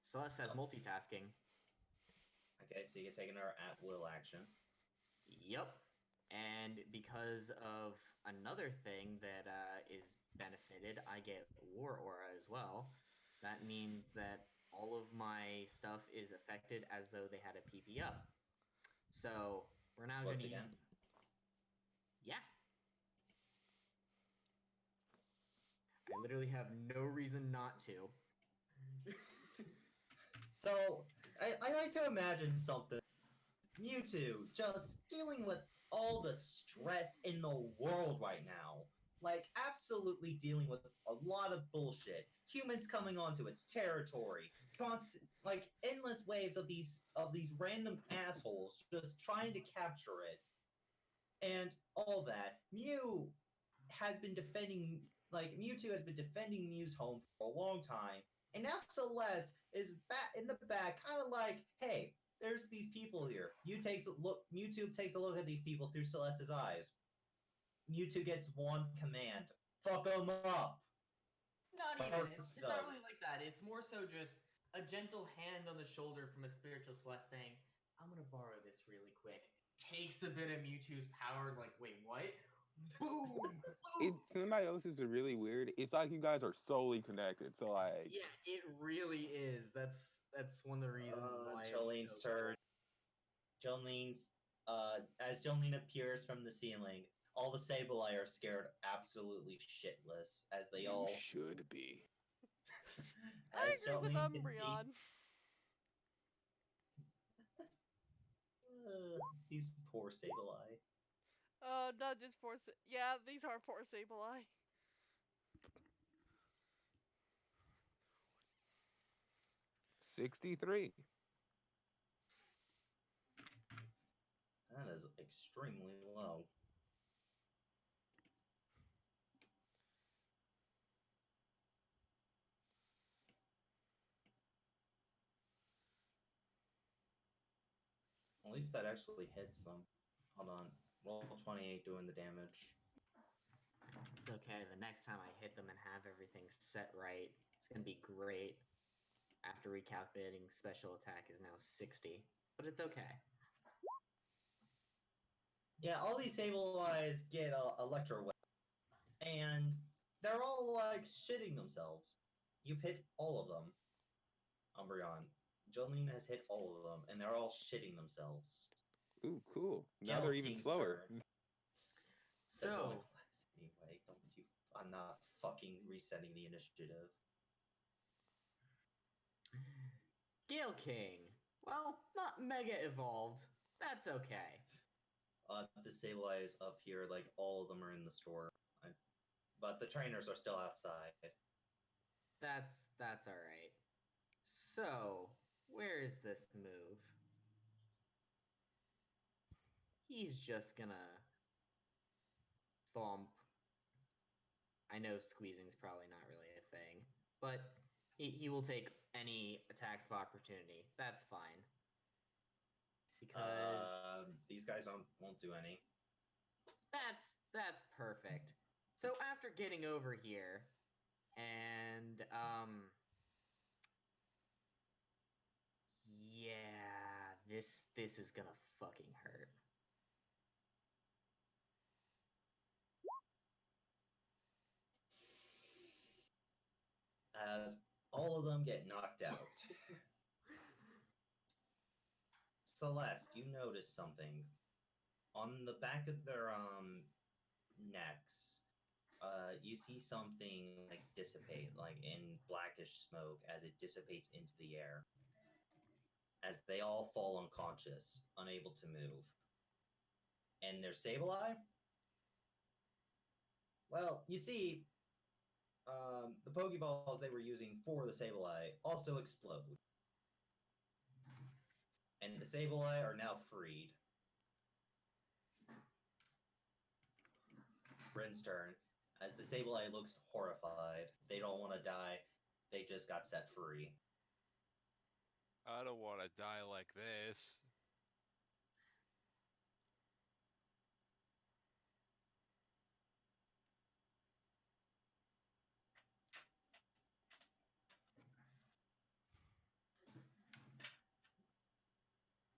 S9: Celeste has
S1: Oh.
S9: multitasking.
S1: Okay, so you can take another at-will action.
S9: Yep. And because of another thing that is benefited, I get War Aura as well. That means that all of my stuff is affected as though they had a PP up. So we're now going to use... Yeah. I literally have no reason not to.
S1: So, I like to imagine something. Mewtwo just dealing with all the stress in the world right now. Like, absolutely dealing with a lot of bullshit. Humans coming onto its territory. Like, endless waves of these random assholes just trying to capture it. And all that. Mewtwo has been defending Mew's home for a long time. And now Celeste is back in the back, kind of like, hey, there's these people here. Mewtwo takes a look at these people through Celeste's eyes. Mewtwo gets one command: fuck them up.
S9: Not even. It's not really like that. It's more so just a gentle hand on the shoulder from a spiritual Celeste saying, I'm gonna borrow this really quick. Takes a bit of Mewtwo's power, like, wait, what? Boom! Boom!
S5: Symbiosis is really weird. It's like you guys are solely connected. So like,
S9: Yeah, it really is. That's one of the reasons why
S1: Jolene's
S9: it's so
S1: turn. As Jolene appears from the ceiling, all the Sableye are scared absolutely shitless as they
S5: you
S1: all
S5: should be.
S2: I
S1: as
S2: agree with
S1: Jolene can
S2: Umbreon.
S1: these poor Sableye.
S2: Not just poor. Yeah, these are poor Sableye.
S5: $63.
S1: That is extremely low. At least that actually hits them. Hold on. Roll 28 doing the damage.
S9: It's okay. The next time I hit them and have everything set right, it's gonna be great. After recalculating, special attack is now 60, but it's okay.
S1: Yeah, all these Sableyes get Electro Wave, and they're all like shitting themselves. You've hit all of them, Umbreon. Jolene has hit all of them, and they're all shitting themselves.
S5: Ooh, cool. Now they're even
S1: King's
S5: slower.
S1: turn. They're going
S9: So,
S1: last anyway. Don't you? I'm not fucking resetting the initiative.
S9: Gale King. Well, not mega evolved. That's okay.
S1: The Sableye is up here. Like all of them are in the store, but the trainers are still outside.
S9: That's all right. So, where is this move? He's just gonna thump. I know squeezing's probably not really a thing, but he will take any attacks of opportunity. That's fine. Because
S1: These guys won't do any.
S9: that's perfect. So after getting over here, and yeah, this is gonna fucking hurt.
S1: As all of them get knocked out. Celeste, you notice something on the back of their necks. You see something like dissipate, like in blackish smoke, as it dissipates into the air. As they all fall unconscious, unable to move. And their Sableye? Well, you see, the Pokeballs they were using for the Sableye also explode. And the Sableye are now freed. Rin's turn. As the Sableye looks horrified. They don't want to die. They just got set free.
S3: I don't want to die like this.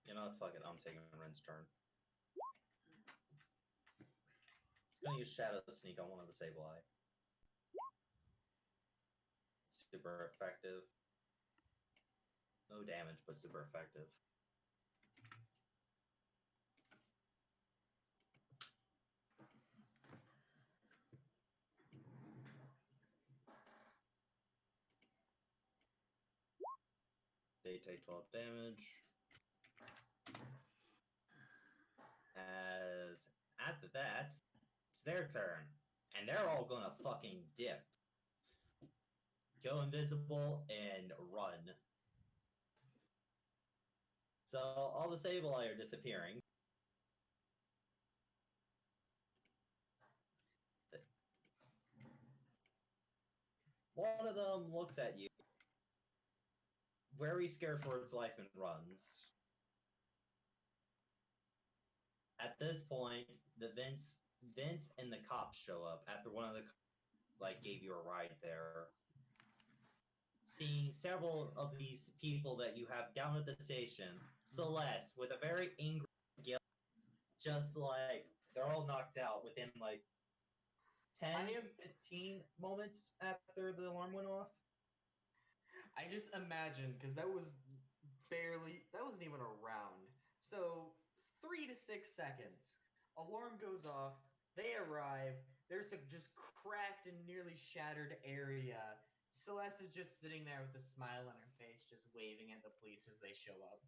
S1: You know what? Fuck it. I'm taking Rin's turn. It's gonna use Shadow Sneak on one of the Sableye. Super effective. No damage, but super effective. They take 12 damage. As after that, it's their turn. And they're all gonna fucking dip. Go invisible and run. So all the Sableye are disappearing. One of them looks at you, very scared for its life, and runs. At this point, the Vince and the cops show up after one of the gave you a ride there. Seeing several of these people that you have down at the station, Celeste with a very angry guilt, just like they're all knocked out within like 10, 15 moments after the alarm went off.
S9: I just imagine, because that wasn't even a round. So 3 to 6 seconds. Alarm goes off. They arrive. There's a just cracked and nearly shattered area. Celeste is just sitting there with a smile on her face, just waving at the police as they show up.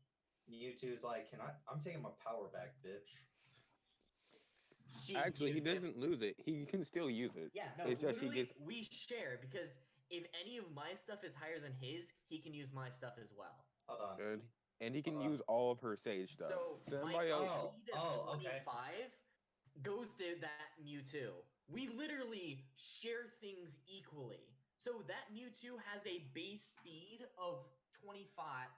S1: Mewtwo's like, I'm taking my power back, bitch.
S5: Actually, he doesn't lose it. He can still use it.
S9: Yeah, no,
S5: it's just
S9: literally, we share, because if any of my stuff is higher than his, he can use my stuff as well.
S1: Hold on.
S5: Good. And he can use all of her sage stuff.
S9: So my
S5: Somebody else.
S9: speed of 25 goes to that Mewtwo. We literally share things equally. So that Mewtwo has a base speed of 25,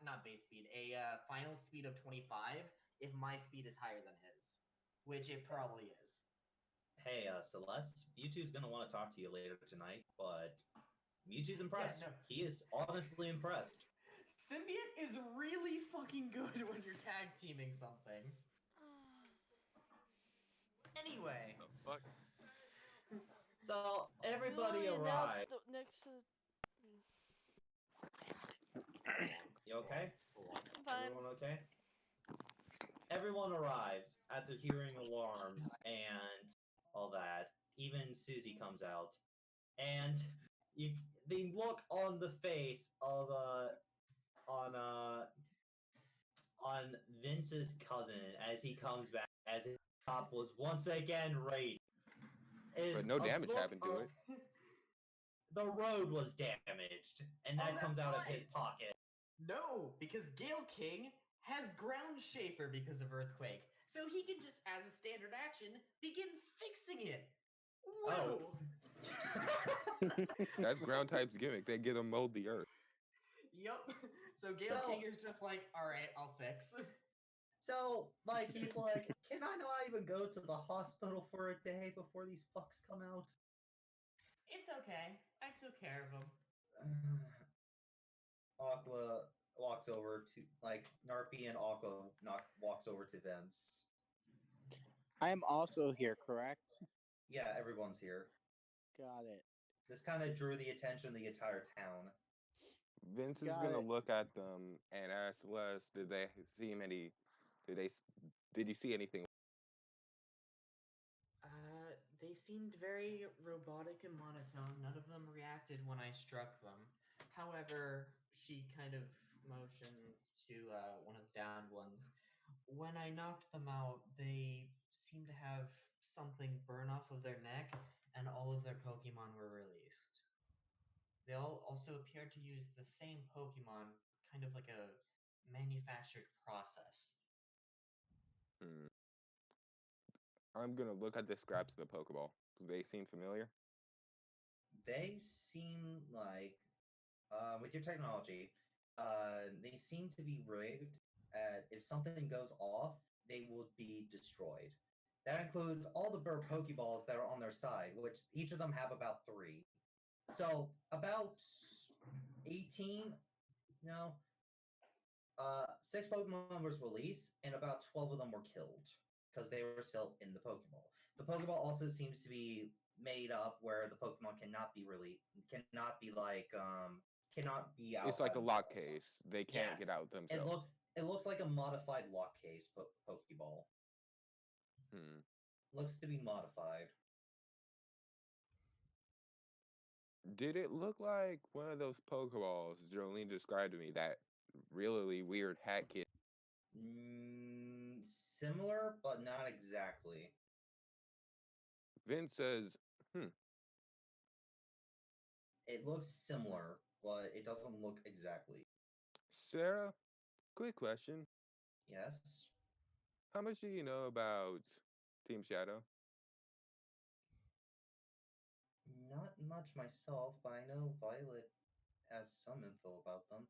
S9: not base speed, a final speed of 25 if my speed is higher than his, which it probably is.
S1: Hey, Celeste, Mewtwo's gonna want to talk to you later tonight, but Mewtwo's impressed.
S9: Yeah, no.
S1: He is honestly impressed.
S9: Symbiote is really fucking good when you're tag teaming something. Anyway.
S3: The fuck?
S1: So everybody arrived.
S2: Next to
S1: You okay?
S2: fine.
S1: Everyone okay? Everyone arrives after hearing alarms, and all that. Even Susie comes out, and you the look on the face of on uh on Vince's cousin as he comes back as his top was once again raped is
S5: But no
S1: a
S5: damage
S1: look
S5: happened to
S1: of-
S5: it.
S1: The road was damaged, and
S8: Oh,
S1: that comes
S8: that's
S1: out of his
S8: right.
S1: pocket.
S8: No, because Gale King has Ground Shaper because of Earthquake. So he can just, as a standard action, begin fixing it. Whoa!
S5: That's ground type's gimmick. They get them mold the earth.
S8: Yup. So Gale King is just like, alright, I'll fix.
S1: So, like, he's like, can I not even go to the hospital for a day before these fucks come out?
S8: It's okay. I took care of him.
S1: Aqua walks over to, like, Narpi and Aqua walks over to Vince.
S4: I am also here, correct?
S1: Yeah, everyone's here.
S4: Got it.
S1: This kind of drew the attention of the entire town.
S5: Vince is
S4: Got
S5: gonna
S4: it.
S5: look at them and ask Les, did they see any? Did he see anything?
S8: They seemed very robotic and monotone. None of them reacted when I struck them. However, she kind of motions to one of the downed ones. When I knocked them out, they seemed to have something burn off of their neck, and all of their Pokemon were released. They all also appeared to use the same Pokemon, kind of like a manufactured process.
S5: Hmm. I'm gonna look at the scraps of the Pokeball. They seem familiar.
S1: They seem like, with your technology, they seem to be rigged at if something goes off, they will be destroyed. That includes all the bird Pokeballs that are on their side, which each of them have about 3. So about 18, no, 6 Pokemon was released, and about 12 of them were killed because they were still in the Pokeball. The Pokeball also seems to be made up where the Pokemon cannot be cannot be like cannot be out.
S5: It's like
S1: by
S5: a lock
S1: themselves.
S5: case. They can't get
S1: Yes.
S5: out themselves.
S1: It looks like a modified lock case Pokeball.
S5: Hmm.
S1: Looks to be modified.
S5: Did it look like one of those Pokeballs Jolene described to me? That really weird hat kid.
S1: Similar, but not exactly.
S5: Vince says,
S1: It looks similar, but it doesn't look exactly.
S5: Sarah, quick question.
S1: Yes.
S5: How much do you know about Team Shadow?
S1: Not much myself, but I know Violet has some info about them.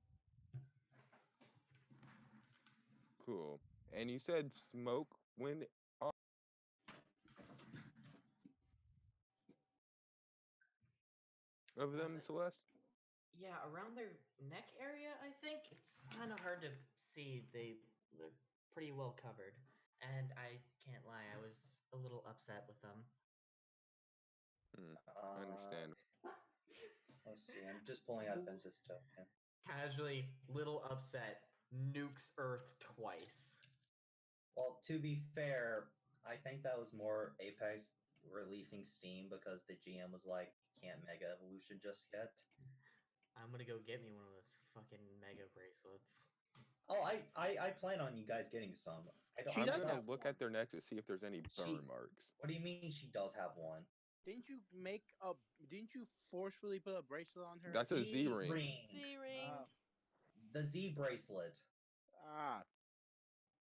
S5: Cool. And you said smoke when of them, Celeste?
S8: Yeah, around their neck area, I think. It's kind of hard to see. They're pretty well covered. And I can't lie, I was a little upset with them.
S5: I understand.
S1: Let's see. I'm just pulling out Vince's stuff. Yeah.
S8: Casually, little upset, nukes Earth twice.
S1: Well, to be fair, I think that was more Apex releasing Steam because the GM was like, "Can't Mega Evolution just yet."
S8: I'm gonna go get me one of those fucking mega bracelets.
S1: Oh, I plan on you guys getting some.
S4: She
S5: I'm
S4: does
S5: gonna
S4: have
S5: look
S4: one.
S5: at their necks to see if there's any burn marks.
S1: What do you mean she does have one?
S4: Didn't you Didn't you forcefully put a bracelet on her?
S5: That's a Z ring.
S2: Z-ring.
S1: The Z bracelet.
S4: Ah.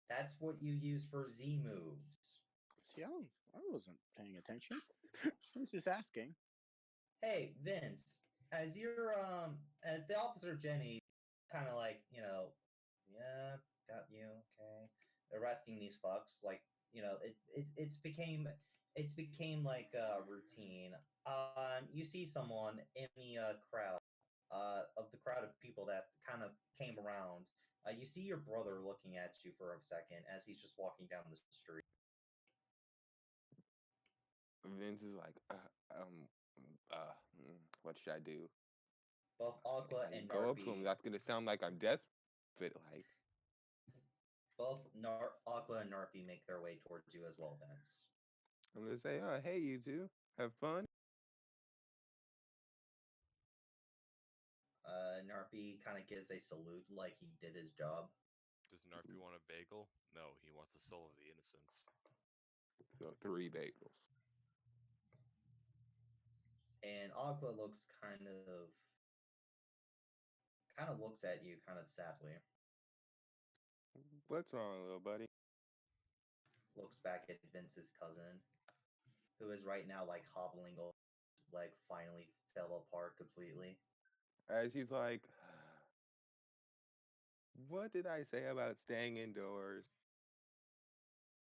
S1: That's what you use for Z moves.
S4: See, I wasn't paying attention. I was just asking.
S1: Hey, Vince, as as the officer Jenny kind of like, yeah, got you, okay. Arresting these fucks, like, it's became like a routine. You see someone in the crowd, of the crowd of people that kind of came around. You see your brother looking at you for a second as he's just walking down the street.
S5: Vince is like, what should I do?
S1: Both Aqua
S5: If I
S1: and
S5: go up to him,
S1: Narpi,
S5: that's gonna sound like I'm desperate. Like,
S1: Aqua and Narpi make their way towards you as well, Vince.
S5: I'm gonna say, oh, hey, you two, have fun.
S1: Narpi kind of gives a salute like he did his job.
S3: Does Narpi want a bagel? No, he wants the soul of the innocents.
S5: So 3 bagels.
S1: And Aqua looks kind of looks at you kind of sadly.
S5: What's wrong, little buddy?
S1: Looks back at Vince's cousin, who is right now like hobbling over. His leg finally fell apart completely.
S5: As he's like, what did I say about staying indoors?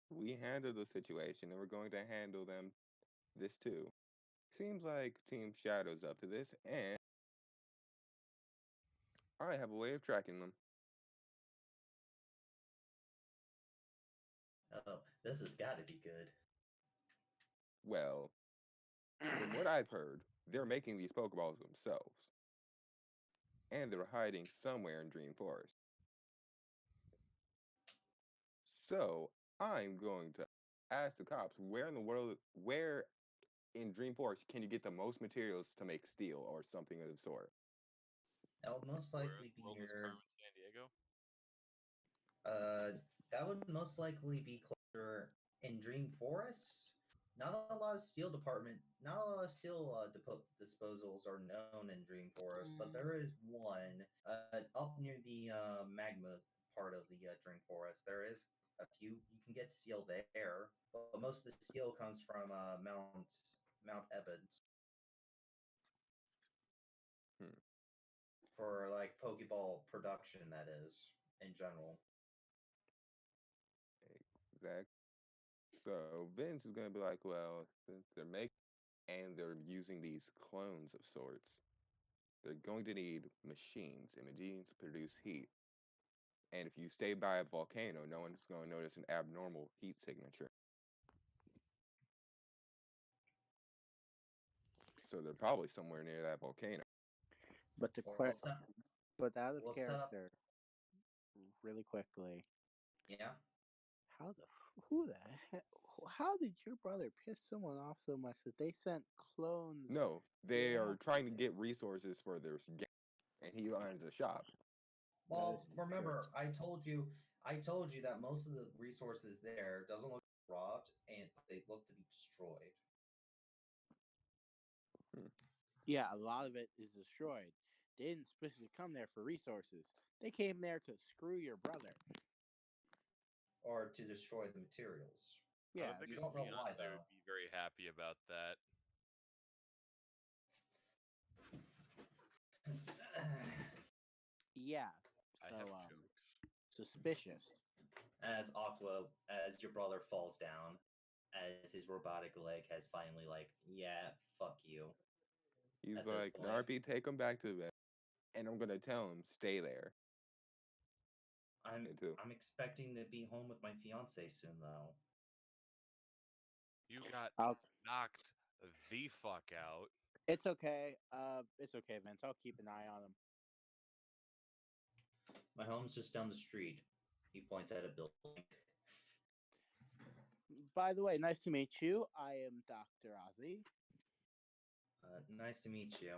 S5: We handled the situation and we're going to handle this too. Seems like Team Shadow's up to this, and I have a way of tracking them.
S1: Oh, this has got to be good.
S5: Well, from what I've heard, they're making these Pokeballs themselves. And they're hiding somewhere in Dream Forest. So, I'm going to ask the cops where in Dream Forest can you get the most materials to make steel or something of the sort?
S1: That would most
S3: Where in
S1: likely
S3: the
S1: be
S3: world is
S1: near.
S3: Carmen San Diego?
S1: That would most likely be closer in Dream Forest. Not a lot of steel department, not a lot of steel disposals are known in Dream Forest, but there is one up near the magma part of the Dream Forest. There is a few you can get steel there, but most of the steel comes from Mount Evans
S5: Hmm.
S1: for like Pokeball production. That is in general.
S5: Exactly. So Vince is gonna be like, well, since they're making and they're using these clones of sorts, they're going to need machines, and machines produce heat. And if you stay by a volcano, no one's going to notice an abnormal heat signature. So they're probably somewhere near that volcano.
S4: But
S1: We'll set,
S4: but out of
S1: we'll set up.
S4: character, really quickly.
S1: Yeah.
S4: Who the heck? How did your brother piss someone off so much that they sent clones?
S5: No, they
S4: Yeah.
S5: are trying to get resources for their game, and he owns a shop.
S1: Well,
S4: is
S1: remember, I told you that most of the resources there doesn't look robbed, and they look to be destroyed.
S4: Yeah, a lot of it is destroyed. They didn't specifically come there for resources. They came there to screw your brother.
S1: Or to destroy the materials.
S3: I
S4: Yeah,
S3: don't think
S1: you
S3: his
S1: don't know
S3: fiance
S1: why, though.
S3: would be very happy about that.
S4: yeah.
S3: I
S4: So,
S3: have jokes.
S4: suspicious.
S1: As your brother falls down, as his robotic leg has finally like, yeah, fuck you.
S5: He's
S1: At this
S5: like,
S1: point.
S5: Narpi, take him back to bed, and I'm gonna tell him stay there.
S1: I'm expecting to be home with my fiance soon, though.
S3: You got
S4: I'll,
S3: knocked the fuck out.
S4: it's okay. It's okay, Vince. I'll keep an eye on him.
S1: My home's just down the street. He points at a building.
S4: By the way, nice to meet you. I am Dr. Ozzy.
S1: Nice to meet you.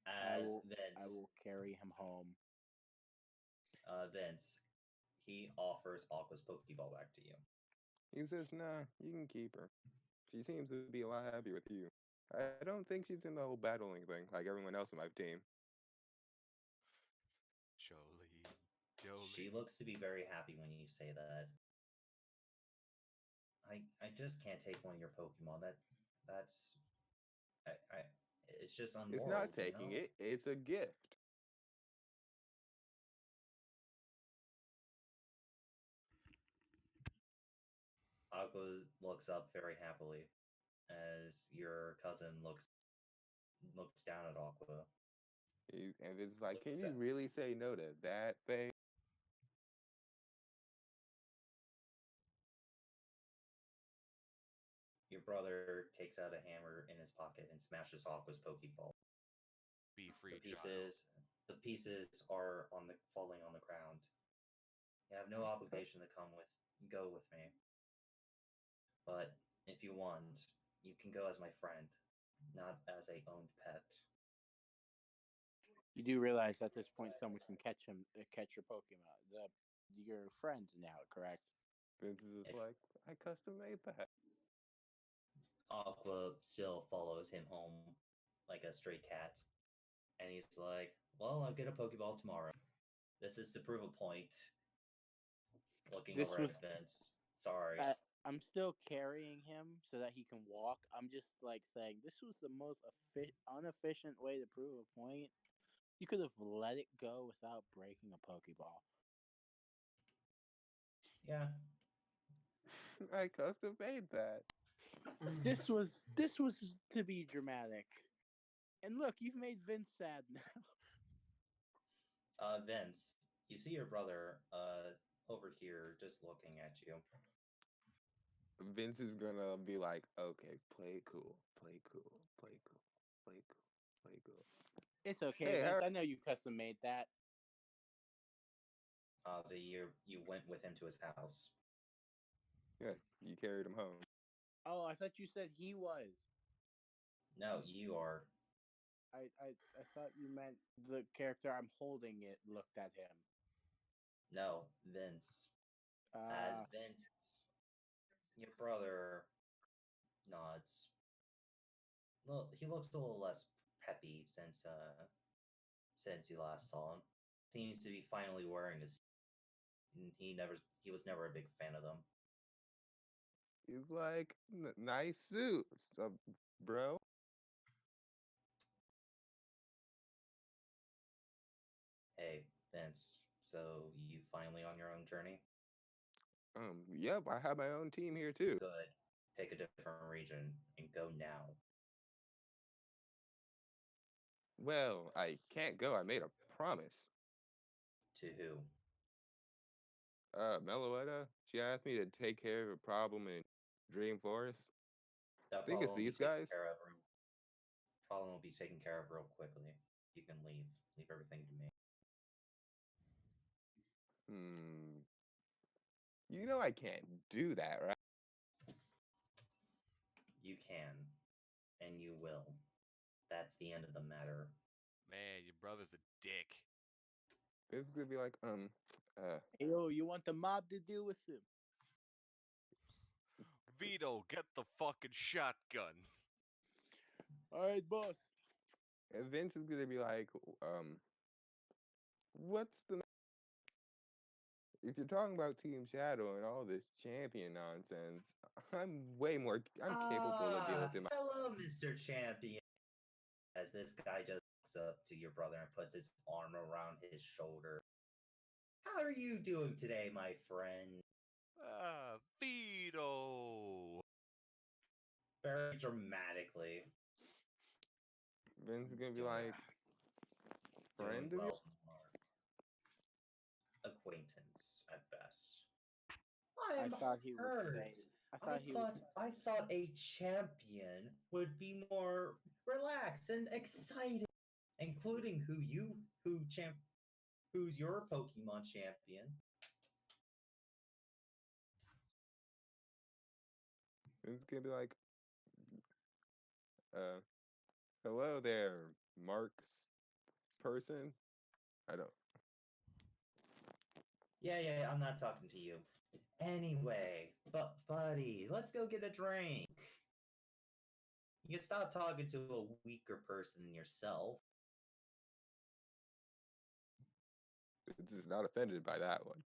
S4: I
S1: As
S4: will,
S1: Vince.
S4: I will carry him home.
S1: Vince. He offers Aqua's Pokeball back to you.
S5: He says, nah, you can keep her. She seems to be a lot happy with you. I don't think she's in the whole battling thing like everyone else in my team.
S3: Jolie.
S1: She looks to be very happy when you say that. I just can't take one of your Pokemon. That's I it's just unmoral.
S5: It's not taking it, it's a gift.
S1: Aqua looks up very happily as your cousin looks down at Aqua.
S5: And it's like, can you really say no to that thing?
S1: Your brother takes out a hammer in his pocket and smashes Aqua's Pokeball.
S3: Be free,
S1: The pieces are falling on the ground. You have no obligation to go with me. But if you want, you can go as my friend, not as a owned pet.
S4: You do realize at this point someone can catch your Pokemon, your friend now, correct?
S5: Vince is just
S1: If-
S5: like, I custom made that.
S1: Aqua still follows him home like a stray cat. And he's like, well, I'll get a Pokeball tomorrow. This is to prove a point. Looking
S4: This
S1: over
S4: was-
S1: at Vince. Sorry.
S4: I'm still carrying him so that he can walk. I'm just like saying this was the most inefficient way to prove a point. You could have let it go without breaking a Pokeball.
S1: Yeah.
S5: I custom made that.
S4: This was to be dramatic. And look, you've made Vince sad now.
S1: Vince, you see your brother over here just looking at you.
S5: Vince is gonna be like, okay, play cool, play cool, play cool, play cool, play cool.
S4: It's okay,
S5: Hey,
S4: Vince.
S5: how-
S4: I know you custom made that.
S1: So you went with him to his house.
S5: Yeah, you carried him home.
S4: Oh, I thought you said he was.
S1: No, you are.
S4: I thought you meant the character I'm holding it looked at him.
S1: No, Vince. As Vince, your brother nods. Well, he looks a little less peppy since you last saw him. Seems to be finally wearing his. He was never a big fan of them.
S5: He's like, nice suit, bro.
S1: Hey, Vince. So you finally on your own journey?
S5: Yep, I have my own team here too.
S1: Good. Pick a different region and go now.
S5: Well, I can't go. I made a promise.
S1: To who?
S5: Meloetta, she asked me to take care of a problem in Dream Forest.
S1: That
S5: I think it's
S1: problem will be
S5: these
S1: taken
S5: guys.
S1: care of. Problem will be taken care of real quickly. You can leave. Leave everything to me.
S5: You know I can't do that, right?
S1: You can, and you will. That's the end of the matter.
S3: Man, your brother's a dick.
S5: It's gonna be like,
S4: Hey, yo, you want the mob to deal with him?
S3: Vito, get the fucking shotgun.
S4: All right, boss.
S5: and Vince is gonna be like, what's the? If you're talking about Team Shadow and all this champion nonsense, I'm capable of dealing with him.
S1: Hello, Mr. Champion. As this guy just walks up to your brother and puts his arm around his shoulder. How are you doing today, my friend?
S3: Vito.
S1: Very dramatically.
S5: Vince is gonna be like, friend
S1: Doing
S5: of
S1: well, Mark. Acquaintance at best. I'm
S4: I thought he would
S1: hurt.
S4: say.
S1: I thought a champion would be more relaxed and excited, including who's your Pokemon champion.
S5: Vince is gonna be like, hello there, Mark's person. I don't.
S1: Yeah, I'm not talking to you. Anyway, but buddy, let's go get a drink. You can stop talking to a weaker person than yourself.
S5: Vince is not offended by that one.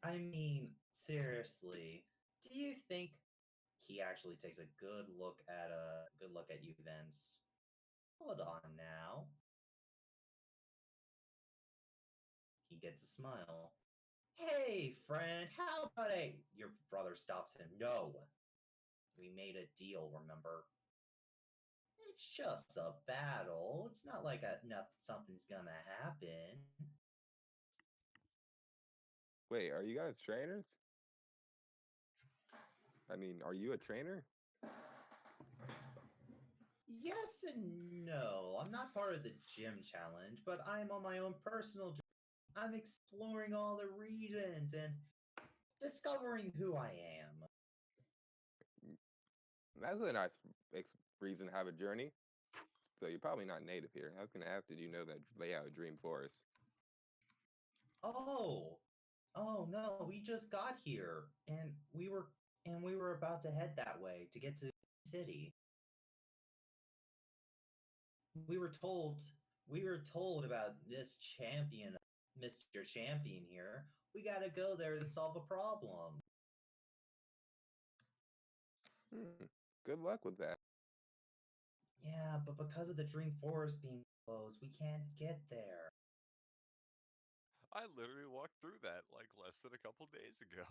S1: I mean, seriously, do you think he actually takes a good look at you, Vince? Hold on now. He gets a smile. Hey, friend, how about your brother stops him. No. We made a deal, remember? It's just a battle. It's not like something's gonna happen.
S5: Wait, are you guys trainers? I mean, are you a trainer?
S1: Yes and no. I'm not part of the gym challenge, but I'm on my own personal journey. I'm exploring all the regions, and discovering who I am.
S5: That's a nice reason to have a journey. So you're probably not native here. I was gonna ask, did you know that layout of Dream Forest?
S1: Oh, oh no, we just got here, and we were about to head that way to get to the city. We were told about this champion, Mr. Champion here. We gotta go there to solve a problem.
S5: Good luck with that.
S1: Yeah, but because of the Dream Forest being closed, we can't get there.
S3: I literally walked through that like less than a couple days ago.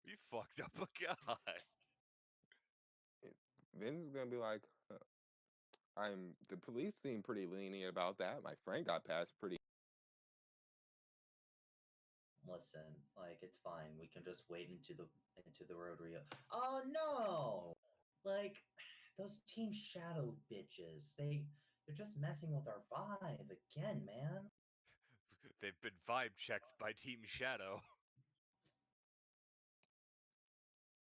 S3: You fucked up a guy.
S5: Vin's gonna be like, the police seem pretty lenient about that. My friend got passed pretty.
S1: Listen, like it's fine. We can just wait into the rotary. Oh no! Like those Team Shadow bitches. They're just messing with our vibe again, man.
S3: They've been vibe checked by Team Shadow.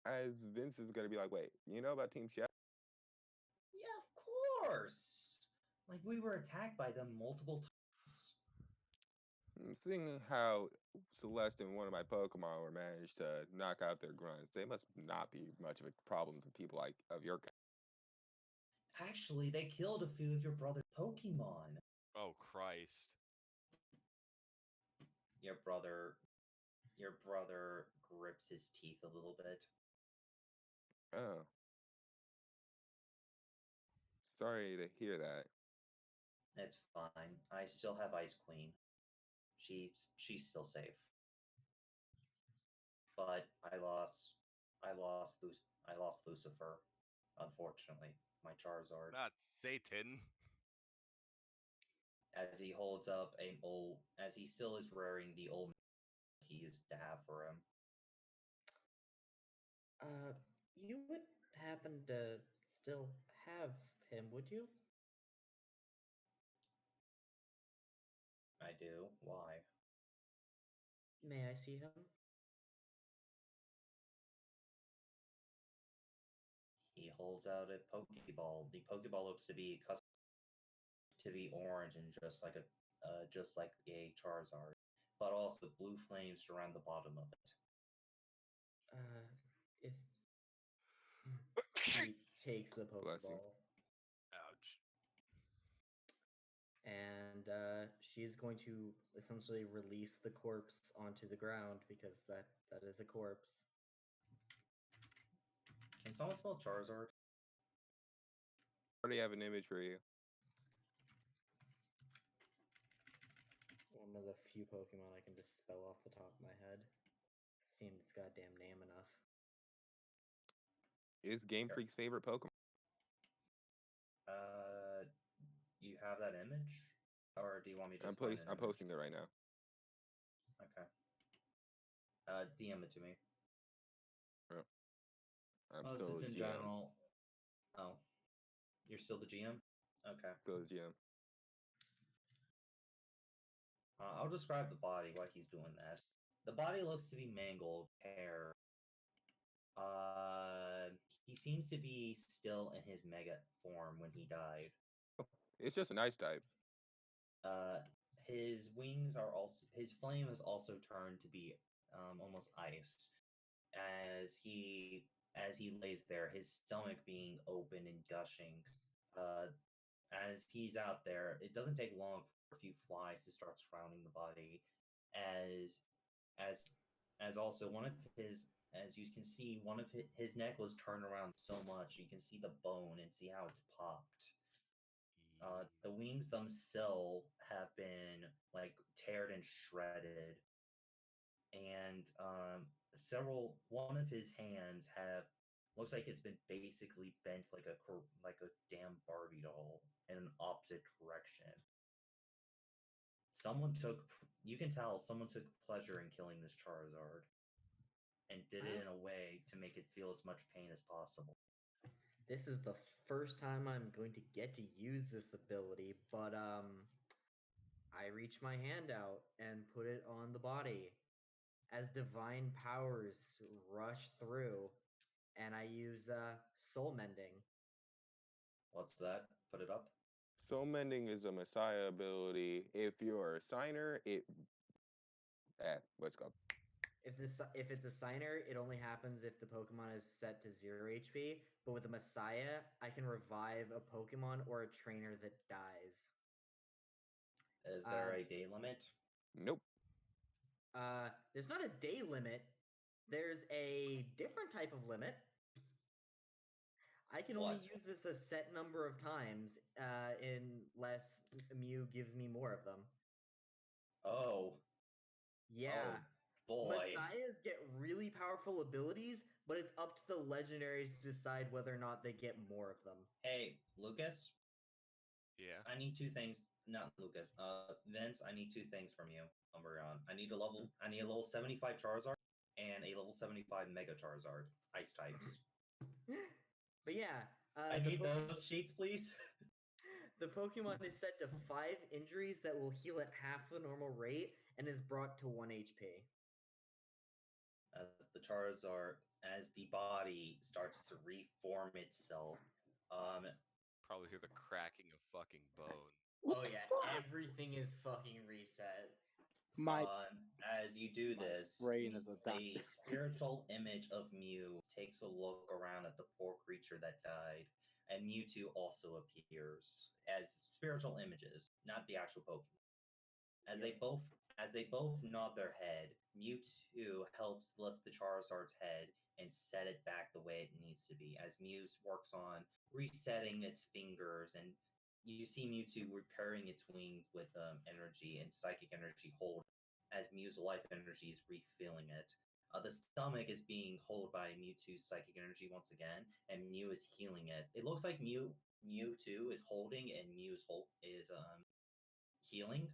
S5: As Vince is gonna be like, wait, you know about Team Shadow?
S1: Yeah, of course. Like we were attacked by them multiple times.
S5: Seeing how Celeste and one of my Pokemon were managed to knock out their grunts, they must not be much of a problem to people like of your kind.
S1: Actually, they killed a few of your brother's Pokemon.
S3: Oh Christ.
S1: Your brother grips his teeth a little bit.
S5: Oh. Sorry to hear that.
S1: It's fine. I still have Ice Queen. She's still safe. But I lost Lucifer, unfortunately. My Charizard.
S3: Not Satan.
S1: As he holds up as he still is wearing the old he used to have for him.
S8: You would happen to still have him, would you?
S1: I do. Why?
S8: May I see him?
S1: He holds out a Pokeball. The Pokeball looks to be orange and just like a Charizard, but also blue flames surround the bottom of it.
S8: If he takes the
S5: Bless you.
S8: Pokeball
S3: Ouch.
S8: and she's going to essentially release the corpse onto the ground because that is a corpse.
S1: Can someone spell Charizard?
S5: I already have an image for you.
S8: One of the few Pokemon I can just spell off the top of my head. Seeing its goddamn name enough.
S5: Is Game Freak's favorite Pokemon?
S1: You have that image, or do you want me to just
S5: I'm posting it right now.
S1: Okay. DM it to me.
S5: I'm
S1: If
S5: still
S1: it's
S5: the
S1: in
S5: GM.
S1: general. Oh, you're still the GM. Okay.
S5: Still the GM.
S1: I'll describe the body while he's doing that. The body looks to be mangled, hair. He seems to be still in his mega form when he died.
S5: It's just an ice type.
S1: His wings are also his flame is also turned to be almost ice as he lays there, his stomach being open and gushing. As he's out there, it doesn't take long for a few flies to start surrounding the body. As as as also one of his as you can see, one of his neck was turned around so much you can see the bone and see how it's popped. The wings themselves have been like teared and shredded, and one of his hands have looks like it's been basically bent like a damn Barbie doll in an opposite direction. You can tell someone took pleasure in killing this Charizard and did it in a way to make it feel as much pain as possible.
S8: This is the first time I'm going to get to use this ability, but I reach my hand out and put it on the body. as divine powers rush through, and I use soul mending.
S1: What's that? Put it up.
S5: Soul Mending is a Messiah ability. If you're a signer, what's it called?
S8: If it's a signer, it only happens if the Pokemon is set to 0 HP. But with a Messiah, I can revive a Pokemon or a trainer that dies.
S1: Is there a day limit?
S5: Nope.
S8: There's not a day limit. There's a different type of limit. I can only
S1: What?
S8: use this a set number of times, unless Mew gives me more of them.
S1: Oh.
S8: Yeah.
S1: Oh, boy.
S8: Messiahs get really powerful abilities, but it's up to the legendaries to decide whether or not they get more of them.
S1: Hey, Lucas.
S3: Yeah.
S1: I need two things. Not Lucas. Vince. I need two things from you. Umbreon. I need a level 75 Charizard and a level 75 Mega Charizard. Ice types.
S8: But yeah,
S1: I need those sheets, please.
S8: The Pokemon is set to 5 injuries that will heal at half the normal rate and is brought to 1 HP.
S1: As the Charizard, as the body starts to reform itself,
S3: Probably hear the cracking of fucking bone.
S8: Oh yeah, everything is fucking reset.
S1: as you do this,
S4: brain is a
S1: a
S4: doctor.
S1: spiritual image of Mew takes a look around at the poor creature that died, and Mewtwo also appears as spiritual images, not the actual Pokemon. As they both nod their head, Mewtwo helps lift the Charizard's head and set it back the way it needs to be. As Mew works on resetting its fingers, and you see Mewtwo repairing its wings with energy and psychic energy hold. As Mew's life energy is refilling it, the stomach is being held by Mewtwo's psychic energy once again, and Mew is healing it. It looks like Mewtwo is holding, and Mew is healing.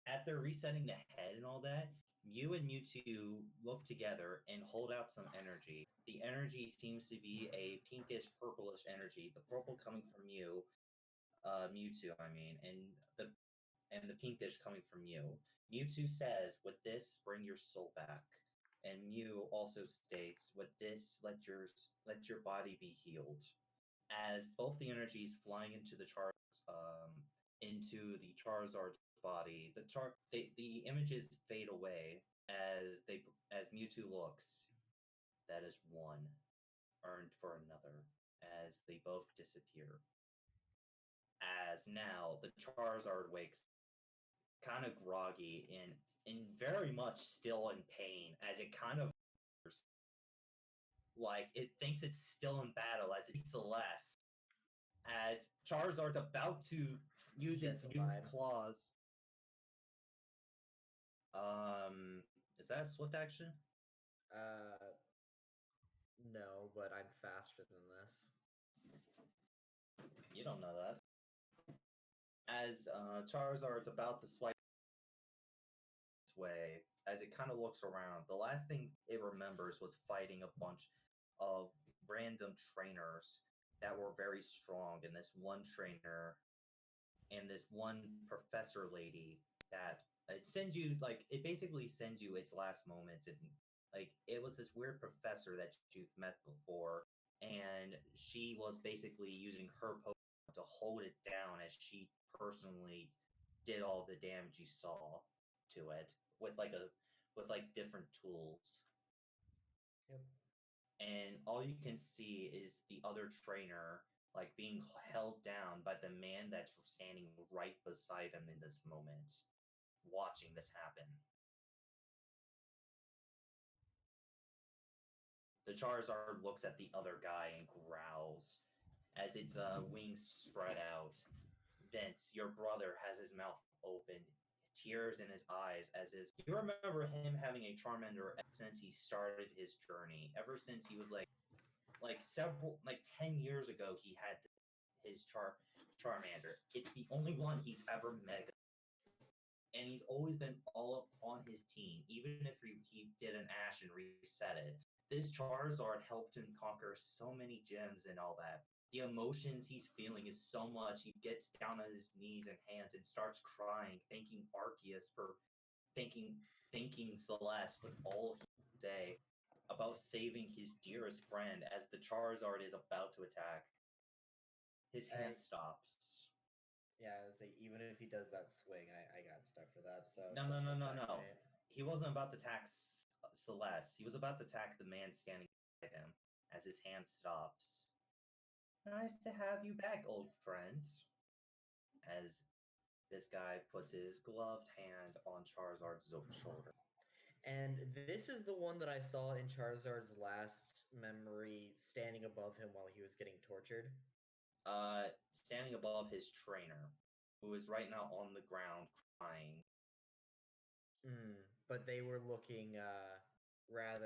S1: After resetting the head and all that, Mew and Mewtwo look together and hold out some energy. The energy seems to be a pinkish purplish energy. The purple coming from Mewtwo, I mean, and the pinkish coming from Mew. Mewtwo says, "With this, bring your soul back." And Mew also states, "With this, let your body be healed." As both the energies flying into the Charizard's body, the images fade away as Mewtwo looks. That is one earned for another as they both disappear. As now the Charizard wakes kind of groggy and very much still in pain as it kind of like it thinks it's still in battle as it's Celeste. As Charizard's about to use its new claws. Is that a swift action?
S8: No, but I'm faster than this.
S1: You don't know that. As Charizard's about to swipe its way, as it kind of looks around, the last thing it remembers was fighting a bunch of random trainers that were very strong, and this one trainer and this one professor lady that it basically sends you its last moments, and like it was this weird professor that you've met before, and she was basically using her Pokemon to hold it down as she personally did all the damage you saw to it with different tools.
S8: Yep.
S1: And all you can see is the other trainer like being held down by the man that's standing right beside him in this moment, watching this happen. The Charizard looks at the other guy and growls as its wings spread out. Vince, your brother, has his mouth open, tears in his eyes, you remember him having a Charmander ever since he started his journey. Ever since he was like 10 years ago, he had his Charmander. It's the only one he's ever met, and he's always been all on his team, even if he did an Ash and reset it. This Charizard helped him conquer so many gems and all that. The emotions he's feeling is so much. He gets down on his knees and hands and starts crying, thanking Arceus for thanking Celeste with all he can say about saving his dearest friend as the Charizard is about to attack. His hand stops.
S8: Yeah, I was like, even if he does that swing, I got stuck for that. So
S1: No. He wasn't about to attack Celeste. He was about to attack the man standing beside him as his hand stops. Nice to have you back, old friend. As this guy puts his gloved hand on Charizard's shoulder.
S8: And this is the one that I saw in Charizard's last memory, standing above him while he was getting tortured.
S1: Standing above his trainer, who is right now on the ground crying.
S8: But they were looking rather.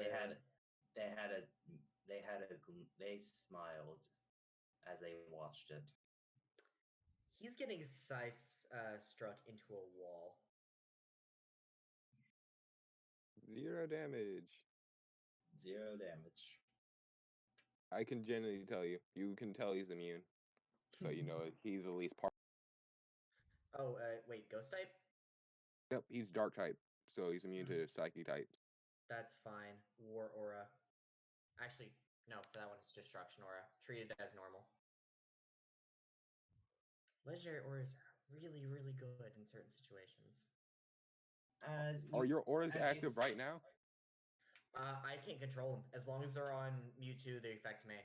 S1: They smiled as they watched it.
S8: He's getting struck into a wall.
S5: 0 damage.
S1: 0 damage.
S5: I can genuinely tell you. You can tell he's immune. So you know he's at least part.
S8: Oh, wait, ghost type?
S5: Yep, he's dark type, so he's immune to psychic types.
S8: That's fine. War aura. Actually, no, for that one it's destruction aura. Treated as normal. Legendary auras are really, really good in certain situations.
S5: Are your auras active right now?
S8: I can't control them. As long as they're on Mewtwo, they affect me.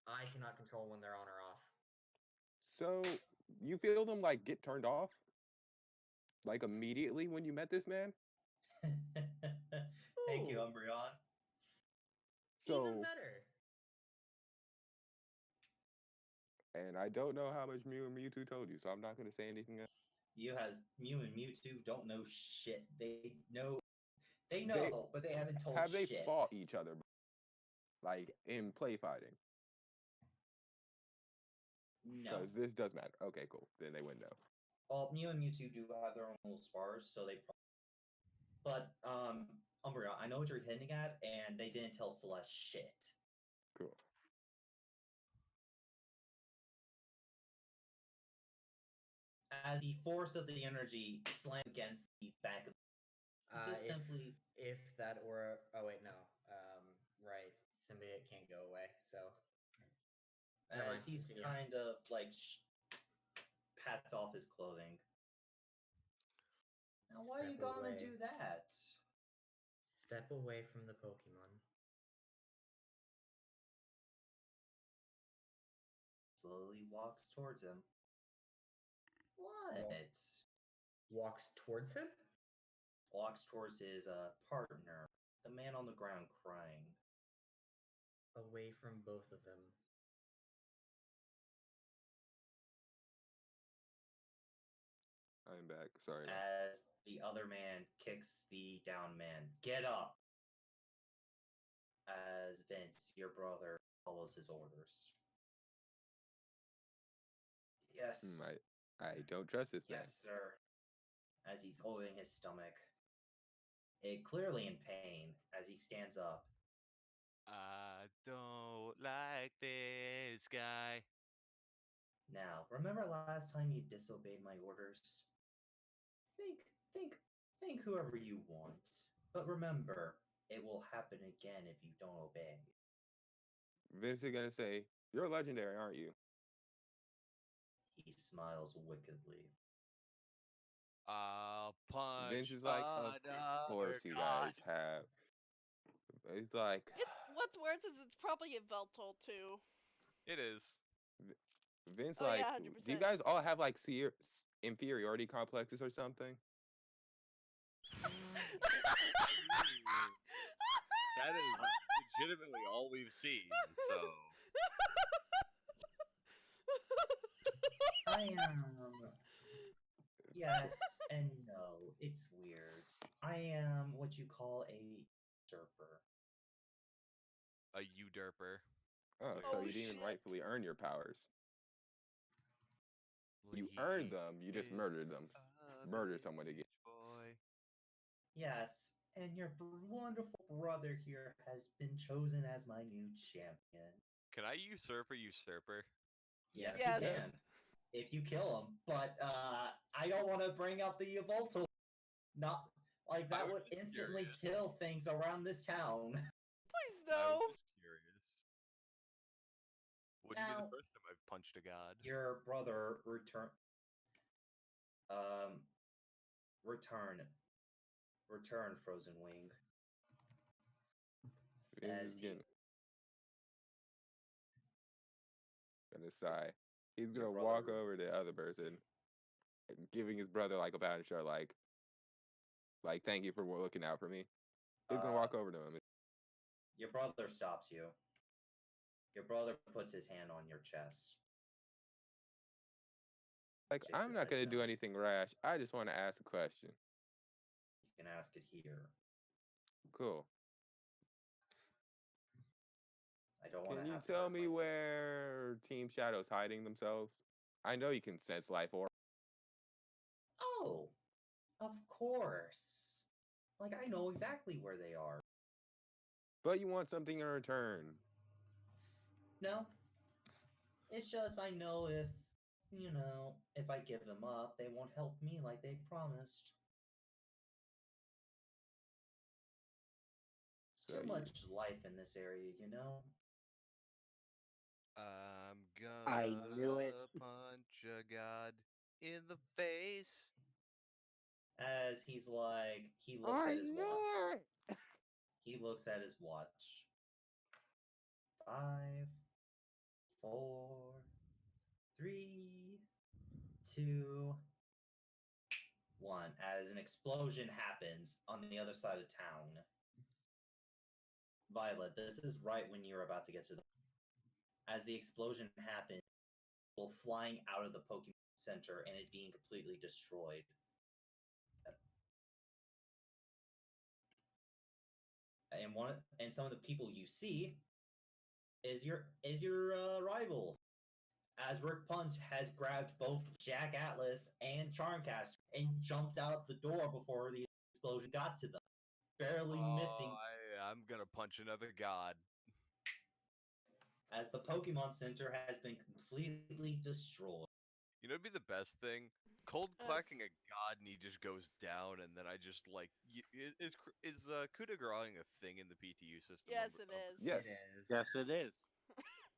S8: I cannot control when they're on or off.
S5: So you feel them like get turned off? Like immediately when you met this man?
S1: Thank you, Umbreon.
S5: So,
S8: even better.
S5: And I don't know how much Mew and Mewtwo told you, so I'm not going to say anything else.
S1: Mew and Mewtwo don't know shit. They know, but they haven't told
S5: Have
S1: shit.
S5: they fought each other, like in play fighting?
S1: No.
S5: Because this does matter. Okay, cool. Then they would know.
S1: Well, Mew and Mewtwo do have their own little spars, so they. But Umbreon, I know what you're hinting at, and they didn't tell Celeste shit.
S5: Cool.
S1: As the force of the energy slammed against the back of simply.
S8: If that aura. Oh wait, no. Right. Symbiote can't go away, so.
S1: As he's kind of like pats off his clothing. Now, why are you gonna do that?
S8: Step away from the Pokemon.
S1: Slowly walks towards him. What?
S8: Walks towards him?
S1: Walks towards his partner, the man on the ground crying.
S8: Away from both of them.
S5: I'm back. Sorry.
S1: As the other man kicks the down man. Get up! As Vince, your brother, follows his orders. Yes.
S5: I don't trust this man.
S1: Yes, sir. As he's holding his stomach. Clearly in pain as he stands up.
S3: I don't like this guy.
S1: Now, remember last time you disobeyed my orders? Think whoever you want. But remember, it will happen again if you don't obey.
S5: Vince is gonna say, "You're legendary, aren't you?"
S1: He smiles wickedly.
S3: I'll punch.
S5: Vince is like, "Of course you guys have." He's like,
S2: what's worse is it's probably a Veltal too.
S3: It is.
S5: Vince,
S2: Oh,
S5: like,
S2: yeah,
S5: do you
S2: 100%.
S5: guys all have like inferiority complexes or something?
S3: That is legitimately all we've seen, so.
S1: I am. Yes and no. It's weird. I am what you call a usurper.
S3: A usurper.
S5: Oh, so you didn't rightfully earn your powers. You earned them, you just murdered them. Murdered someone to get.
S1: Yes, and your wonderful brother here has been chosen as my new champion.
S3: Can I usurp a usurper?
S1: Yes, you can. If you kill him, but I don't want to bring out the Volto. Not Like, that
S3: was
S1: would
S3: just
S1: instantly
S3: curious.
S1: kill things around this town.
S2: Please
S3: I
S2: no.
S3: was just curious. Wouldn't be
S1: Now,
S3: the first time I've punched a god.
S1: your brother return. Return. Return, Frozen Wing.
S5: Vince
S1: As
S5: is
S1: he,
S5: gonna sigh. He's
S1: Your
S5: gonna
S1: brother
S5: walk
S1: re-
S5: over to the other person, giving his brother like a pat on the shoulder, like thank you for looking out for me. He's gonna walk over to him.
S1: your brother stops you. Your brother puts his hand on your chest.
S5: Like,
S1: Shakes
S5: I'm
S1: his
S5: not
S1: head
S5: gonna
S1: no.
S5: do anything rash. I just want to ask a question.
S1: You can ask it here.
S5: Cool.
S1: I don't want
S5: Can
S1: to
S5: you
S1: have to
S5: tell
S1: hurt
S5: me
S1: my-
S5: where Team Shadow's hiding themselves? I know you can sense life aura.
S1: Oh, of course. Like, I know exactly where they are.
S5: But you want something in return.
S1: No. It's just I know if I give them up, they won't help me like they promised.
S5: So
S1: Too
S5: you,
S1: much life in this area, you know?
S3: I'm
S4: I
S3: gonna
S4: knew it.
S3: punch a god in the face.
S1: As he's like, he looks
S4: I
S1: at his watch.
S4: knew it.
S1: He looks at his watch. 5, 4, 3, 2, 1. As an explosion happens on the other side of town. Violet, this is right when you're about to get to the. As the explosion happens, people flying out of the Pokemon Center and it being completely destroyed. And some of the people you see is your rivals. As Rick Punch has grabbed both Jack Atlas and Charmcaster and jumped out the door before the explosion got to them, barely missing.
S3: I'm gonna punch another god.
S1: As the Pokemon Center has been completely destroyed.
S3: You know, it'd be the best thing. Cold
S2: Yes.
S3: clacking a god and he just goes down, and then I just like is coup de grace a thing in the PTU system?
S2: Yes, it is.
S5: yes.
S9: It is.
S4: Yes, it is.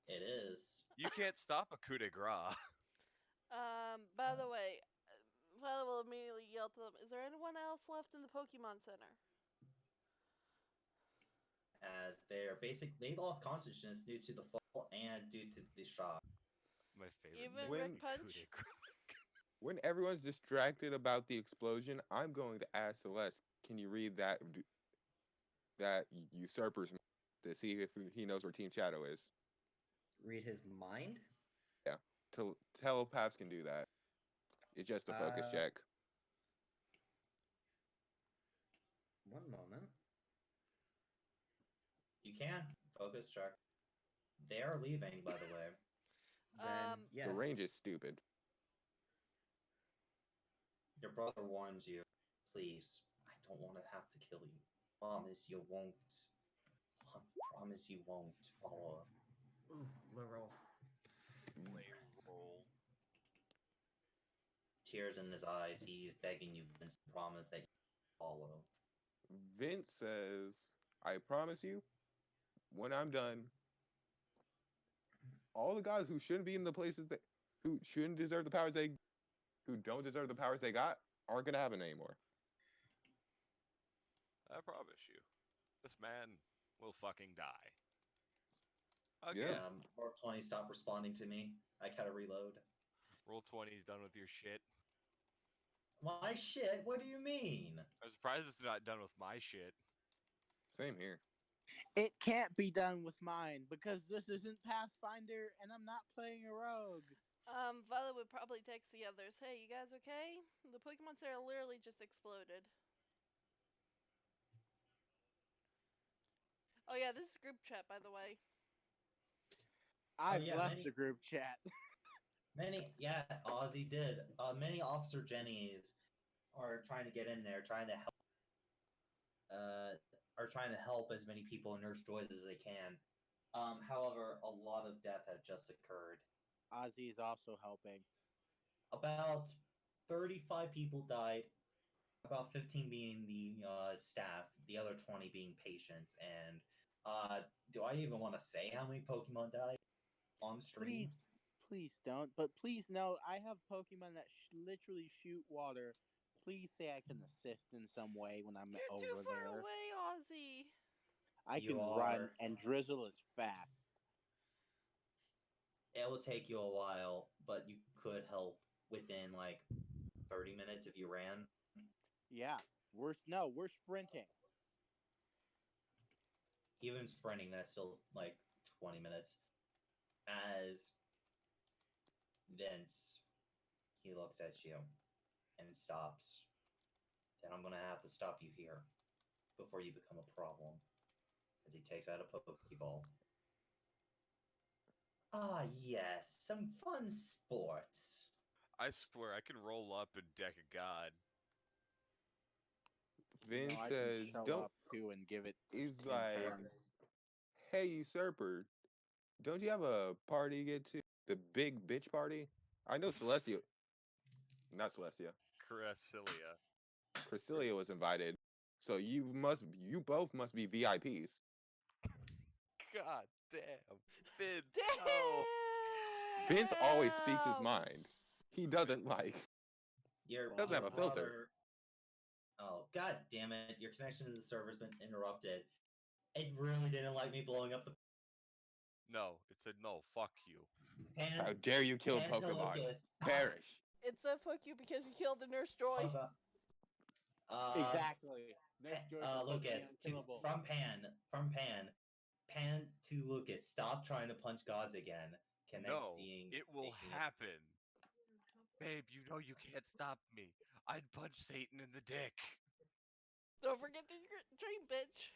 S1: It is.
S3: You can't stop a coup de grace.
S2: By the way, Violet will immediately yell to them, is there anyone else left in the Pokemon Center?
S1: As they lost consciousness due to the fall and due to the shock.
S3: My favorite.
S2: Even
S3: thing
S5: When-
S2: Rick
S3: coup
S2: Punch?
S3: de grace.
S5: When everyone's distracted about the explosion, I'm going to ask Celeste, can you read that usurper's mind to see if he knows where Team Shadow is?
S8: Read his mind?
S5: Yeah. Telepaths can do that. It's just a focus check.
S8: One moment.
S1: You can focus check. They are leaving, by the way.
S8: Then yes.
S5: The range is stupid.
S1: Your brother warns you. Please, I don't want to have to kill you. Promise you won't. Promise you won't follow.
S8: Ooh, literal.
S3: Play roll.
S1: Tears in his eyes. He's begging you and promise that you follow.
S5: Vince says, I promise you, when I'm done, all the guys who shouldn't be in the places who shouldn't deserve the powers who don't deserve the powers they got, aren't gonna have it anymore.
S3: I promise you, this man will fucking die.
S5: Yeah.
S3: Again.
S1: Roll 20, stop responding to me. I gotta reload.
S3: Roll 20, he's done with your shit.
S1: My shit? What do you mean?
S3: I'm surprised it's not done with my shit.
S5: Same here.
S4: It can't be done with mine because this isn't Pathfinder and I'm not playing a rogue.
S2: Violet would probably text the others, hey, you guys okay? The Pokemon Center literally just exploded. Oh yeah, this is group chat, by the way.
S4: I've
S1: yeah,
S4: left the group chat.
S1: Yeah, Ozzy did. Many Officer Jennies are trying to get in there, trying to help. Are trying to help as many people in Nurse Joys as they can. However, a lot of death had just occurred.
S4: Ozzy is also helping.
S1: About 35 people died. about 15 being the staff, the other 20 being patients, and do I even want to say how many Pokemon died on stream?
S4: Please don't. But please know, I have Pokemon that literally shoot water. Please say I can assist in some way when I'm
S2: You're too
S4: over
S2: far
S4: there.
S2: away, Ozzy.
S4: I
S1: You
S4: can run,
S1: are.
S4: and Drizzle is fast.
S1: It will take you a while, but you could help within like 30 minutes if you ran.
S4: Yeah, we're sprinting.
S1: Even sprinting, that's still like 20 minutes. As Vince, he looks at you and stops. Then I'm gonna have to stop you here before you become a problem. As he takes out a Pokeball. Ah, yes, some fun sports.
S3: I swear I can roll up and deck a god.
S4: You know,
S5: Vince
S4: I can
S5: says,
S4: show
S5: "Don't."
S4: up too and give it
S5: He's
S4: 10
S5: like,
S4: turns.
S5: "Hey, usurper, don't you have a party to get to? The big bitch party? I know Celestia, not Celestia,
S3: Cresselia.
S5: Cresselia was invited, so you both must be VIPs."
S3: God damn. Vince,
S2: Damn!
S3: no.
S5: Vince always speaks his mind. He doesn't
S1: Your
S5: doesn't have a filter.
S1: brother. Oh, god damn it! Your connection to the server's been interrupted. It really didn't like me blowing up the
S3: No, it said no, fuck you.
S5: How dare you kill Pokemon?
S1: Pantalocus.
S5: Perish.
S2: It said fuck you because you killed the Nurse Joy.
S1: Fuck up.
S4: Exactly. Nurse Joy's supposed to be
S1: Lucas,
S4: unkillable.
S1: from Pan to Lucas. Stop trying to punch gods again.
S3: No,
S1: Connecting.
S3: it will
S1: making
S3: happen. Babe, you know you can't stop me. I'd punch Satan in the dick.
S2: Don't forget the dream bitch.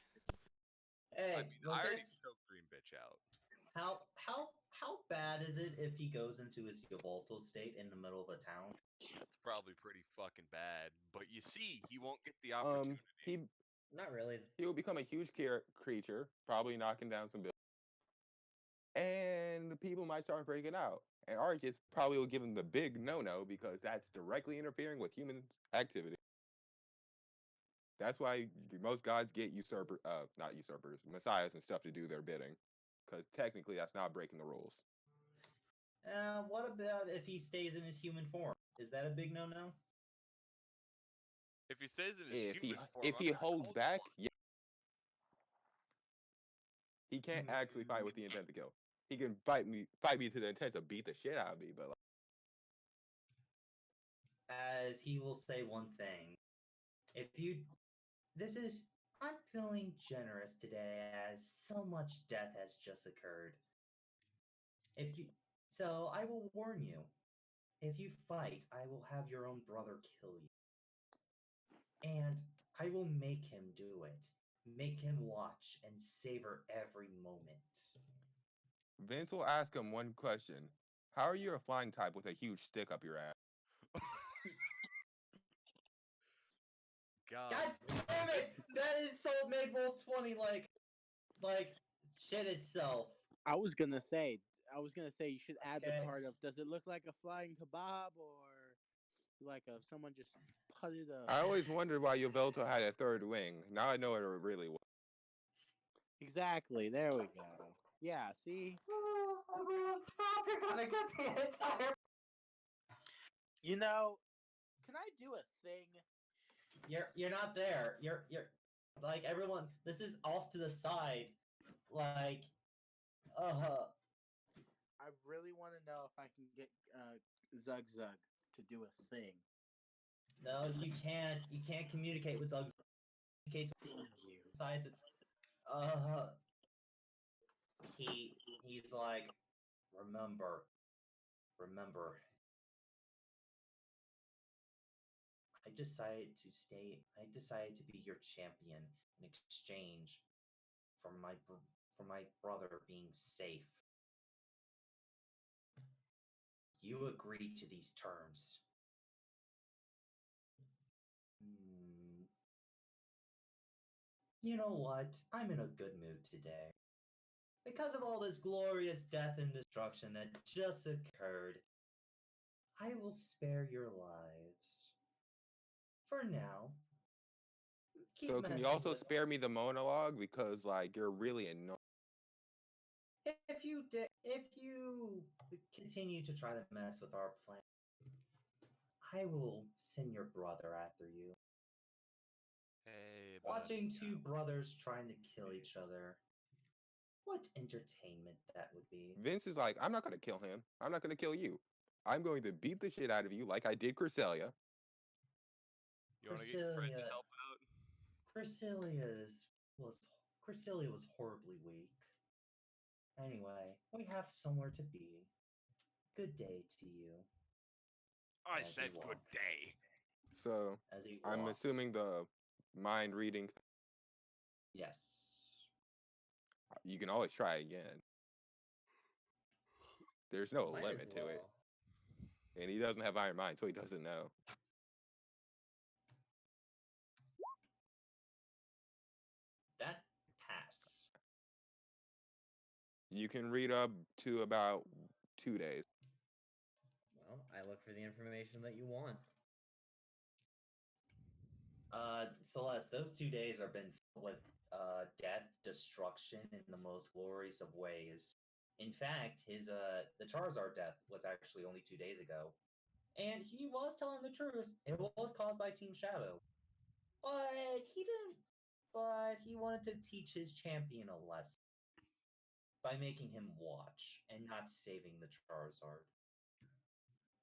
S1: Hey,
S3: I mean, I already
S1: Lucas,
S3: choked Green Bitch out.
S1: how bad is it if he goes into his Yveltal state in the middle of a town?
S3: That's probably pretty fucking bad. But you see, he won't get the opportunity.
S8: Not really.
S5: He will become a huge creature, probably knocking down some buildings, and the people might start freaking out. And Arceus probably will give him the big no-no because that's directly interfering with human activity. That's why most gods get not usurpers, messiahs and stuff to do their bidding, because technically that's not breaking the rules.
S1: What about if he stays in his human form? Is that a big no-no?
S3: If he stays in his human form,
S5: If
S3: I'm
S5: he
S3: gonna
S5: holds
S3: call
S5: back,
S3: you.
S5: yeah, he can't actually fight with the intent to kill. He can fight me to the intent to beat the shit out of me, but like,
S1: As he will say one thing. I'm feeling generous today as so much death has just occurred. If you, so I will warn you. If you fight, I will have your own brother kill you. And I will make him do it. Make him watch and savor every moment.
S5: Vince will ask him one question: "How are you a flying type with a huge stick up your ass?"
S3: God.
S1: God damn it! That insult made Roll20 like shit itself.
S4: I was gonna say you should add
S1: Okay.
S4: the part of does it look like a flying kebab or like someone just putted a.
S5: I always wondered why Yveltal had a third wing. Now I know what it really was.
S4: Exactly. There we go. Yeah. See.
S1: Oh, everyone, stop! You're gonna get the entire.
S4: You know, can I do a thing?
S1: You're not there. You're like everyone. This is off to the side. Like,
S4: I really want to know if I can get Zug Zug to do a thing.
S1: No, you can't. You can't communicate with Zug. Communicate
S4: you.
S1: besides it's he's like, remember. I decided to be your champion in exchange for my brother being safe. You agreed to these terms. You know what? I'm in a good mood today. Because of all this glorious death and destruction that just occurred, I will spare your lives for now. Keep
S5: So can you
S1: messing
S5: also
S1: with-
S5: spare me the monologue because like you're really annoying.
S1: If you continue to try to mess with our plan, I will send your brother after you.
S3: Hey,
S1: Watching two brothers trying to kill each other. What entertainment that would be.
S5: Vince is like, I'm not gonna kill him. I'm not gonna kill you. I'm going to beat the shit out of you like I did Cresselia.
S3: You want to get your friend to help out?
S1: Cresselia was horribly weak. Anyway, we have somewhere to be. Good day to you.
S3: I
S1: As he
S3: said good
S1: walks.
S3: day.
S5: So
S1: As he
S5: I'm
S1: walks.
S5: assuming the mind reading.
S1: Yes.
S5: You can always try again. There's no
S8: Might
S5: limit
S8: as
S5: to it,
S8: well.
S5: and he doesn't have Iron Mind, so he doesn't know.
S1: That pass.
S5: You can read up to about 2 days.
S8: Well, I look for the information that you want.
S1: Celeste, those 2 days have been filled with death, destruction in the most glorious of ways. In fact, the Charizard death was actually only 2 days ago. And he was telling the truth. It was caused by Team Shadow. But he wanted to teach his champion a lesson by making him watch and not saving the Charizard.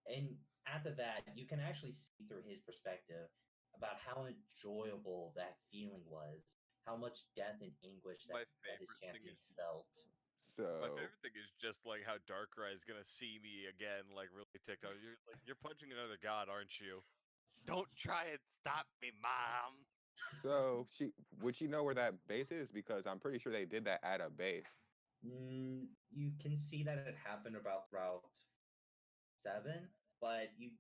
S1: And after that, you can actually see through his perspective about how enjoyable that feeling was, how much death and anguish
S3: My
S1: that his
S3: favorite thing
S1: champion
S3: is-
S1: felt.
S5: So
S3: My favorite thing is just like how Darkrai is gonna see me again, like really ticked off. You're punching another god, aren't you? Don't try and stop me, Mom.
S5: So would she know where that base is? Because I'm pretty sure they did that at a base.
S1: You can see that it happened about Route 7, but he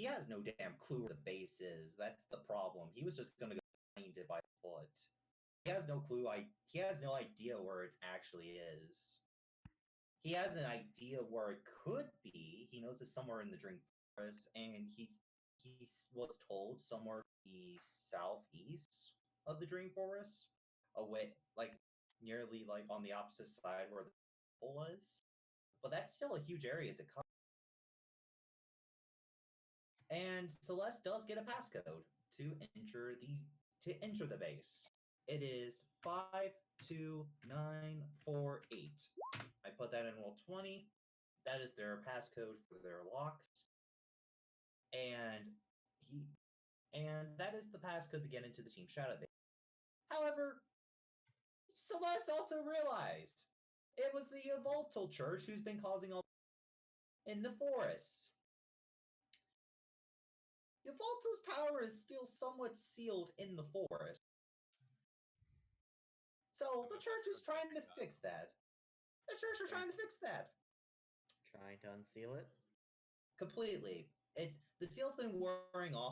S1: has no damn clue where the base is. That's the problem. He was just gonna go find it by foot. He has no clue. He has no idea where it actually is. He has an idea where it could be. He knows it's somewhere in the Dream Forest, and he was told somewhere the southeast of the Dream Forest, away, like nearly like on the opposite side where the temple was. But that's still a huge area to cover. And Celeste does get a passcode to enter the base. It is 52948. I put that in Roll20. That is their passcode for their locks. And that is the passcode to get into the Team Shadow base. However, Celeste also realized it was the Yveltal Church who's been causing all in the forest. Yveltal's power is still somewhat sealed in the forest. So the church is trying to fix that. The church are trying to fix that.
S8: Trying to unseal it?
S1: Completely. The seal's been wearing off